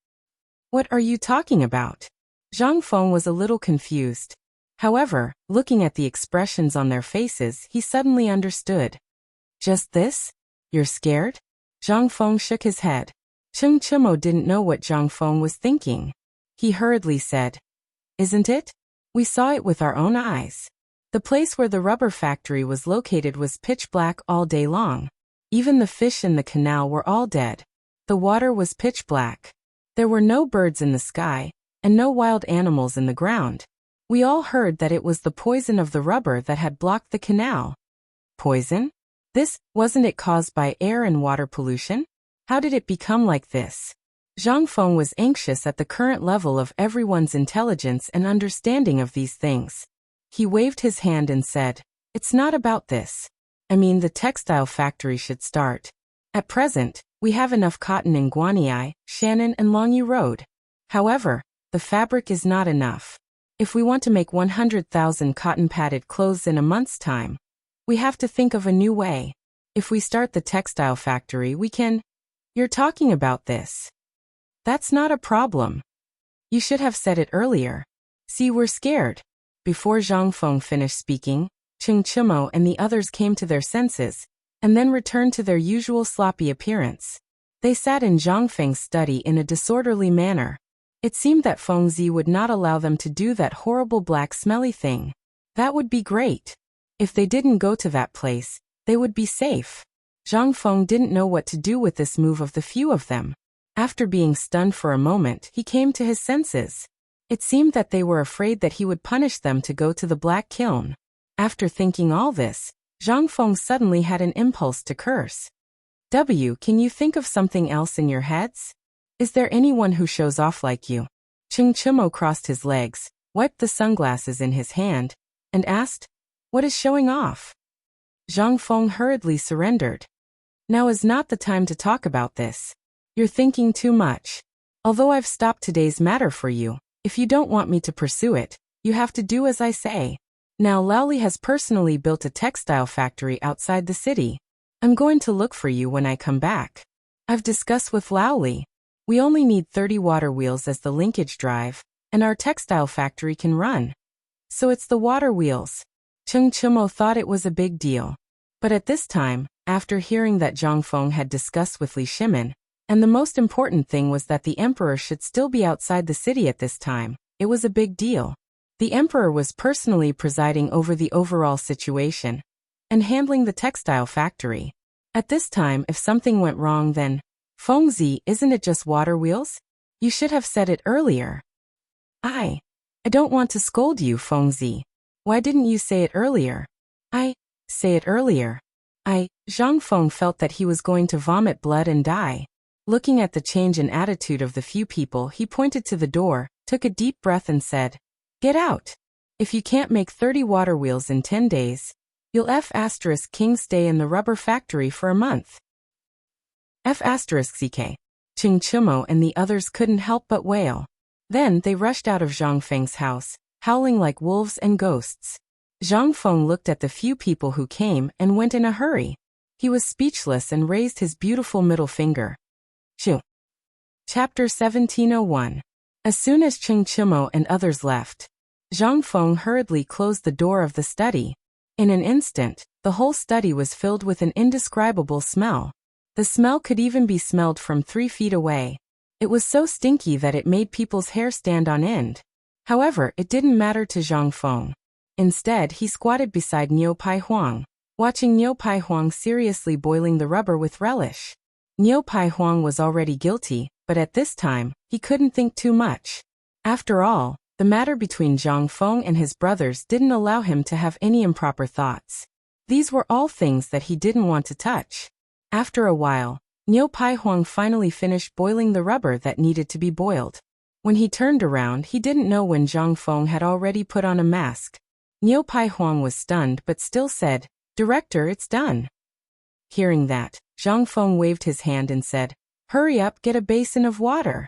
Speaker 1: What are you talking about? Zhang Feng was a little confused. However, looking at the expressions on their faces, he suddenly understood. Just this? You're scared? Zhang Feng shook his head. Cheng Chimo didn't know what Zhang Feng was thinking. He hurriedly said, Isn't it? We saw it with our own eyes. The place where the rubber factory was located was pitch black all day long. Even the fish in the canal were all dead. The water was pitch black. There were no birds in the sky, and no wild animals in the ground. We all heard that it was the poison of the rubber that had blocked the canal. Poison? Wasn't it caused by air and water pollution? How did it become like this? Zhang Feng was anxious at the current level of everyone's intelligence and understanding of these things. He waved his hand and said, It's not about this. I mean, the textile factory should start. At present, we have enough cotton in Guanyi, Shannon and Longyu Road. However, the fabric is not enough. If we want to make 100,000 cotton-padded clothes in a month's time, we have to think of a new way. If we start the textile factory, we can... You're talking about this. That's not a problem. You should have said it earlier. See, we're scared. Before Zhang Feng finished speaking, Cheng Chimo and the others came to their senses, and then returned to their usual sloppy appearance. They sat in Zhang Feng's study in a disorderly manner. It seemed that Feng Zi would not allow them to do that horrible black smelly thing. That would be great. If they didn't go to that place, they would be safe. Zhang Feng didn't know what to do with this move of the few of them. After being stunned for a moment, he came to his senses. It seemed that they were afraid that he would punish them to go to the black kiln. After thinking all this, Zhang Feng suddenly had an impulse to curse. Can you think of something else in your heads? Is there anyone who shows off like you? Cheng Chimo crossed his legs, wiped the sunglasses in his hand, and asked, What is showing off? Zhang Feng hurriedly surrendered. Now is not the time to talk about this. You're thinking too much. Although I've stopped today's matter for you, if you don't want me to pursue it, you have to do as I say. Now Laoli has personally built a textile factory outside the city. I'm going to look for you when I come back. I've discussed with Laoli. We only need 30 water wheels as the linkage drive, and our textile factory can run. So it's the water wheels. Cheng Chimo thought it was a big deal. But at this time, after hearing that Zhang Feng had discussed with Li Shimin, and the most important thing was that the emperor should still be outside the city at this time, it was a big deal. The emperor was personally presiding over the overall situation and handling the textile factory. At this time, if something went wrong, then, Fengzi, isn't it just water wheels? You should have said it earlier. I don't want to scold you, Fengzi. Why didn't you say it earlier? Say it earlier. Zhang Feng felt that he was going to vomit blood and die. Looking at the change in attitude of the few people, he pointed to the door, took a deep breath and said, "Get out. If you can't make 30 water wheels in 10 days, you'll King stay in the rubber factory for a month." CK. Ching Chimo and the others couldn't help but wail. Then they rushed out of Zhang Feng's house, howling like wolves and ghosts. Zhang Feng looked at the few people who came and went in a hurry. He was speechless and raised his beautiful middle finger. Chapter 1701. As soon as Ching Chimo and others left, Zhang Feng hurriedly closed the door of the study. In an instant, the whole study was filled with an indescribable smell. The smell could even be smelled from 3 feet away. It was so stinky that it made people's hair stand on end. However, it didn't matter to Zhang Feng. Instead, he squatted beside Niu Pai Huang, watching Niu Pai Huang seriously boiling the rubber with relish. Niu Pai Huang was already guilty, but at this time, he couldn't think too much. After all, the matter between Zhang Feng and his brothers didn't allow him to have any improper thoughts. These were all things that he didn't want to touch. After a while, Niu Pai Huang finally finished boiling the rubber that needed to be boiled. When he turned around, he didn't know when Zhang Feng had already put on a mask. Niu Pai Huang was stunned but still said, "Director, it's done." Hearing that, Zhang Feng waved his hand and said, "Hurry up, get a basin of water."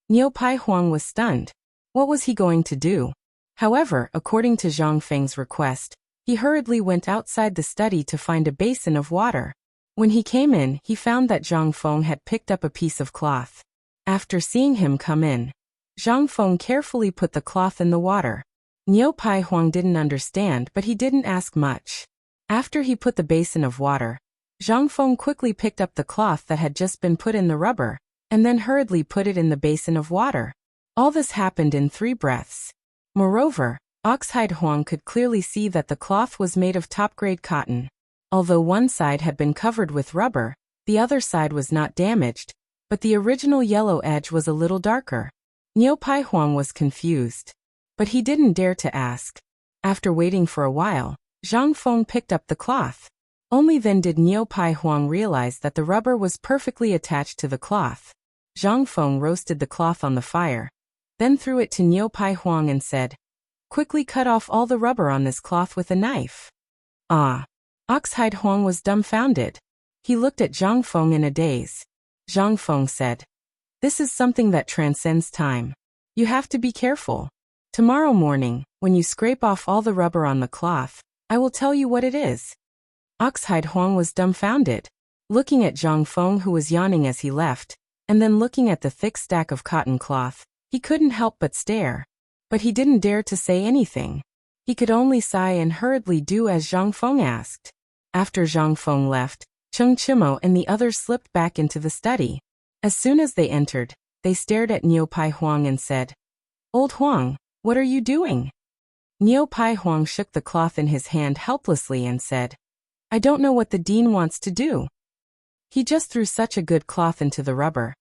Speaker 1: Niu Pai Huang was stunned. What was he going to do? However, according to Zhang Feng's request, he hurriedly went outside the study to find a basin of water. When he came in, he found that Zhang Feng had picked up a piece of cloth. After seeing him come in, Zhang Feng carefully put the cloth in the water. Niu Pai Huang didn't understand, but he didn't ask much. After he put the basin of water, Zhang Feng quickly picked up the cloth that had just been put in the rubber, and then hurriedly put it in the basin of water. All this happened in 3 breaths. Moreover, Oxhide Huang could clearly see that the cloth was made of top-grade cotton. Although one side had been covered with rubber, the other side was not damaged, but the original yellow edge was a little darker. Niu Pai Huang was confused, but he didn't dare to ask. After waiting for a while, Zhang Feng picked up the cloth. Only then did Niu Pai Huang realize that the rubber was perfectly attached to the cloth. Zhang Feng roasted the cloth on the fire, then threw it to Niu Pai Huang and said, "Quickly cut off all the rubber on this cloth with a knife." Oxhide Huang was dumbfounded. He looked at Zhang Feng in a daze. Zhang Feng said, "This is something that transcends time. You have to be careful. Tomorrow morning, when you scrape off all the rubber on the cloth, I will tell you what it is." Oxhide Huang was dumbfounded, looking at Zhang Feng, who was yawning as he left, and then looking at the thick stack of cotton cloth. He couldn't help but stare. But he didn't dare to say anything. He could only sigh and hurriedly do as Zhang Feng asked. After Zhang Feng left, Cheng Chimo and the others slipped back into the study. As soon as they entered, they stared at Niu Pai Huang and said, "Old Huang, what are you doing?" Niu Pai Huang shook the cloth in his hand helplessly and said, "I don't know what the dean wants to do. He just threw such a good cloth into the rubber,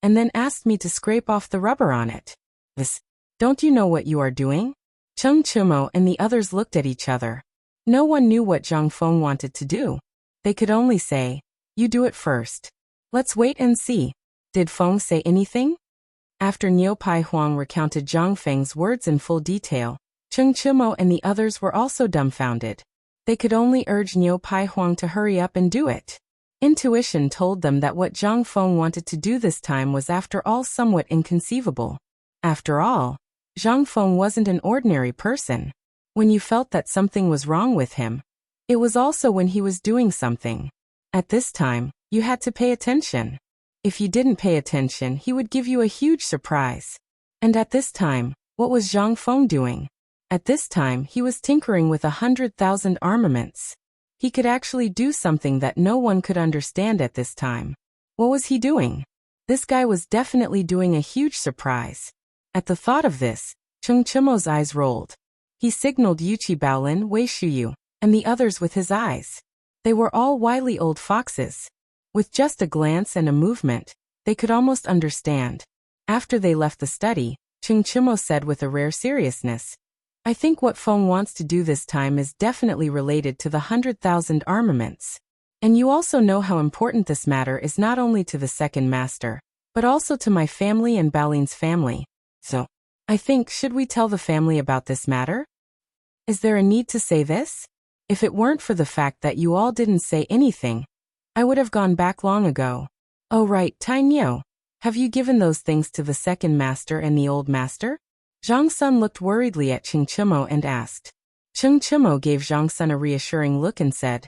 Speaker 1: and then asked me to scrape off the rubber on it. Don't you know what you are doing?" Cheng Chimo and the others looked at each other. No one knew what Zhang Feng wanted to do. They could only say, "You do it first. Let's wait and see." Did Feng say anything? After Niu Pai Huang recounted Zhang Feng's words in full detail, Cheng Chimo and the others were also dumbfounded. They could only urge Niu Pai Huang to hurry up and do it. Intuition told them that what Zhang Feng wanted to do this time was after all somewhat inconceivable. After all, Zhang Feng wasn't an ordinary person. When you felt that something was wrong with him, it was also when he was doing something. At this time, you had to pay attention. If you didn't pay attention, he would give you a huge surprise. And at this time, what was Zhang Feng doing? At this time, he was tinkering with 100,000 armaments. He could actually do something that no one could understand at this time. What was he doing? This guy was definitely doing a huge surprise. At the thought of this, Cheng Chimo's eyes rolled. He signaled Yuchi Baolin, Wei Shuyu, and the others with his eyes. They were all wily old foxes. With just a glance and a movement, they could almost understand. After they left the study, Ching Chimo said with a rare seriousness, I think what Feng wants to do this time is definitely related to the 100,000 armaments. And you also know how important this matter is not only to the second master, but also to my family and Baolin's family. So, I think, should we tell the family about this matter? Is there a need to say this? If it weren't for the fact that you all didn't say anything, I would have gone back long ago. Oh right, Tai Niu, have you given those things to the second master and the old master? Zhang Sun looked worriedly at Ching Chimo and asked. Ching Chimo gave Zhang Sun a reassuring look and said,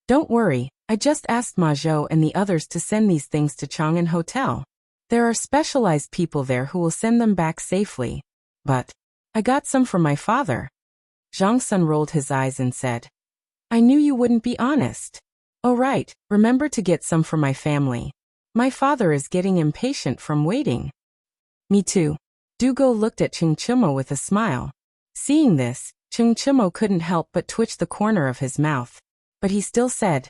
Speaker 1: Don't worry, I just asked Ma Zhou and the others to send these things to Chang'an Hotel. There are specialized people there who will send them back safely. But I got some for my father. Zhang Sun rolled his eyes and said, I knew you wouldn't be honest. Oh right, remember to get some for my family. My father is getting impatient from waiting. Me too. Dugo looked at Ching Chimo with a smile. Seeing this, Ching Chimo couldn't help but twitch the corner of his mouth. But he still said,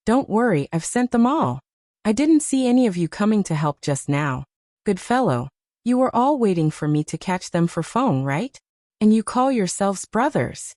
Speaker 1: Don't worry, I've sent them all. I didn't see any of you coming to help just now. Good fellow, you were all waiting for me to catch them for Feng, right? And you call yourselves brothers.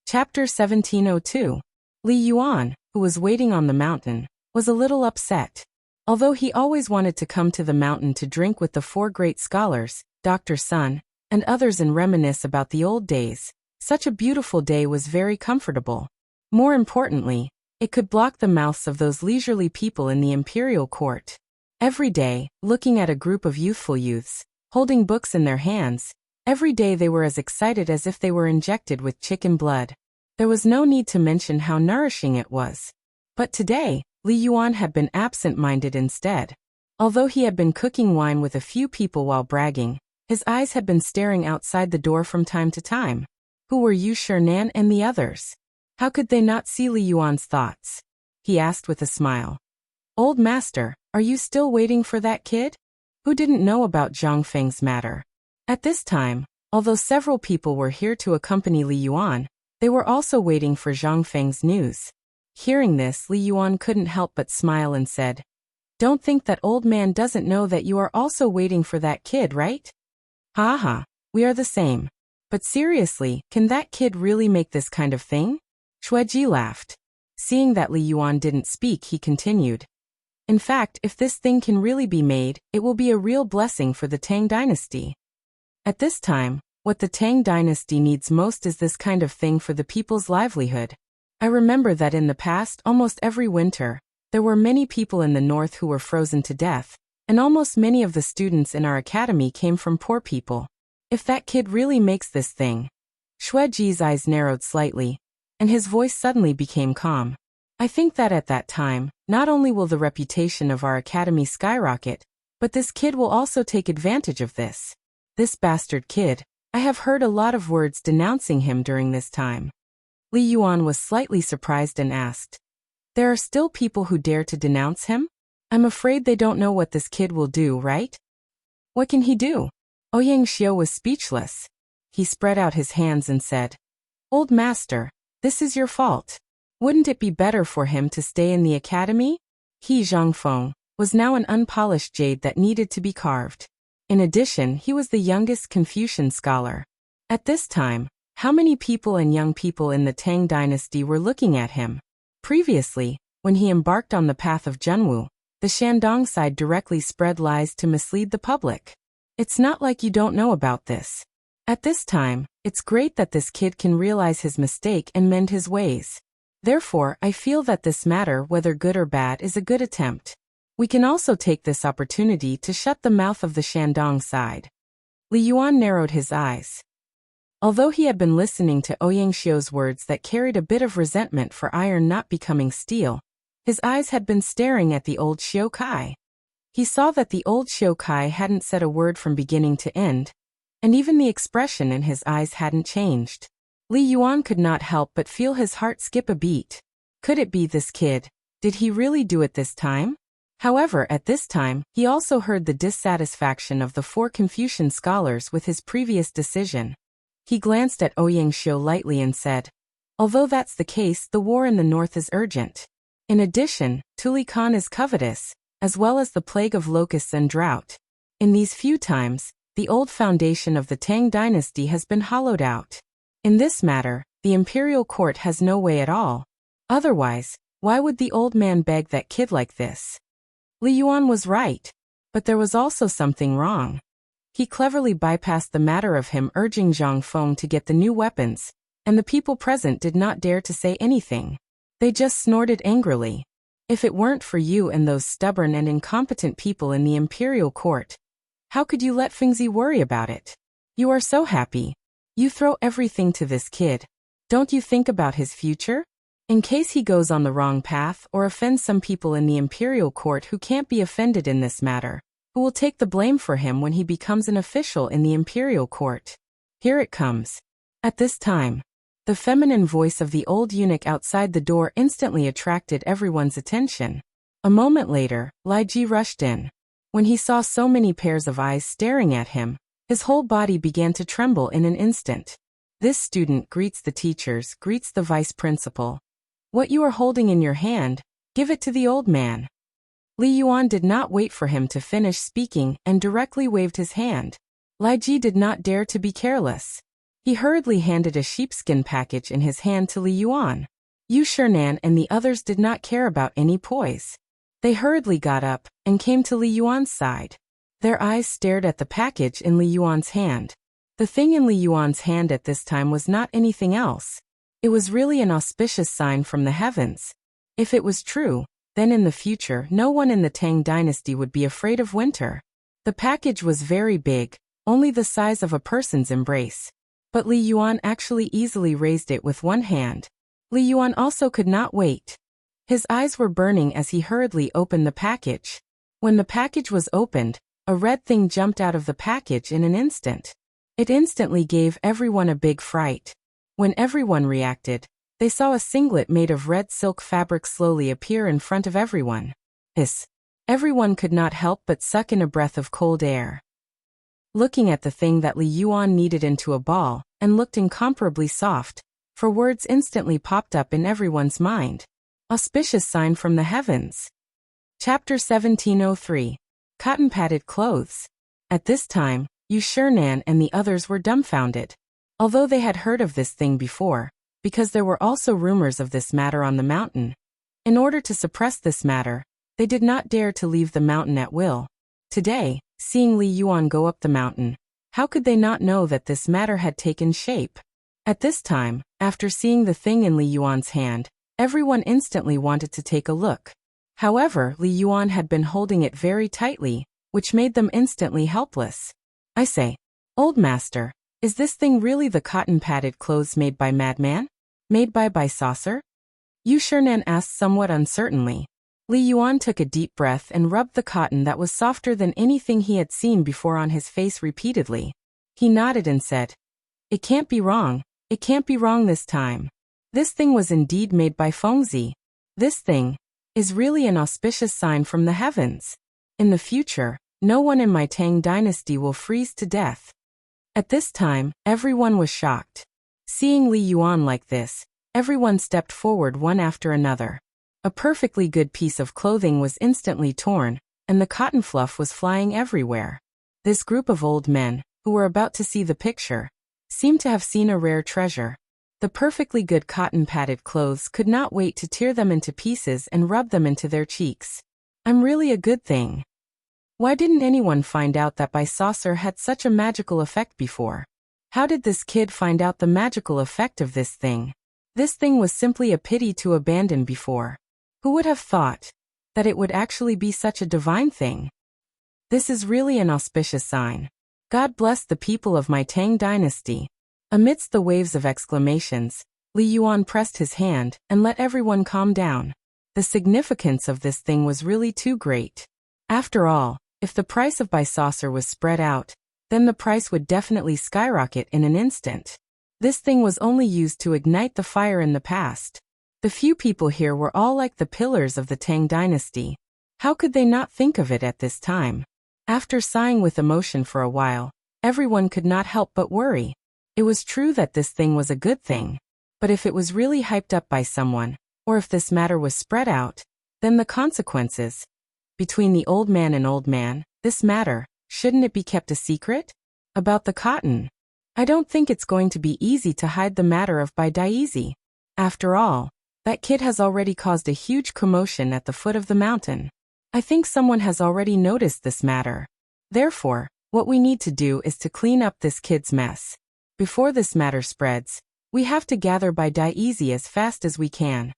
Speaker 1: Chapter 1702. Li Yuan, who was waiting on the mountain, was a little upset. Although he always wanted to come to the mountain to drink with the four great scholars, Dr. Sun, and others and reminisce about the old days, such a beautiful day was very comfortable. More importantly, it could block the mouths of those leisurely people in the imperial court. Every day, looking at a group of youthful youths, holding books in their hands, every day they were as excited as if they were injected with chicken blood. There was no need to mention how nourishing it was. But today, Li Yuan had been absent-minded instead. Although he had been cooking wine with a few people while bragging, his eyes had been staring outside the door from time to time. Who were Yu Shernan and the others? How could they not see Li Yuan's thoughts? He asked with a smile. Old master, are you still waiting for that kid? Who didn't know about Zhang Feng's matter? At this time, although several people were here to accompany Li Yuan, they were also waiting for Zhang Feng's news. Hearing this, Li Yuan couldn't help but smile and said, Don't think that old man doesn't know that you are also waiting for that kid, right? Ha ha, we are the same. But seriously, can that kid really make this kind of thing? Shueji laughed. Seeing that Li Yuan didn't speak, he continued. In fact, if this thing can really be made, it will be a real blessing for the Tang dynasty. At this time, what the Tang dynasty needs most is this kind of thing for the people's livelihood. I remember that in the past, almost every winter, there were many people in the north who were frozen to death, and almost many of the students in our academy came from poor people. If that kid really makes this thing. Shueji's eyes narrowed slightly, and his voice suddenly became calm. I think that at that time, not only will the reputation of our academy skyrocket, but this kid will also take advantage of this. This bastard kid, I have heard a lot of words denouncing him during this time. Li Yuan was slightly surprised and asked, There are still people who dare to denounce him? I'm afraid they don't know what this kid will do, right? What can he do? Ouyang Xiao was speechless. He spread out his hands and said, Old master, this is your fault. Wouldn't it be better for him to stay in the academy? He, Zhangfeng, was now an unpolished jade that needed to be carved. In addition, he was the youngest Confucian scholar. At this time, how many people and young people in the Tang dynasty were looking at him? Previously, when he embarked on the path of Zhenwu, the Shandong side directly spread lies to mislead the public. It's not like you don't know about this. At this time, it's great that this kid can realize his mistake and mend his ways. Therefore, I feel that this matter, whether good or bad, is a good attempt. We can also take this opportunity to shut the mouth of the Shandong side. Li Yuan narrowed his eyes. Although he had been listening to Ouyang Xiao's words that carried a bit of resentment for iron not becoming steel, his eyes had been staring at the old Xiao Kai. He saw that the old Xiao Kai hadn't said a word from beginning to end, and even the expression in his eyes hadn't changed. Li Yuan could not help but feel his heart skip a beat. Could it be this kid? Did he really do it this time? However, at this time, he also heard the dissatisfaction of the four Confucian scholars with his previous decision. He glanced at Ouyang Xiu lightly and said, although that's the case, the war in the north is urgent. In addition, Tuli Khan is covetous, as well as the plague of locusts and drought. In these few times, the old foundation of the Tang dynasty has been hollowed out. In this matter, the imperial court has no way at all. Otherwise, why would the old man beg that kid like this? Li Yuan was right. But there was also something wrong. He cleverly bypassed the matter of him urging Zhang Feng to get the new weapons, and the people present did not dare to say anything. They just snorted angrily. If it weren't for you and those stubborn and incompetent people in the imperial court, how could you let Fengzi worry about it? You are so happy. You throw everything to this kid. Don't you think about his future? In case he goes on the wrong path or offends some people in the imperial court who can't be offended in this matter, who will take the blame for him when he becomes an official in the imperial court? Here it comes. At this time, the feminine voice of the old eunuch outside the door instantly attracted everyone's attention. A moment later, Lai Ji rushed in. When he saw so many pairs of eyes staring at him, his whole body began to tremble in an instant. This student greets the teachers, greets the vice principal. What you are holding in your hand, give it to the old man. Li Yuan did not wait for him to finish speaking and directly waved his hand. Lai Ji did not dare to be careless. He hurriedly handed a sheepskin package in his hand to Li Yuan. Yu Shernan and the others did not care about any poise. They hurriedly got up and came to Li Yuan's side. Their eyes stared at the package in Li Yuan's hand. The thing in Li Yuan's hand at this time was not anything else. It was really an auspicious sign from the heavens. If it was true, then in the future no one in the Tang dynasty would be afraid of winter. The package was very big, only the size of a person's embrace. But Li Yuan actually easily raised it with one hand. Li Yuan also could not wait. His eyes were burning as he hurriedly opened the package. When the package was opened, a red thing jumped out of the package in an instant. It instantly gave everyone a big fright. When everyone reacted, they saw a singlet made of red silk fabric slowly appear in front of everyone. Hiss! Everyone could not help but suck in a breath of cold air. Looking at the thing that Li Yuan kneaded into a ball, and looked incomparably soft, for words instantly popped up in everyone's mind. Auspicious sign from the heavens. Chapter 1703. Cotton-padded clothes. At this time, Yu Shernan and the others were dumbfounded. Although they had heard of this thing before, because there were also rumors of this matter on the mountain. In order to suppress this matter, they did not dare to leave the mountain at will. Today, seeing Li Yuan go up the mountain, how could they not know that this matter had taken shape? At this time, after seeing the thing in Li Yuan's hand, everyone instantly wanted to take a look. However, Li Yuan had been holding it very tightly, which made them instantly helpless. I say, old master, is this thing really the cotton-padded clothes made by Madman? Made by Saucer? Yu Shernan asked somewhat uncertainly. Li Yuan took a deep breath and rubbed the cotton that was softer than anything he had seen before on his face repeatedly. He nodded and said, it can't be wrong, it can't be wrong this time. This thing was indeed made by Fengzi. This thing is really an auspicious sign from the heavens. In the future, no one in my Tang dynasty will freeze to death. At this time, everyone was shocked. Seeing Li Yuan like this, everyone stepped forward one after another. A perfectly good piece of clothing was instantly torn, and the cotton fluff was flying everywhere. This group of old men, who were about to see the picture, seemed to have seen a rare treasure. The perfectly good cotton-padded clothes could not wait to tear them into pieces and rub them into their cheeks. I'm really a good thing. Why didn't anyone find out that by Saucer had such a magical effect before? How did this kid find out the magical effect of this thing? This thing was simply a pity to abandon before. Who would have thought that it would actually be such a divine thing? This is really an auspicious sign. God bless the people of my Tang dynasty. Amidst the waves of exclamations, Li Yuan pressed his hand and let everyone calm down. The significance of this thing was really too great. After all, if the price of by Saucer was spread out, then the price would definitely skyrocket in an instant. This thing was only used to ignite the fire in the past. The few people here were all like the pillars of the Tang dynasty. How could they not think of it at this time? After sighing with emotion for a while, everyone could not help but worry. It was true that this thing was a good thing. But if it was really hyped up by someone, or if this matter was spread out, then the consequences. Between the old man and old man, this matter, shouldn't it be kept a secret? About the cotton. I don't think it's going to be easy to hide the matter of Bai Daisy. After all, that kid has already caused a huge commotion at the foot of the mountain. I think someone has already noticed this matter. Therefore, what we need to do is to clean up this kid's mess. Before this matter spreads, we have to gather Bai Daisy as fast as we can.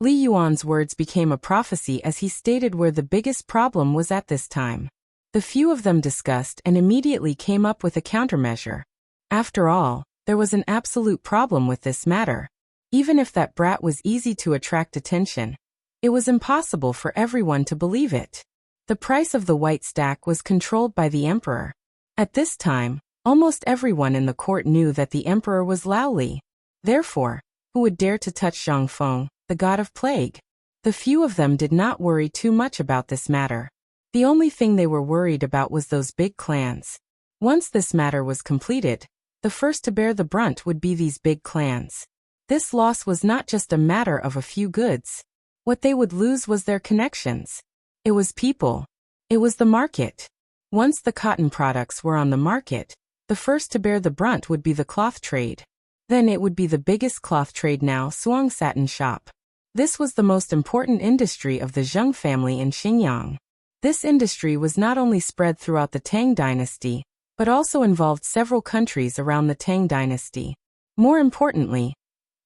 Speaker 1: Li Yuan's words became a prophecy as he stated where the biggest problem was at this time. The few of them discussed and immediately came up with a countermeasure. After all, there was an absolute problem with this matter. Even if that brat was easy to attract attention, it was impossible for everyone to believe it. The price of the white stack was controlled by the emperor. At this time, almost everyone in the court knew that the emperor was Lao Li. Therefore, who would dare to touch Zhang Feng, the god of plague? The few of them did not worry too much about this matter. The only thing they were worried about was those big clans. Once this matter was completed, the first to bear the brunt would be these big clans. This loss was not just a matter of a few goods. What they would lose was their connections. It was people. It was the market. Once the cotton products were on the market, the first to bear the brunt would be the cloth trade. Then it would be the biggest cloth trade now, Suang Satin Shop. This was the most important industry of the Zheng family in Xinjiang. This industry was not only spread throughout the Tang dynasty, but also involved several countries around the Tang dynasty. More importantly,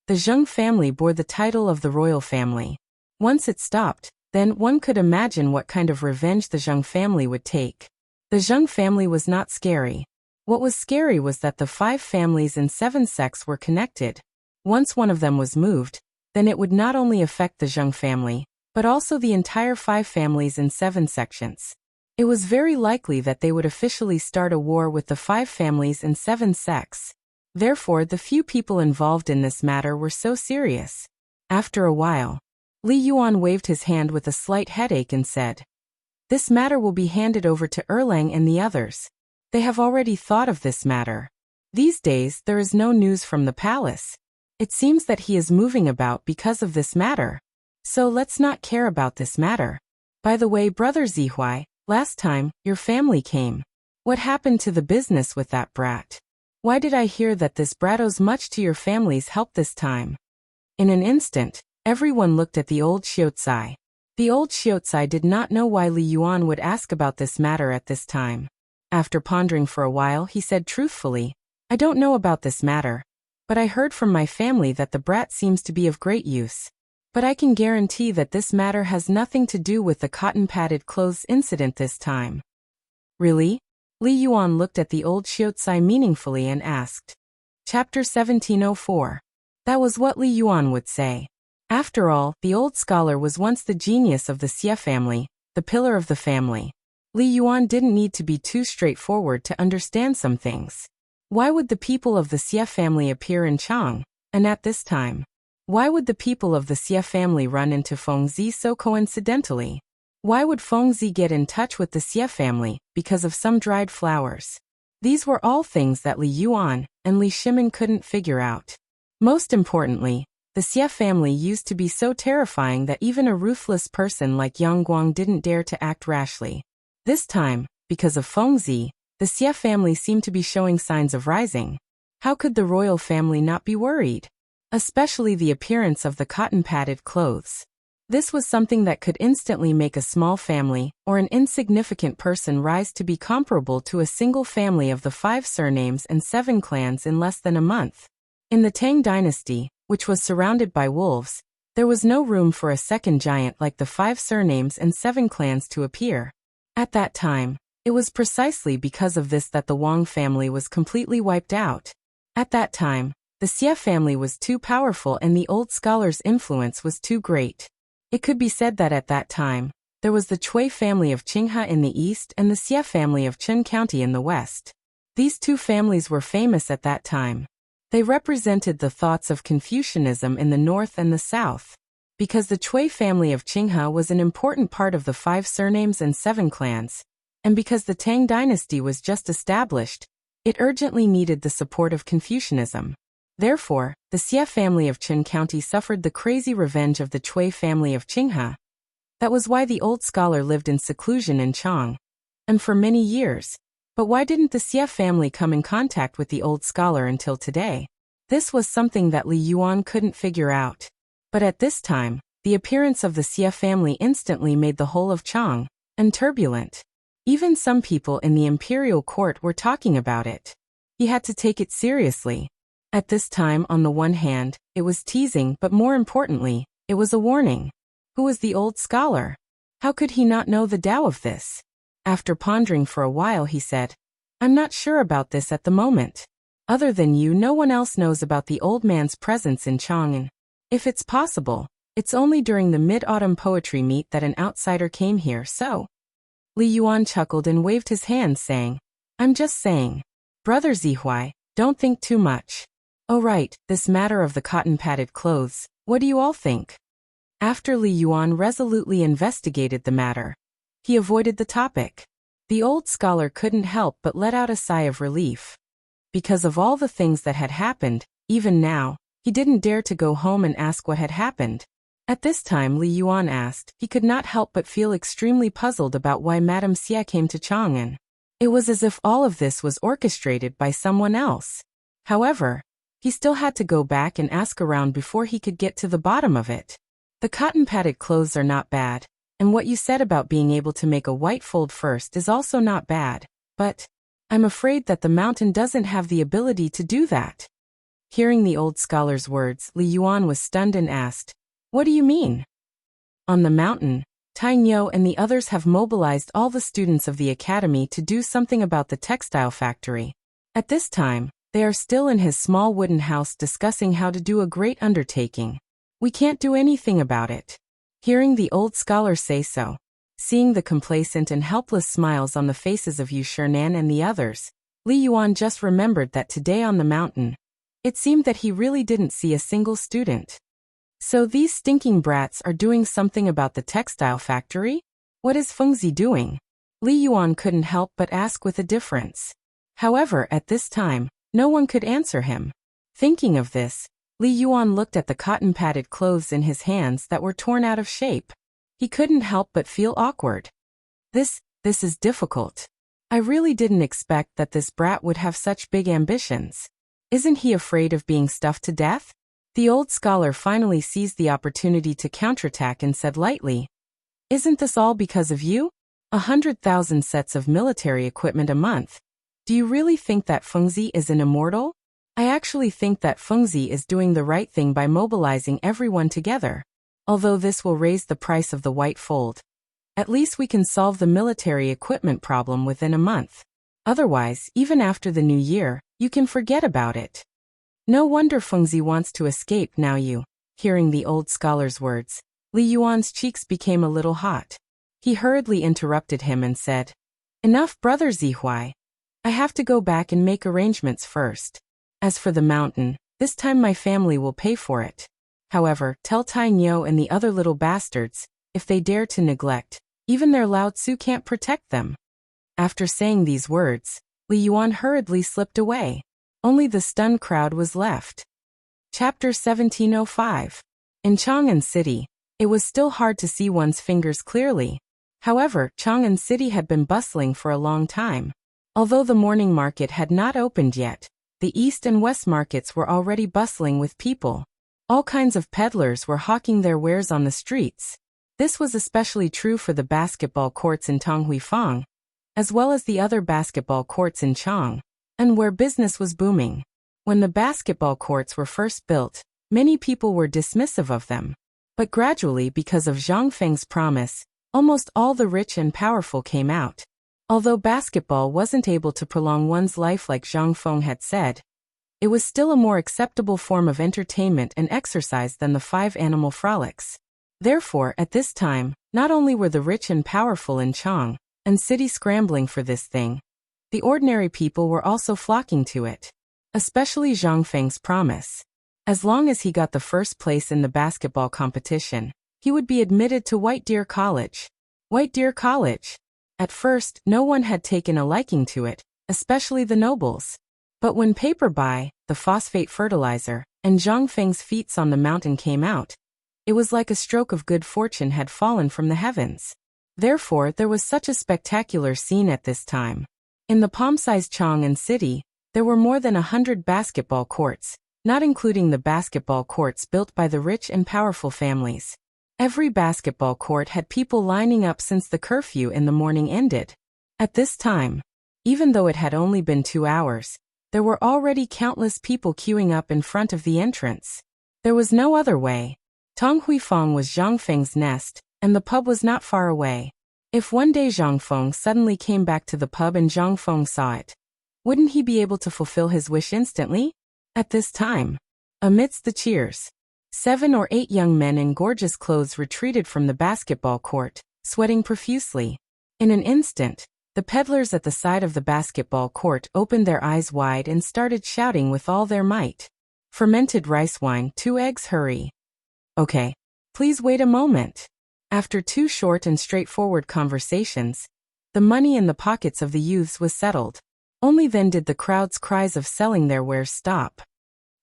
Speaker 1: the Zheng family bore the title of the royal family. Once it stopped, then one could imagine what kind of revenge the Zheng family would take. The Zheng family was not scary. What was scary was that the 5 families and 7 sects were connected. Once one of them was moved, then it would not only affect the Zheng family, but also the entire 5 families in 7 sections. It was very likely that they would officially start a war with the 5 families and 7 sects. Therefore, the few people involved in this matter were so serious. After a while, Li Yuan waved his hand with a slight headache and said, "This matter will be handed over to Erlang and the others. They have already thought of this matter. These days, there is no news from the palace. It seems that he is moving about because of this matter. So let's not care about this matter. By the way, Brother Zihuai, last time, your family came. What happened to the business with that brat? Why did I hear that this brat owes much to your family's help this time?" In an instant, everyone looked at the old Xiaozai. The old Xiaozai did not know why Li Yuan would ask about this matter at this time. After pondering for a while, he said truthfully, "I don't know about this matter, but I heard from my family that the brat seems to be of great use. But I can guarantee that this matter has nothing to do with the cotton-padded clothes incident this time." "Really?" Li Yuan looked at the old Xiaozai meaningfully and asked. Chapter 1704. That was what Li Yuan would say. After all, the old scholar was once the genius of the Xie family, the pillar of the family. Li Yuan didn't need to be too straightforward to understand some things. Why would the people of the Xie family appear in Chang, and at this time? Why would the people of the Xie family run into Fengzi so coincidentally? Why would Fengzi get in touch with the Xie family because of some dried flowers? These were all things that Li Yuan and Li Shimin couldn't figure out. Most importantly, the Xie family used to be so terrifying that even a ruthless person like Yang Guang didn't dare to act rashly. This time, because of Fengzi, the Xie family seemed to be showing signs of rising. How could the royal family not be worried? Especially the appearance of the cotton-padded clothes. This was something that could instantly make a small family or an insignificant person rise to be comparable to a single family of the 5 surnames and 7 clans in less than a month. In the Tang dynasty, which was surrounded by wolves, there was no room for a second giant like the 5 surnames and 7 clans to appear. At that time, it was precisely because of this that the Wang family was completely wiped out. At that time, the Xie family was too powerful and the old scholar's influence was too great. It could be said that at that time, there was the Cui family of Qinghe in the east and the Xie family of Chen County in the west. These 2 families were famous at that time. They represented the thoughts of Confucianism in the north and the south. Because the Cui family of Qinghe was an important part of the 5 surnames and 7 clans, and because the Tang dynasty was just established, It urgently needed the support of Confucianism. Therefore, the Xie family of Qin County suffered the crazy revenge of the Cui family of Qinghe. That was why the old scholar lived in seclusion in Chang. And for many years. But why didn't the Xie family come in contact with the old scholar until today? This was something that Li Yuan couldn't figure out. But at this time, the appearance of the Xie family instantly made the whole of Chang turbulent. Even some people in the imperial court were talking about it. He had to take it seriously. At this time, on the one hand, it was teasing, but more importantly, it was a warning. Who was the old scholar? How could he not know the Tao of this? After pondering for a while, he said, I'm not sure about this at the moment. Other than you, no one else knows about the old man's presence in Chang'an. If it's possible, it's only during the mid-autumn poetry meet that an outsider came here, so. Li Yuan chuckled and waved his hand, saying, I'm just saying. Brother Zihuai, don't think too much. Oh right, this matter of the cotton-padded clothes, what do you all think? After Li Yuan resolutely investigated the matter, he avoided the topic. The old scholar couldn't help but let out a sigh of relief. Because of all the things that had happened, even now, he didn't dare to go home and ask what had happened. At this time Li Yuan asked, he could not help but feel extremely puzzled about why Madame Xie came to Chang'an. It was as if all of this was orchestrated by someone else. However, he still had to go back and ask around before he could get to the bottom of it. The cotton-padded clothes are not bad, and what you said about being able to make a white fold first is also not bad, but I'm afraid that the mountain doesn't have the ability to do that. Hearing the old scholar's words, Li Yuan was stunned and asked, What do you mean? On the mountain, Tang and the others have mobilized all the students of the academy to do something about the textile factory. At this time, they are still in his small wooden house discussing how to do a great undertaking. We can't do anything about it. Hearing the old scholar say so, seeing the complacent and helpless smiles on the faces of Yu Shernan and the others, Li Yuan just remembered that today on the mountain, it seemed that he really didn't see a single student. So these stinking brats are doing something about the textile factory? What is Fengzi doing? Li Yuan couldn't help but ask with a difference. However, at this time, no one could answer him. Thinking of this, Li Yuan looked at the cotton-padded clothes in his hands that were torn out of shape. He couldn't help but feel awkward. This is difficult. I really didn't expect that this brat would have such big ambitions. Isn't he afraid of being stuffed to death? The old scholar finally seized the opportunity to counterattack and said lightly, Isn't this all because of you? 100,000 sets of military equipment a month. Do you really think that Fengzi is an immortal? I actually think that Fengzi is doing the right thing by mobilizing everyone together. Although this will raise the price of the white fold, at least we can solve the military equipment problem within a month. Otherwise, even after the new year, you can forget about it. No wonder Fengzi wants to escape now. Hearing the old scholar's words, Li Yuan's cheeks became a little hot. He hurriedly interrupted him and said, Enough, brother Zihuai. I have to go back and make arrangements first. As for the mountain, this time my family will pay for it. However, tell Tai Nyo and the other little bastards, if they dare to neglect, even their Lao Tzu can't protect them. After saying these words, Li Yuan hurriedly slipped away. Only the stunned crowd was left. Chapter 1705. In Chang'an City, it was still hard to see one's fingers clearly. However, Chang'an City had been bustling for a long time. Although the morning market had not opened yet, the east and west markets were already bustling with people. All kinds of peddlers were hawking their wares on the streets. This was especially true for the basketball courts in Tonghuifang, as well as the other basketball courts in Chang, and where business was booming. When the basketball courts were first built, many people were dismissive of them. But gradually, because of Zhang Feng's promise, almost all the rich and powerful came out. Although basketball wasn't able to prolong one's life like Zhang Feng had said, it was still a more acceptable form of entertainment and exercise than the 5 animal frolics. Therefore, at this time, not only were the rich and powerful in Chang and city scrambling for this thing, the ordinary people were also flocking to it. Especially Zhang Feng's promise. As long as he got the first place in the basketball competition, he would be admitted to White Deer College. White Deer College. At first, no one had taken a liking to it, especially the nobles. But when paper by, the phosphate fertilizer, and Zhang Feng's feats on the mountain came out, it was like a stroke of good fortune had fallen from the heavens. Therefore, there was such a spectacular scene at this time. In the palm-sized Chang'an city, there were more than 100 basketball courts, not including the basketball courts built by the rich and powerful families. Every basketball court had people lining up since the curfew in the morning ended. At this time, even though it had only been 2 hours, there were already countless people queuing up in front of the entrance. There was no other way. Tang Huifeng was Zhang Feng's nest, and the pub was not far away. If one day Zhang Feng suddenly came back to the pub and Zhang Feng saw it, wouldn't he be able to fulfill his wish instantly? At this time, amidst the cheers, 7 or 8 young men in gorgeous clothes retreated from the basketball court, sweating profusely. In an instant, the peddlers at the side of the basketball court opened their eyes wide and started shouting with all their might. Fermented rice wine, 2 eggs, hurry. Okay. Please wait a moment. After 2 short and straightforward conversations, the money in the pockets of the youths was settled. Only then did the crowd's cries of selling their wares stop.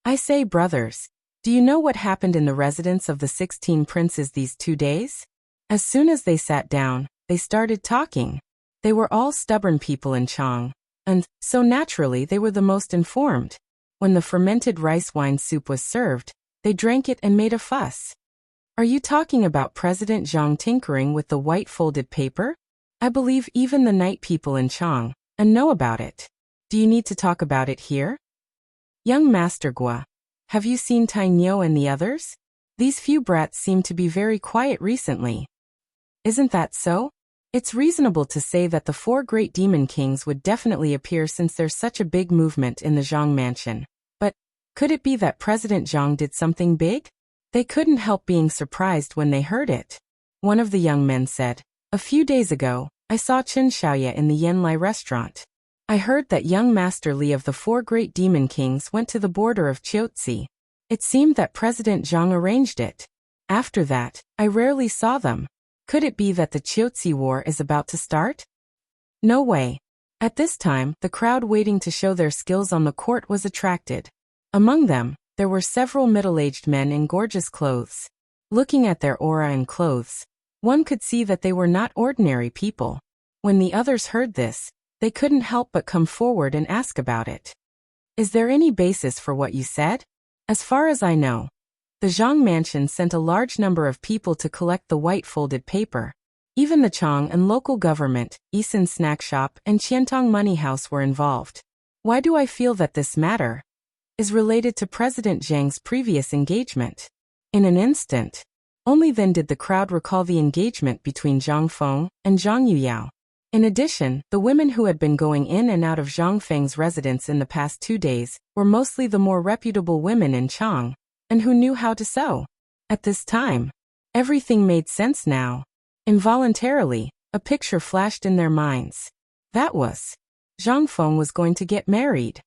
Speaker 1: I say, brothers, do you know what happened in the residence of the 16 princes these 2 days? As soon as they sat down, they started talking. They were all stubborn people in Chang, and, so naturally, they were the most informed. When the fermented rice wine soup was served, they drank it and made a fuss. Are you talking about President Zhang tinkering with the white folded paper? I believe even the night people in Chang, and know about it. Do you need to talk about it here? Young Master Gua, have you seen Tai Niu and the others? These few brats seem to be very quiet recently. Isn't that so? It's reasonable to say that the 4 great demon kings would definitely appear since there's such a big movement in the Zhang mansion. But, could it be that President Zhang did something big? They couldn't help being surprised when they heard it. One of the young men said, a few days ago, I saw Chen Xiaoya in the Yanlai restaurant. I heard that young Master Li of the 4 great demon kings went to the border of Chiotzi. It seemed that President Zhang arranged it. After that, I rarely saw them. Could it be that the Chiotzi War is about to start? No way. At this time, the crowd waiting to show their skills on the court was attracted. Among them, there were several middle-aged men in gorgeous clothes. Looking at their aura and clothes, one could see that they were not ordinary people. When the others heard this, they couldn't help but come forward and ask about it. Is there any basis for what you said? As far as I know, the Zhang mansion sent a large number of people to collect the white folded paper. Even the Chang and local government, Yisun snack shop and Qiantong money house were involved. Why do I feel that this matter is related to President Zhang's previous engagement? In an instant, only then did the crowd recall the engagement between Zhang Feng and Zhang Yuyao. In addition, the women who had been going in and out of Zhang Feng's residence in the past 2 days were mostly the more reputable women in Chang, and who knew how to sew. At this time, everything made sense now. Involuntarily, a picture flashed in their minds. That was, Zhang Feng was going to get married.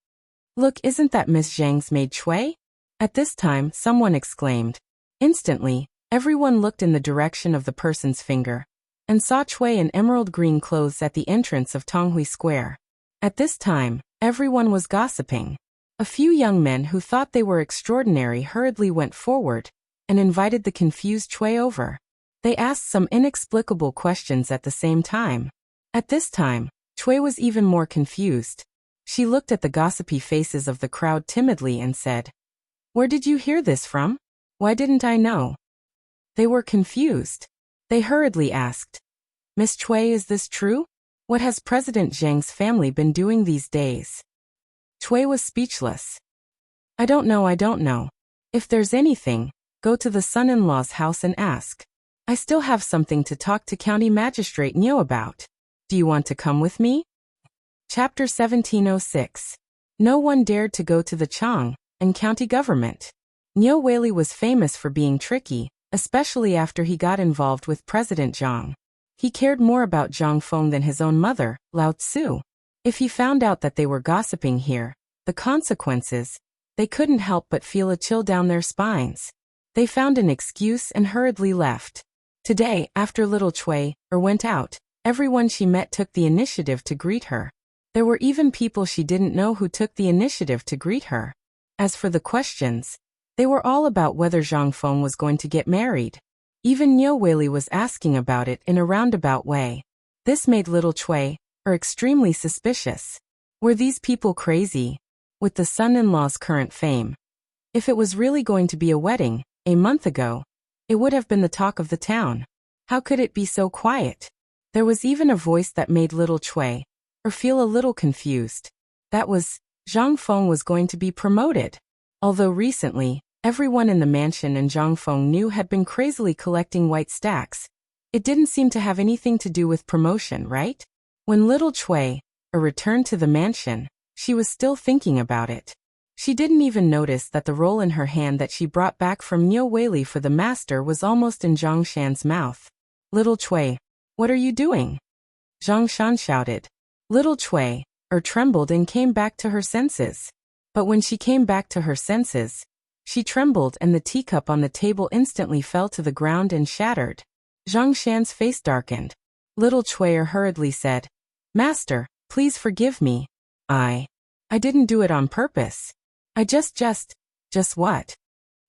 Speaker 1: Look, isn't that Miss Zhang's maid Chui? At this time, someone exclaimed. Instantly, everyone looked in the direction of the person's finger, and saw Chui in emerald green clothes at the entrance of Tonghui Square. At this time, everyone was gossiping. A few young men who thought they were extraordinary hurriedly went forward and invited the confused Chui over. They asked some inexplicable questions at the same time. At this time, Chui was even more confused. She looked at the gossipy faces of the crowd timidly and said, "Where did you hear this from? Why didn't I know?" They were confused. They hurriedly asked, "Miss Chui, is this true? What has President Zhang's family been doing these days?" Chui was speechless. I don't know. If there's anything, go to the son-in-law's house and ask. I still have something to talk to County Magistrate Niu about. Do you want to come with me? Chapter 1706. No one dared to go to the Chang and county government. Niu Weili was famous for being tricky, especially after he got involved with President Zhang. He cared more about Zhang Feng than his own mother, Lao Tzu. If he found out that they were gossiping here, the consequences, they couldn't help but feel a chill down their spines. They found an excuse and hurriedly left. Today, after little Chui went out, everyone she met took the initiative to greet her. There were even people she didn't know who took the initiative to greet her. As for the questions, they were all about whether Zhang Feng was going to get married. Even Niu Weili was asking about it in a roundabout way. This made little Cui extremely suspicious. Were these people crazy? With the son-in-law's current fame, if it was really going to be a wedding, a month ago, it would have been the talk of the town. How could it be so quiet? There was even a voice that made little Cui feel a little confused. That was, Zhang Feng was going to be promoted. Although recently, everyone in the mansion and Zhang Feng knew had been crazily collecting white stacks, it didn't seem to have anything to do with promotion, right? When little Cui returned to the mansion, she was still thinking about it. She didn't even notice that the roll in her hand that she brought back from Niu Weili for the master was almost in Zhang Shan's mouth. Little Cui, what are you doing? Zhang Shan shouted. Little Cui trembled and came back to her senses. But when she came back to her senses, she trembled and the teacup on the table instantly fell to the ground and shattered. Zhang Shan's face darkened. Little Cui hurriedly said, Master, please forgive me. I didn't do it on purpose. I just what?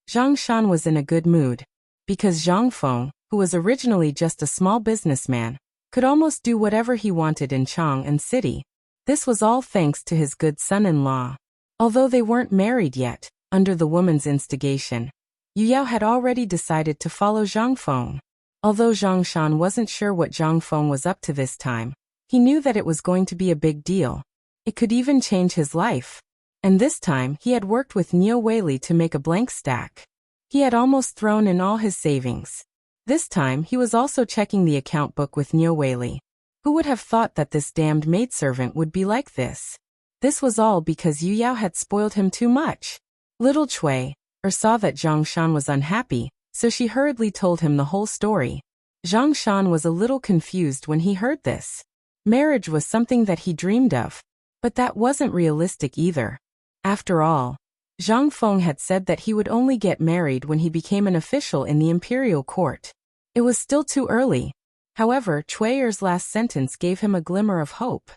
Speaker 1: Zhang Shan was in a good mood. Because Zhang Feng, who was originally just a small businessman, could almost do whatever he wanted in Chang'an City. This was all thanks to his good son-in-law. Although they weren't married yet, under the woman's instigation, Yu Yao had already decided to follow Zhang Feng. Although Zhang Shan wasn't sure what Zhang Feng was up to this time, he knew that it was going to be a big deal. It could even change his life. And this time he had worked with Niu Weili to make a blank stack. He had almost thrown in all his savings. This time he was also checking the account book with Niu Weili. Who would have thought that this damned maidservant would be like this? This was all because Yu Yao had spoiled him too much. Little Cui saw that Zhang Shan was unhappy, so she hurriedly told him the whole story. Zhang Shan was a little confused when he heard this. Marriage was something that he dreamed of. But that wasn't realistic either. After all, Zhang Feng had said that he would only get married when he became an official in the imperial court. It was still too early. However, Cui's last sentence gave him a glimmer of hope.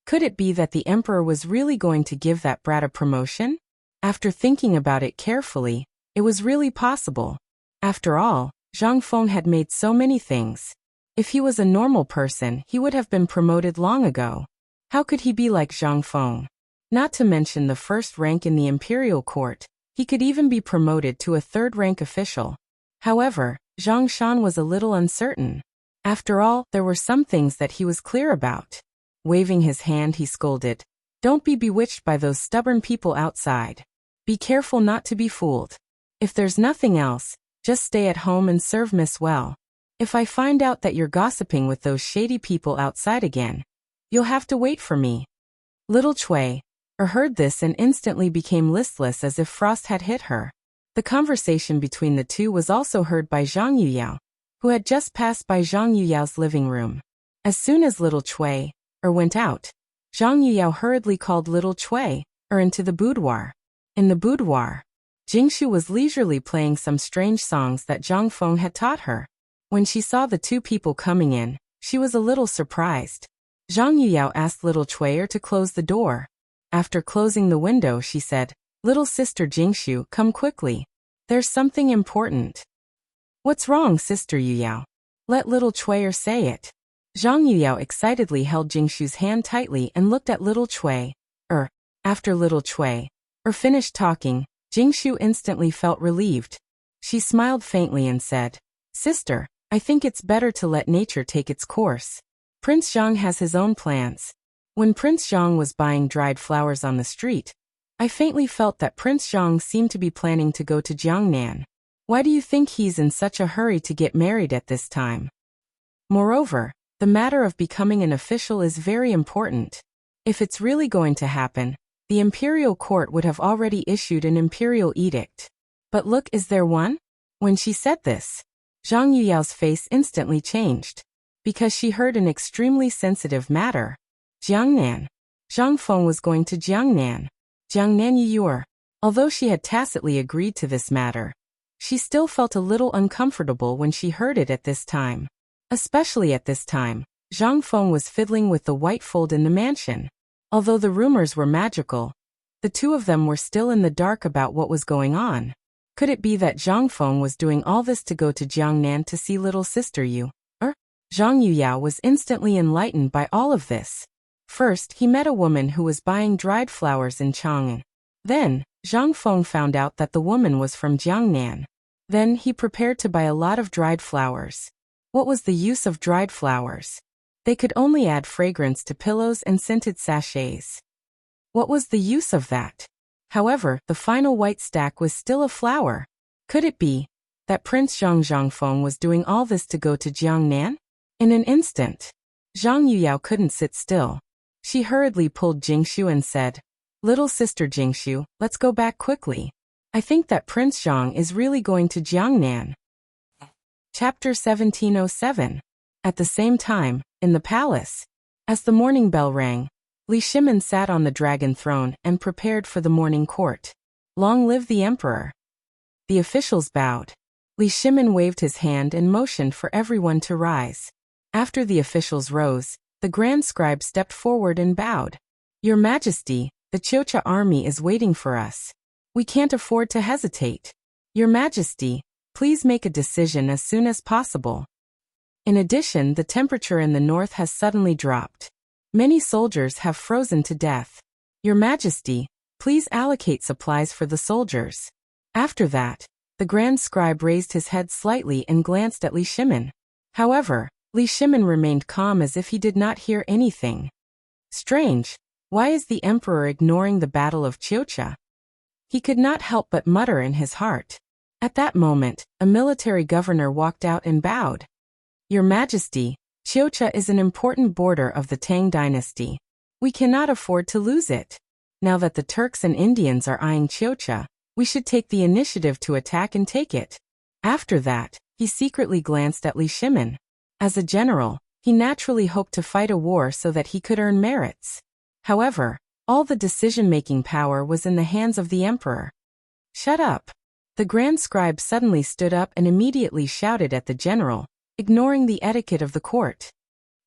Speaker 1: Could it be that the emperor was really going to give that brat a promotion? After thinking about it carefully, it was really possible. After all, Zhang Feng had made so many things. If he was a normal person, he would have been promoted long ago. How could he be like Zhang Feng? Not to mention the first rank in the imperial court, he could even be promoted to a third-rank official. However, Zhang Shan was a little uncertain. After all, there were some things that he was clear about. Waving his hand, he scolded, Don't be bewitched by those stubborn people outside. Be careful not to be fooled. If there's nothing else, just stay at home and serve Miss well. If I find out that you're gossiping with those shady people outside again, you'll have to wait for me. Little Cui heard this and instantly became listless as if frost had hit her. The conversation between the two was also heard by Zhang Yuyao, who had just passed by Zhang Yuyao's living room. As soon as little Cui went out, Zhang Yuyao hurriedly called little Cui into the boudoir. In the boudoir, Jingshu was leisurely playing some strange songs that Zhang Feng had taught her. When she saw the two people coming in, she was a little surprised. Zhang Yuyao asked little Cui to close the door. After closing the window, she said, Little sister Jingshu, come quickly. There's something important. What's wrong, sister Yuyao? Let little Cui say it. Zhang Yuyao excitedly held Jingshu's hand tightly and looked at little Cui. After little Cui finished talking, Jingshu instantly felt relieved. She smiled faintly and said, Sister, I think it's better to let nature take its course. Prince Zhang has his own plans. When Prince Zhang was buying dried flowers on the street, I faintly felt that Prince Zhang seemed to be planning to go to Jiangnan. Why do you think he's in such a hurry to get married at this time? Moreover, the matter of becoming an official is very important. If it's really going to happen, the imperial court would have already issued an imperial edict. But look, is there one? When she said this, Zhang Yuyao's face instantly changed. Because she heard an extremely sensitive matter. Jiangnan. Zhang Feng was going to Jiangnan. Jiangnan Yuyur. Although she had tacitly agreed to this matter, she still felt a little uncomfortable when she heard it at this time. Especially at this time, Zhang Feng was fiddling with the white fold in the mansion. Although the rumors were magical, the two of them were still in the dark about what was going on. Could it be that Zhang Feng was doing all this to go to Jiangnan to see little sister Yu? Zhang Yuyao was instantly enlightened by all of this. First, he met a woman who was buying dried flowers in Chang'an. Then, Zhang Feng found out that the woman was from Jiangnan. Then he prepared to buy a lot of dried flowers. What was the use of dried flowers? They could only add fragrance to pillows and scented sachets. What was the use of that? However, the final white stack was still a flower. Could it be that Prince Zhang Feng was doing all this to go to Jiangnan? In an instant, Zhang Yuyao couldn't sit still. She hurriedly pulled Jingshu and said, "Little sister Jingshu, let's go back quickly. I think that Prince Zhang is really going to Jiangnan." Chapter 1707. At the same time, in the palace, as the morning bell rang, Li Shimin sat on the dragon throne and prepared for the morning court. Long live the emperor! The officials bowed. Li Shimin waved his hand and motioned for everyone to rise. After the officials rose, the grand scribe stepped forward and bowed. "Your Majesty, the Chiocha army is waiting for us. We can't afford to hesitate. Your Majesty, please make a decision as soon as possible." In addition, the temperature in the north has suddenly dropped. Many soldiers have frozen to death. Your Majesty, please allocate supplies for the soldiers. After that, the grand scribe raised his head slightly and glanced at Li Shimin. However, Li Shimin remained calm as if he did not hear anything. Strange, why is the emperor ignoring the Battle of Chiocha? He could not help but mutter in his heart. At that moment, a military governor walked out and bowed. "Your Majesty, Chiocha is an important border of the Tang dynasty. We cannot afford to lose it. Now that the Turks and Indians are eyeing Chiocha, we should take the initiative to attack and take it." After that, he secretly glanced at Li Shimin. As a general, he naturally hoped to fight a war so that he could earn merits. However, all the decision-making power was in the hands of the emperor. "Shut up!" The grand scribe suddenly stood up and immediately shouted at the general, ignoring the etiquette of the court.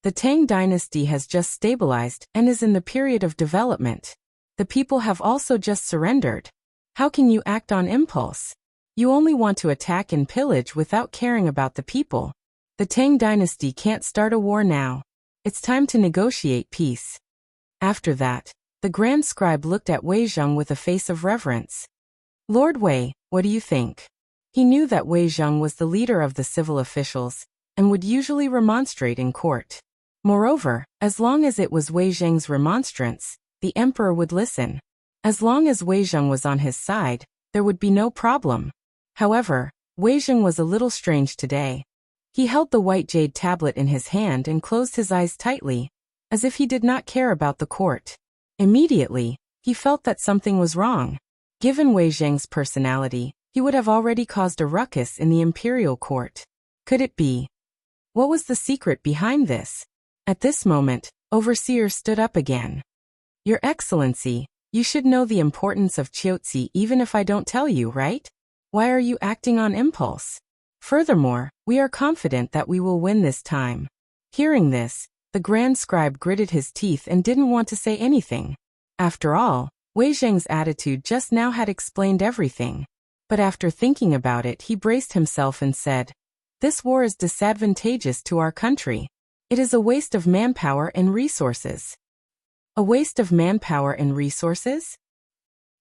Speaker 1: "The Tang dynasty has just stabilized and is in the period of development. The people have also just surrendered. How can you act on impulse? You only want to attack and pillage without caring about the people. The Tang dynasty can't start a war now. It's time to negotiate peace." After that, the grand scribe looked at Wei Zheng with a face of reverence. "Lord Wei, what do you think?" He knew that Wei Zheng was the leader of the civil officials and would usually remonstrate in court. Moreover, as long as it was Wei Zheng's remonstrance, the emperor would listen. As long as Wei Zheng was on his side, there would be no problem. However, Wei Zheng was a little strange today. He held the white jade tablet in his hand and closed his eyes tightly, as if he did not care about the court. Immediately, he felt that something was wrong. Given Wei Zheng's personality, he would have already caused a ruckus in the imperial court. Could it be? What was the secret behind this? At this moment, Overseer stood up again. "Your Excellency, you should know the importance of Chiotzi even if I don't tell you, right? Why are you acting on impulse? Furthermore, we are confident that we will win this time." Hearing this, the grand scribe gritted his teeth and didn't want to say anything. After all, Wei Zheng's attitude just now had explained everything. But after thinking about it, he braced himself and said, "This war is disadvantageous to our country. It is a waste of manpower and resources." "A waste of manpower and resources?"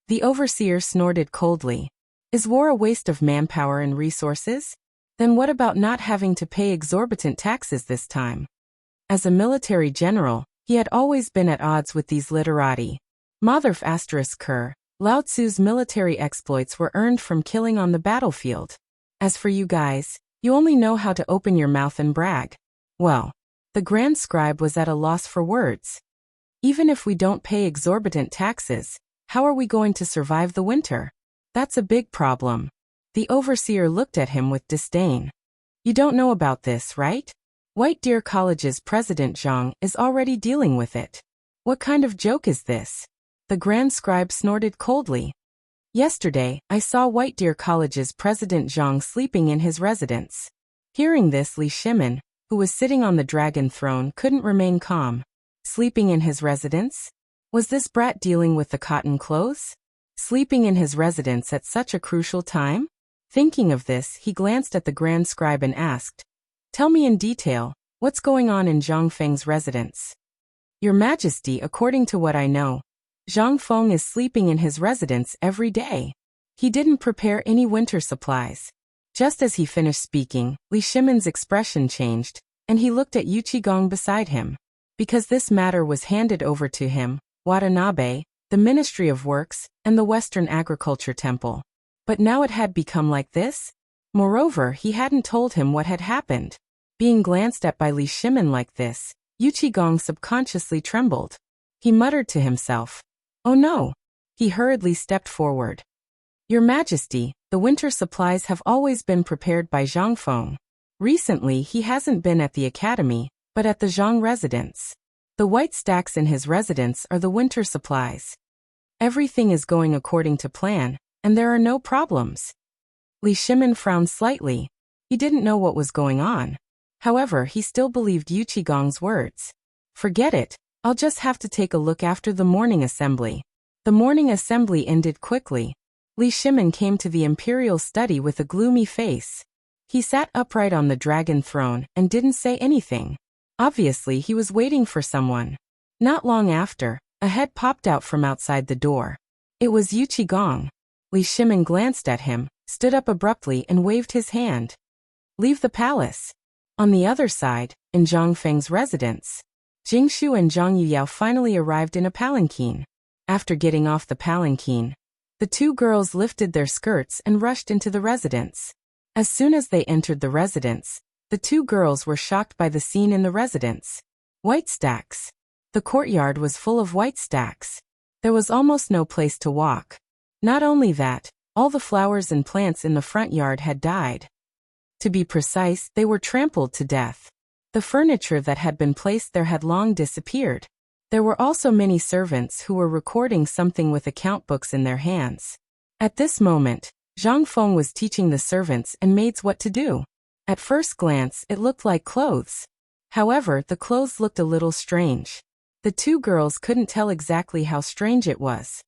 Speaker 1: The overseer snorted coldly. "Is war a waste of manpower and resources? Then what about not having to pay exorbitant taxes this time?" As a military general, he had always been at odds with these literati. Motherf *Ker, Lao Tzu's military exploits were earned from killing on the battlefield. As for you guys, you only know how to open your mouth and brag. Well, the grand scribe was at a loss for words. Even if we don't pay exorbitant taxes, how are we going to survive the winter? That's a big problem. The overseer looked at him with disdain. "You don't know about this, right? White Deer College's President Zhang is already dealing with it. What kind of joke is this?" The grand scribe snorted coldly. "Yesterday, I saw White Deer College's President Zhang sleeping in his residence." Hearing this, Li Shimin, who was sitting on the dragon throne, couldn't remain calm. Sleeping in his residence? Was this brat dealing with the cotton clothes? Sleeping in his residence at such a crucial time? Thinking of this, he glanced at the grand scribe and asked, "Tell me in detail, what's going on in Zhang Feng's residence?" "Your Majesty, according to what I know, Zhang Feng is sleeping in his residence every day. He didn't prepare any winter supplies." Just as he finished speaking, Li Shimon's expression changed, and he looked at Yu Qigong beside him. Because this matter was handed over to him, Watanabe, the Ministry of Works, and the Western Agriculture Temple. But now it had become like this? Moreover, he hadn't told him what had happened. Being glanced at by Li Shimon like this, Yu Qigong subconsciously trembled. He muttered to himself, "Oh no!" He hurriedly stepped forward. "Your Majesty, the winter supplies have always been prepared by Zhang Feng. Recently he hasn't been at the academy, but at the Zhang residence. The white stacks in his residence are the winter supplies. Everything is going according to plan, and there are no problems." Li Shimon frowned slightly. He didn't know what was going on. However, he still believed Yu Qigong's words. "Forget it, I'll just have to take a look after the morning assembly." The morning assembly ended quickly. Li Shimon came to the imperial study with a gloomy face. He sat upright on the dragon throne and didn't say anything. Obviously, he was waiting for someone. Not long after, a head popped out from outside the door. It was Yu Qigong. Li Shimon glanced at him, stood up abruptly and waved his hand. "Leave the palace." On the other side, in Zhang Feng's residence, Jingshu and Zhang Yuyao finally arrived in a palanquin. After getting off the palanquin, the two girls lifted their skirts and rushed into the residence. As soon as they entered the residence, the two girls were shocked by the scene in the residence. White stacks. The courtyard was full of white stacks. There was almost no place to walk. Not only that, all the flowers and plants in the front yard had died. To be precise, they were trampled to death. The furniture that had been placed there had long disappeared. There were also many servants who were recording something with account books in their hands. At this moment, Zhang Feng was teaching the servants and maids what to do. At first glance, it looked like clothes. However, the clothes looked a little strange. The two girls couldn't tell exactly how strange it was.